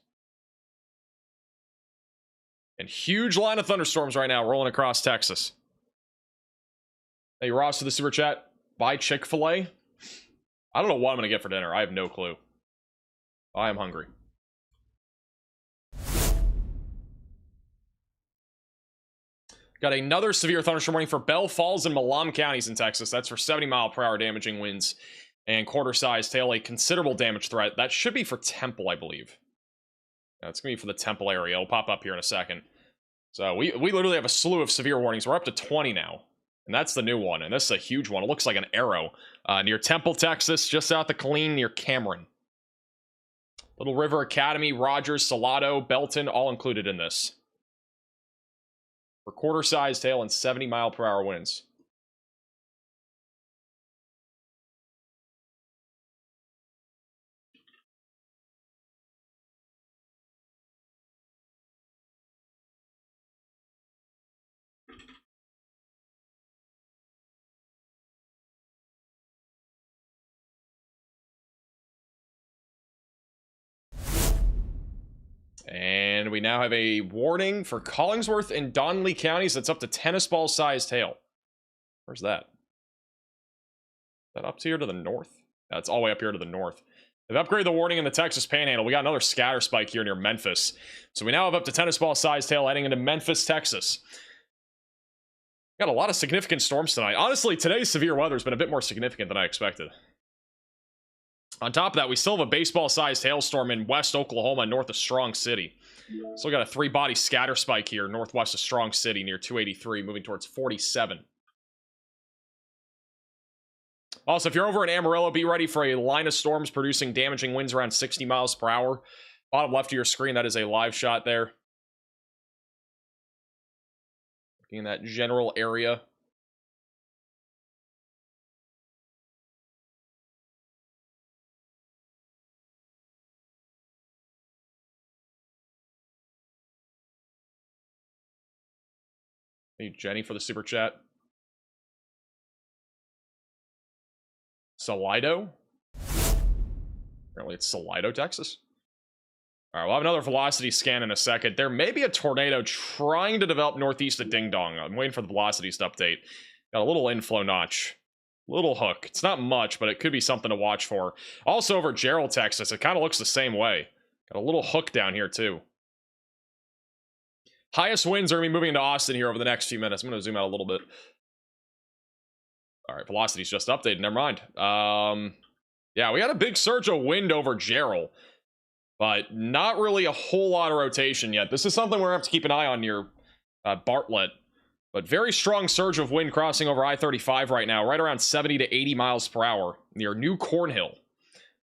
And huge line of thunderstorms right now rolling across Texas. Hey, Ross to the super chat. Buy Chick-fil-A. I don't know what I'm going to get for dinner. I have no clue. I am hungry. Got another severe thunderstorm warning for Bell Falls and Milam counties in Texas. That's for 70-mile-per-hour damaging winds and quarter-sized hail. A considerable damage threat. That should be for Temple, I believe. Yeah, it's going to be for the Temple area. It'll pop up here in a second. So we literally have a slew of severe warnings. We're up to 20 now. And that's the new one. And this is a huge one. It looks like an arrow. Near Temple, Texas, just south of Killeen, near Cameron. Little River Academy, Rogers, Salado, Belton, all included in this. For quarter-sized hail and 70-mile-per-hour winds. And we now have a warning for Collingsworth and Donley counties that's up to tennis ball sized hail. Where's that? Is that up to here to the north? That's all the way up here to the north. They've upgraded the warning in the Texas Panhandle. We got another scatter spike here near Memphis. So we now have up to tennis ball sized hail heading into Memphis, Texas. Got a lot of significant storms tonight. Honestly, today's severe weather has been a bit more significant than I expected. On top of that, we still have a baseball-sized hailstorm in West Oklahoma, north of Strong City. Still got a 3-body scatter spike here, northwest of Strong City, near 283, moving towards 47. Also, if you're over in Amarillo, be ready for a line of storms producing damaging winds around 60 miles per hour. Bottom left of your screen, that is a live shot there. Looking in that general area. Hey, Jenny for the super chat. Salado? Apparently it's Salado, Texas. All right, we'll have another velocity scan in a second. There may be a tornado trying to develop northeast of Ding Dong. I'm waiting for the velocities to update. Got a little inflow notch. Little hook. It's not much, but it could be something to watch for. Also over Gerald, Texas, it kind of looks the same way. Got a little hook down here, too. Highest winds are going to be moving into Austin here over the next few minutes. I'm going to zoom out a little bit. All right, velocity's just updated. Never mind. Yeah, we had a big surge of wind over Gerald, but not really a whole lot of rotation yet. This is something we're going to have to keep an eye on near Bartlett. But very strong surge of wind crossing over I-35 right now, right around 70 to 80 miles per hour near New Cornhill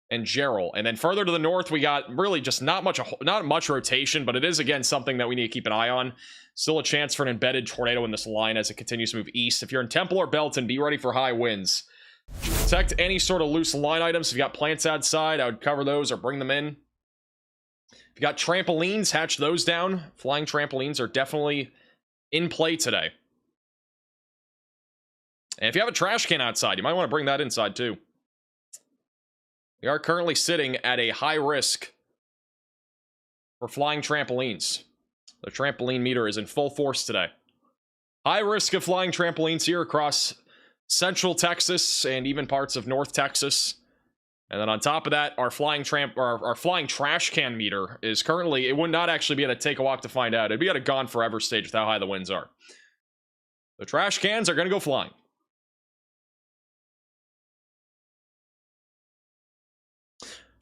and Gerald. And then further to the north, we got really just not much rotation, but it is, again, something that we need to keep an eye on. Still a chance for an embedded tornado in this line as it continues to move east. If you're in Temple or Belton, be ready for high winds. Protect any sort of loose line items. If you got plants outside, I would cover those or bring them in. If you got trampolines, hatch those down. Flying trampolines are definitely in play today. And if you have a trash can outside, you might want to bring that inside too. We are currently sitting at a high risk for flying trampolines. The trampoline meter is in full force today. High risk of flying trampolines here across central Texas and even parts of North Texas. And then on top of that, our flying trash can meter is currently, it would not actually be at a take a walk to find out. It'd be at a gone forever stage with how high the winds are. The trash cans are going to go flying.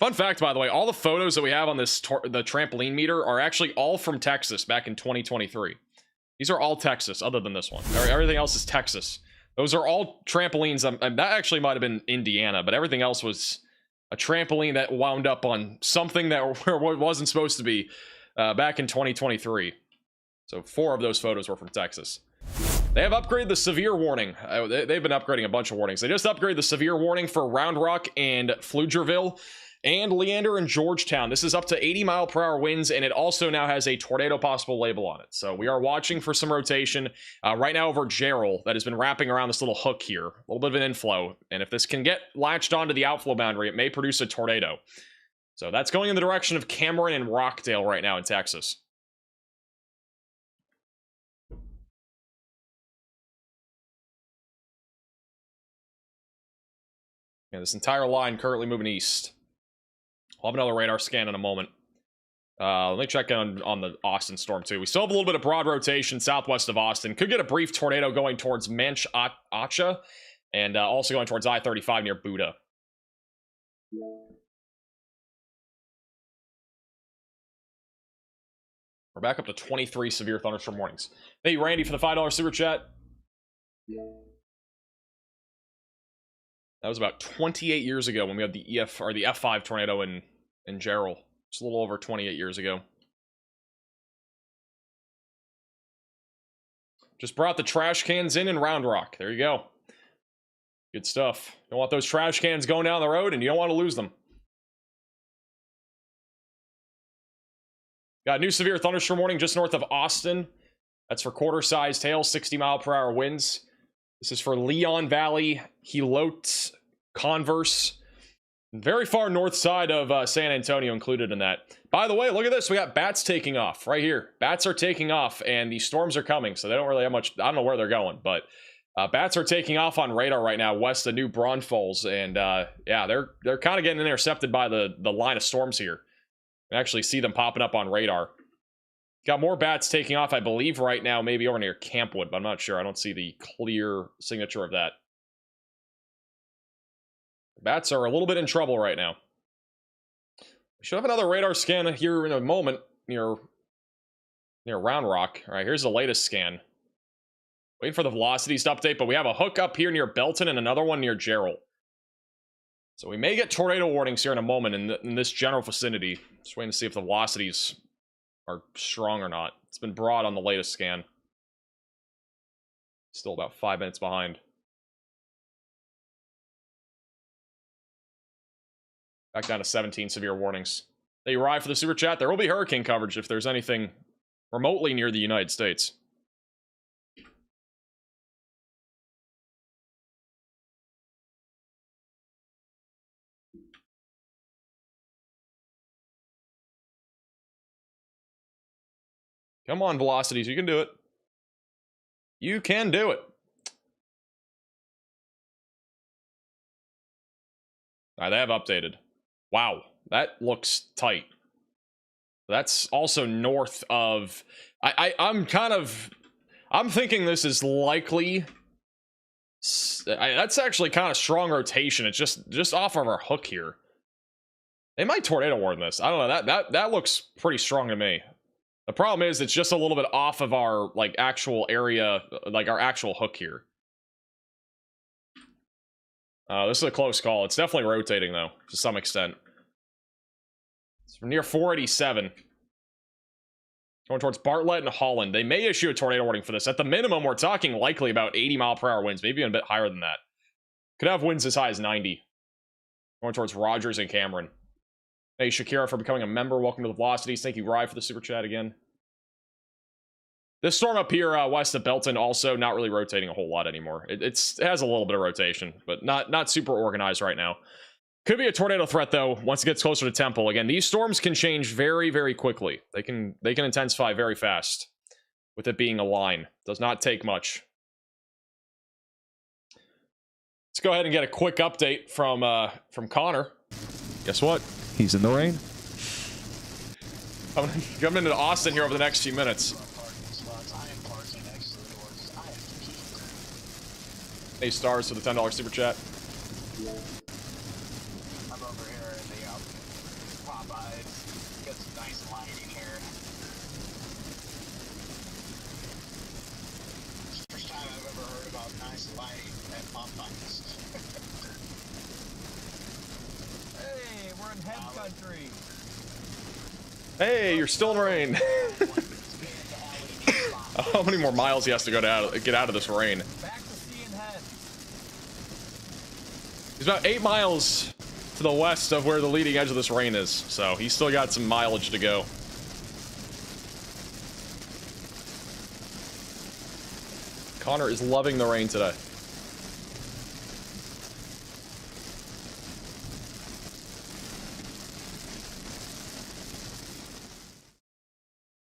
Fun fact, by the way, all the photos that we have on this the trampoline meter are actually all from Texas back in 2023. These are all Texas, other than this one. Everything else is Texas. Those are all trampolines. That actually might have been Indiana, but everything else was a trampoline that wound up on something that wasn't supposed to be back in 2023. So 4 of those photos were from Texas. They have upgraded the severe warning. They've been upgrading a bunch of warnings. They just upgraded the severe warning for Round Rock and Pflugerville and Leander and Georgetown. This is up to 80-mile-per-hour winds, and it also now has a tornado possible label on it. So we are watching for some rotation right now over Gerald that has been wrapping around this little hook here. A little bit of an inflow. And if this can get latched onto the outflow boundary, it may produce a tornado. So that's going in the direction of Cameron and Rockdale right now in Texas. Yeah, this entire line currently moving east. I'll have another radar scan in a moment. Let me check on the Austin storm too. We still have a little bit of broad rotation southwest of Austin. Could get a brief tornado going towards Manch-Acha and also going towards I-35 near Buda. We're back up to 23 severe thunderstorm warnings. Thank you, Randy, for the $5 super chat. That was about 28 years ago when we had the F5 tornado in Gerald. It's a little over 28 years ago. Just brought the trash cans in Round Rock. There you go. Good stuff. You don't want those trash cans going down the road, and you don't want to lose them. Got a new severe thunderstorm warning just north of Austin. That's for quarter-sized hail, 60-mile-per-hour winds. This is for Leon Valley, Helote, Converse. Very far north side of San Antonio included in that. By the way, look at this. We got bats taking off right here. Bats are taking off, and the storms are coming, so they don't really have much. I don't know where they're going, but bats are taking off on radar right now west of New Braunfels, and yeah, they're kind of getting intercepted by the line of storms here. You can actually see them popping up on radar. Got more bats taking off, I believe, right now, maybe over near Campwood, but I'm not sure. I don't see the clear signature of that. Bats are a little bit in trouble right now. We should have another radar scan here in a moment near Round Rock. All right, here's the latest scan. Waiting for the velocities to update, but we have a hook up here near Belton and another one near Gerald. So we may get tornado warnings here in a moment in this general vicinity. Just waiting to see if the velocities are strong or not. It's been broad on the latest scan. Still about 5 minutes behind. Back down to 17 severe warnings. They arrive for the super chat. There will be hurricane coverage if there's anything remotely near the United States. Come on, velocities. You can do it. You can do it. All right, they have updated. Wow, that looks tight. That's also north of... I'm thinking this is likely... that's actually kind of strong rotation. It's just off of our hook here. They might tornado warn this. I don't know. That looks pretty strong to me. The problem is it's just a little bit off of our actual area, our actual hook here. This is a close call. It's definitely rotating though, to some extent. It's near 487. Going towards Bartlett and Holland. They may issue a tornado warning for this. At the minimum, we're talking likely about 80-mile-per-hour winds, maybe even a bit higher than that. Could have winds as high as 90. Going towards Rogers and Cameron. Hey, Shakira, for becoming a member. Welcome to the Velocities. Thank you, Rye, for the super chat again. This storm up here west of Belton also not really rotating a whole lot anymore. It has a little bit of rotation, but not super organized right now. Could be a tornado threat, though, once it gets closer to Temple. Again, these storms can change very, very quickly. They can intensify very fast with it being a line. Does not take much. Let's go ahead and get a quick update from Connor. Guess what? He's in the rain. I'm coming into Austin here over the next few minutes. Hey, stars for the $10 super chat. I'm over here in the Popeyes. Got some nice lighting here. It's the first time I've ever heard about nice lighting at Popeyes. Hey, we're in head country. Hey, you're still in rain. How many more miles he has to go to get out of this rain? Back to seeing heads. He's about 8 miles to the west of where the leading edge of this rain is, so he's still got some mileage to go. Connor is loving the rain today.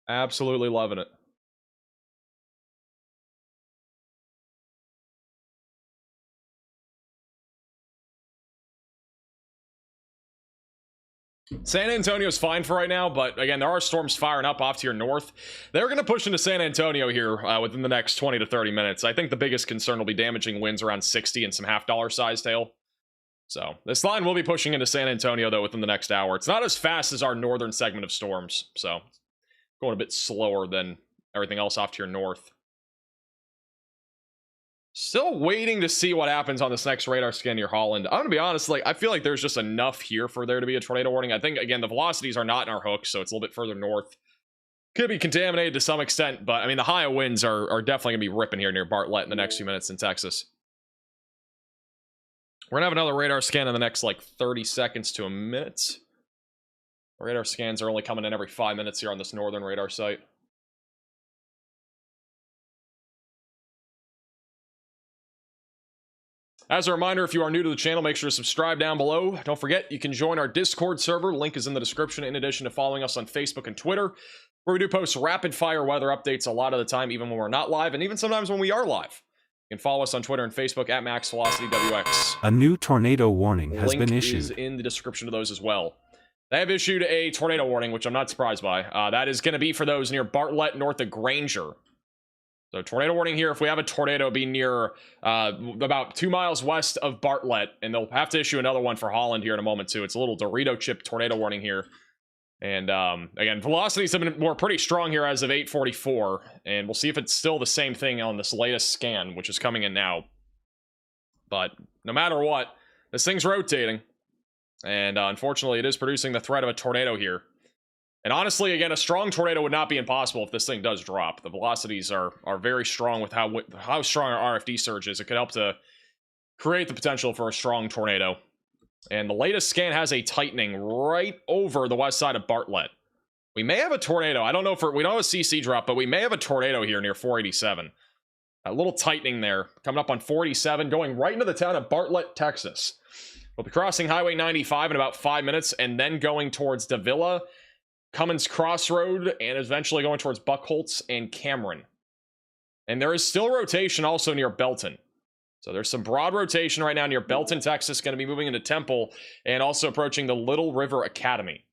Absolutely loving it. San Antonio's fine for right now, but again, there are storms firing up off to your north. They're going to push into San Antonio here within the next 20 to 30 minutes. I think the biggest concern will be damaging winds around 60 and some half-dollar sized hail. So this line will be pushing into San Antonio, though, within the next hour. It's not as fast as our northern segment of storms, so going a bit slower than everything else off to your north. Still waiting to see what happens on this next radar scan near Holland. I'm gonna be honest, like, I feel like there's just enough here for there to be a tornado warning. I think, again, the velocities are not in our hook, so it's a little bit further north. Could be contaminated to some extent, but I mean, the high winds are definitely gonna be ripping here near Bartlett in the next few minutes in Texas. We're gonna have another radar scan in the next like 30 seconds to a minute. Radar scans are only coming in every 5 minutes here on this northern radar site. As a reminder, if you are new to the channel, make sure to subscribe down below. Don't forget, you can join our Discord server. Link is in the description, in addition to following us on Facebook and Twitter, where we do post rapid-fire weather updates a lot of the time, even when we're not live, and even sometimes when we are live. You can follow us on Twitter and Facebook at MaxVelocityWX. A new tornado warning has been Link issued. is in the description of those as well. They have issued a tornado warning, which I'm not surprised by. That is going to be for those near Bartlett, north of Granger. So tornado warning here. If we have a tornado, be near about 2 miles west of Bartlett, and they'll have to issue another one for Holland here in a moment too. It's a little Dorito chip tornado warning here. And again, velocities have been pretty strong here as of 8:44, and we'll see if it's still the same thing on this latest scan, which is coming in now. But no matter what, this thing's rotating, and unfortunately, it is producing the threat of a tornado here. And honestly, again, a strong tornado would not be impossible if this thing does drop. The velocities are very strong with how strong our RFD surge is. It could help to create the potential for a strong tornado. And the latest scan has a tightening right over the west side of Bartlett. We may have a tornado. I don't know if we don't have a CC drop, but we may have a tornado here near 487. A little tightening there, coming up on 487, going right into the town of Bartlett, Texas. We'll be crossing Highway 95 in about 5 minutes, and then going towards Davila, Cummins Crossroad, and eventually going towards Buckholtz and Cameron. And there is still rotation also near Belton. So there's some broad rotation right now near Belton, Texas, going to be moving into Temple, and also approaching the Little River Academy.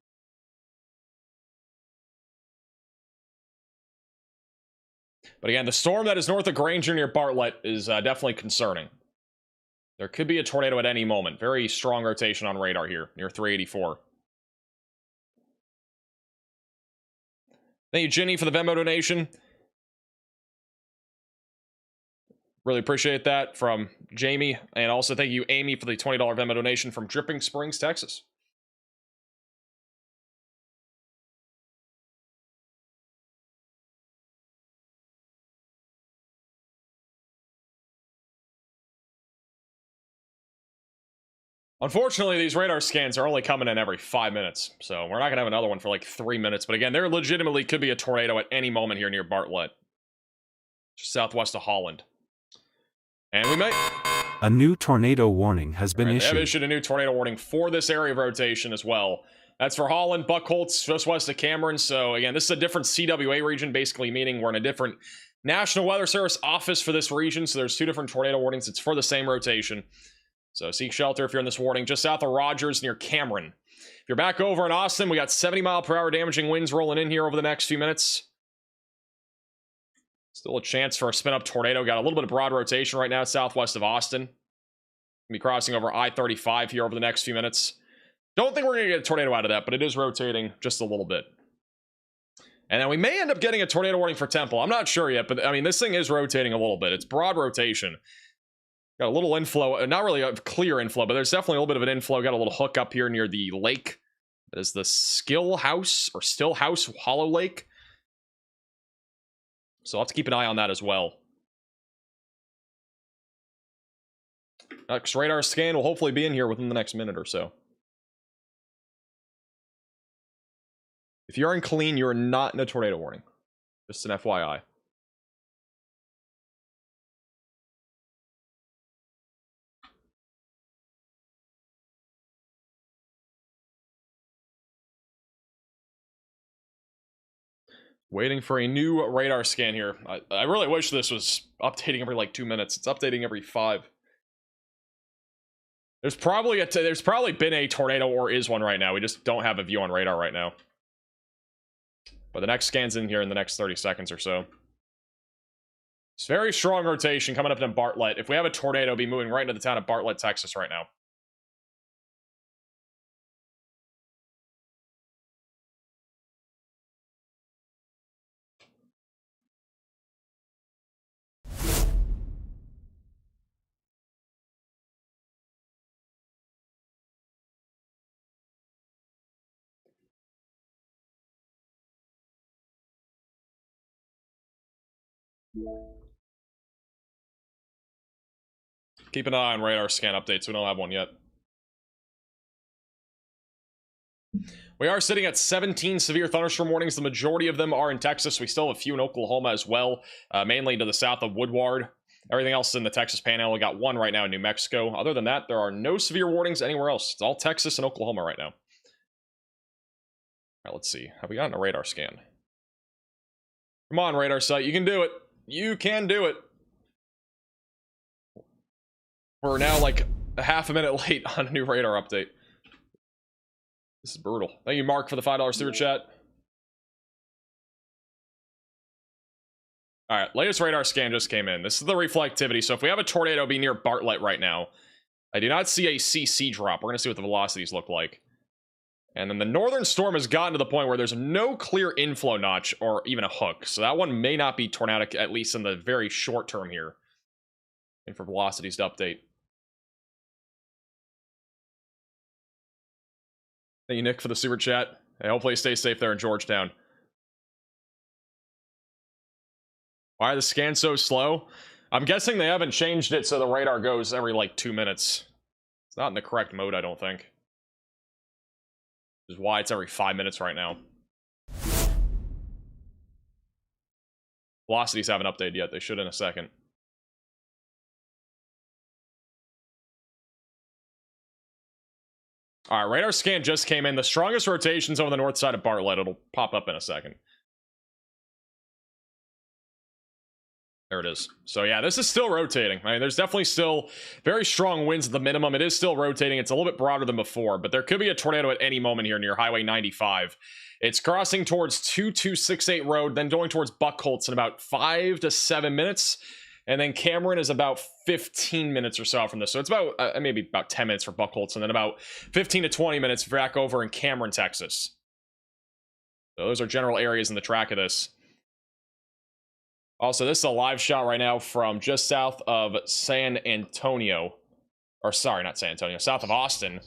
But again, the storm that is north of Granger near Bartlett is definitely concerning. There could be a tornado at any moment. Very strong rotation on radar here near 384. Thank you, Ginny, for the Venmo donation. Really appreciate that from Jamie. And also thank you, Amy, for the $20 Venmo donation from Dripping Springs, Texas. Unfortunately, these radar scans are only coming in every 5 minutes, so we're not going to have another one for like 3 minutes. But again, there legitimately could be a tornado at any moment here near Bartlett, just southwest of Holland. And we might... A new tornado warning has been issued. They have issued. issued a new tornado warning for this area of rotation as well. That's for Holland, Buckholtz, just west of Cameron. So again, this is a different CWA region, basically meaning we're in a different National Weather Service office for this region. So there's 2 different tornado warnings. It's for the same rotation. So seek shelter if you're in this warning. Just south of Rogers near Cameron. If you're back over in Austin, we got 70-mile-per-hour damaging winds rolling in here over the next few minutes. Still a chance for a spin-up tornado. Got a little bit of broad rotation right now southwest of Austin. Be crossing over I-35 here over the next few minutes. Don't think we're going to get a tornado out of that, but it is rotating just a little bit. And then we may end up getting a tornado warning for Temple. I'm not sure yet, but I mean, this thing is rotating a little bit. It's broad rotation. Got a little inflow, not really a clear inflow, but there's definitely a little bit of an inflow. Got a little hook up here near the lake. That is the Still House Hollow Lake. So I'll have to keep an eye on that as well. Next radar scan will hopefully be in here within the next minute or so. If you're in clean, you're not in a tornado warning. Just an FYI. Waiting for a new radar scan here. I really wish this was updating every like 2 minutes. It's updating every 5. There's probably been a tornado or is one right now. We just don't have a view on radar right now. But the next scan's in here in the next 30 seconds or so. It's very strong rotation coming up in Bartlett. If we have a tornado, it'll be moving right into the town of Bartlett, Texas right now. Keep an eye on radar scan updates. We don't have one yet. We are sitting at 17 severe thunderstorm warnings. The majority of them are in Texas. We still have a few in Oklahoma as well, mainly to the south of Woodward. Everything else in the Texas Panhandle. We got one right now in New Mexico. Other than that, there are no severe warnings anywhere else. It's all Texas and Oklahoma right now. All right, let's see. Have we gotten a radar scan? Come on, radar site. You can do it. You can do it. We're now like a half a minute late on a new radar update. This is brutal. Thank you, Mark, for the $5 super chat. All right, latest radar scan just came in. This is the reflectivity. So if we have a tornado, it'll be near Bartlett right now. I do not see a CC drop. We're going to see what the velocities look like. And then the northern storm has gotten to the point where there's no clear inflow notch or even a hook. So that one may not be tornadic, at least in the very short term here. And for velocities to update. Thank you, Nick, for the super chat. Hey, hopefully you stay safe there in Georgetown. Why are the scans so slow? I'm guessing they haven't changed it so the radar goes every like 2 minutes. It's not in the correct mode, I don't think. Which is why it's every 5 minutes right now. Velocities haven't updated yet. They should in a second. All right, radar scan just came in. The strongest rotation's over the north side of Bartlett. It'll pop up in a second. There it is. So yeah, this is still rotating. I mean, there's definitely still very strong winds at the minimum. It is still rotating. It's a little bit broader than before, but there could be a tornado at any moment here near Highway 95. It's crossing towards 2268 Road, then going towards Buckholz in about 5 to 7 minutes. And then Cameron is about 15 minutes or so from this. So it's about maybe about 10 minutes for Buckholz, and then about 15 to 20 minutes back over in Cameron, Texas. So those are general areas in the track of this. Also, this is a live shot right now from just south of San Antonio. Or sorry, not San Antonio, south of Austin.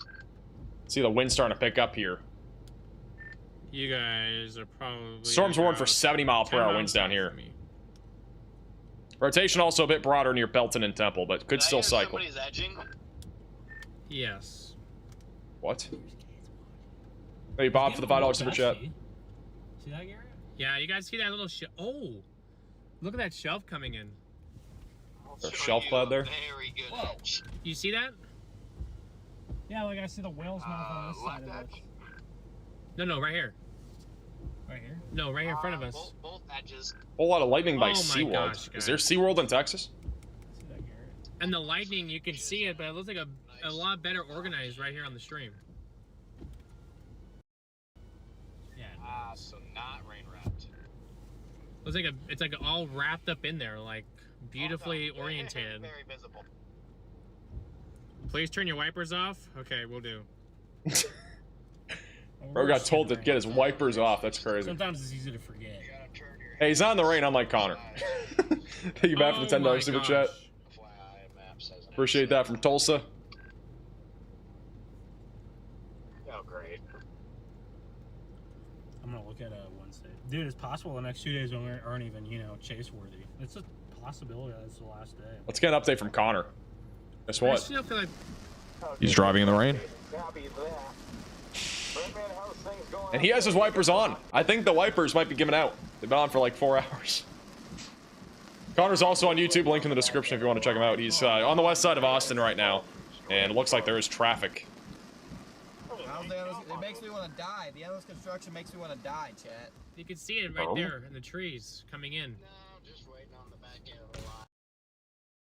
See the wind starting to pick up here. You guys are probably... Storms warned for 70-mile-per-hour winds down here. Rotation also a bit broader near Belton and Temple, but could still cycle. Edging? Yes. What? Hey, Bob, for the $5 super chat. See that, Garrett? Yeah, you guys see that little oh, look at that shelf coming in. There's a shelf cloud there. Very good edge. You see that? Yeah, like I see the whale's mouth on this side of it. No, right here. Right here? No, right here in front of us. Both edges. A whole lot of lightning by Oh my SeaWorld. gosh, Is there SeaWorld in Texas? And the lightning, you can see it, but it looks like a lot better organized right here on the stream. Yeah. So not rain wrapped. Looks like it's like all wrapped up in there, like beautifully oriented. Very visible. Please turn your wipers off. Okay, we'll do. Bro got told to get his wipers off. That's crazy. Sometimes it's easy to forget. Hey, he's not in the rain, unlike Connor. Thank you back for the $10 super chat. Appreciate that from Tulsa. Oh, great. I'm gonna look at Wednesday. Dude, it's possible the next 2 days aren't even, you know, chase worthy. It's a possibility that it's the last day. Let's get an update from Connor. Guess what? I still feel like He's driving in the rain. And he has his wipers on. I think the wipers might be giving out. They've been on for like 4 hours. Connor's also on YouTube, link in the description if you want to check him out. He's on the west side of Austin right now, and it looks like there is traffic. It makes me want to die. The endless construction makes me want to die, chat. you can see it right there in the trees coming in.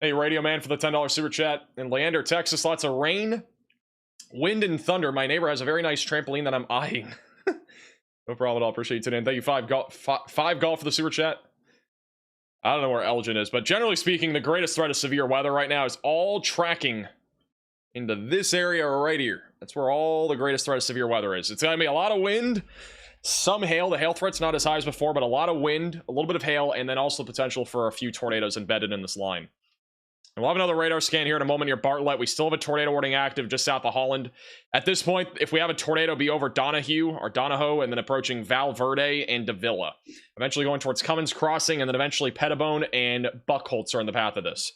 Hey, Radio Man for the $10 super chat. In Leander, Texas, lots of rain, wind, and thunder. My neighbor has a very nice trampoline that I'm eyeing. No problem at all. Appreciate you today. And thank you, five golf for the super chat. I don't know where Elgin is, but generally speaking, the greatest threat of severe weather right now is all tracking into this area right here. That's where all the greatest threat of severe weather is. It's going to be a lot of wind, some hail. The hail threat's not as high as before, but a lot of wind, a little bit of hail, and then also potential for a few tornadoes embedded in this line. And we'll have another radar scan here in a moment near Bartlett. We still have a tornado warning active just south of Holland. At this point, if we have a tornado, be over Donahue or Donahoe, and then approaching Val Verde and Davila. Eventually going towards Cummins Crossing, and then eventually Pettibone and Buckholtz are in the path of this.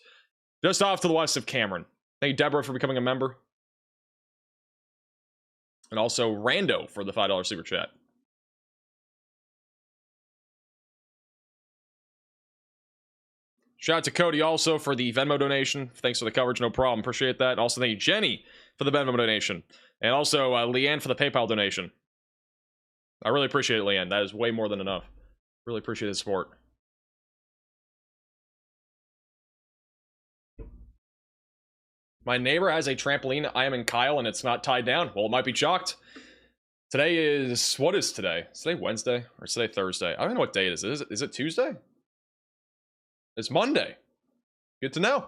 Just off to the west of Cameron. Thank you, Deborah, for becoming a member. And also Rando for the $5 super chat. Shout out to Cody also for the Venmo donation. Thanks for the coverage, no problem. Appreciate that. Also, thank you, Jenny, for the Venmo donation. And also, Leanne for the PayPal donation. I really appreciate it, Leanne. That is way more than enough. Really appreciate the support. My neighbor has a trampoline. I am in Kyle, and it's not tied down. Well, it might be chalked. Today is... What is today? Is today Wednesday? Or is today Thursday? I don't know what day it is. Is it Tuesday? It's Monday. Good to know.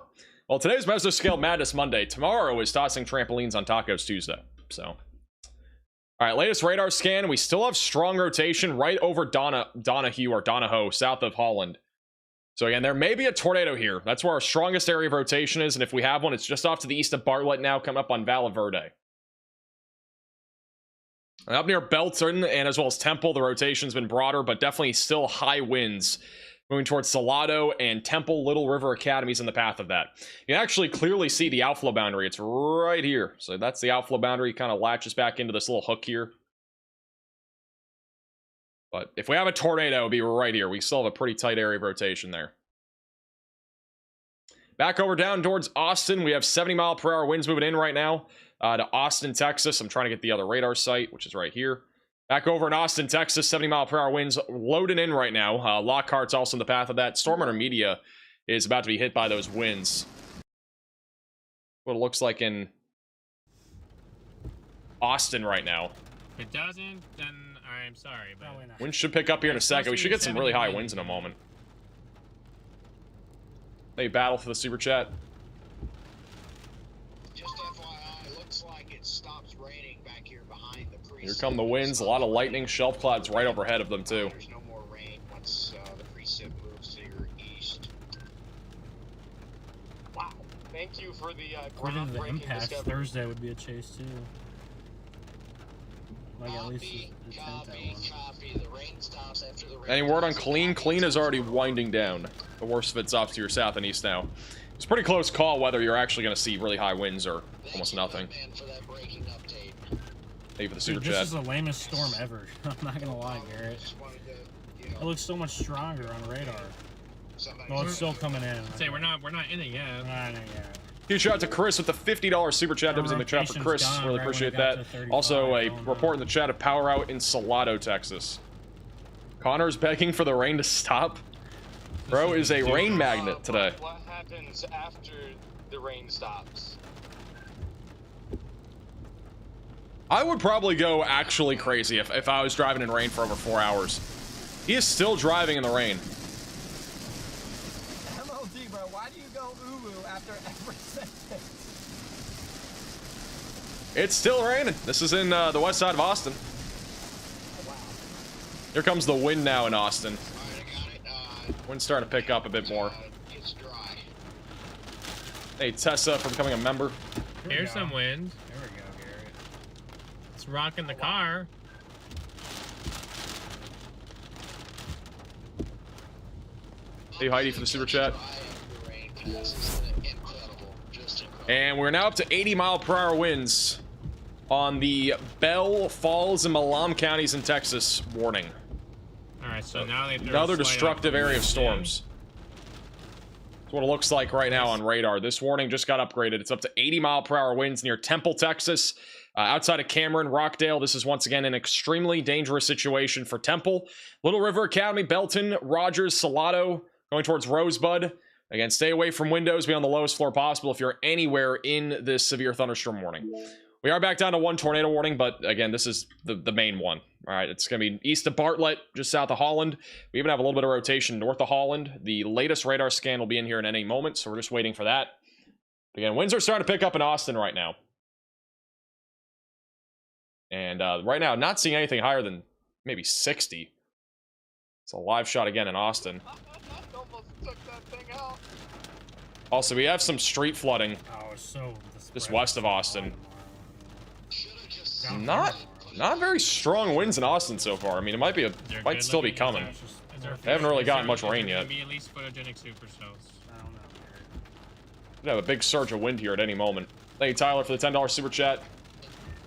Well, today's Mesoscale Madness Monday. Tomorrow is Tossing Trampolines on Tacos Tuesday. So, all right, latest radar scan. We still have strong rotation right over Donahue or Donahoe, south of Holland. So again, there may be a tornado here. That's where our strongest area of rotation is, and if we have one, it's just off to the east of Bartlett now, coming up on Val Verde. And up near Belton and as well as Temple, the rotation's been broader, but definitely still high winds. Moving towards Salado and Temple, Little River Academy's in the path of that. You can actually clearly see the outflow boundary. It's right here. So that's the outflow boundary. Kind of latches back into this little hook here. But if we have a tornado, it'll be right here. We still have a pretty tight area of rotation there. Back over down towards Austin. We have 70-mile-per-hour winds moving in right now to Austin, Texas. I'm trying to get the other radar site, which is right here. Back over in Austin, Texas, 70-mile-per-hour winds loading in right now. Lockhart's also in the path of that. Storm Hunter Media is about to be hit by those winds. What it looks like in Austin right now. If it doesn't, then I'm sorry, but Winds should pick up here in a second. We should get some really high winds in a moment. They battle for the super chat. Just FYI, it looks like it stops raining back here behind the precinct. Here come the winds. A lot of lightning, shelf clouds right overhead of them too. There's no more rain once the precip moves to your east. Wow. Thank you for the According to the groundbreaking impact, discovery. Thursday would be a chase too. Like at least the 10th The rain stops after the rain. Any word on Clean? Clean is already winding down. The worst of it's off to your south and east now. It's a pretty close call whether you're actually going to see really high winds or almost nothing. Thank you for the super Dude, chat. this is the lamest storm ever. I'm not gonna lie, Garrett. It looks so much stronger on radar. Well, it's still coming in. Say we're not in it yet. Not in it yet. Huge shout out to Chris with the $50 super chat that was in the chat for Chris. Gone Really right appreciate when it got that. to 35, Also, a report in the chat of power out in Salado, Texas. Connor's begging for the rain to stop. Bro is a rain magnet today. What happens after the rain stops? I would probably go actually crazy if I was driving in rain for over 4 hours. He is still driving in the rain. MLD, bro, why do you go uwu after every sentence? It's still raining. This is in the west side of Austin. Here comes the wind now in Austin. Wind's starting to pick up a bit more. Hey, Tessa, for becoming a member. Here's some wind. There we go, Garrett. It's rocking the car. Hey, Heidi, for the super chat. And we're now up to 80-mile-per-hour winds on the Bell, Falls, and Malam counties in Texas. Warning. All right, so now they've another destructive area of storms. That's what it looks like right now on radar. This warning just got upgraded. It's up to 80-mile-per-hour winds near Temple, Texas. Outside of Cameron, Rockdale, this is once again an extremely dangerous situation for Temple. Little River Academy, Belton, Rogers, Salado, going towards Rosebud. Again, stay away from windows. Be on the lowest floor possible if you're anywhere in this severe thunderstorm warning. We are back down to 1 tornado warning, but again, this is the main one. All right, it's going to be east of Bartlett, just south of Holland. We even have a little bit of rotation north of Holland. The latest radar scan will be in here in any moment, so we're just waiting for that. Again, winds are starting to pick up in Austin right now. And right now, not seeing anything higher than maybe 60. It's a live shot again in Austin. Also, we have some street flooding just west of Austin. Not very strong winds in Austin so far. I mean, it might still be coming. They haven't really gotten much rain yet. Maybe at least photogenic supercells. Could have a big surge of wind here at any moment. Thank you, Tyler, for the $10 super chat.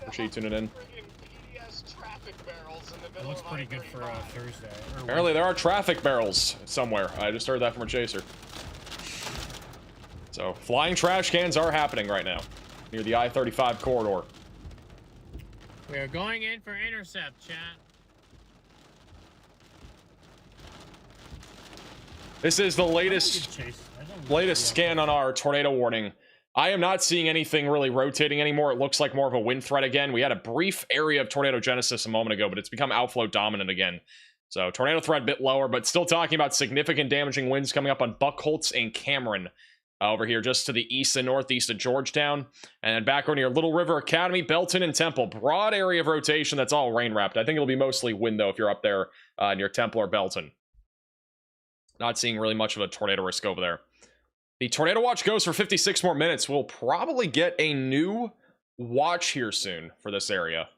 Appreciate you tuning in. It looks pretty good for Thursday. Apparently there are traffic barrels somewhere. I just heard that from a chaser. So, flying trash cans are happening right now near the I-35 corridor. We are going in for intercept, chat. This is the latest scan on our tornado warning. I am not seeing anything really rotating anymore. It looks like more of a wind threat again. We had a brief area of tornado genesis a moment ago, but it's become outflow dominant again. So tornado threat a bit lower, but still talking about significant damaging winds coming up on Buckholtz and Cameron. Over here just to the east and northeast of Georgetown. And then back over near Little River Academy, Belton, and Temple. Broad area of rotation that's all rain wrapped. I think it'll be mostly wind though if you're up there near Temple or Belton. Not seeing really much of a tornado risk over there. The tornado watch goes for 56 more minutes. We'll probably get a new watch here soon for this area.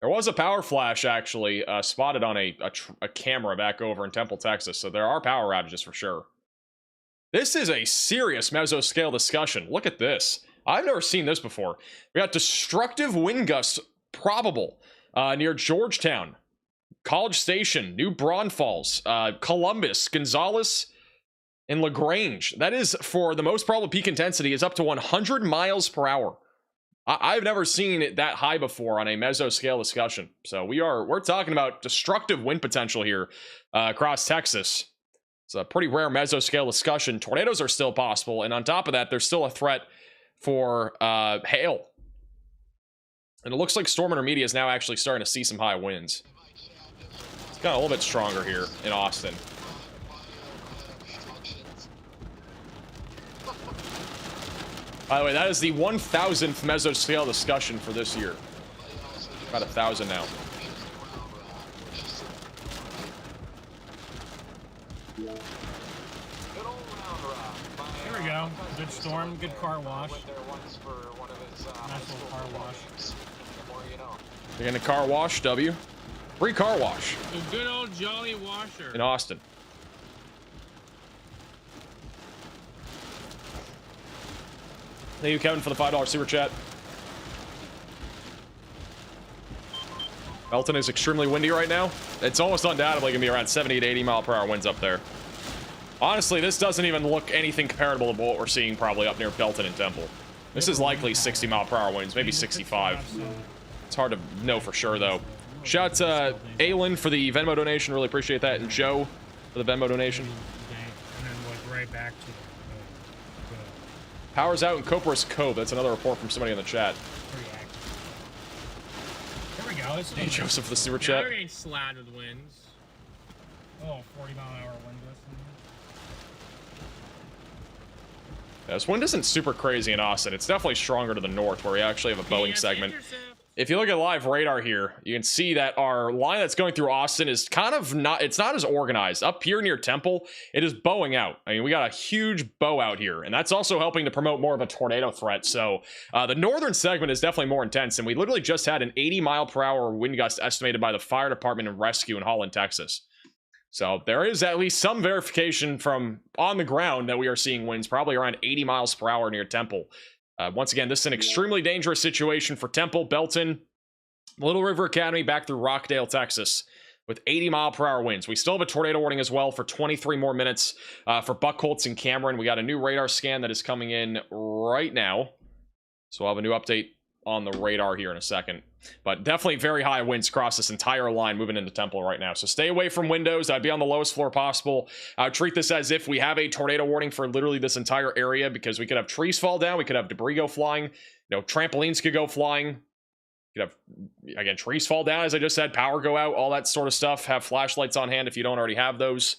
There was a power flash actually spotted on a camera back over in Temple, Texas. So there are power outages for sure. This is a serious mesoscale discussion. Look at this. I've never seen this before. We got destructive wind gusts probable near Georgetown, College Station, New Braunfels, Columbus, Gonzales, and LaGrange. That is, for the most probable peak intensity, is up to 100 miles per hour. I've never seen it that high before on a mesoscale discussion. So we're talking about destructive wind potential here across Texas. It's a pretty rare mesoscale discussion. Tornadoes are still possible, and on top of that, there's still a threat for hail. And it looks like Storm Intermedia is now actually starting to see some high winds. It's kind of a little bit stronger here in Austin. By the way, that is the 1,000th mesoscale discussion for this year. About 1,000 now. There we go. Good storm, good car wash. Nice little car wash. You're getting a car wash, W. Free car wash. A good old jolly washer. In Austin. Thank you, Kevin, for the $5 super chat. Belton is extremely windy right now. It's almost undoubtedly going to be around 70 to 80 mile per hour winds up there. Honestly, this doesn't even look anything comparable to what we're seeing probably up near Belton and Temple. This is likely 60 mile per hour winds, maybe 65. It's hard to know for sure, though. Shout out to Aylin for the Venmo donation. Really appreciate that. And Joe for the Venmo donation. And then like right back to Power's out in Coper's Cove. That's another report from somebody in the chat. There we go. Hey, Joseph for the super Now chat. we're getting slammed with winds. Oh, 40-mile-an-hour wind gust. Yeah, this wind isn't super crazy in Austin. It's definitely stronger to the north where we actually have a Boeing segment. if you look at live radar here, you can see that our line that's going through Austin is kind of not, it's not as organized. Up here near Temple, it is bowing out. I mean, we got a huge bow out here, and that's also helping to promote more of a tornado threat. So the northern segment is definitely more intense, and we literally just had an 80-mile-per-hour wind gust estimated by the fire department and rescue in Holland, Texas. So there is at least some verification from on the ground that we are seeing winds probably around 80 miles per hour near Temple. Once again, this is an extremely dangerous situation for Temple, Belton, Little River Academy, back through Rockdale, Texas, with 80-mile-per-hour winds. We still have a tornado warning as well for 23 more minutes for Buckholtz and Cameron. We got a new radar scan that is coming in right now. So we'll have a new update on the radar here in a second. But definitely very high winds across this entire line moving into Temple right now. So stay away from windows. I'd be on the lowest floor possible. I would treat this as if we have a tornado warning for literally this entire area, because we could have trees fall down. We could have debris go flying. You know, trampolines could go flying. You could have, again, trees fall down, as I just said, power go out, all that sort of stuff. Have flashlights on hand if you don't already have those.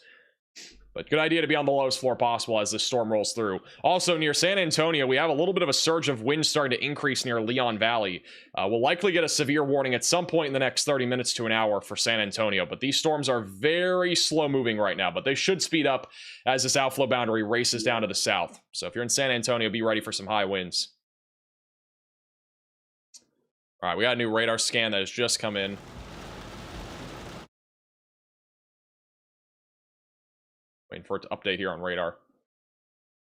But good idea to be on the lowest floor possible as this storm rolls through. Also, near San Antonio, we have a little bit of a surge of wind starting to increase near Leon Valley. We'll likely get a severe warning at some point in the next 30 minutes to an hour for San Antonio. But these storms are very slow moving right now. But they should speed up as this outflow boundary races down to the south. So if you're in San Antonio, be ready for some high winds. All right, we got a new radar scan that has just come in. Waiting for it to update here on radar.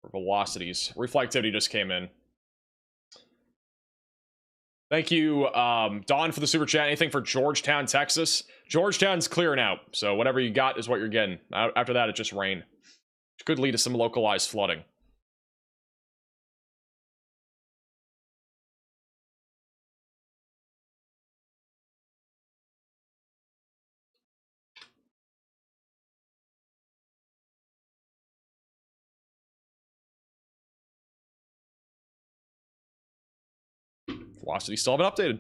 For velocities. Reflectivity just came in. Thank you, Don, for the super chat. Anything for Georgetown, Texas? Georgetown's clearing out, so whatever you got is what you're getting. After that, it's just rain, which could lead to some localized flooding. Velocity still haven't updated.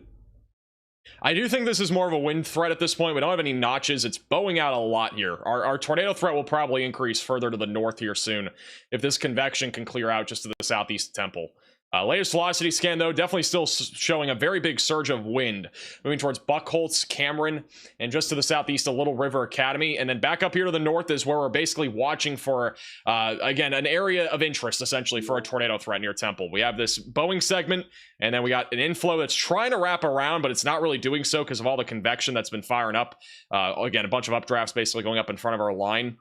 I do think this is more of a wind threat at this point. We don't have any notches. It's bowing out a lot here. Our tornado threat will probably increase further to the north here soon if this convection can clear out just to the southeast of Temple. Latest velocity scan, though, definitely still showing a very big surge of wind moving towards Buckholtz, Cameron, and just to the southeast of Little River Academy. And then back up here to the north is where we're basically watching for, again, an area of interest, essentially, for a tornado threat near Temple. We have this Boeing segment, and then we got an inflow that's trying to wrap around, but it's not really doing so because of all the convection that's been firing up. Again, a bunch of updrafts basically going up in front of our line.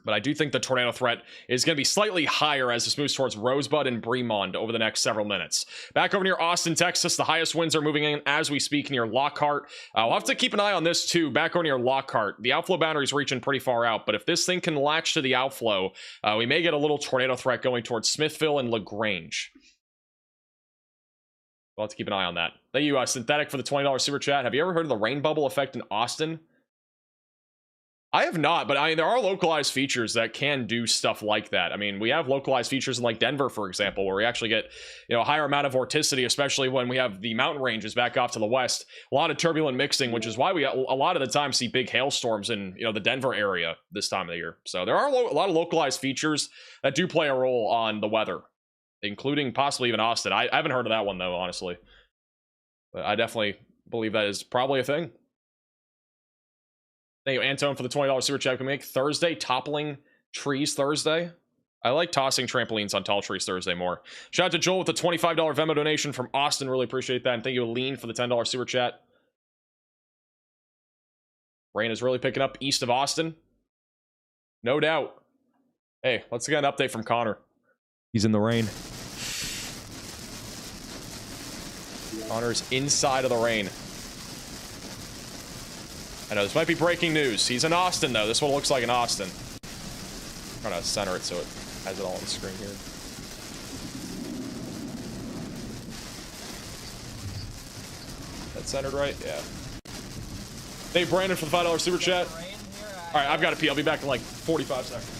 But I do think the tornado threat is going to be slightly higher as this moves towards Rosebud and Bremond over the next several minutes. Back over near Austin, Texas, the highest winds are moving in as we speak near Lockhart. We'll have to keep an eye on this too. Back over near Lockhart, the outflow boundary is reaching pretty far out. But if this thing can latch to the outflow, we may get a little tornado threat going towards Smithville and LaGrange. We'll have to keep an eye on that. Thank you, Synthetic, for the $20 super chat. Have you ever heard of the rain bubble effect in Austin? I have not, but I mean, there are localized features that can do stuff like that. I mean, we have localized features in like Denver, for example, where we actually get, you know, a higher amount of vorticity, especially when we have the mountain ranges back off to the west. A lot of turbulent mixing, which is why we a lot of the time see big hailstorms in, you know, the Denver area this time of the year. So there are a lot of localized features that do play a role on the weather, including possibly even Austin. I haven't heard of that one though, honestly, but I definitely believe that is probably a thing. Thank you, Antone, for the $20 super chat. Can we make Thursday toppling trees Thursday? I like tossing trampolines on tall trees Thursday more. Shout out to Joel with the $25 Venmo donation from Austin. Really appreciate that. And thank you, Lean, for the $10 super chat. Rain is really picking up east of Austin. No doubt. Hey, let's get an update from Connor. He's in the rain. Connor's inside of the rain. I know this might be breaking news. He's in Austin, though. This one looks like in Austin. I'm trying to center it so it has it all on the screen here. That's centered right? Yeah. Thank Brandon for the $5 super chat. All right, I've got to pee. I'll be back in like 45 seconds.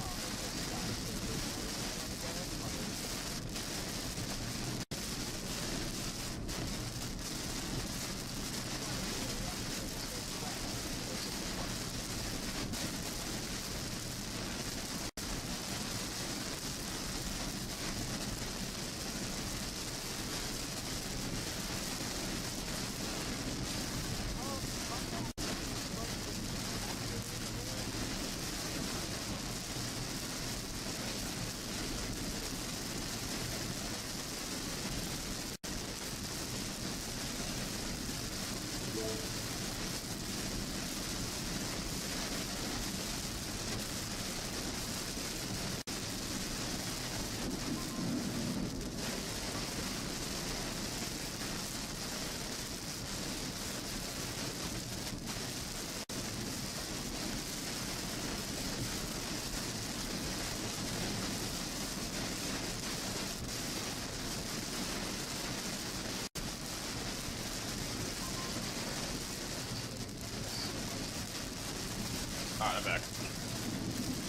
Alright, I'm back.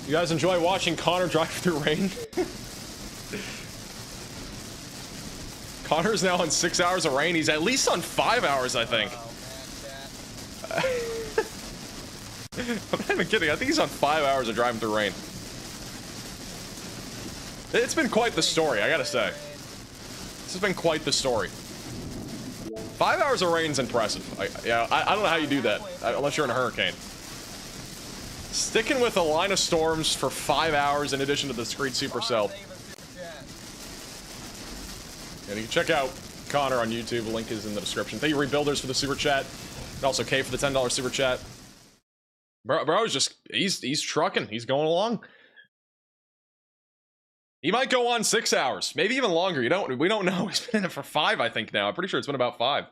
You guys enjoy watching Connor drive through rain? Connor's now on 6 hours of rain. He's at least on 5 hours, I think. I'm not even kidding. I think he's on 5 hours of driving through rain. It's been quite the story, I gotta say. This has been quite the story. 5 hours of rain's impressive. I don't know how you do that, unless you're in a hurricane. Sticking with a line of storms for 5 hours in addition to the discrete supercell. And you can check out Connor on YouTube. The link is in the description. Thank you, Rebuilders, for the super chat. And also Kay for the $10 super chat. Bro is just, he's trucking. He's going along. He might go on 6 hours, maybe even longer. We don't know. He's been in it for 5, I think now. I'm pretty sure it's been about 5.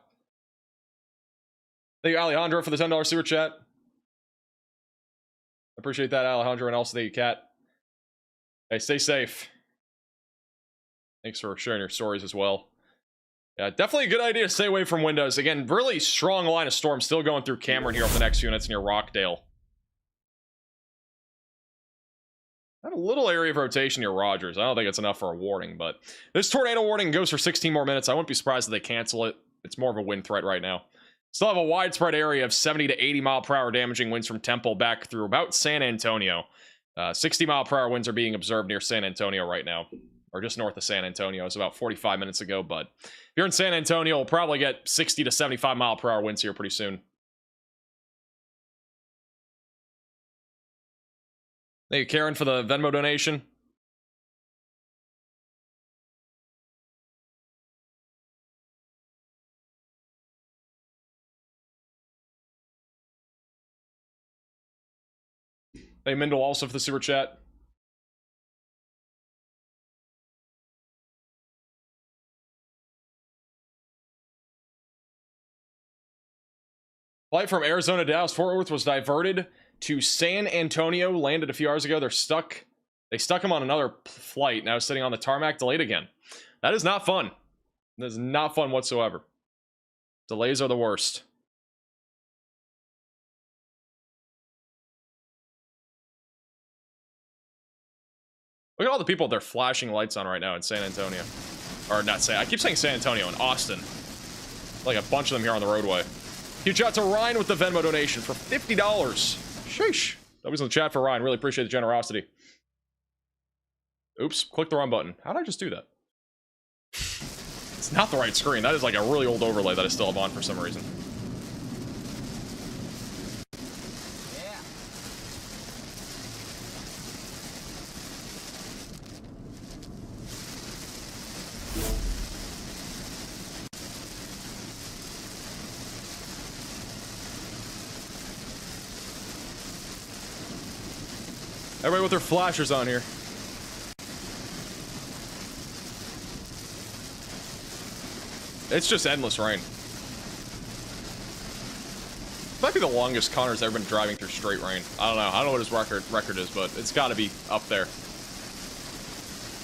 Thank you, Alejandro, for the $10 super chat. Appreciate that, Alejandro, and also thank you, Kat. Hey, stay safe. Thanks for sharing your stories as well. Yeah, definitely a good idea to stay away from windows. Again, really strong line of storm still going through Cameron here over the next few minutes near Rockdale. I have a little area of rotation near Rogers. I don't think it's enough for a warning, but this tornado warning goes for 16 more minutes. I wouldn't be surprised if they cancel it. It's more of a wind threat right now. Still have a widespread area of 70 to 80 mile per hour damaging winds from Temple back through about San Antonio. 60 mile per hour winds are being observed near San Antonio right now, or just north of San Antonio. It was about 45 minutes ago, but if you're in San Antonio, we'll probably get 60 to 75 mile per hour winds here pretty soon. Thank you, Karen, for the Venmo donation. Hey, Mindle, also for the super chat. Flight from Arizona to Dallas Fort Worth was diverted to San Antonio. Landed a few hours ago. They're stuck. They stuck him on another flight. Now sitting on the tarmac, delayed again. That is not fun. That is not fun whatsoever. Delays are the worst. Look at all the people they're flashing lights on right now in San Antonio. Or not San, I keep saying San Antonio, in Austin. Like a bunch of them here on the roadway. Huge shout out to Ryan with the Venmo donation for $50. Sheesh. Nobody's in the chat for Ryan. Really appreciate the generosity. Oops, click the wrong button. How did I just do that? It's not the right screen. That is like a really old overlay that I still have on for some reason. Everybody with their flashers on here. It's just endless rain. Might be the longest Connor's ever been driving through straight rain. I don't know. I don't know what his record is, but it's got to be up there.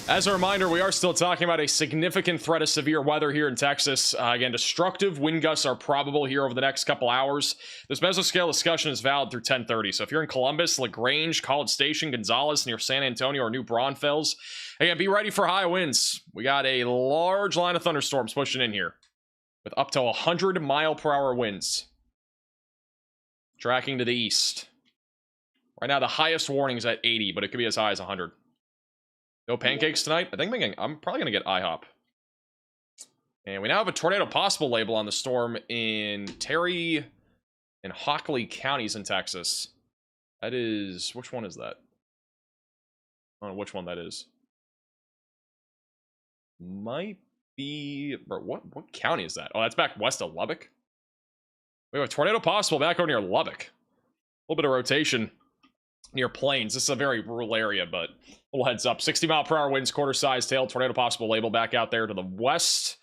As a reminder, we are still talking about a significant threat of severe weather here in Texas. Again, destructive wind gusts are probable here over the next couple hours. This mesoscale discussion is valid through 10:30. So if you're in Columbus, LaGrange, College Station, Gonzales, near San Antonio, or New Braunfels, again, be ready for high winds. We got a large line of thunderstorms pushing in here with up to 100 mile per hour winds. Tracking to the east. Right now, the highest warning is at 80, but it could be as high as 100. No pancakes tonight? I think I'm probably going to get IHOP. And we now have a tornado possible label on the storm in Terry and Hockley counties in Texas. That is... which one is that? I don't know which one that is. Might be... bro, what county is that? Oh, that's back west of Lubbock? We have a tornado possible back over near Lubbock. A little bit of rotation near Plains. This is a very rural area, but a little heads up. 60-mile-per-hour winds, quarter-size tail, tornado possible label back out there to the west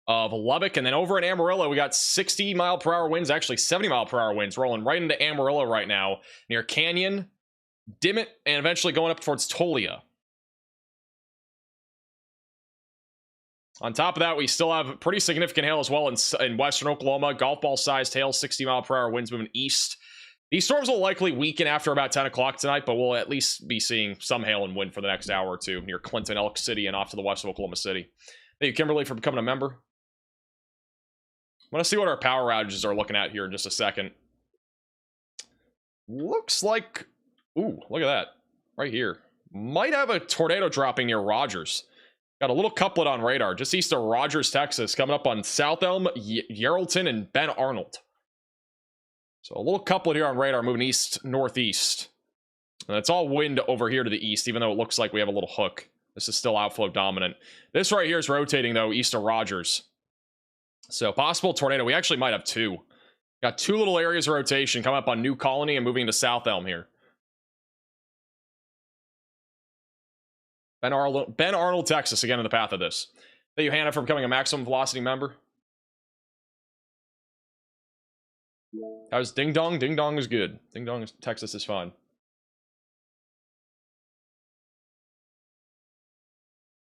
of Lubbock. And then over in Amarillo, we got 60-mile-per-hour winds, actually 70-mile-per-hour winds, rolling right into Amarillo right now, near Canyon, Dimmitt, and eventually going up towards Tolia. On top of that, we still have pretty significant hail as well in western Oklahoma. Golf ball-sized hail, 60-mile-per-hour winds moving east. These storms will likely weaken after about 10 o'clock tonight, but we'll at least be seeing some hail and wind for the next hour or two near Clinton, Elk City, and off to the west of Oklahoma City. Thank you, Kimberly, for becoming a member. I want to see what our power outages are looking at here in just a second. Looks like... Ooh, look at that. Right here. Might have a tornado dropping near Rogers. Got a little couplet on radar just east of Rogers, Texas, coming up on South Elm, Yarrelton, and Ben Arnold. So a little couplet here on radar moving east-northeast. And it's all wind over here to the east, even though it looks like we have a little hook. This is still outflow dominant. This right here is rotating, though, east of Rogers. So possible tornado. We actually might have two. Got two little areas of rotation coming up on New Colony and moving into South Elm here. Ben Arnold, Texas, again in the path of this. Thank you, Hannah, for becoming a maximum velocity member. How's Ding Dong? Ding Dong is good. Ding Dong, Texas is fine.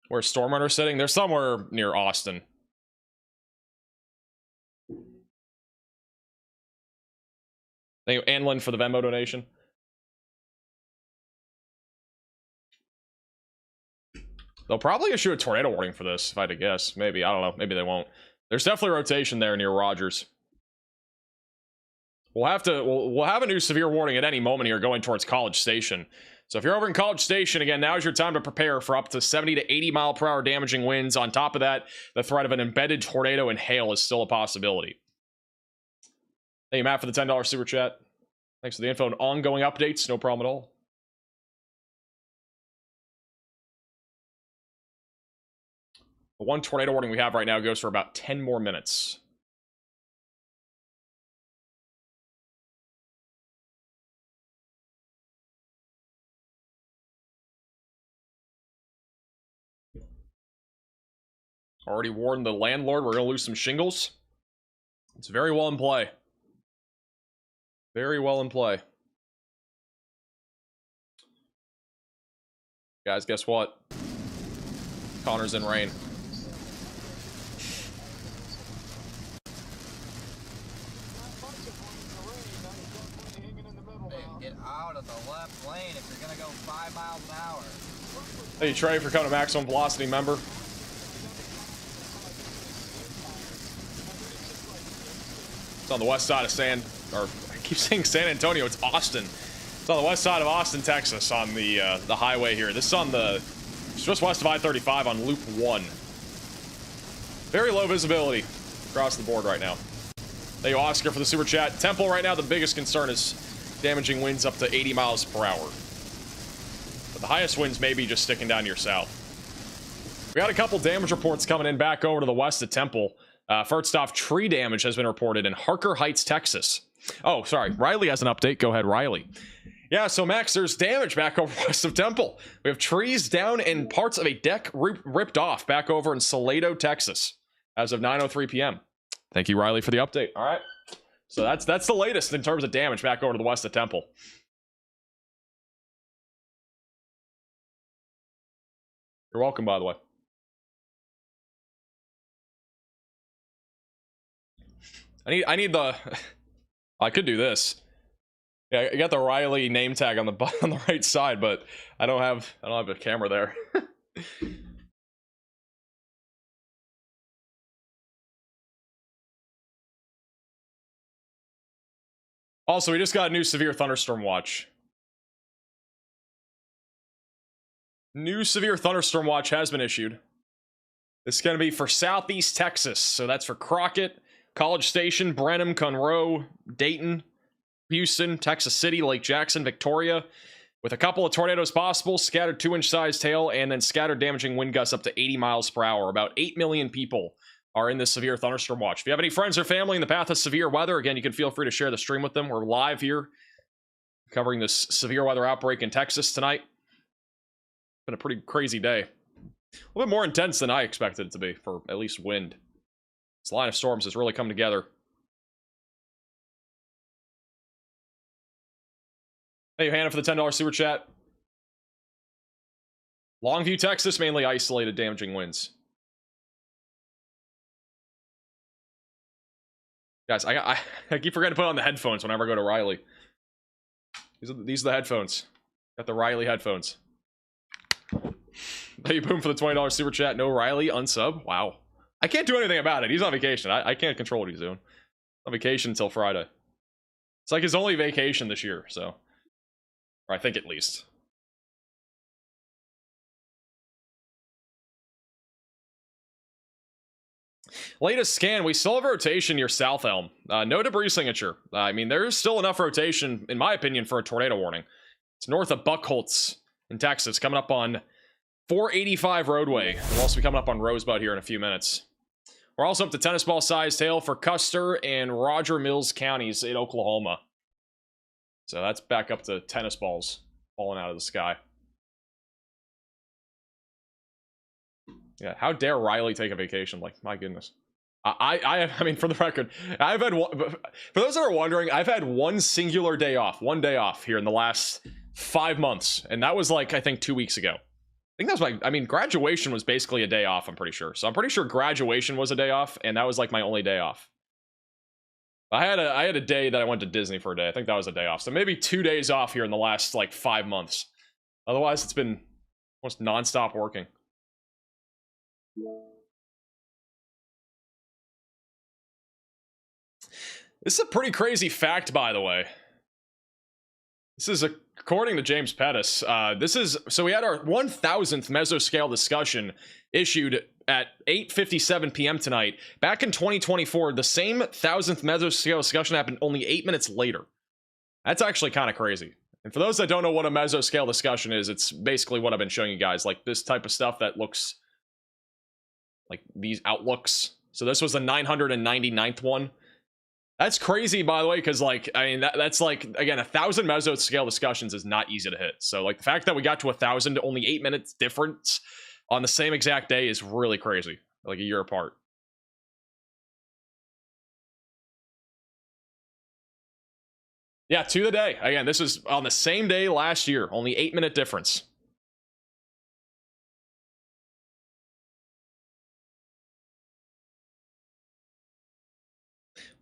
Where's Stormrunner sitting? They're somewhere near Austin. Thank you, Anlin, for the Venmo donation. They'll probably issue a tornado warning for this, if I had to guess. Maybe, I don't know. Maybe they won't. There's definitely rotation there near Rogers. We'll have a new severe warning at any moment here going towards College Station. So if you're over in College Station, again, now's your time to prepare for up to 70 to 80 mile per hour damaging winds. On top of that, the threat of an embedded tornado and hail is still a possibility. Thank you, Matt, for the $10 super chat. Thanks for the info and ongoing updates. No problem at all. The one tornado warning we have right now goes for about 10 more minutes. Already warned the landlord we're going to lose some shingles. It's very well in play. Very well in play. Guys, guess what? Connor's in rain. Get out of the left lane if you're going to go 5 miles an hour. Thank you, Trey, for coming to Maximum Velocity member. It's on the west side of I keep saying San Antonio, it's Austin. It's on the west side of Austin, Texas, on the highway here. This is on it's just west of I-35 on Loop 1. Very low visibility across the board right now. Thank you, Oscar, for the super chat. Temple right now, the biggest concern is damaging winds up to 80 miles per hour. But the highest winds may be just sticking down near south. We got a couple damage reports coming in back over to the west of Temple. First off, tree damage has been reported in Harker Heights, Texas. Oh, sorry. Riley has an update. Go ahead, Riley. Yeah, so Max, there's damage back over west of Temple. We have trees down and parts of a deck ripped off back over in Salado, Texas, as of 9:03 p.m. Thank you, Riley, for the update. All right. So that's the latest in terms of damage back over to the west of Temple. You're welcome, by the way. I need the... I could do this. Yeah, I got the Riley name tag on the right side, but I don't have a camera there. Also, we just got a new severe thunderstorm watch. New severe thunderstorm watch has been issued. This is going to be for Southeast Texas, so that's for Crockett, College Station, Brenham, Conroe, Dayton, Houston, Texas City, Lake Jackson, Victoria, with a couple of tornadoes possible, scattered 2-inch sized hail, and then scattered damaging wind gusts up to 80 miles per hour. About 8 million people are in this severe thunderstorm watch. If you have any friends or family in the path of severe weather, again, you can feel free to share the stream with them. We're live here covering this severe weather outbreak in Texas tonight. Been a pretty crazy day. A little bit more intense than I expected it to be, for at least wind. This line of storms has really come together. Thank you, Hannah, for the $10 super chat. Longview, Texas, mainly isolated damaging winds. Guys, I keep forgetting to put on the headphones whenever I go to Riley. These are the headphones. Got the Riley headphones. Thank you, Boom, for the $20 super chat. No Riley, unsub. Wow. I can't do anything about it. He's on vacation. I can't control what he's doing. On vacation until Friday. It's like his only vacation this year, so. Or I think at least. Latest scan, we still have a rotation near South Elm. No debris signature. I mean, there's still enough rotation, in my opinion, for a tornado warning. It's north of Buckholtz in Texas, coming up on 485 roadway. We'll also be coming up on Rosebud here in a few minutes. We're also up to tennis ball sized hail for Custer and Roger Mills counties in Oklahoma. So that's back up to tennis balls falling out of the sky. Yeah, how dare Riley take a vacation? Like, my goodness. I mean, for the record, I've had one, for those that are wondering, I've had one singular day off, here in the last 5 months. And that was like, I think 2 weeks ago. I think that was I mean, graduation was basically a day off, I'm pretty sure. So I'm pretty sure graduation was a day off, and that was like my only day off. I had a day that I went to Disney for a day. I think that was a day off. So maybe 2 days off here in the last like 5 months. Otherwise, it's been almost nonstop working. This is a pretty crazy fact, by the way. This is according to James Pettis. So we had our 1000th mesoscale discussion issued at 8:57 p.m. tonight. Back in 2024, the same 1000th mesoscale discussion happened only 8 minutes later. That's actually kind of crazy. And for those that don't know what a mesoscale discussion is, it's basically what I've been showing you guys, like this type of stuff that looks like these outlooks. So this was the 999th one. That's crazy, by the way, because, like, I mean, that's like, again, 1000 mesoscale discussions is not easy to hit. So, like, the fact that we got to 1000, only 8 minutes difference on the same exact day is really crazy. Like, a year apart. Yeah, to the day. Again, this was on the same day last year. Only 8-minute difference.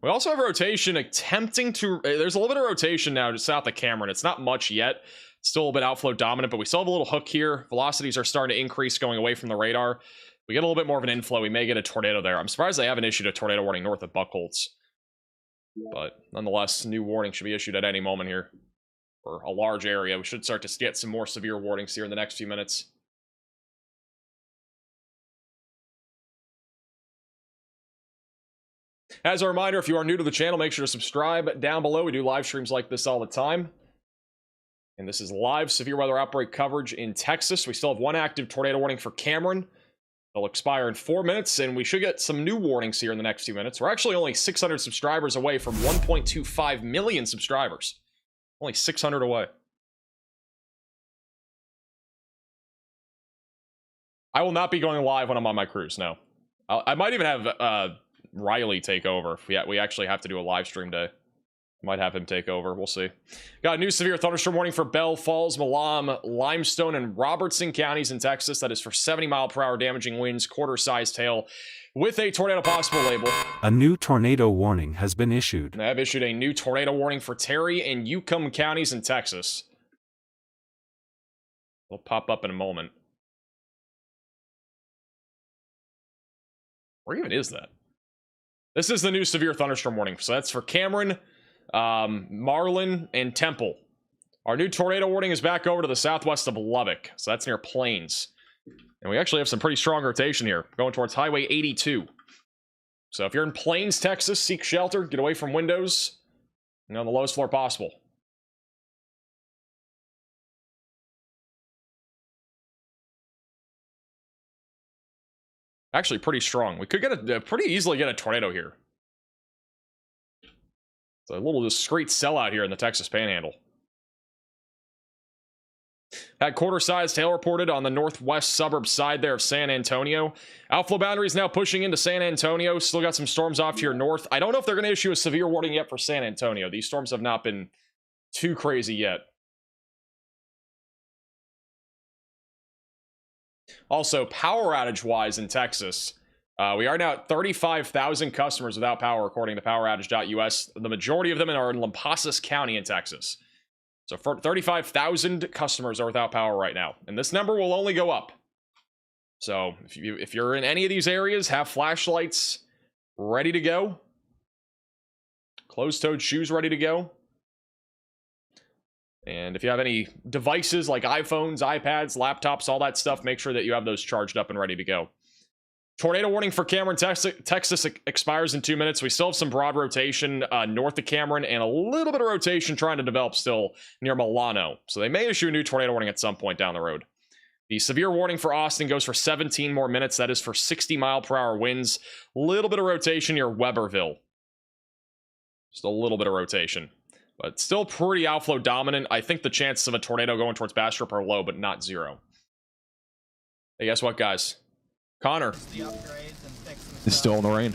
We also have a rotation attempting to... There's a little bit of rotation now just south of Cameron. It's not much yet. It's still a bit outflow dominant, but we still have a little hook here. Velocities are starting to increase going away from the radar. We get a little bit more of an inflow. We may get a tornado there. I'm surprised they haven't issued a tornado warning north of Buckholtz. But nonetheless, new warning should be issued at any moment here. For a large area. We should start to get some more severe warnings here in the next few minutes. As a reminder, if you are new to the channel, make sure to subscribe down below. We do live streams like this all the time. And this is live severe weather outbreak coverage in Texas. We still have one active tornado warning for Cameron. It'll expire in 4 minutes, and we should get some new warnings here in the next few minutes. We're actually only 600 subscribers away from 1.25 million subscribers. Only 600 away. I will not be going live when I'm on my cruise, no. I might even have... Riley take over. We actually have to do a live stream day. Might have him take over. We'll see. Got a new severe thunderstorm warning for Bell Falls, Malam, Limestone, and Robertson counties in Texas. That is for 70-mile-per-hour damaging winds, quarter-sized hail, with a tornado possible label. A new tornado warning has been issued. And I have issued a new tornado warning for Terry and Yukon counties in Texas. It'll pop up in a moment. Where even is that? This is the new severe thunderstorm warning. So that's for Cameron, Marlin, and Temple. Our new tornado warning is back over to the southwest of Lubbock. So that's near Plains. And we actually have some pretty strong rotation here, going towards Highway 82. So if you're in Plains, Texas, seek shelter, get away from windows, and on the lowest floor possible. Actually, pretty strong. We could get pretty easily get a tornado here. It's a little discreet sellout here in the Texas Panhandle. Had quarter-sized hail reported on the northwest suburb side there of San Antonio. Outflow boundary is now pushing into San Antonio. Still got some storms off to your north. I don't know if they're going to issue a severe warning yet for San Antonio. These storms have not been too crazy yet. Also, power outage-wise in Texas, we are now at 35,000 customers without power, according to poweroutage.us. The majority of them are in Lampasas County in Texas. So for 35,000 customers are without power right now, and this number will only go up. So if you're in any of these areas, have flashlights ready to go, closed-toed shoes ready to go, and if you have any devices like iPhones, iPads, laptops, all that stuff, make sure that you have those charged up and ready to go. Tornado warning for Cameron, Texas expires in 2 minutes. We still have some broad rotation north of Cameron and a little bit of rotation trying to develop still near Milano. So they may issue a new tornado warning at some point down the road. The severe warning for Austin goes for 17 more minutes. That is for 60-mile-per-hour winds. A little bit of rotation near Weberville. Just a little bit of rotation. But still pretty outflow dominant. I think the chances of a tornado going towards Bastrop are low, but not zero. Hey, guess what, guys? Connor is still in the rain.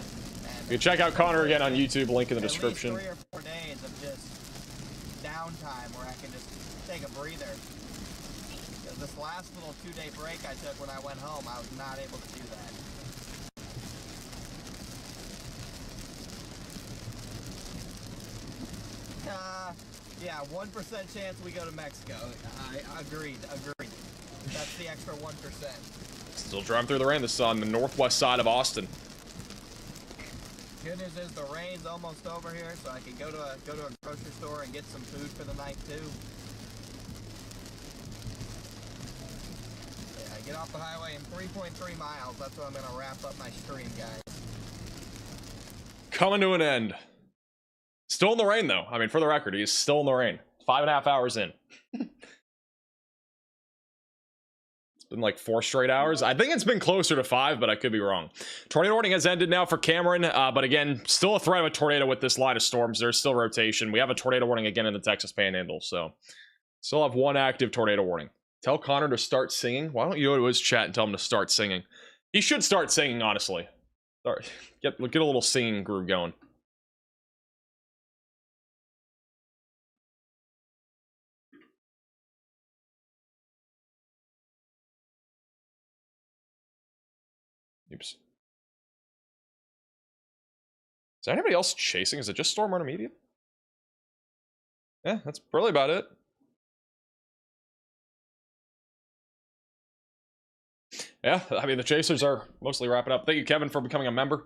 You can check out Connor again on YouTube, link in the description. 3 or 4 days of just downtime where I can just take a breather. Because this last little 2-day break I took when I went home, I was not able to do that. Yeah, 1% chance we go to Mexico. I agreed. That's the extra 1%. Still driving through the rain. This is on the northwest side of Austin. Good news is the rain's almost over here, so I can go to a grocery store and get some food for the night too. Yeah, I get off the highway in 3.3 miles. That's when I'm gonna wrap up my stream, guys. Coming to an end. Still in the rain though. I mean, for the record, he's still in the rain. 5.5 hours in. Been like 4 straight hours. I think it's been closer to 5, but I could be wrong. Tornado warning has ended now for Cameron, but again, still a threat of a tornado with this line of storms. There's still rotation. We have a tornado warning again in the Texas Panhandle, so still have 1 active tornado warning. Tell Connor to start singing. Why don't you go to his chat and tell him to start singing? He should start singing, honestly. Get a little singing groove going. Oops. Is there anybody else chasing? Is it just Storm Intermediate? Yeah, that's really about it. Yeah, I mean, the chasers are mostly wrapping up. Thank you, Kevin, for becoming a member.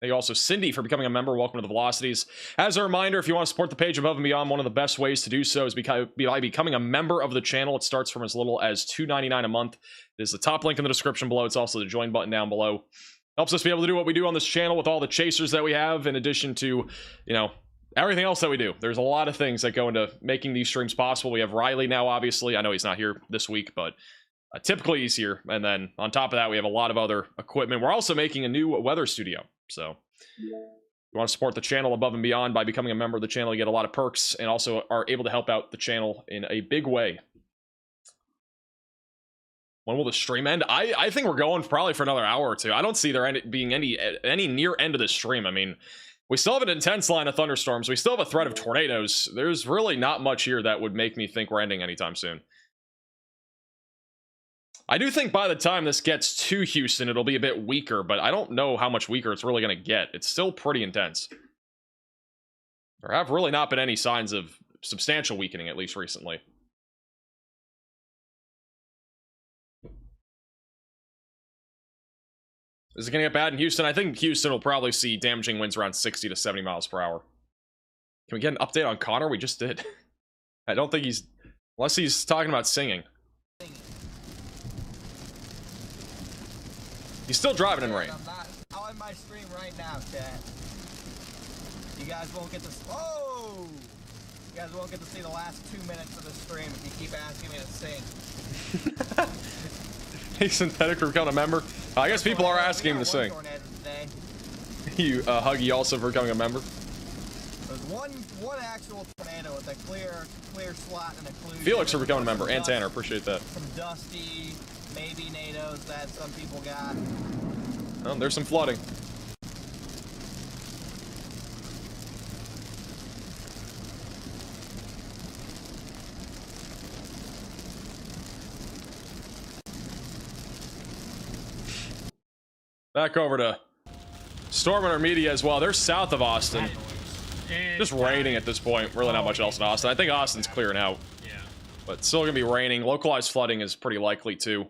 Thank you also, Cindy, for becoming a member. Welcome to the Velocities. As a reminder, if you want to support the page above and beyond, one of the best ways to do so is by becoming a member of the channel. It starts from as little as $2.99 a month. It is the top link in the description below. It's also the join button down below. Helps us be able to do what we do on this channel with all the chasers that we have, in addition to, you know, everything else that we do. There's a lot of things that go into making these streams possible. We have Riley now, obviously. I know he's not here this week, but typically he's here. And then on top of that, we have a lot of other equipment. We're also making a new weather studio. So if you want to support the channel above and beyond by becoming a member of the channel, you get a lot of perks and also are able to help out the channel in a big way. When will the stream end? I think we're going probably for another hour or two. I don't see there being any near end of this stream. I mean, we still have an intense line of thunderstorms. We still have a threat of tornadoes. There's really not much here that would make me think we're ending anytime soon. I do think by the time this gets to Houston, it'll be a bit weaker, but I don't know how much weaker it's really going to get. It's still pretty intense. There have really not been any signs of substantial weakening, at least recently. Is it going to get bad in Houston? I think Houston will probably see damaging winds around 60 to 70 miles per hour. Can we get an update on Connor? We just did. I don't think he's... Unless he's talking about singing. He's still driving in rain. I'm on my stream right now, chat. You guys won't get to... Oh! You guys won't get to see the last 2 minutes of the stream if you keep asking me to sing. Hey, Synthetic for becoming a member. I guess people are asking him to sing. You, Huggy, also for becoming a member. There's one actual tornado with a clear slot and a clue. Felix for becoming a member, and Tanner, appreciate that. Some dusty, maybe NATOs that some people got. Oh, there's some flooding. Back over to Storm Intermedia as well. They're south of Austin. Just raining at this point. Really not much else in Austin. I think Austin's clearing out. Yeah. But still gonna be raining. Localized flooding is pretty likely too.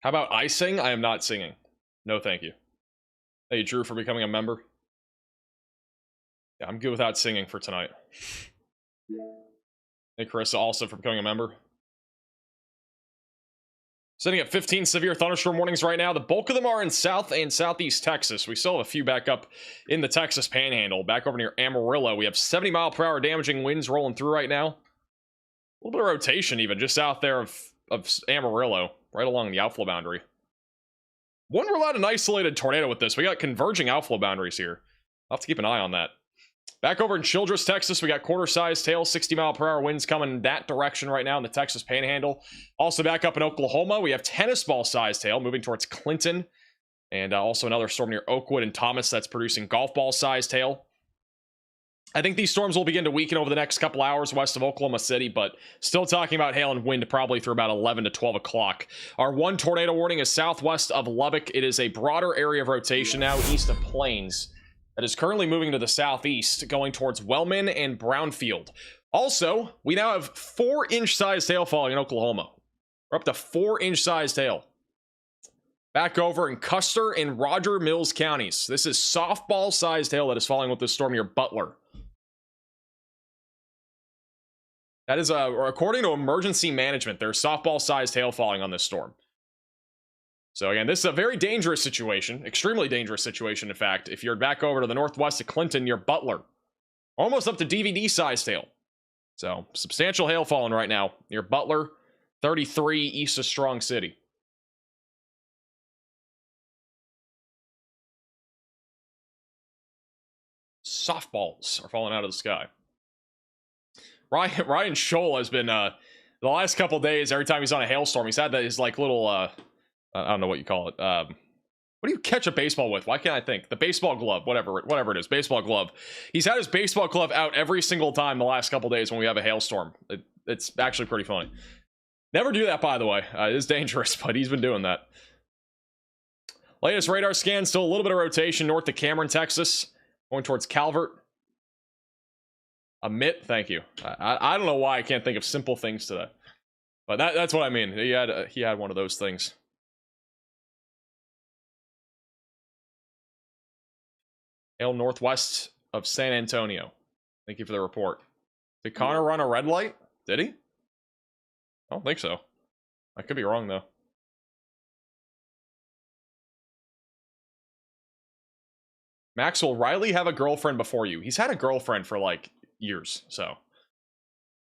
How about I sing? I am not singing. No, thank you. Hey, Drew, for becoming a member. Yeah, I'm good without singing for tonight. Hey, Carissa, also for becoming a member. Sitting at 15 severe thunderstorm warnings right now. The bulk of them are in South and Southeast Texas. We still have a few back up in the Texas Panhandle. Back over near Amarillo, we have 70-mile-per-hour damaging winds rolling through right now. A little bit of rotation even, just out there of Amarillo, right along the outflow boundary. Wouldn't rule out an isolated tornado with this. We got converging outflow boundaries here. I'll have to keep an eye on that. Back over in Childress, Texas, we got quarter-sized tail, 60-mile-per-hour winds coming in that direction right now in the Texas Panhandle. Also back up in Oklahoma, we have tennis ball-sized tail moving towards Clinton. And also another storm near Oakwood and Thomas that's producing golf ball-sized hail. I think these storms will begin to weaken over the next couple hours west of Oklahoma City, but still talking about hail and wind probably through about 11 to 12 o'clock. Our one tornado warning is southwest of Lubbock. It is a broader area of rotation now east of Plains that is currently moving to the southeast, going towards Wellman and Brownfield. Also, we now have 4-inch sized hail falling in Oklahoma. We're up to 4-inch sized hail. Back over in Custer and Roger Mills counties. This is softball sized hail that is falling with this storm near Butler. That is, according to emergency management, there's softball sized hail falling on this storm. So again, this is a very dangerous situation, extremely dangerous situation, in fact, if you're back over to the northwest of Clinton near Butler. Almost up to DVD-sized hail. So, substantial hail falling right now near Butler, 33 east of Strong City. Softballs are falling out of the sky. Ryan Scholl has been, the last couple days, every time he's on a hailstorm, he's had his, like, little, I don't know what you call it. What do you catch a baseball with? Why can't I think? The baseball glove, whatever it is, baseball glove. He's had his baseball glove out every single time the last couple days when we have a hailstorm. It's actually pretty funny. Never do that, by the way. It is dangerous, but he's been doing that. Latest radar scan, still a little bit of rotation north of Cameron, Texas, going towards Calvert. A mitt, thank you. I don't know why I can't think of simple things today, but that's what I mean. He had one of those things. Hail northwest of San Antonio. Thank you for the report. Did Connor run a red light? Did he? I don't think so. I could be wrong, though. Max, will Riley have a girlfriend before you? He's had a girlfriend for, like, years, so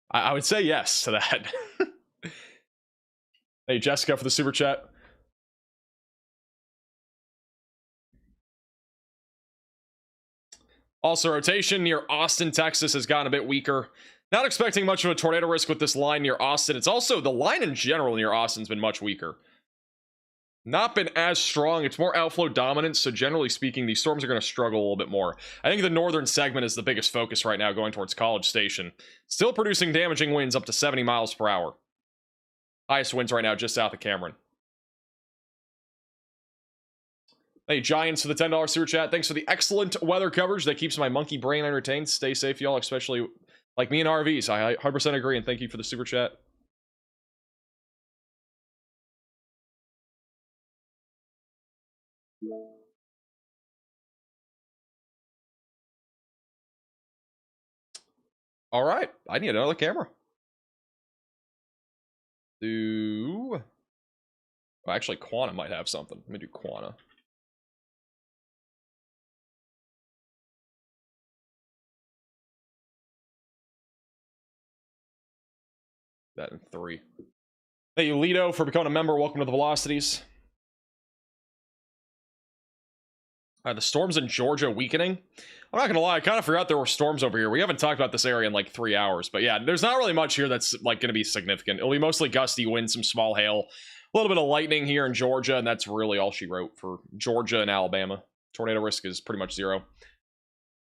I would say yes to that. Hey, Jessica, for the super chat. Also, rotation near Austin, Texas has gotten a bit weaker. Not expecting much of a tornado risk with this line near Austin. It's also, the line in general near Austin's been much weaker. Not been as strong. It's more outflow dominant, so generally speaking, these storms are going to struggle a little bit more. I think the northern segment is the biggest focus right now, going towards College Station. Still producing damaging winds up to 70 miles per hour. Highest winds right now just south of Cameron. Hey, Giants, for the $10 super chat. Thanks for the excellent weather coverage that keeps my monkey brain entertained. Stay safe, y'all, especially like me in RVs. I 100% agree, and thank you for the super chat. All right, I need another camera. Well, actually, Quanta might have something. Let me do Quanta. that in 3. Thank you, Lido, for becoming a member. Welcome to the Velocities. The storms in Georgia weakening. I'm not gonna lie, I kind of forgot there were storms over here. We haven't talked about this area in like 3 hours, but yeah, there's not really much here that's like gonna be significant. It'll be mostly gusty winds, some small hail, a little bit of lightning here in Georgia, and that's really all she wrote for Georgia and Alabama. Tornado risk is pretty much 0.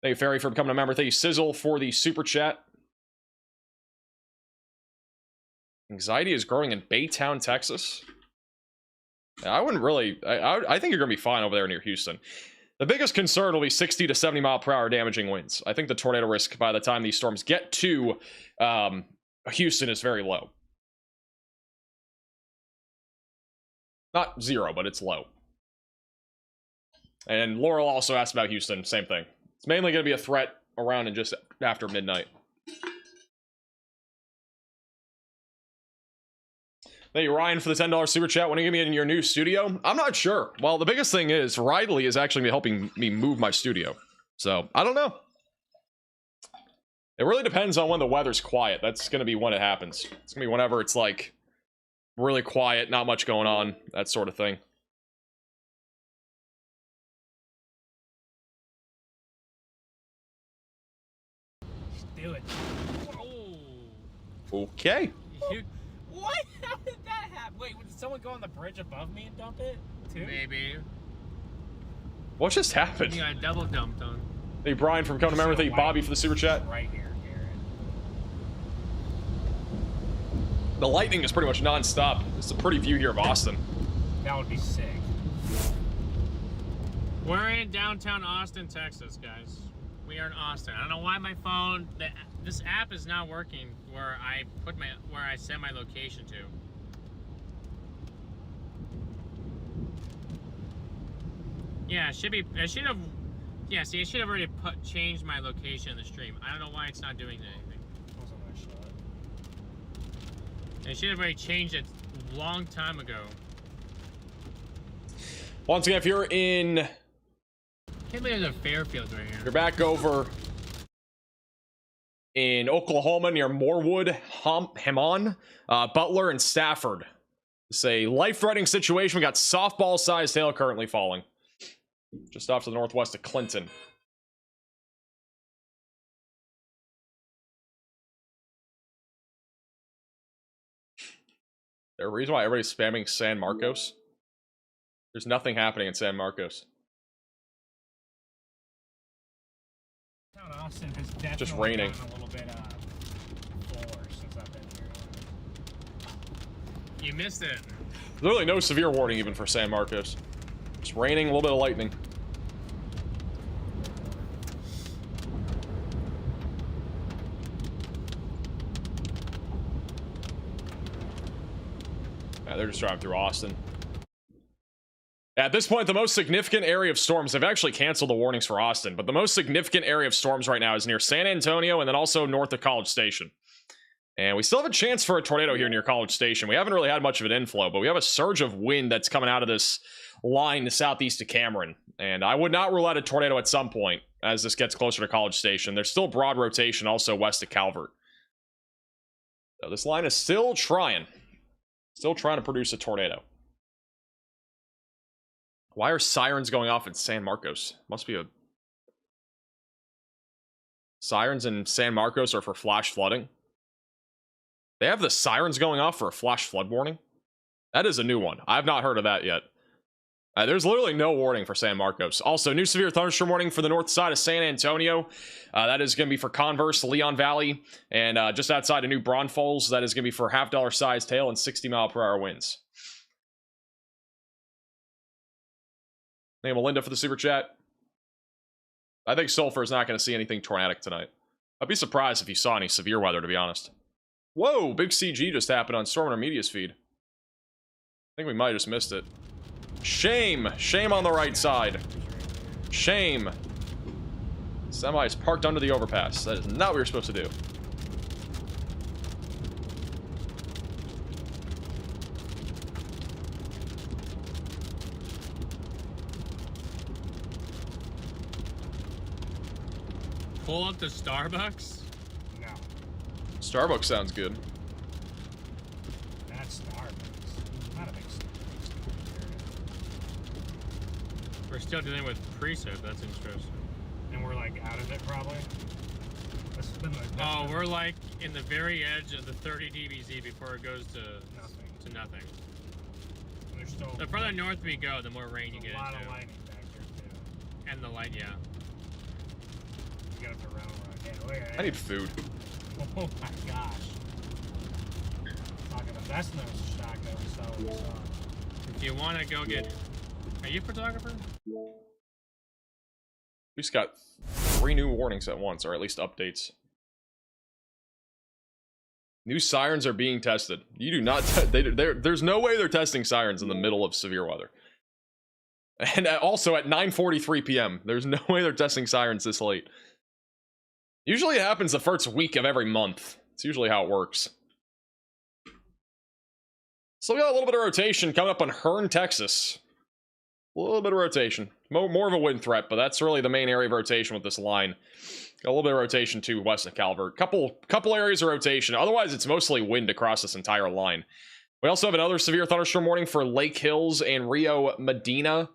Thank you, Ferry, for becoming a member. Thank you, Sizzle, for the super chat. Anxiety is growing in Baytown, Texas. I wouldn't really... I think you're going to be fine over there near Houston. The biggest concern will be 60 to 70 mile per hour damaging winds. I think the tornado risk by the time these storms get to Houston is very low. Not 0, but it's low. And Laurel also asked about Houston. Same thing. It's mainly going to be a threat around and just after midnight. Thank you, Ryan, for the $10 super chat. When are you going to be in your new studio? I'm not sure. Well, the biggest thing is Riley is actually helping me move my studio. So, I don't know. It really depends on when the weather's quiet. That's going to be when it happens. It's going to be whenever it's like really quiet, not much going on, that sort of thing. Do it. Whoa. Okay. What? How did that happen? Wait, did someone go on the bridge above me and dump it? Too? Maybe. What just happened? You got double dumped on. Thank you, Brian, for becoming a member. Thank you, Bobby, for the super chat. Right here, Garrett. The lightning is pretty much non-stop. It's a pretty view here of Austin. That would be sick. We're in downtown Austin, Texas, guys. We are in Austin. I don't know why my phone, this app is not working where I set my location to. Yeah, it should have already changed my location in the stream. I don't know why it's not doing anything. It should have already changed it a long time ago. Once again, if you're in... I can't believe there's a Fairfield right here. You're back over in Oklahoma near Morewood, Hammond, Butler, and Stafford. It's a life-threatening situation. We got softball-sized hail currently falling. Just off to the northwest of Clinton. There's a reason why everybody's spamming San Marcos. There's nothing happening in San Marcos. Austin has definitely just raining. gotten a little bit fuller since I've been here. You missed it. There's literally no severe warning even for San Marcos. Just raining, a little bit of lightning. Yeah, they're just driving through Austin. At this point, the most significant area of storms, they've actually canceled the warnings for Austin, but the most significant area of storms right now is near San Antonio and then also north of College Station. And we still have a chance for a tornado here near College Station. We haven't really had much of an inflow, but we have a surge of wind that's coming out of this line to southeast of Cameron. And I would not rule out a tornado at some point as this gets closer to College Station. There's still broad rotation also west of Calvert. So this line is still trying to produce a tornado. Why are sirens going off in San Marcos? Must be a... Sirens in San Marcos are for flash flooding. They have the sirens going off for a flash flood warning? That is a new one. I've not heard of that yet. There's literally no warning for San Marcos. Also, new severe thunderstorm warning for the north side of San Antonio. That is going to be for Converse, Leon Valley, and just outside of New Braunfels, that is going to be for $half sized hail and 60 mile per hour winds. Thank you, Melinda, for the super chat. I think Sulphur is not going to see anything tornadic tonight. I'd be surprised if you saw any severe weather, to be honest. Whoa, big CG just happened on Storm Media's feed. I think we might have just missed it. Shame! Shame on the right side. Shame. Semi is parked under the overpass. That is not what you're supposed to do. Pull up to Starbucks? No. Starbucks sounds good. We're still dealing with precip. That's interesting. And we're like out of it probably. That's been like, oh, we're like in the very edge of the 30 dBz before it goes to nothing. There's still the further north we go, the more rain you get into. A lot of lightning back there too. And the light, yeah. You got the round run. Yeah, look at it. I need food. Oh my gosh. Talking about that's no shock that we saw. If you want to go get, are you a photographer? We just got 3 new warnings at once, or at least updates. New sirens are being tested. You do not. There's no way they're testing sirens in the middle of severe weather. And also at 9:43 p.m. There's no way they're testing sirens this late. Usually it happens the first week of every month. It's usually how it works. So we got a little bit of rotation coming up on Hearne, Texas. A little bit of rotation. More of a wind threat, but that's really the main area of rotation with this line. Got a little bit of rotation too west of Calvert. Couple areas of rotation. Otherwise, it's mostly wind across this entire line. We also have another severe thunderstorm warning for Lake Hills and Rio Medina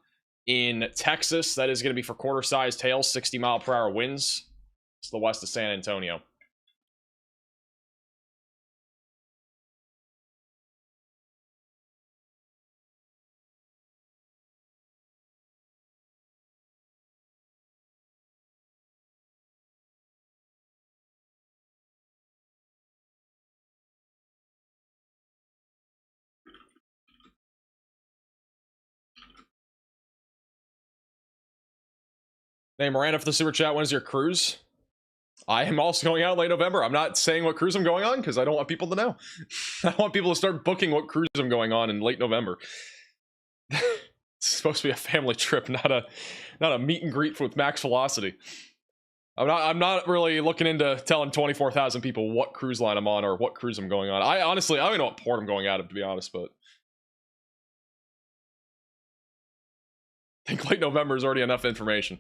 in Texas. That is going to be for quarter-sized hail, 60-mile-per-hour winds. It's the west of San Antonio. Hey, Miranda for the super chat. When's your cruise? I am also going out late November. I'm not saying what cruise I'm going on because I don't want people to know. I want people to start booking what cruise I'm going on in late November. It's supposed to be a family trip, not a meet and greet with Max Velocity. I'm not really looking into telling 24,000 people what cruise line I'm on or what cruise I'm going on. I honestly don't even know what port I'm going out of, to be honest, but I think late November is already enough information.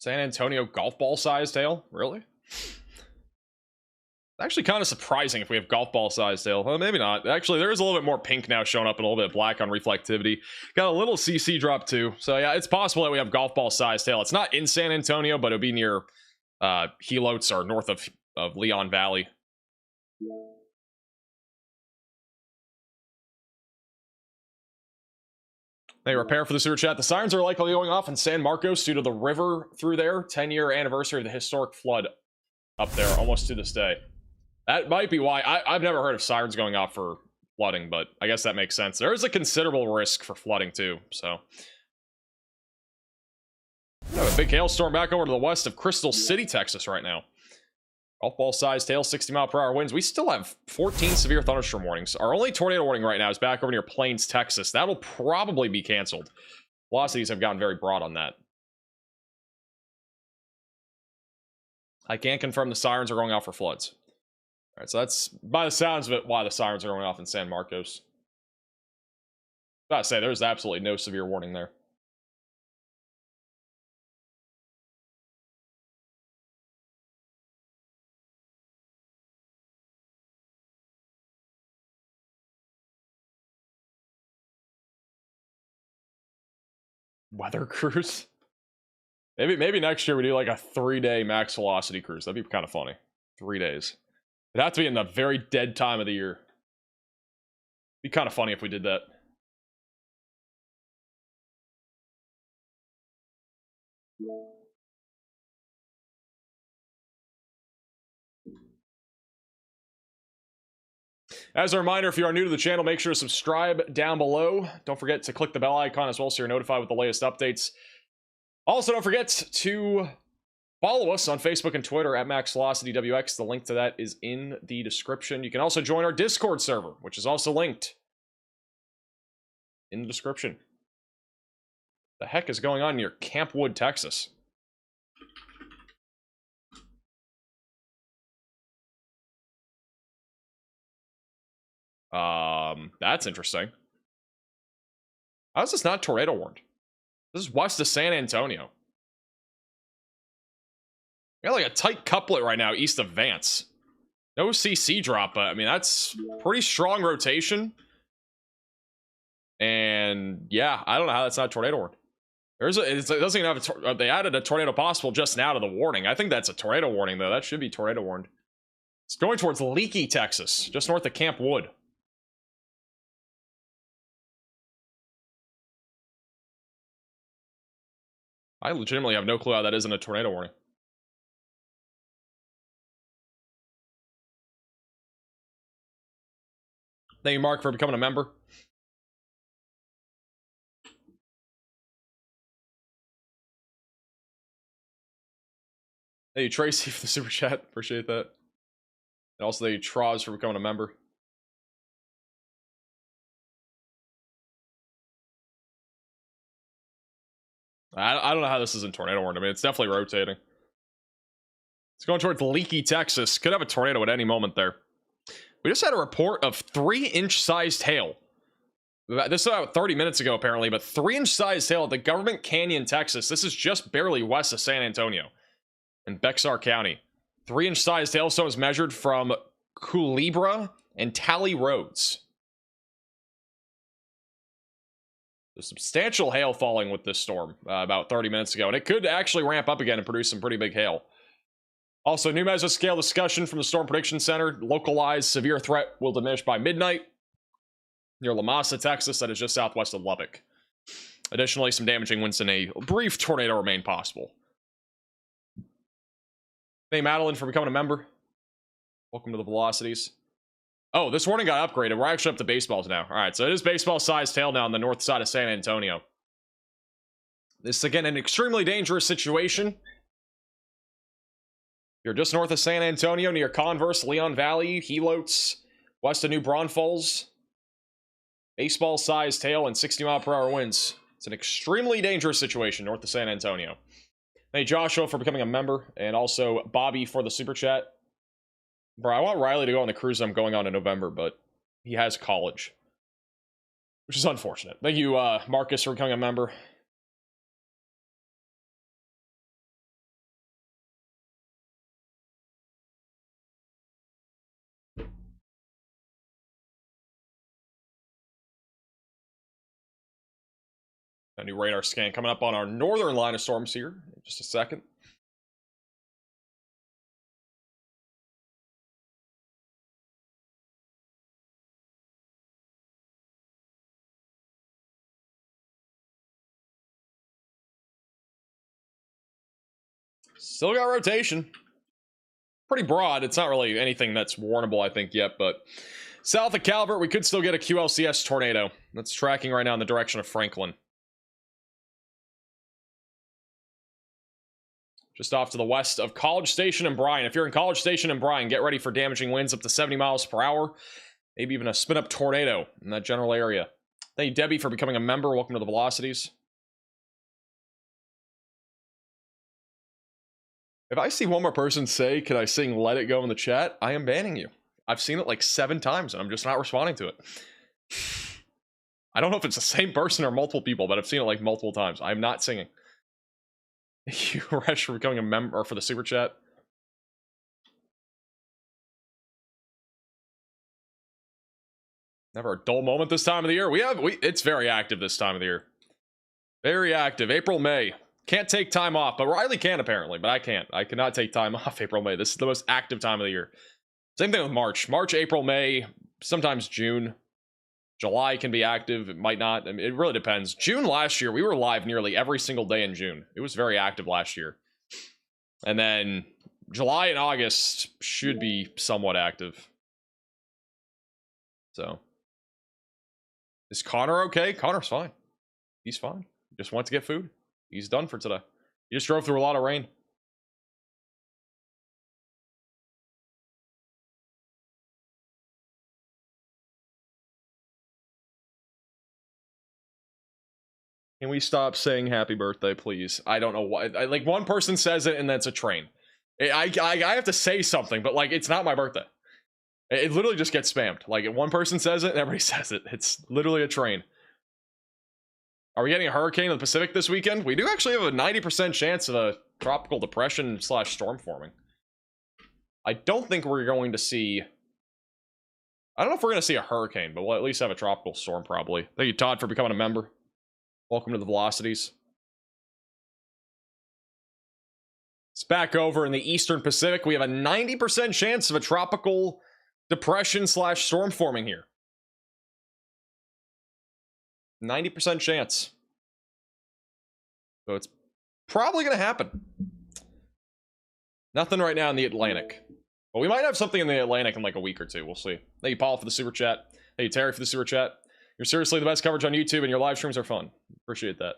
San Antonio golf ball sized hail? Really? Actually kind of surprising if we have golf ball sized hail. Well, maybe not. Actually, there is a little bit more pink now showing up and a little bit of black on reflectivity. Got a little CC drop too. So yeah, it's possible that we have golf ball sized hail. It's not in San Antonio, but it'll be near Helotes or north of Leon Valley. They repair for the sewer chat. The sirens are likely going off in San Marcos due to the river through there. 10-year anniversary of the historic flood up there, almost to this day. That might be why. I've never heard of sirens going off for flooding, but I guess that makes sense. There is a considerable risk for flooding too, so. We have a big hailstorm back over to the west of Crystal City, Texas right now. Golf ball sized hail, 60-mile-per-hour winds. We still have 14 severe thunderstorm warnings. Our only tornado warning right now is back over near Plains, Texas. That'll probably be canceled. Velocities have gotten very broad on that. I can't confirm the sirens are going off for floods. All right, so that's, by the sounds of it, why the sirens are going off in San Marcos. I gotta say, there's absolutely no severe warning there. Weather cruise? Maybe next year we do like a 3-day max velocity cruise. That'd be kind of funny. 3 days. It'd have to be in the very dead time of the year. Be kind of funny if we did that. As a reminder, if you are new to the channel, make sure to subscribe down below. Don't forget to click the bell icon as well so you're notified with the latest updates. Also, don't forget to follow us on Facebook and Twitter at MaxVelocityWX. The link to that is in the description. You can also join our Discord server, which is also linked in the description. The heck is going on near Campwood, Texas? That's interesting. How is this not tornado warned? This is west of San Antonio. We got like a tight couplet right now east of Vance. No CC drop, but I mean, that's pretty strong rotation. And yeah, I don't know how that's not tornado warned. It doesn't even have they added a tornado possible just now to the warning. I think that's a tornado warning, though. That should be tornado warned. It's going towards Leakey, Texas, just north of Camp Wood. I legitimately have no clue how that isn't a tornado warning. Thank you, Mark, for becoming a member. Thank you, Tracy, for the super chat. Appreciate that. And also thank you, Troz, for becoming a member. I don't know how this isn't tornado warned. I mean, it's definitely rotating. It's going towards Leakey, Texas. Could have a tornado at any moment there. We just had a report of 3-inch sized hail. This is about 30 minutes ago, apparently, but 3-inch sized hail at the Government Canyon, Texas. This is just barely west of San Antonio in Bexar County. 3-inch sized hailstone was measured from Culebra and Tally Roads. There's substantial hail falling with this storm about 30 minutes ago, and it could actually ramp up again and produce some pretty big hail. Also, new mesoscale discussion from the Storm Prediction Center. Localized severe threat will diminish by midnight near La Mesa, Texas. That is just southwest of Lubbock. Additionally, some damaging winds and a brief tornado remain possible. Thank you, Madeline, for becoming a member. Welcome to the Velocities. Oh, this warning got upgraded. We're actually up to baseballs now. All right, so it is baseball-sized hail now on the north side of San Antonio. This is, again, an extremely dangerous situation. You're just north of San Antonio, near Converse, Leon Valley, Helotes, west of New Braunfels. Baseball-sized hail and 60-mile-per-hour winds. It's an extremely dangerous situation north of San Antonio. Thank you, Joshua, for becoming a member, and also Bobby for the super chat. Bro, I want Riley to go on the cruise I'm going on in November, but he has college, which is unfortunate. Thank you, Marcus, for becoming a member. A new radar scan coming up on our northern line of storms here in just a second. Still got rotation. Pretty broad. It's not really anything that's warnable, I think, yet, but south of Calvert, we could still get a QLCS tornado. That's tracking right now in the direction of Franklin. Just off to the west of College Station and Bryan. If you're in College Station and Bryan, get ready for damaging winds up to 70 miles per hour. Maybe even a spin-up tornado in that general area. Thank you, Debbie, for becoming a member. Welcome to the Velocities. If I see one more person say, "Can I sing Let It Go" in the chat?" I am banning you. I've seen it like 7 times, and I'm just not responding to it. I don't know if it's the same person or multiple people, but I've seen it like multiple times. I'm not singing. Thank you, Resh, for becoming a member, or for the super chat. Never a dull moment this time of the year. It's very active this time of the year. Very active. April, May. Can't take time off, but Riley can apparently, but I can't. I cannot take time off April, May. This is the most active time of the year. Same thing with March. March, April, May, sometimes June. July can be active. It might not. I mean, it really depends. June last year, we were live nearly every single day in June. It was very active last year. And then July and August should be somewhat active. So. Is Connor okay? Connor's fine. He's fine. He just wants to get food. He's done for today. He just drove through a lot of rain. Can we stop saying happy birthday, please? I don't know why. Like, one person says it, and that's a train. I have to say something, but, like, it's not my birthday. It literally just gets spammed. Like, one person says it, and everybody says it. It's literally a train. Are we getting a hurricane in the Pacific this weekend? We do actually have a 90% chance of a tropical depression / storm forming. I don't think we're going to see... I don't know if we're going to see a hurricane, but we'll at least have a tropical storm probably. Thank you, Todd, for becoming a member. Welcome to the Velocities. It's back over in the Eastern Pacific. We have a 90% chance of a tropical depression / storm forming here. 90% chance. So it's probably going to happen. Nothing right now in the Atlantic. But we might have something in the Atlantic in like a week or two. We'll see. Thank you, Paul, for the super chat. Thank you, Terry, for the super chat. You're seriously the best coverage on YouTube, and your live streams are fun. Appreciate that.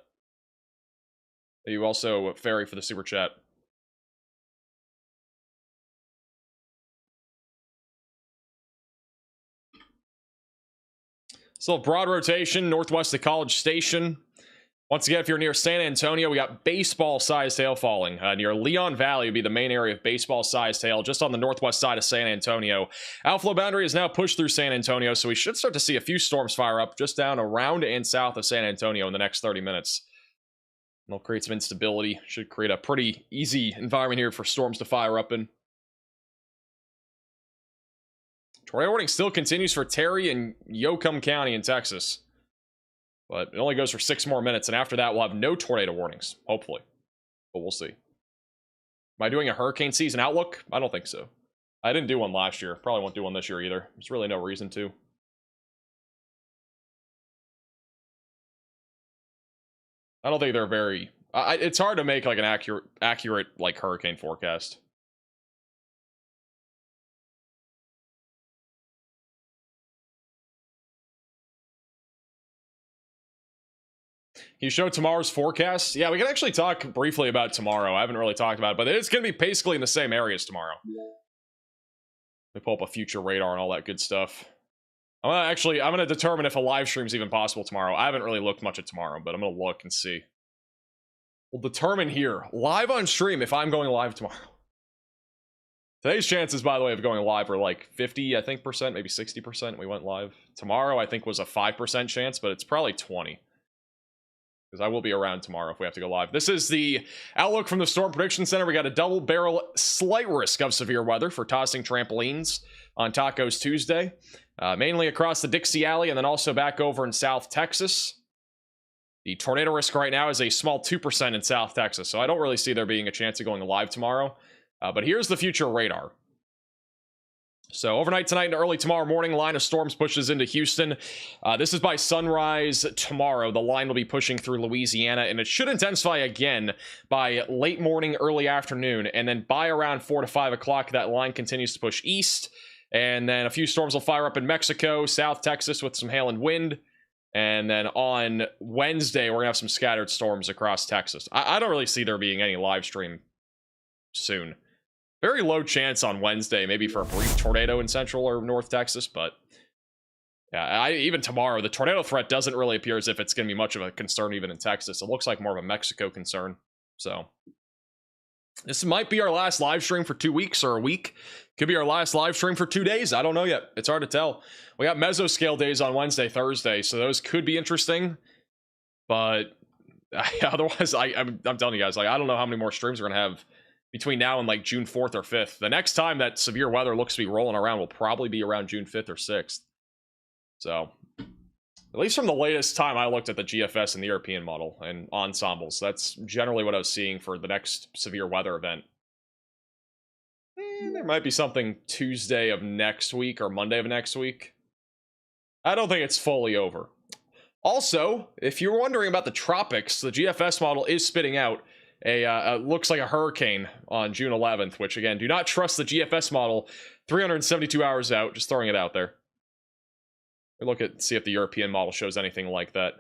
Thank you also, Ferry, for the super chat. Still broad rotation, northwest of College Station. Once again, if you're near San Antonio, we got baseball-sized hail falling. Near Leon Valley would be the main area of baseball-sized hail, just on the northwest side of San Antonio. Outflow boundary is now pushed through San Antonio, so we should start to see a few storms fire up just down around and south of San Antonio in the next 30 minutes. It'll create some instability. Should create a pretty easy environment here for storms to fire up in. Tornado warning still continues for Terry and Yoakum County in Texas. But it only goes for 6 more minutes, and after that, we'll have no tornado warnings, hopefully. But we'll see. Am I doing a hurricane season outlook? I don't think so. I didn't do one last year. Probably won't do one this year either. There's really no reason to. I don't think they're very... it's hard to make like an accurate like hurricane forecast. You showed tomorrow's forecast? Yeah, we can actually talk briefly about tomorrow. I haven't really talked about it, but it's going to be basically in the same areas tomorrow. We pull up a future radar and all that good stuff. I'm going to determine if a live stream is even possible tomorrow. I haven't really looked much at tomorrow, but I'm going to look and see. We'll determine here, live on stream, if I'm going live tomorrow. Today's chances, by the way, of going live are like 50, I think, %, maybe 60% we went live. Tomorrow, I think, was a 5% chance, but it's probably 20. Because I will be around tomorrow if we have to go live. This is the outlook from the Storm Prediction Center. We got a double barrel, slight risk of severe weather for tossing trampolines on Tacos Tuesday. Mainly across the Dixie Alley and then also back over in South Texas. The tornado risk right now is a small 2% in South Texas. So I don't really see there being a chance of going live tomorrow. But here's the future radar. So overnight tonight and early tomorrow morning, line of storms pushes into Houston. This is by sunrise tomorrow. The line will be pushing through Louisiana, and it should intensify again by late morning, early afternoon. And then by around 4 to 5 o'clock, that line continues to push east. And then a few storms will fire up in Mexico, South Texas with some hail and wind. And then on Wednesday, we're going to have some scattered storms across Texas. I don't really see there being any live stream soon. Very low chance on Wednesday, maybe for a brief tornado in Central or North Texas, but yeah, even tomorrow, the tornado threat doesn't really appear as if it's going to be much of a concern even in Texas. It looks like more of a Mexico concern. So this might be our last live stream for 2 weeks or a week. Could be our last live stream for 2 days. I don't know yet. It's hard to tell. We got mesoscale days on Wednesday, Thursday, so those could be interesting. But otherwise, I'm telling you guys, like, I don't know how many more streams we're going to have between now and like June 4th or 5th. The next time that severe weather looks to be rolling around will probably be around June 5th or 6th. So, at least from the latest time I looked at the GFS and the European model and ensembles, that's generally what I was seeing for the next severe weather event. There might be something Tuesday of next week or Monday of next week. I don't think it's fully over. Also, if you're wondering about the tropics, the GFS model is spitting out looks like a hurricane on June 11th, which again, do not trust the GFS model 372 hours out, just throwing it out there. We look at, see if the European model shows anything like that.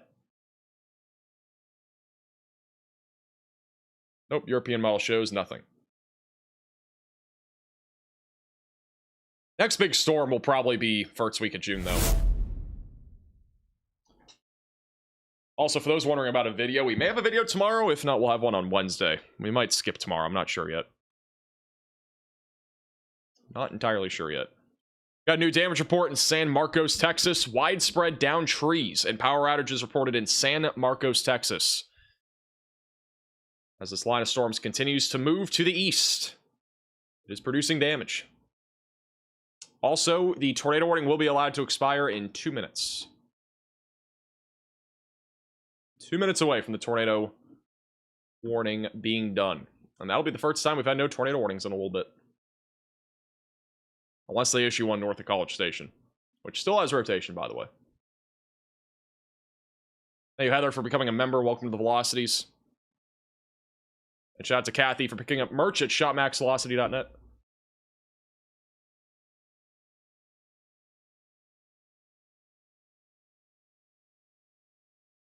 Nope, European model shows nothing. Next big storm will probably be first week of June, though. Also, for those wondering about a video, we may have a video tomorrow. If not, we'll have one on Wednesday. We might skip tomorrow. I'm not sure yet. Not entirely sure yet. Got a new damage report in San Marcos, Texas. Widespread downed trees and power outages reported in San Marcos, Texas. As this line of storms continues to move to the east, it is producing damage. Also, the tornado warning will be allowed to expire in 2 minutes. 2 minutes away from the tornado warning being done. And that'll be the first time we've had no tornado warnings in a little bit. Unless they issue one north of College Station, which still has rotation, by the way. Thank you, Heather, for becoming a member. Welcome to the Velocities. And shout out to Kathy for picking up merch at shopmaxvelocity.net.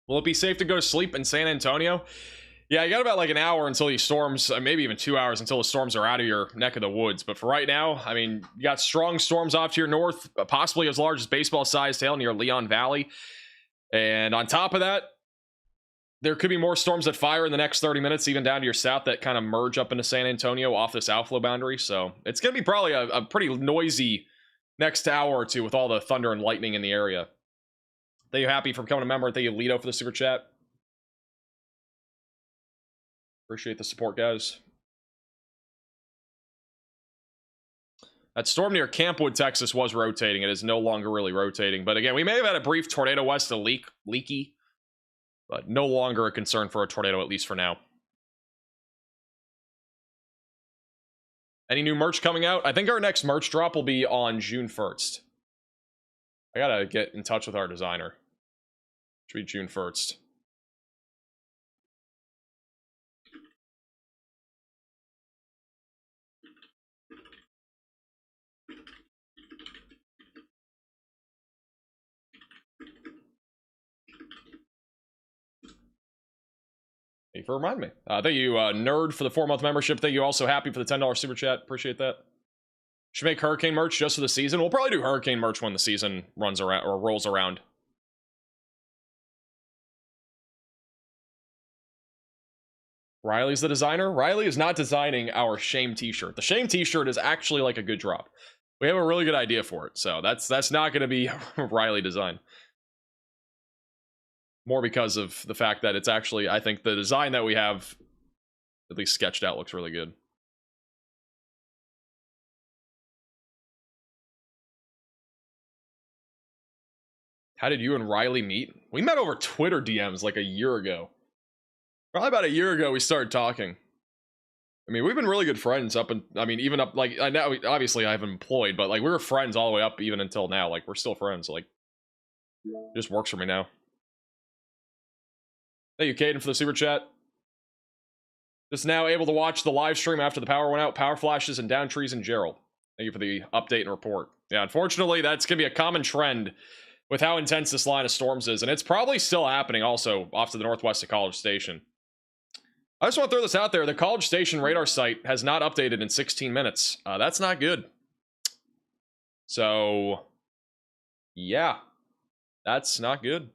Will it be safe to go to sleep in San Antonio? Yeah, you got about like an hour until these storms, maybe even 2 hours until the storms are out of your neck of the woods. But for right now, I mean, you got strong storms off to your north, possibly as large as baseball-sized hail near Leon Valley. And on top of that, there could be more storms that fire in the next 30 minutes, even down to your south, that kind of merge up into San Antonio off this outflow boundary. So it's going to be probably a pretty noisy next hour or two with all the thunder and lightning in the area. Thank you, Happy, for becoming a member. Thank you, Lito, for the super chat. Appreciate the support, guys. That storm near Campwood, Texas was rotating. It is no longer really rotating. But again, we may have had a brief tornado west of Leaky, but no longer a concern for a tornado, at least for now. Any new merch coming out? I think our next merch drop will be on June 1st. I gotta get in touch with our designer. Should be June 1st. Thank you for reminding me. Thank you, Nerd, for the 4-month membership. Thank you also, Happy, for the $10 super chat. Appreciate that. Should make Hurricane merch just for the season. We'll probably do Hurricane merch when the season runs around or rolls around. Riley's the designer. Riley is not designing our shame t-shirt. The shame t-shirt is actually like a good drop. We have a really good idea for it, so that's not going to be Riley design. More because of the fact that it's actually, I think the design that we have, at least sketched out, looks really good. How did you and Riley meet? We met over Twitter DMs like a year ago. Probably about a year ago we started talking. I mean, we've been really good friends up and, I mean, even up, like, I know, obviously I have employed, but like, we were friends all the way up even until now. Like, we're still friends. Like, it just works for me now. Thank you, Caden, for the super chat. Just now able to watch the live stream after the power went out. Power flashes and down trees in Gerald. Thank you for the update and report. Yeah, unfortunately, that's going to be a common trend with how intense this line of storms is. And it's probably still happening also off to the northwest of College Station. I just want to throw this out there. The College Station radar site has not updated in 16 minutes. That's not good. So, yeah, that's not good.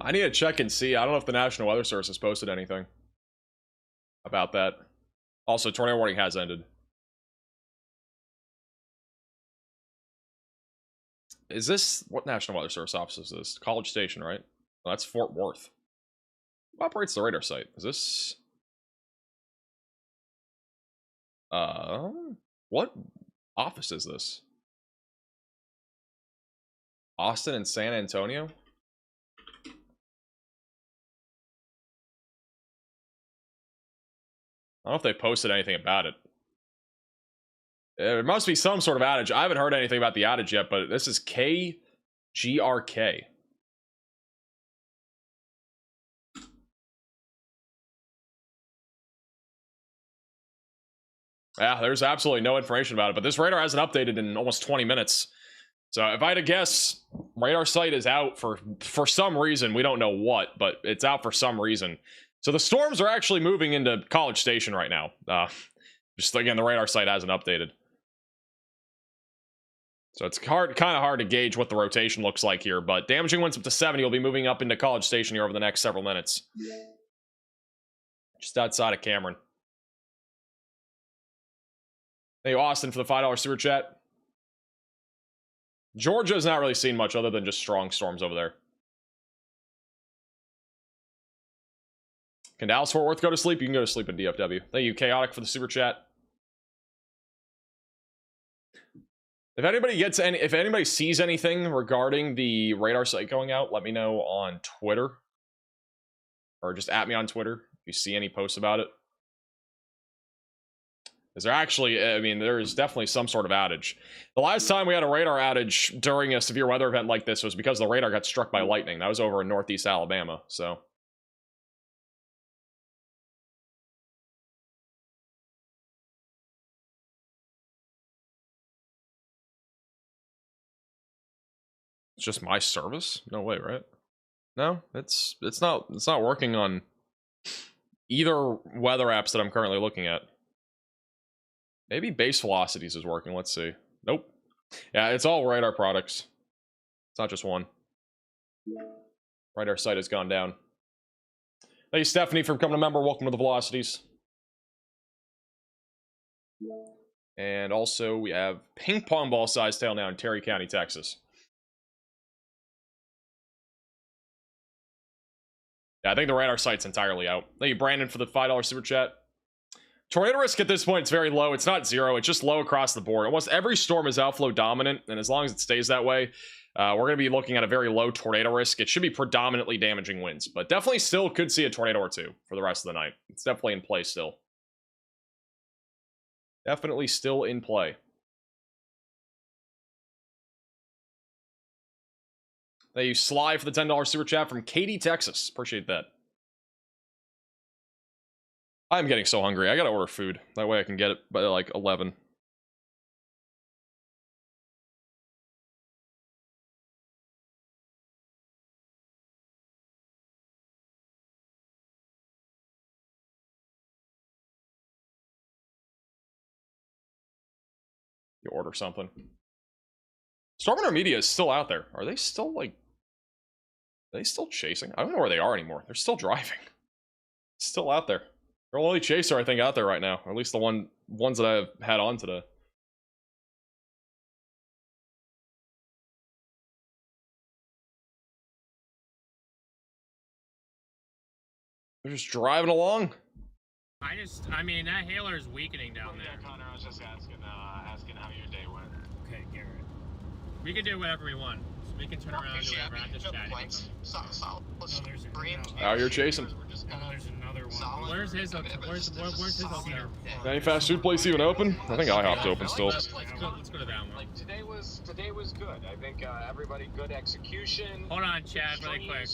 I need to check and see. I don't know if the National Weather Service has posted anything about that. Also, tornado warning has ended. Is this... What National Weather Service office is this? College Station, right? Well, that's Fort Worth. Who operates the radar site? Is this... What office is this? Austin and San Antonio? I don't know if they posted anything about it. There must be some sort of outage. I haven't heard anything about the outage yet, but this is KGRK. Yeah, there's absolutely no information about it, but this radar hasn't updated in almost 20 minutes. So if I had to guess, radar site is out for some reason. We don't know what, but it's out for some reason. So the storms are actually moving into College Station right now. Just again, the radar site hasn't updated. So it's kind of hard to gauge what the rotation looks like here, but damaging winds up to 70 will be moving up into College Station here over the next several minutes. Just outside of Cameron. Thank you, Austin, for the $5 super chat. Georgia's not really seen much other than just strong storms over there. Can Dallas Fort Worth go to sleep? You can go to sleep in DFW. Thank you, Chaotic, for the super chat. If anybody sees anything regarding the radar site going out, let me know on Twitter. Or just at me on Twitter if you see any posts about it. Is there actually, I mean, there's definitely some sort of outage. The last time we had a radar outage during a severe weather event like this was because the radar got struck by lightning. That was over in Northeast Alabama, so. It's just my service? No way, right? No, it's not working on either weather apps that I'm currently looking at. Maybe base velocities is working. Let's see. Nope. Yeah, it's all radar products. It's not just one. Radar site has gone down. Thank you, Stephanie, for becoming a member. Welcome to the velocities. And also, we have ping pong ball size tail now in Terry County, Texas. Yeah, I think the radar site's entirely out. Thank you, Brandon, for the $5 super chat. Tornado risk at this point is very low. It's not zero. It's just low across the board. Almost every storm is outflow dominant, and as long as it stays that way, we're going to be looking at a very low tornado risk. It should be predominantly damaging winds, but definitely still could see a tornado or two for the rest of the night. It's definitely in play still. Definitely still in play. Thank you, Sly, for the $10 super chat from Katy, Texas. Appreciate that. I'm getting so hungry. I gotta order food. That way I can get it by like 11. You order something. Storm Intermedia is still out there. Are they still like... Are they still chasing? I don't know where they are anymore. They're still driving. Still out there. They're the only chaser, I think, out there right now. Or at least the ones that I've had on today. They're just driving along. I mean, that hailer is weakening down there. Yeah, Connor, I was just asking how your day went. Okay, Garrett. We can do whatever we want. So we can turn around and do whatever. I'm just chatting. Out here chasing. There's another one. Where's his hotel? Any fast food place even open? I think IHOP's open still. Let's go to that one. Like today was good. I think everybody good execution. Hold on, Chad, really quick.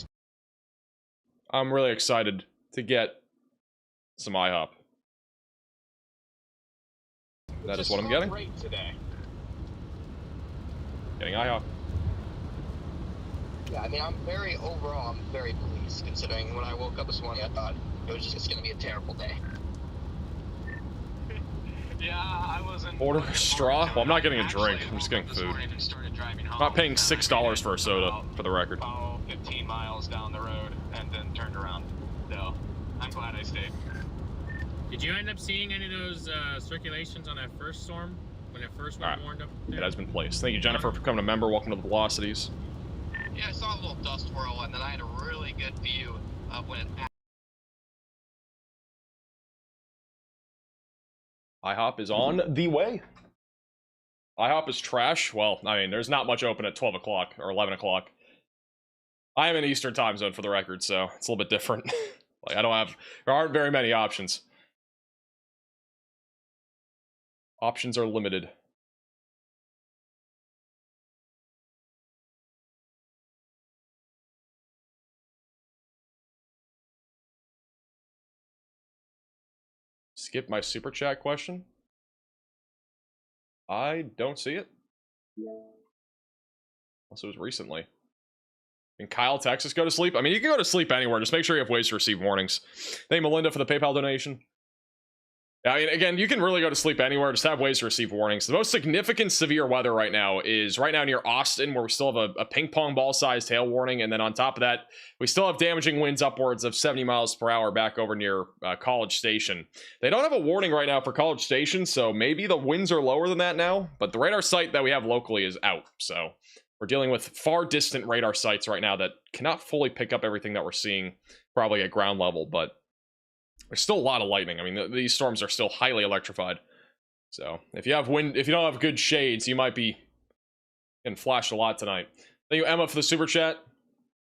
I'm really excited to get some IHOP. That is what I'm getting. Today. Getting IHOP. Yeah, I mean, I'm very pleased, considering when I woke up this morning, I thought it was just going to be a terrible day. Yeah, I wasn't... Order a straw? Well, I'm not getting a drink. I'm just getting food. I'm not paying $6 for a soda, for the record. 15 miles down the road, and then turned around. So, I'm glad I stayed. Did you end up seeing any of those circulations on that first storm? When it first went warned up there? It has been placed. Thank you, Jennifer, for becoming a member. Welcome to the Velocities. Yeah, I saw a little dust whirl, and then I had a really good view of when it... IHOP is on the way. IHOP is trash. Well, I mean, there's not much open at 12 o'clock or 11 o'clock. I am in Eastern time zone for the record, so it's a little bit different. Like, there aren't very many options. Options are limited. Skip my super chat question. I don't see it. Also, it was recently. And Kyle, Texas, go to sleep. I mean, you can go to sleep anywhere. Just make sure you have ways to receive warnings. Thank you, Melinda, for the PayPal donation. I mean, again, you can really go to sleep anywhere. Just have ways to receive warnings. The most significant severe weather right now is right now near Austin, where we still have a ping pong ball-sized hail warning. And then on top of that, we still have damaging winds upwards of 70 miles per hour back over near College Station. They don't have a warning right now for College Station, so maybe the winds are lower than that now. But the radar site that we have locally is out. So we're dealing with far distant radar sites right now that cannot fully pick up everything that we're seeing probably at ground level, but there's still a lot of lightning. I mean, these storms are still highly electrified. So if you have wind, if you don't have good shades, you might be getting flashed a lot tonight. Thank you, Emma, for the super chat.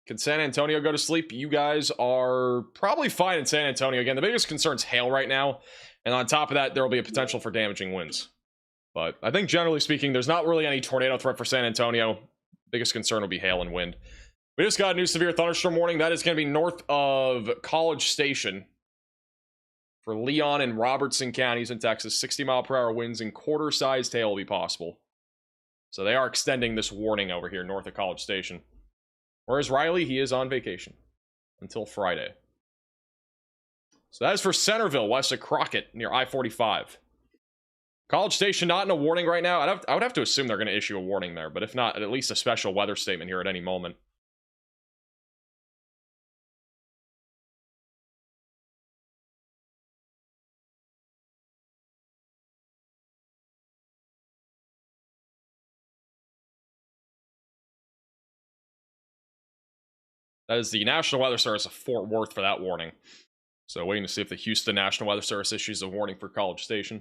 Can San Antonio go to sleep? You guys are probably fine in San Antonio. Again, the biggest concern is hail right now. And on top of that, there will be a potential for damaging winds. But I think generally speaking, there's not really any tornado threat for San Antonio. Biggest concern will be hail and wind. We just got a new severe thunderstorm warning. That is going to be north of College Station. For Leon and Robertson counties in Texas, 60-mile-per-hour winds and quarter-sized hail will be possible. So they are extending this warning over here north of College Station. Whereas Riley, he is on vacation until Friday. So that is for Centerville, west of Crockett, near I-45. College Station not in a warning right now. I would have to assume they're going to issue a warning there, but if not, at least a special weather statement here at any moment. That is the National Weather Service of Fort Worth for that warning. So waiting to see if the Houston National Weather Service issues a warning for College Station.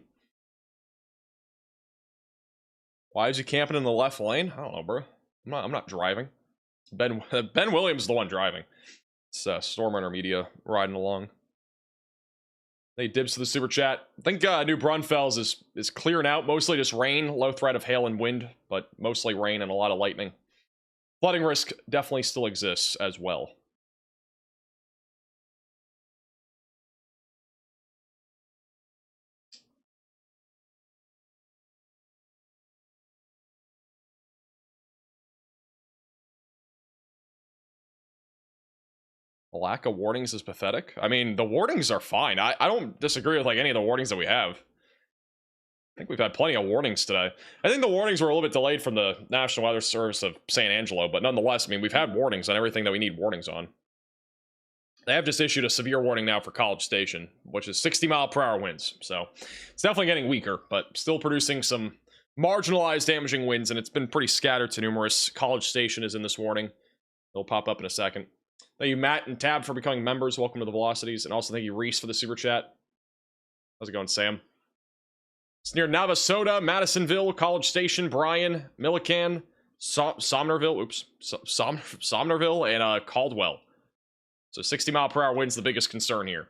Why is he camping in the left lane? I don't know, bro. I'm not driving. Ben Williams is the one driving. It's Stormrunner Media riding along. Hey, dibs to the super chat. I think New Braunfels is clearing out. Mostly just rain, low threat of hail and wind, but mostly rain and a lot of lightning. Flooding risk definitely still exists as well. The lack of warnings is pathetic. I mean, the warnings are fine. I don't disagree with like any of the warnings that we have. I think we've had plenty of warnings today. I think the warnings were a little bit delayed from the National Weather Service of San Angelo, but nonetheless, I mean, we've had warnings on everything that we need warnings on. They have just issued a severe warning now for College Station, which is 60-mile-per-hour winds. So it's definitely getting weaker, but still producing some marginalized damaging winds, and it's been pretty scattered to numerous. College Station is in this warning. It'll pop up in a second. Thank you, Matt and Tab, for becoming members. Welcome to the Velocities. And also thank you, Reese, for the super chat. How's it going, Sam? It's near Navasota, Madisonville, College Station, Bryan, Millican, Somnerville, Somnerville, and Caldwell. So 60-mile-per-hour wind's the biggest concern here.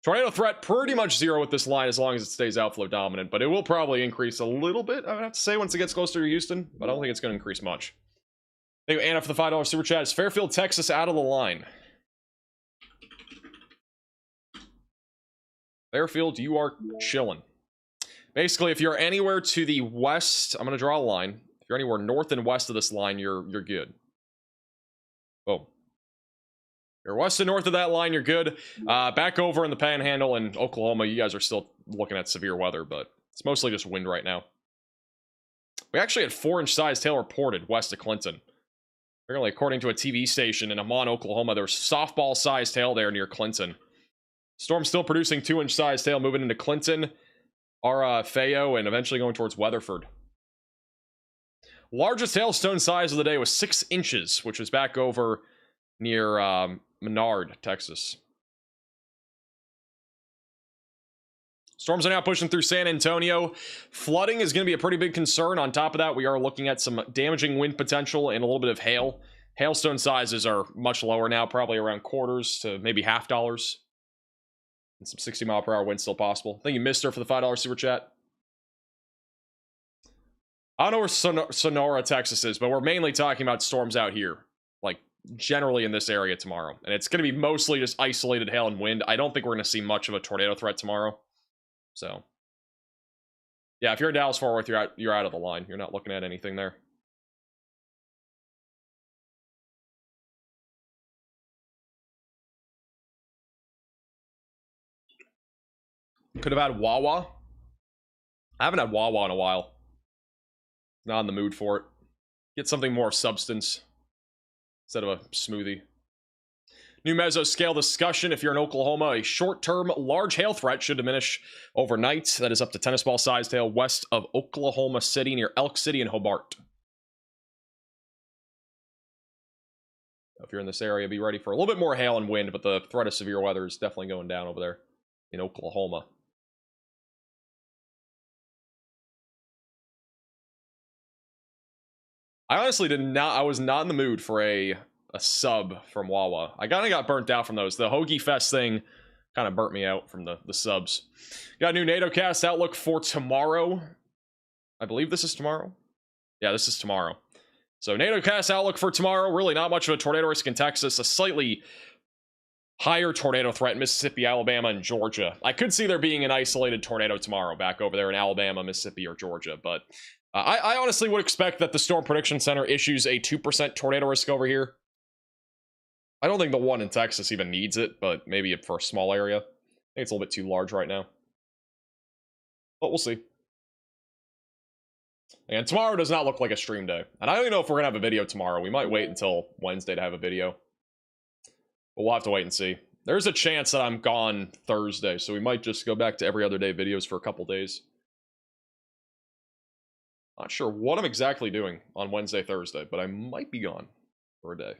Tornado threat pretty much zero with this line as long as it stays outflow dominant, but it will probably increase a little bit, I would have to say, once it gets closer to Houston, but I don't think it's going to increase much. Thank you, Anna, for the $5 super chat. Is Fairfield, Texas out of the line? Fairfield, you are chilling. Basically, if you're anywhere to the west, I'm going to draw a line. If you're anywhere north and west of this line, you're good. Boom. You're west and north of that line, you're good. Back over in the Panhandle in Oklahoma, you guys are still looking at severe weather, but it's mostly just wind right now. We actually had 4-inch sized hail reported west of Clinton. Apparently, according to a TV station in Amman, Oklahoma, there was softball-sized hail there near Clinton. Storm still producing 2-inch sized hail, moving into Clinton, Fayette, and eventually going towards Weatherford. Largest hailstone size of the day was 6 inches, which was back over near Menard, Texas. Storms are now pushing through San Antonio. Flooding is going to be a pretty big concern. On top of that, we are looking at some damaging wind potential and a little bit of hail. Hailstone sizes are much lower now, probably around quarters to maybe $half. And some 60-mile-per-hour winds still possible. Thank you, Mister, for the $5 super chat. I don't know where Sonora, Texas is, but we're mainly talking about storms out here. Like, generally in this area tomorrow. And it's going to be mostly just isolated hail and wind. I don't think we're going to see much of a tornado threat tomorrow. So, yeah, if you're in Dallas-Fort Worth, you're out of the line. You're not looking at anything there. Could have had Wawa. I haven't had Wawa in a while. Not in the mood for it. Get something more substance instead of a smoothie. New mesoscale discussion. If you're in Oklahoma, a short-term large hail threat should diminish overnight. That is up to tennis ball sized hail west of Oklahoma City near Elk City and Hobart. If you're in this area, be ready for a little bit more hail and wind, but the threat of severe weather is definitely going down over there in Oklahoma. I honestly I was not in the mood for a sub from Wawa. I kind of got burnt out from those. The Hoagie Fest thing kind of burnt me out from the subs. Got a new NATO cast outlook for tomorrow. I believe this is tomorrow. Yeah, this is tomorrow. So NATO cast outlook for tomorrow. Really not much of a tornado risk in Texas. A slightly higher tornado threat in Mississippi, Alabama, and Georgia. I could see there being an isolated tornado tomorrow back over there in Alabama, Mississippi, or Georgia, but I honestly would expect that the Storm Prediction Center issues a 2% tornado risk over here. I don't think the one in Texas even needs it, but maybe for a small area. I think it's a little bit too large right now. But we'll see. And tomorrow does not look like a stream day. And I don't even know if we're going to have a video tomorrow. We might wait until Wednesday to have a video. But we'll have to wait and see. There's a chance that I'm gone Thursday, so we might just go back to every other day videos for a couple days. Not sure what I'm exactly doing on Wednesday, Thursday, but I might be gone for a day.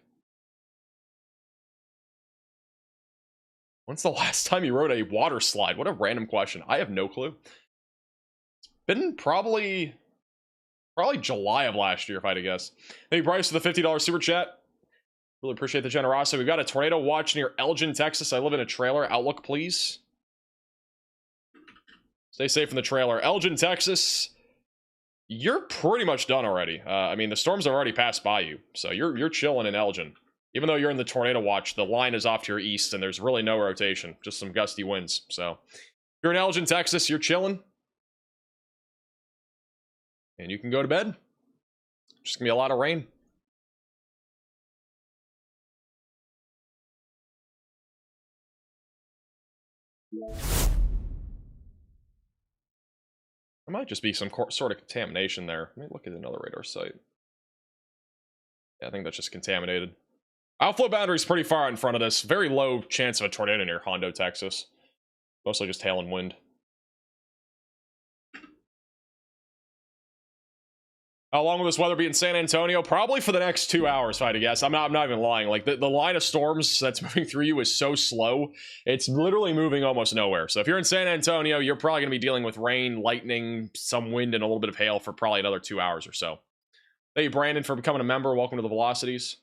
When's the last time you rode a water slide? What a random question. I have no clue. It's been probably July of last year, if I had to guess. Thank you, Bryce, for the $50 super chat. Really appreciate the generosity. We've got a tornado watch near Elgin, Texas. I live in a trailer. Outlook, please. Stay safe in the trailer. Elgin, Texas. You're pretty much done already. I mean, the storms have already passed by you, so you're chilling in Elgin. Even though you're in the tornado watch, the line is off to your east, and there's really no rotation, just some gusty winds. So, if you're in Elgin, Texas, you're chilling, and you can go to bed. Just gonna be a lot of rain. There might just be some sort of contamination there. Let me look at another radar site. Yeah, I think that's just contaminated. Outflow boundary is pretty far out in front of this. Very low chance of a tornado near Hondo, Texas. Mostly just hail and wind. How long will this weather be in San Antonio? Probably for the next 2 hours, if I had to guess. I'm not even lying. Like, the line of storms that's moving through you is so slow. It's literally moving almost nowhere. So if you're in San Antonio, you're probably going to be dealing with rain, lightning, some wind, and a little bit of hail for probably another 2 hours or so. Thank you, Brandon, for becoming a member. Welcome to the Velocities.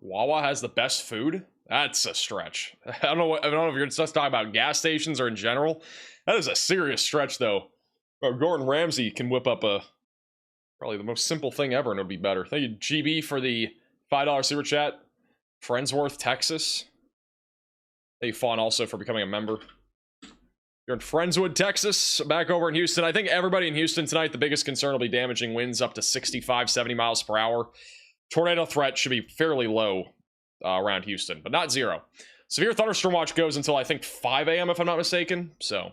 Wawa has the best food? That's a stretch. I don't know if you're just talking about gas stations or in general. That is a serious stretch, though. Gordon Ramsay can whip up probably the most simple thing ever, and it'll be better. Thank you, GB, for the $5 super chat. Friendsworth, Texas. Thank you, Fawn, also for becoming a member. You're in Friendswood, Texas. Back over in Houston. I think everybody in Houston tonight, the biggest concern will be damaging winds up to 65, 70 miles per hour. Tornado threat should be fairly low around Houston, but not zero. Severe thunderstorm watch goes until, I think, 5 a.m. if I'm not mistaken, so.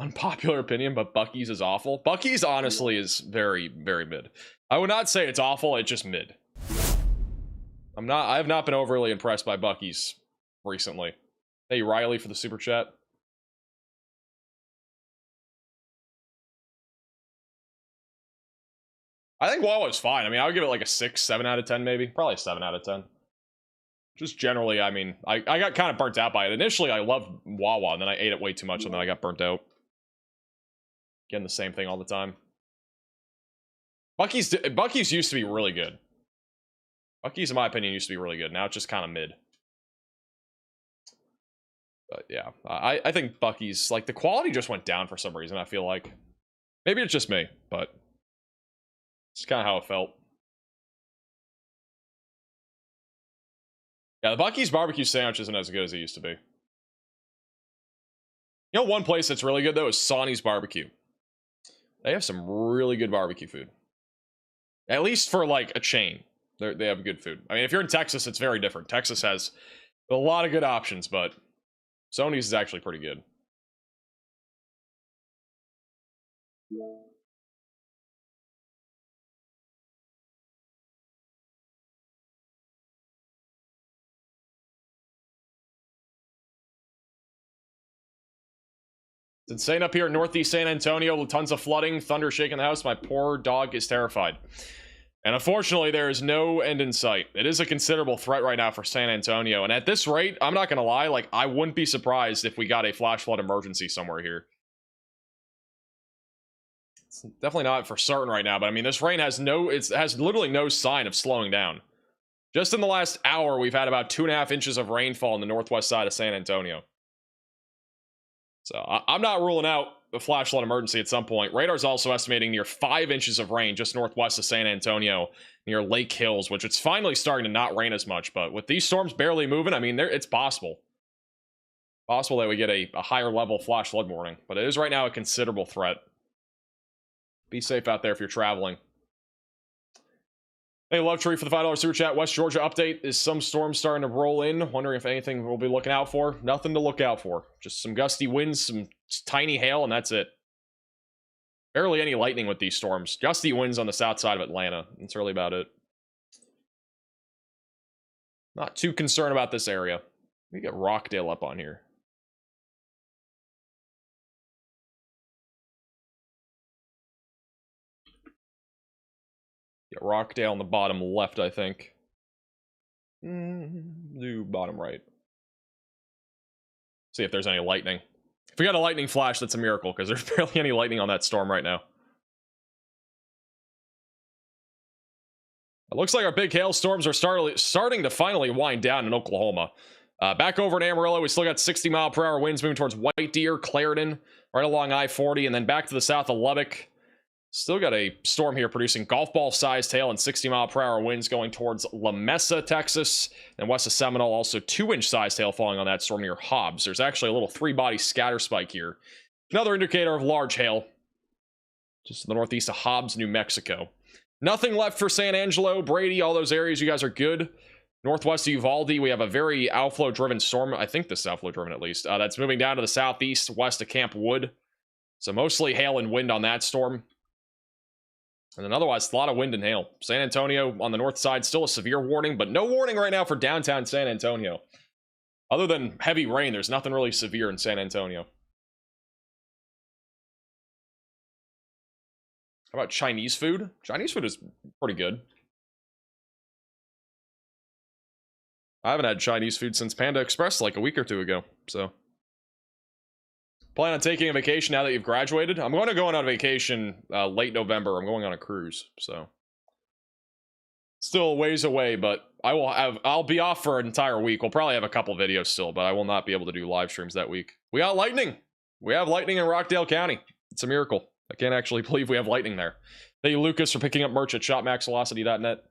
Unpopular opinion, but Buc-ee's is awful. Buc-ee's honestly is very, very mid. I would not say it's awful, it's just mid. I have not been overly impressed by Buc-ee's recently. Hey, Riley, for the super chat. I think Wawa's fine. I mean, I would give it like a 6, 7 out of 10 maybe. Probably a 7 out of 10. Just generally, I mean, I got kind of burnt out by it. Initially, I loved Wawa, and then I ate it way too much, and then I got burnt out. Getting the same thing all the time. Buc-ee's used to be really good. Buc-ee's, in my opinion, used to be really good. Now it's just kind of mid. But yeah, I think Buc-ee's, like, the quality just went down for some reason, I feel like. Maybe it's just me, but it's kind of how it felt. Yeah, the Buc-ee's barbecue sandwich isn't as good as it used to be. You know, one place that's really good, though, is Sonny's Barbecue. They have some really good barbecue food. At least for, like, a chain. They have good food. I mean, if you're in Texas, it's very different. Texas has a lot of good options, but Sony's is actually pretty good. It's insane up here in northeast San Antonio with tons of flooding, thunder shaking the house. My poor dog is terrified. And unfortunately, there is no end in sight. It is a considerable threat right now for San Antonio. And at this rate, I'm not going to lie, like, I wouldn't be surprised if we got a flash flood emergency somewhere here. It's definitely not for certain right now, but I mean, this rain has literally no sign of slowing down. Just in the last hour, we've had about 2.5 inches of rainfall in the northwest side of San Antonio. So I'm not ruling out a flash flood emergency at some point. Radar's also estimating near 5 inches of rain just northwest of San Antonio, near Lake Hills, which it's finally starting to not rain as much. But with these storms barely moving, I mean, it's possible. Possible that we get a higher level flash flood warning. But it is right now a considerable threat. Be safe out there if you're traveling. Hey, Love Tree for the $5 super chat. West Georgia update. Is some storm starting to roll in? Wondering if anything we'll be looking out for. Nothing to look out for. Just some gusty winds, some tiny hail, and that's it. Barely any lightning with these storms. Gusty winds on the south side of Atlanta. That's really about it. Not too concerned about this area. We get Rockdale up on here. Get Rockdale on the bottom left, I think. Do bottom right. See if there's any lightning. If we got a lightning flash, that's a miracle, because there's barely any lightning on that storm right now. It looks like our big hailstorms are starting to finally wind down in Oklahoma. Back over in Amarillo, we still got 60-mile-per-hour winds moving towards White Deer, Clarendon, right along I-40, and then back to the south of Lubbock. Still got a storm here producing golf ball-sized hail and 60-mile-per-hour winds going towards La Mesa, Texas. And west of Seminole, also 2-inch sized hail falling on that storm near Hobbs. There's actually a little 3-body scatter spike here. Another indicator of large hail. Just to the northeast of Hobbs, New Mexico. Nothing left for San Angelo, Brady, all those areas. You guys are good. Northwest of Uvalde, we have a very outflow-driven storm. I think this is outflow-driven at least. That's moving down to the southeast, west of Camp Wood. So mostly hail and wind on that storm. And then otherwise, a lot of wind and hail. San Antonio on the north side, still a severe warning, but no warning right now for downtown San Antonio. Other than heavy rain, there's nothing really severe in San Antonio. How about Chinese food? Chinese food is pretty good. I haven't had Chinese food since Panda Express like a week or two ago, so. Plan on taking a vacation now that you've graduated? I'm going to go on a vacation late November. I'm going on a cruise, so. Still a ways away, but I'll be off for an entire week. We'll probably have a couple videos still, but I will not be able to do live streams that week. We got lightning. We have lightning in Rockdale County. It's a miracle. I can't actually believe we have lightning there. Thank you, Lucas, for picking up merch at shopmaxvelocity.net.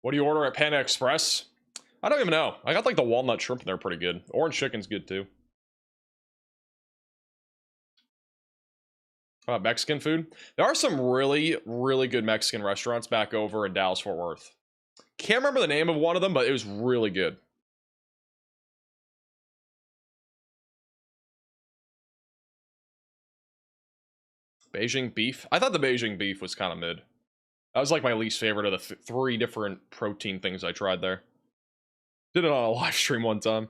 What do you order at Panda Express? I don't even know. I got like the walnut shrimp in there pretty good. Orange chicken's good too. Mexican food? There are some really, really good Mexican restaurants back over in Dallas-Fort Worth. Can't remember the name of one of them, but it was really good. Beijing beef. I thought the Beijing beef was kind of mid. That was like my least favorite of the 3 different protein things I tried there. Did it on a live stream one time.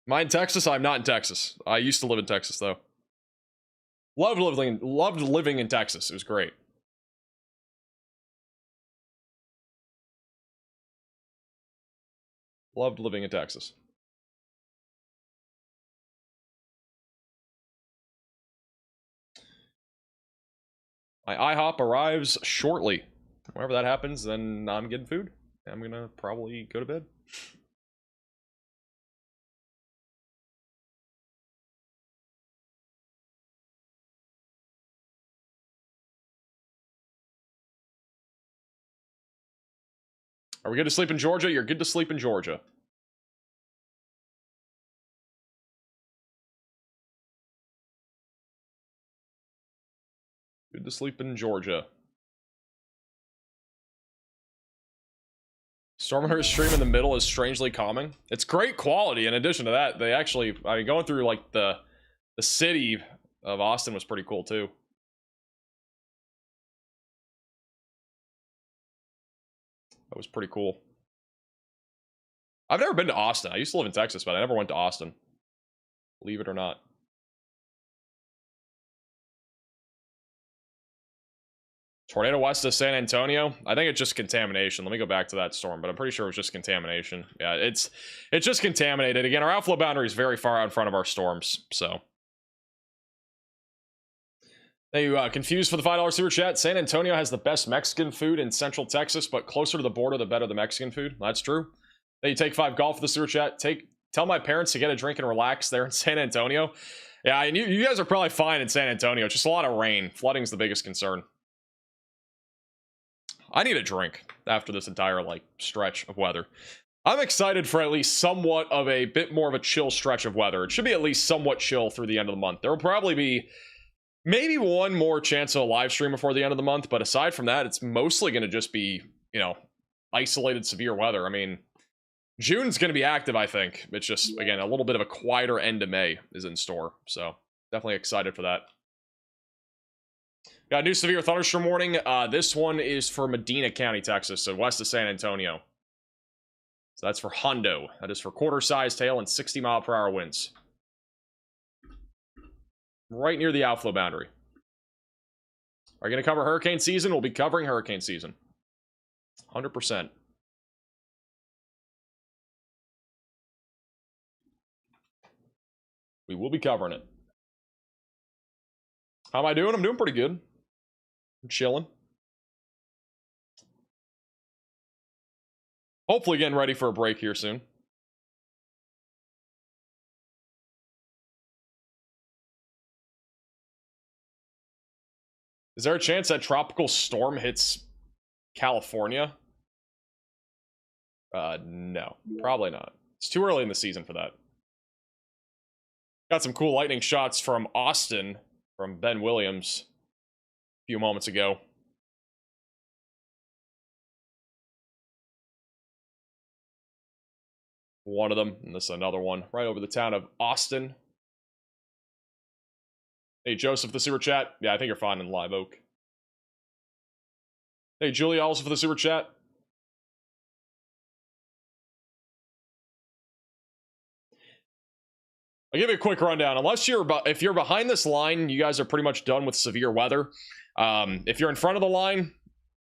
Am I in Texas? I'm not in Texas. I used to live in Texas though. Loved living in Texas. It was great. Loved living in Texas. My IHOP arrives shortly. Whenever that happens, then I'm getting food. I'm gonna probably go to bed. Are we good to sleep in Georgia? You're good to sleep in Georgia. Good to sleep in Georgia. Stormhunter's stream in the middle is strangely calming. It's great quality. In addition to that, they actually, I mean, going through like the city of Austin was pretty cool too. That was pretty cool. I've never been to Austin. I used to live in Texas, but I never went to Austin. Believe it or not. Tornado west of San Antonio. I think it's just contamination. Let me go back to that storm, but I'm pretty sure it was just contamination. Yeah, it's just contaminated. Again, our outflow boundary is very far out in front of our storms, so. Hey, you confused for the $5 super chat? San Antonio has the best Mexican food in Central Texas, but closer to the border, the better the Mexican food. That's true. Hey, you take 5 golf for the super chat. Tell my parents to get a drink and relax there in San Antonio. Yeah, and you guys are probably fine in San Antonio. Just a lot of rain. Flooding's the biggest concern. I need a drink after this entire, like, stretch of weather. I'm excited for at least somewhat of a bit more of a chill stretch of weather. It should be at least somewhat chill through the end of the month. There will probably be maybe one more chance of a live stream before the end of the month, but aside from that, it's mostly going to just be, you know, isolated severe weather. I mean, June's going to be active, I think. It's just, again, a little bit of a quieter end of May is in store, so definitely excited for that. Got a new severe thunderstorm warning. This one is for Medina County, Texas, so west of San Antonio. So that's for Hondo. That is for quarter-sized hail and 60-mile-per-hour winds. Right near the outflow boundary. Are you going to cover hurricane season? We'll be covering hurricane season. 100%. We will be covering it. How am I doing? I'm doing pretty good. I'm chilling. Hopefully getting ready for a break here soon. Is there a chance that tropical storm hits California? No, probably not. It's too early in the season for that. Got some cool lightning shots from Austin, from Ben Williams, a few moments ago. One of them, and this is another one, right over the town of Austin. Hey, Joseph, the super chat. Yeah, I think you're fine in Live Oak. Hey, Julia, also for the super chat. I'll give you a quick rundown. If you're behind this line, you guys are pretty much done with severe weather. If you're in front of the line,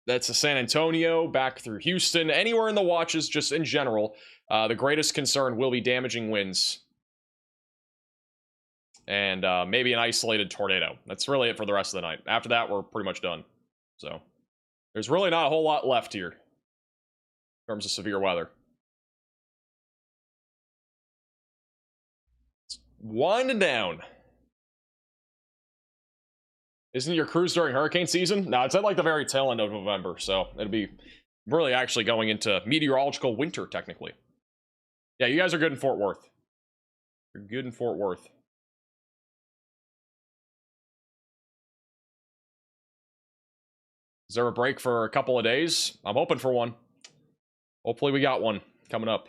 that's a San Antonio, back through Houston, anywhere in the watches, just in general. The greatest concern will be damaging winds. And maybe an isolated tornado. That's really it for the rest of the night. After that, we're pretty much done. So, there's really not a whole lot left here in terms of severe weather. It's winding down. Isn't your cruise during hurricane season? No, it's at like the very tail end of November, so it'll be really actually going into meteorological winter, technically. Yeah, you guys are good in Fort Worth. You're good in Fort Worth. Is there a break for a couple of days? I'm hoping for one. Hopefully we got one coming up.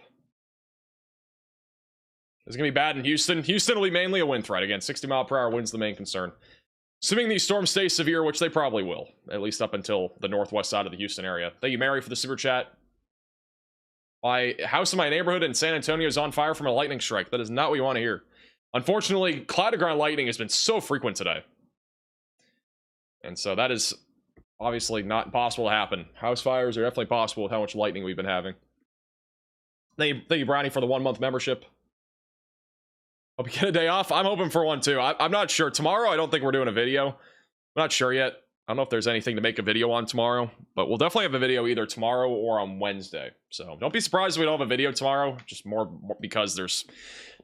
It's going to be bad in Houston. Houston will be mainly a wind threat. Again, 60-mile-per-hour wind's the main concern. Assuming these storms stay severe, which they probably will, at least up until the northwest side of the Houston area. Thank you, Mary, for the super chat. My house in my neighborhood in San Antonio is on fire from a lightning strike. That is not what you want to hear. Unfortunately, cloud to ground lightning has been so frequent today. And so that is obviously not possible to happen. House fires are definitely possible with how much lightning we've been having. Thank you, Brownie, for the 1-month membership. Hope you get a day off. I'm hoping for one too. I'm not sure. Tomorrow, I don't think we're doing a video. I'm not sure yet. I don't know if there's anything to make a video on tomorrow, but we'll definitely have a video either tomorrow or on Wednesday. So don't be surprised if we don't have a video tomorrow, just more because there's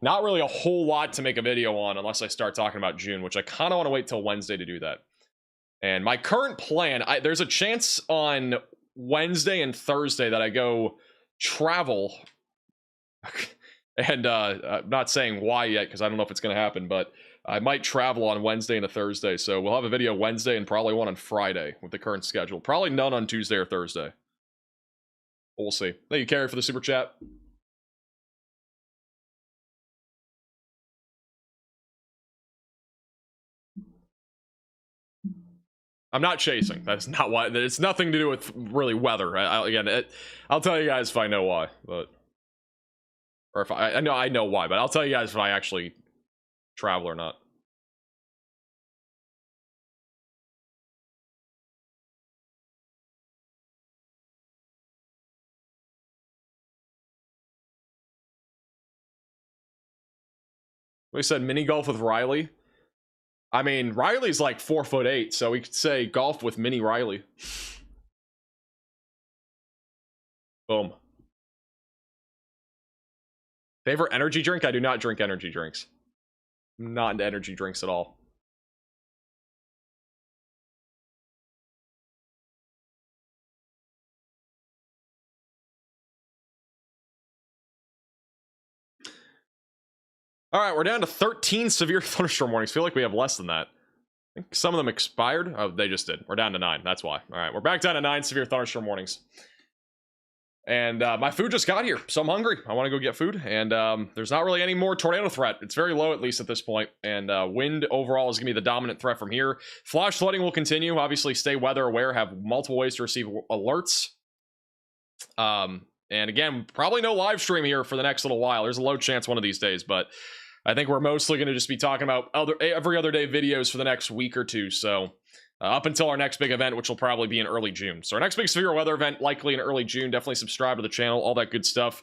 not really a whole lot to make a video on unless I start talking about June, which I kind of want to wait till Wednesday to do that. And my current plan, there's a chance on Wednesday and Thursday that I go travel. And I'm not saying why yet because I don't know if it's going to happen, but I might travel on Wednesday and a Thursday. So we'll have a video Wednesday and probably one on Friday with the current schedule. Probably none on Tuesday or Thursday. We'll see. Thank you, Carrie, for the super chat. I'm not chasing. That's not why. It's nothing to do with really weather. I'll tell you guys if I know why, but or if I know why, but I'll tell you guys if I actually travel or not. We said mini golf with Riley. I mean, Riley's like 4'8", so we could say golf with mini Riley. Boom. Favorite energy drink? I do not drink energy drinks. I'm not into energy drinks at all. All right, we're down to 13 severe thunderstorm warnings. Feel like we have less than that. I think some of them expired. Oh, they just did. We're down to 9. That's why. All right, we're back down to 9 severe thunderstorm warnings. And my food just got here, so I'm hungry. I want to go get food. And there's not really any more tornado threat. It's very low, at least at this point. And wind overall is going to be the dominant threat from here. Flash flooding will continue. Obviously, stay weather aware. Have multiple ways to receive alerts. And again, probably no live stream here for the next little while. There's a low chance one of these days, but I think we're mostly going to just be talking about every other day videos for the next week or two. So up until our next big event, which will probably be in early June. So our next big severe weather event, likely in early June. Definitely subscribe to the channel, all that good stuff.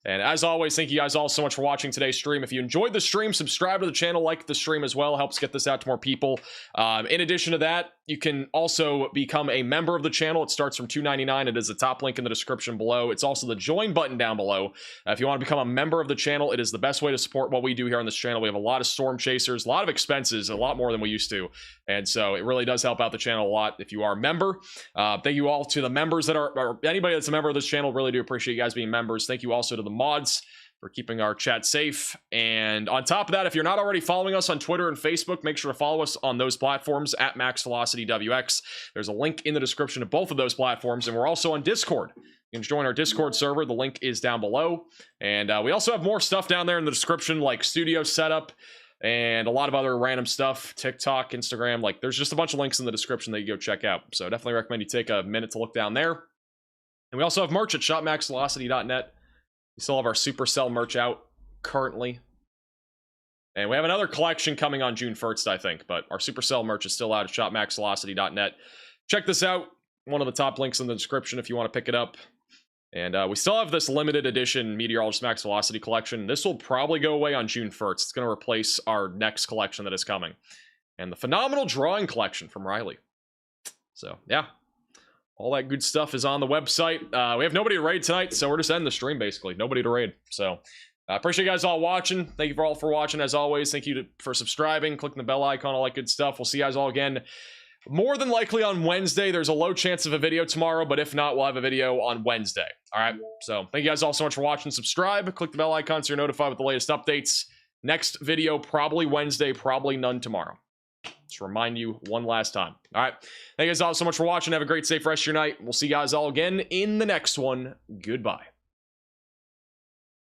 And as always, thank you guys all so much for watching today's stream. If you enjoyed the stream, subscribe to the channel, like the stream as well. Helps get this out to more people. In addition to that, you can also become a member of the channel. It starts from $2.99. It is the top link in the description below. It's also the join button down below. If you want to become a member of the channel, it is the best way to support what we do here on this channel. We have a lot of storm chasers, a lot of expenses, a lot more than we used to. And so it really does help out the channel a lot if you are a member. Thank you all to the members that are, or anybody that's a member of this channel. Really do appreciate you guys being members. Thank you also to the mods for keeping our chat safe. And on top of that, if you're not already following us on Twitter and Facebook, make sure to follow us on those platforms at MaxVelocityWX. There's a link in the description of both of those platforms. And we're also on Discord. You can join our Discord server. The link is down below. And we also have more stuff down there in the description, like studio setup and a lot of other random stuff, TikTok, Instagram. Like, there's just a bunch of links in the description that you go check out. So definitely recommend you take a minute to look down there. And we also have merch at shopmaxvelocity.net. We still have our Supercell merch out currently. And we have another collection coming on June 1st, I think. But our Supercell merch is still out at shopmaxvelocity.net. Check this out. One of the top links in the description if you want to pick it up. And we still have this limited edition Meteorologist Max Velocity collection. This will probably go away on June 1st. It's going to replace our next collection that is coming. And the Phenomenal Drawing Collection from Riley. So, yeah. All that good stuff is on the website. We have nobody to raid tonight, so we're just ending the stream, basically. Nobody to raid. So, appreciate you guys all watching. Thank you all for watching, as always. Thank you for subscribing, clicking the bell icon, all that good stuff. We'll see you guys all again more than likely on Wednesday. There's a low chance of a video tomorrow, but if not, we'll have a video on Wednesday. All right? So, thank you guys all so much for watching. Subscribe, click the bell icon so you're notified with the latest updates. Next video, probably Wednesday, probably none tomorrow. Just remind you one last time. All right. Thank you guys all so much for watching. Have a great, safe rest of your night. We'll see you guys all again in the next one. Goodbye.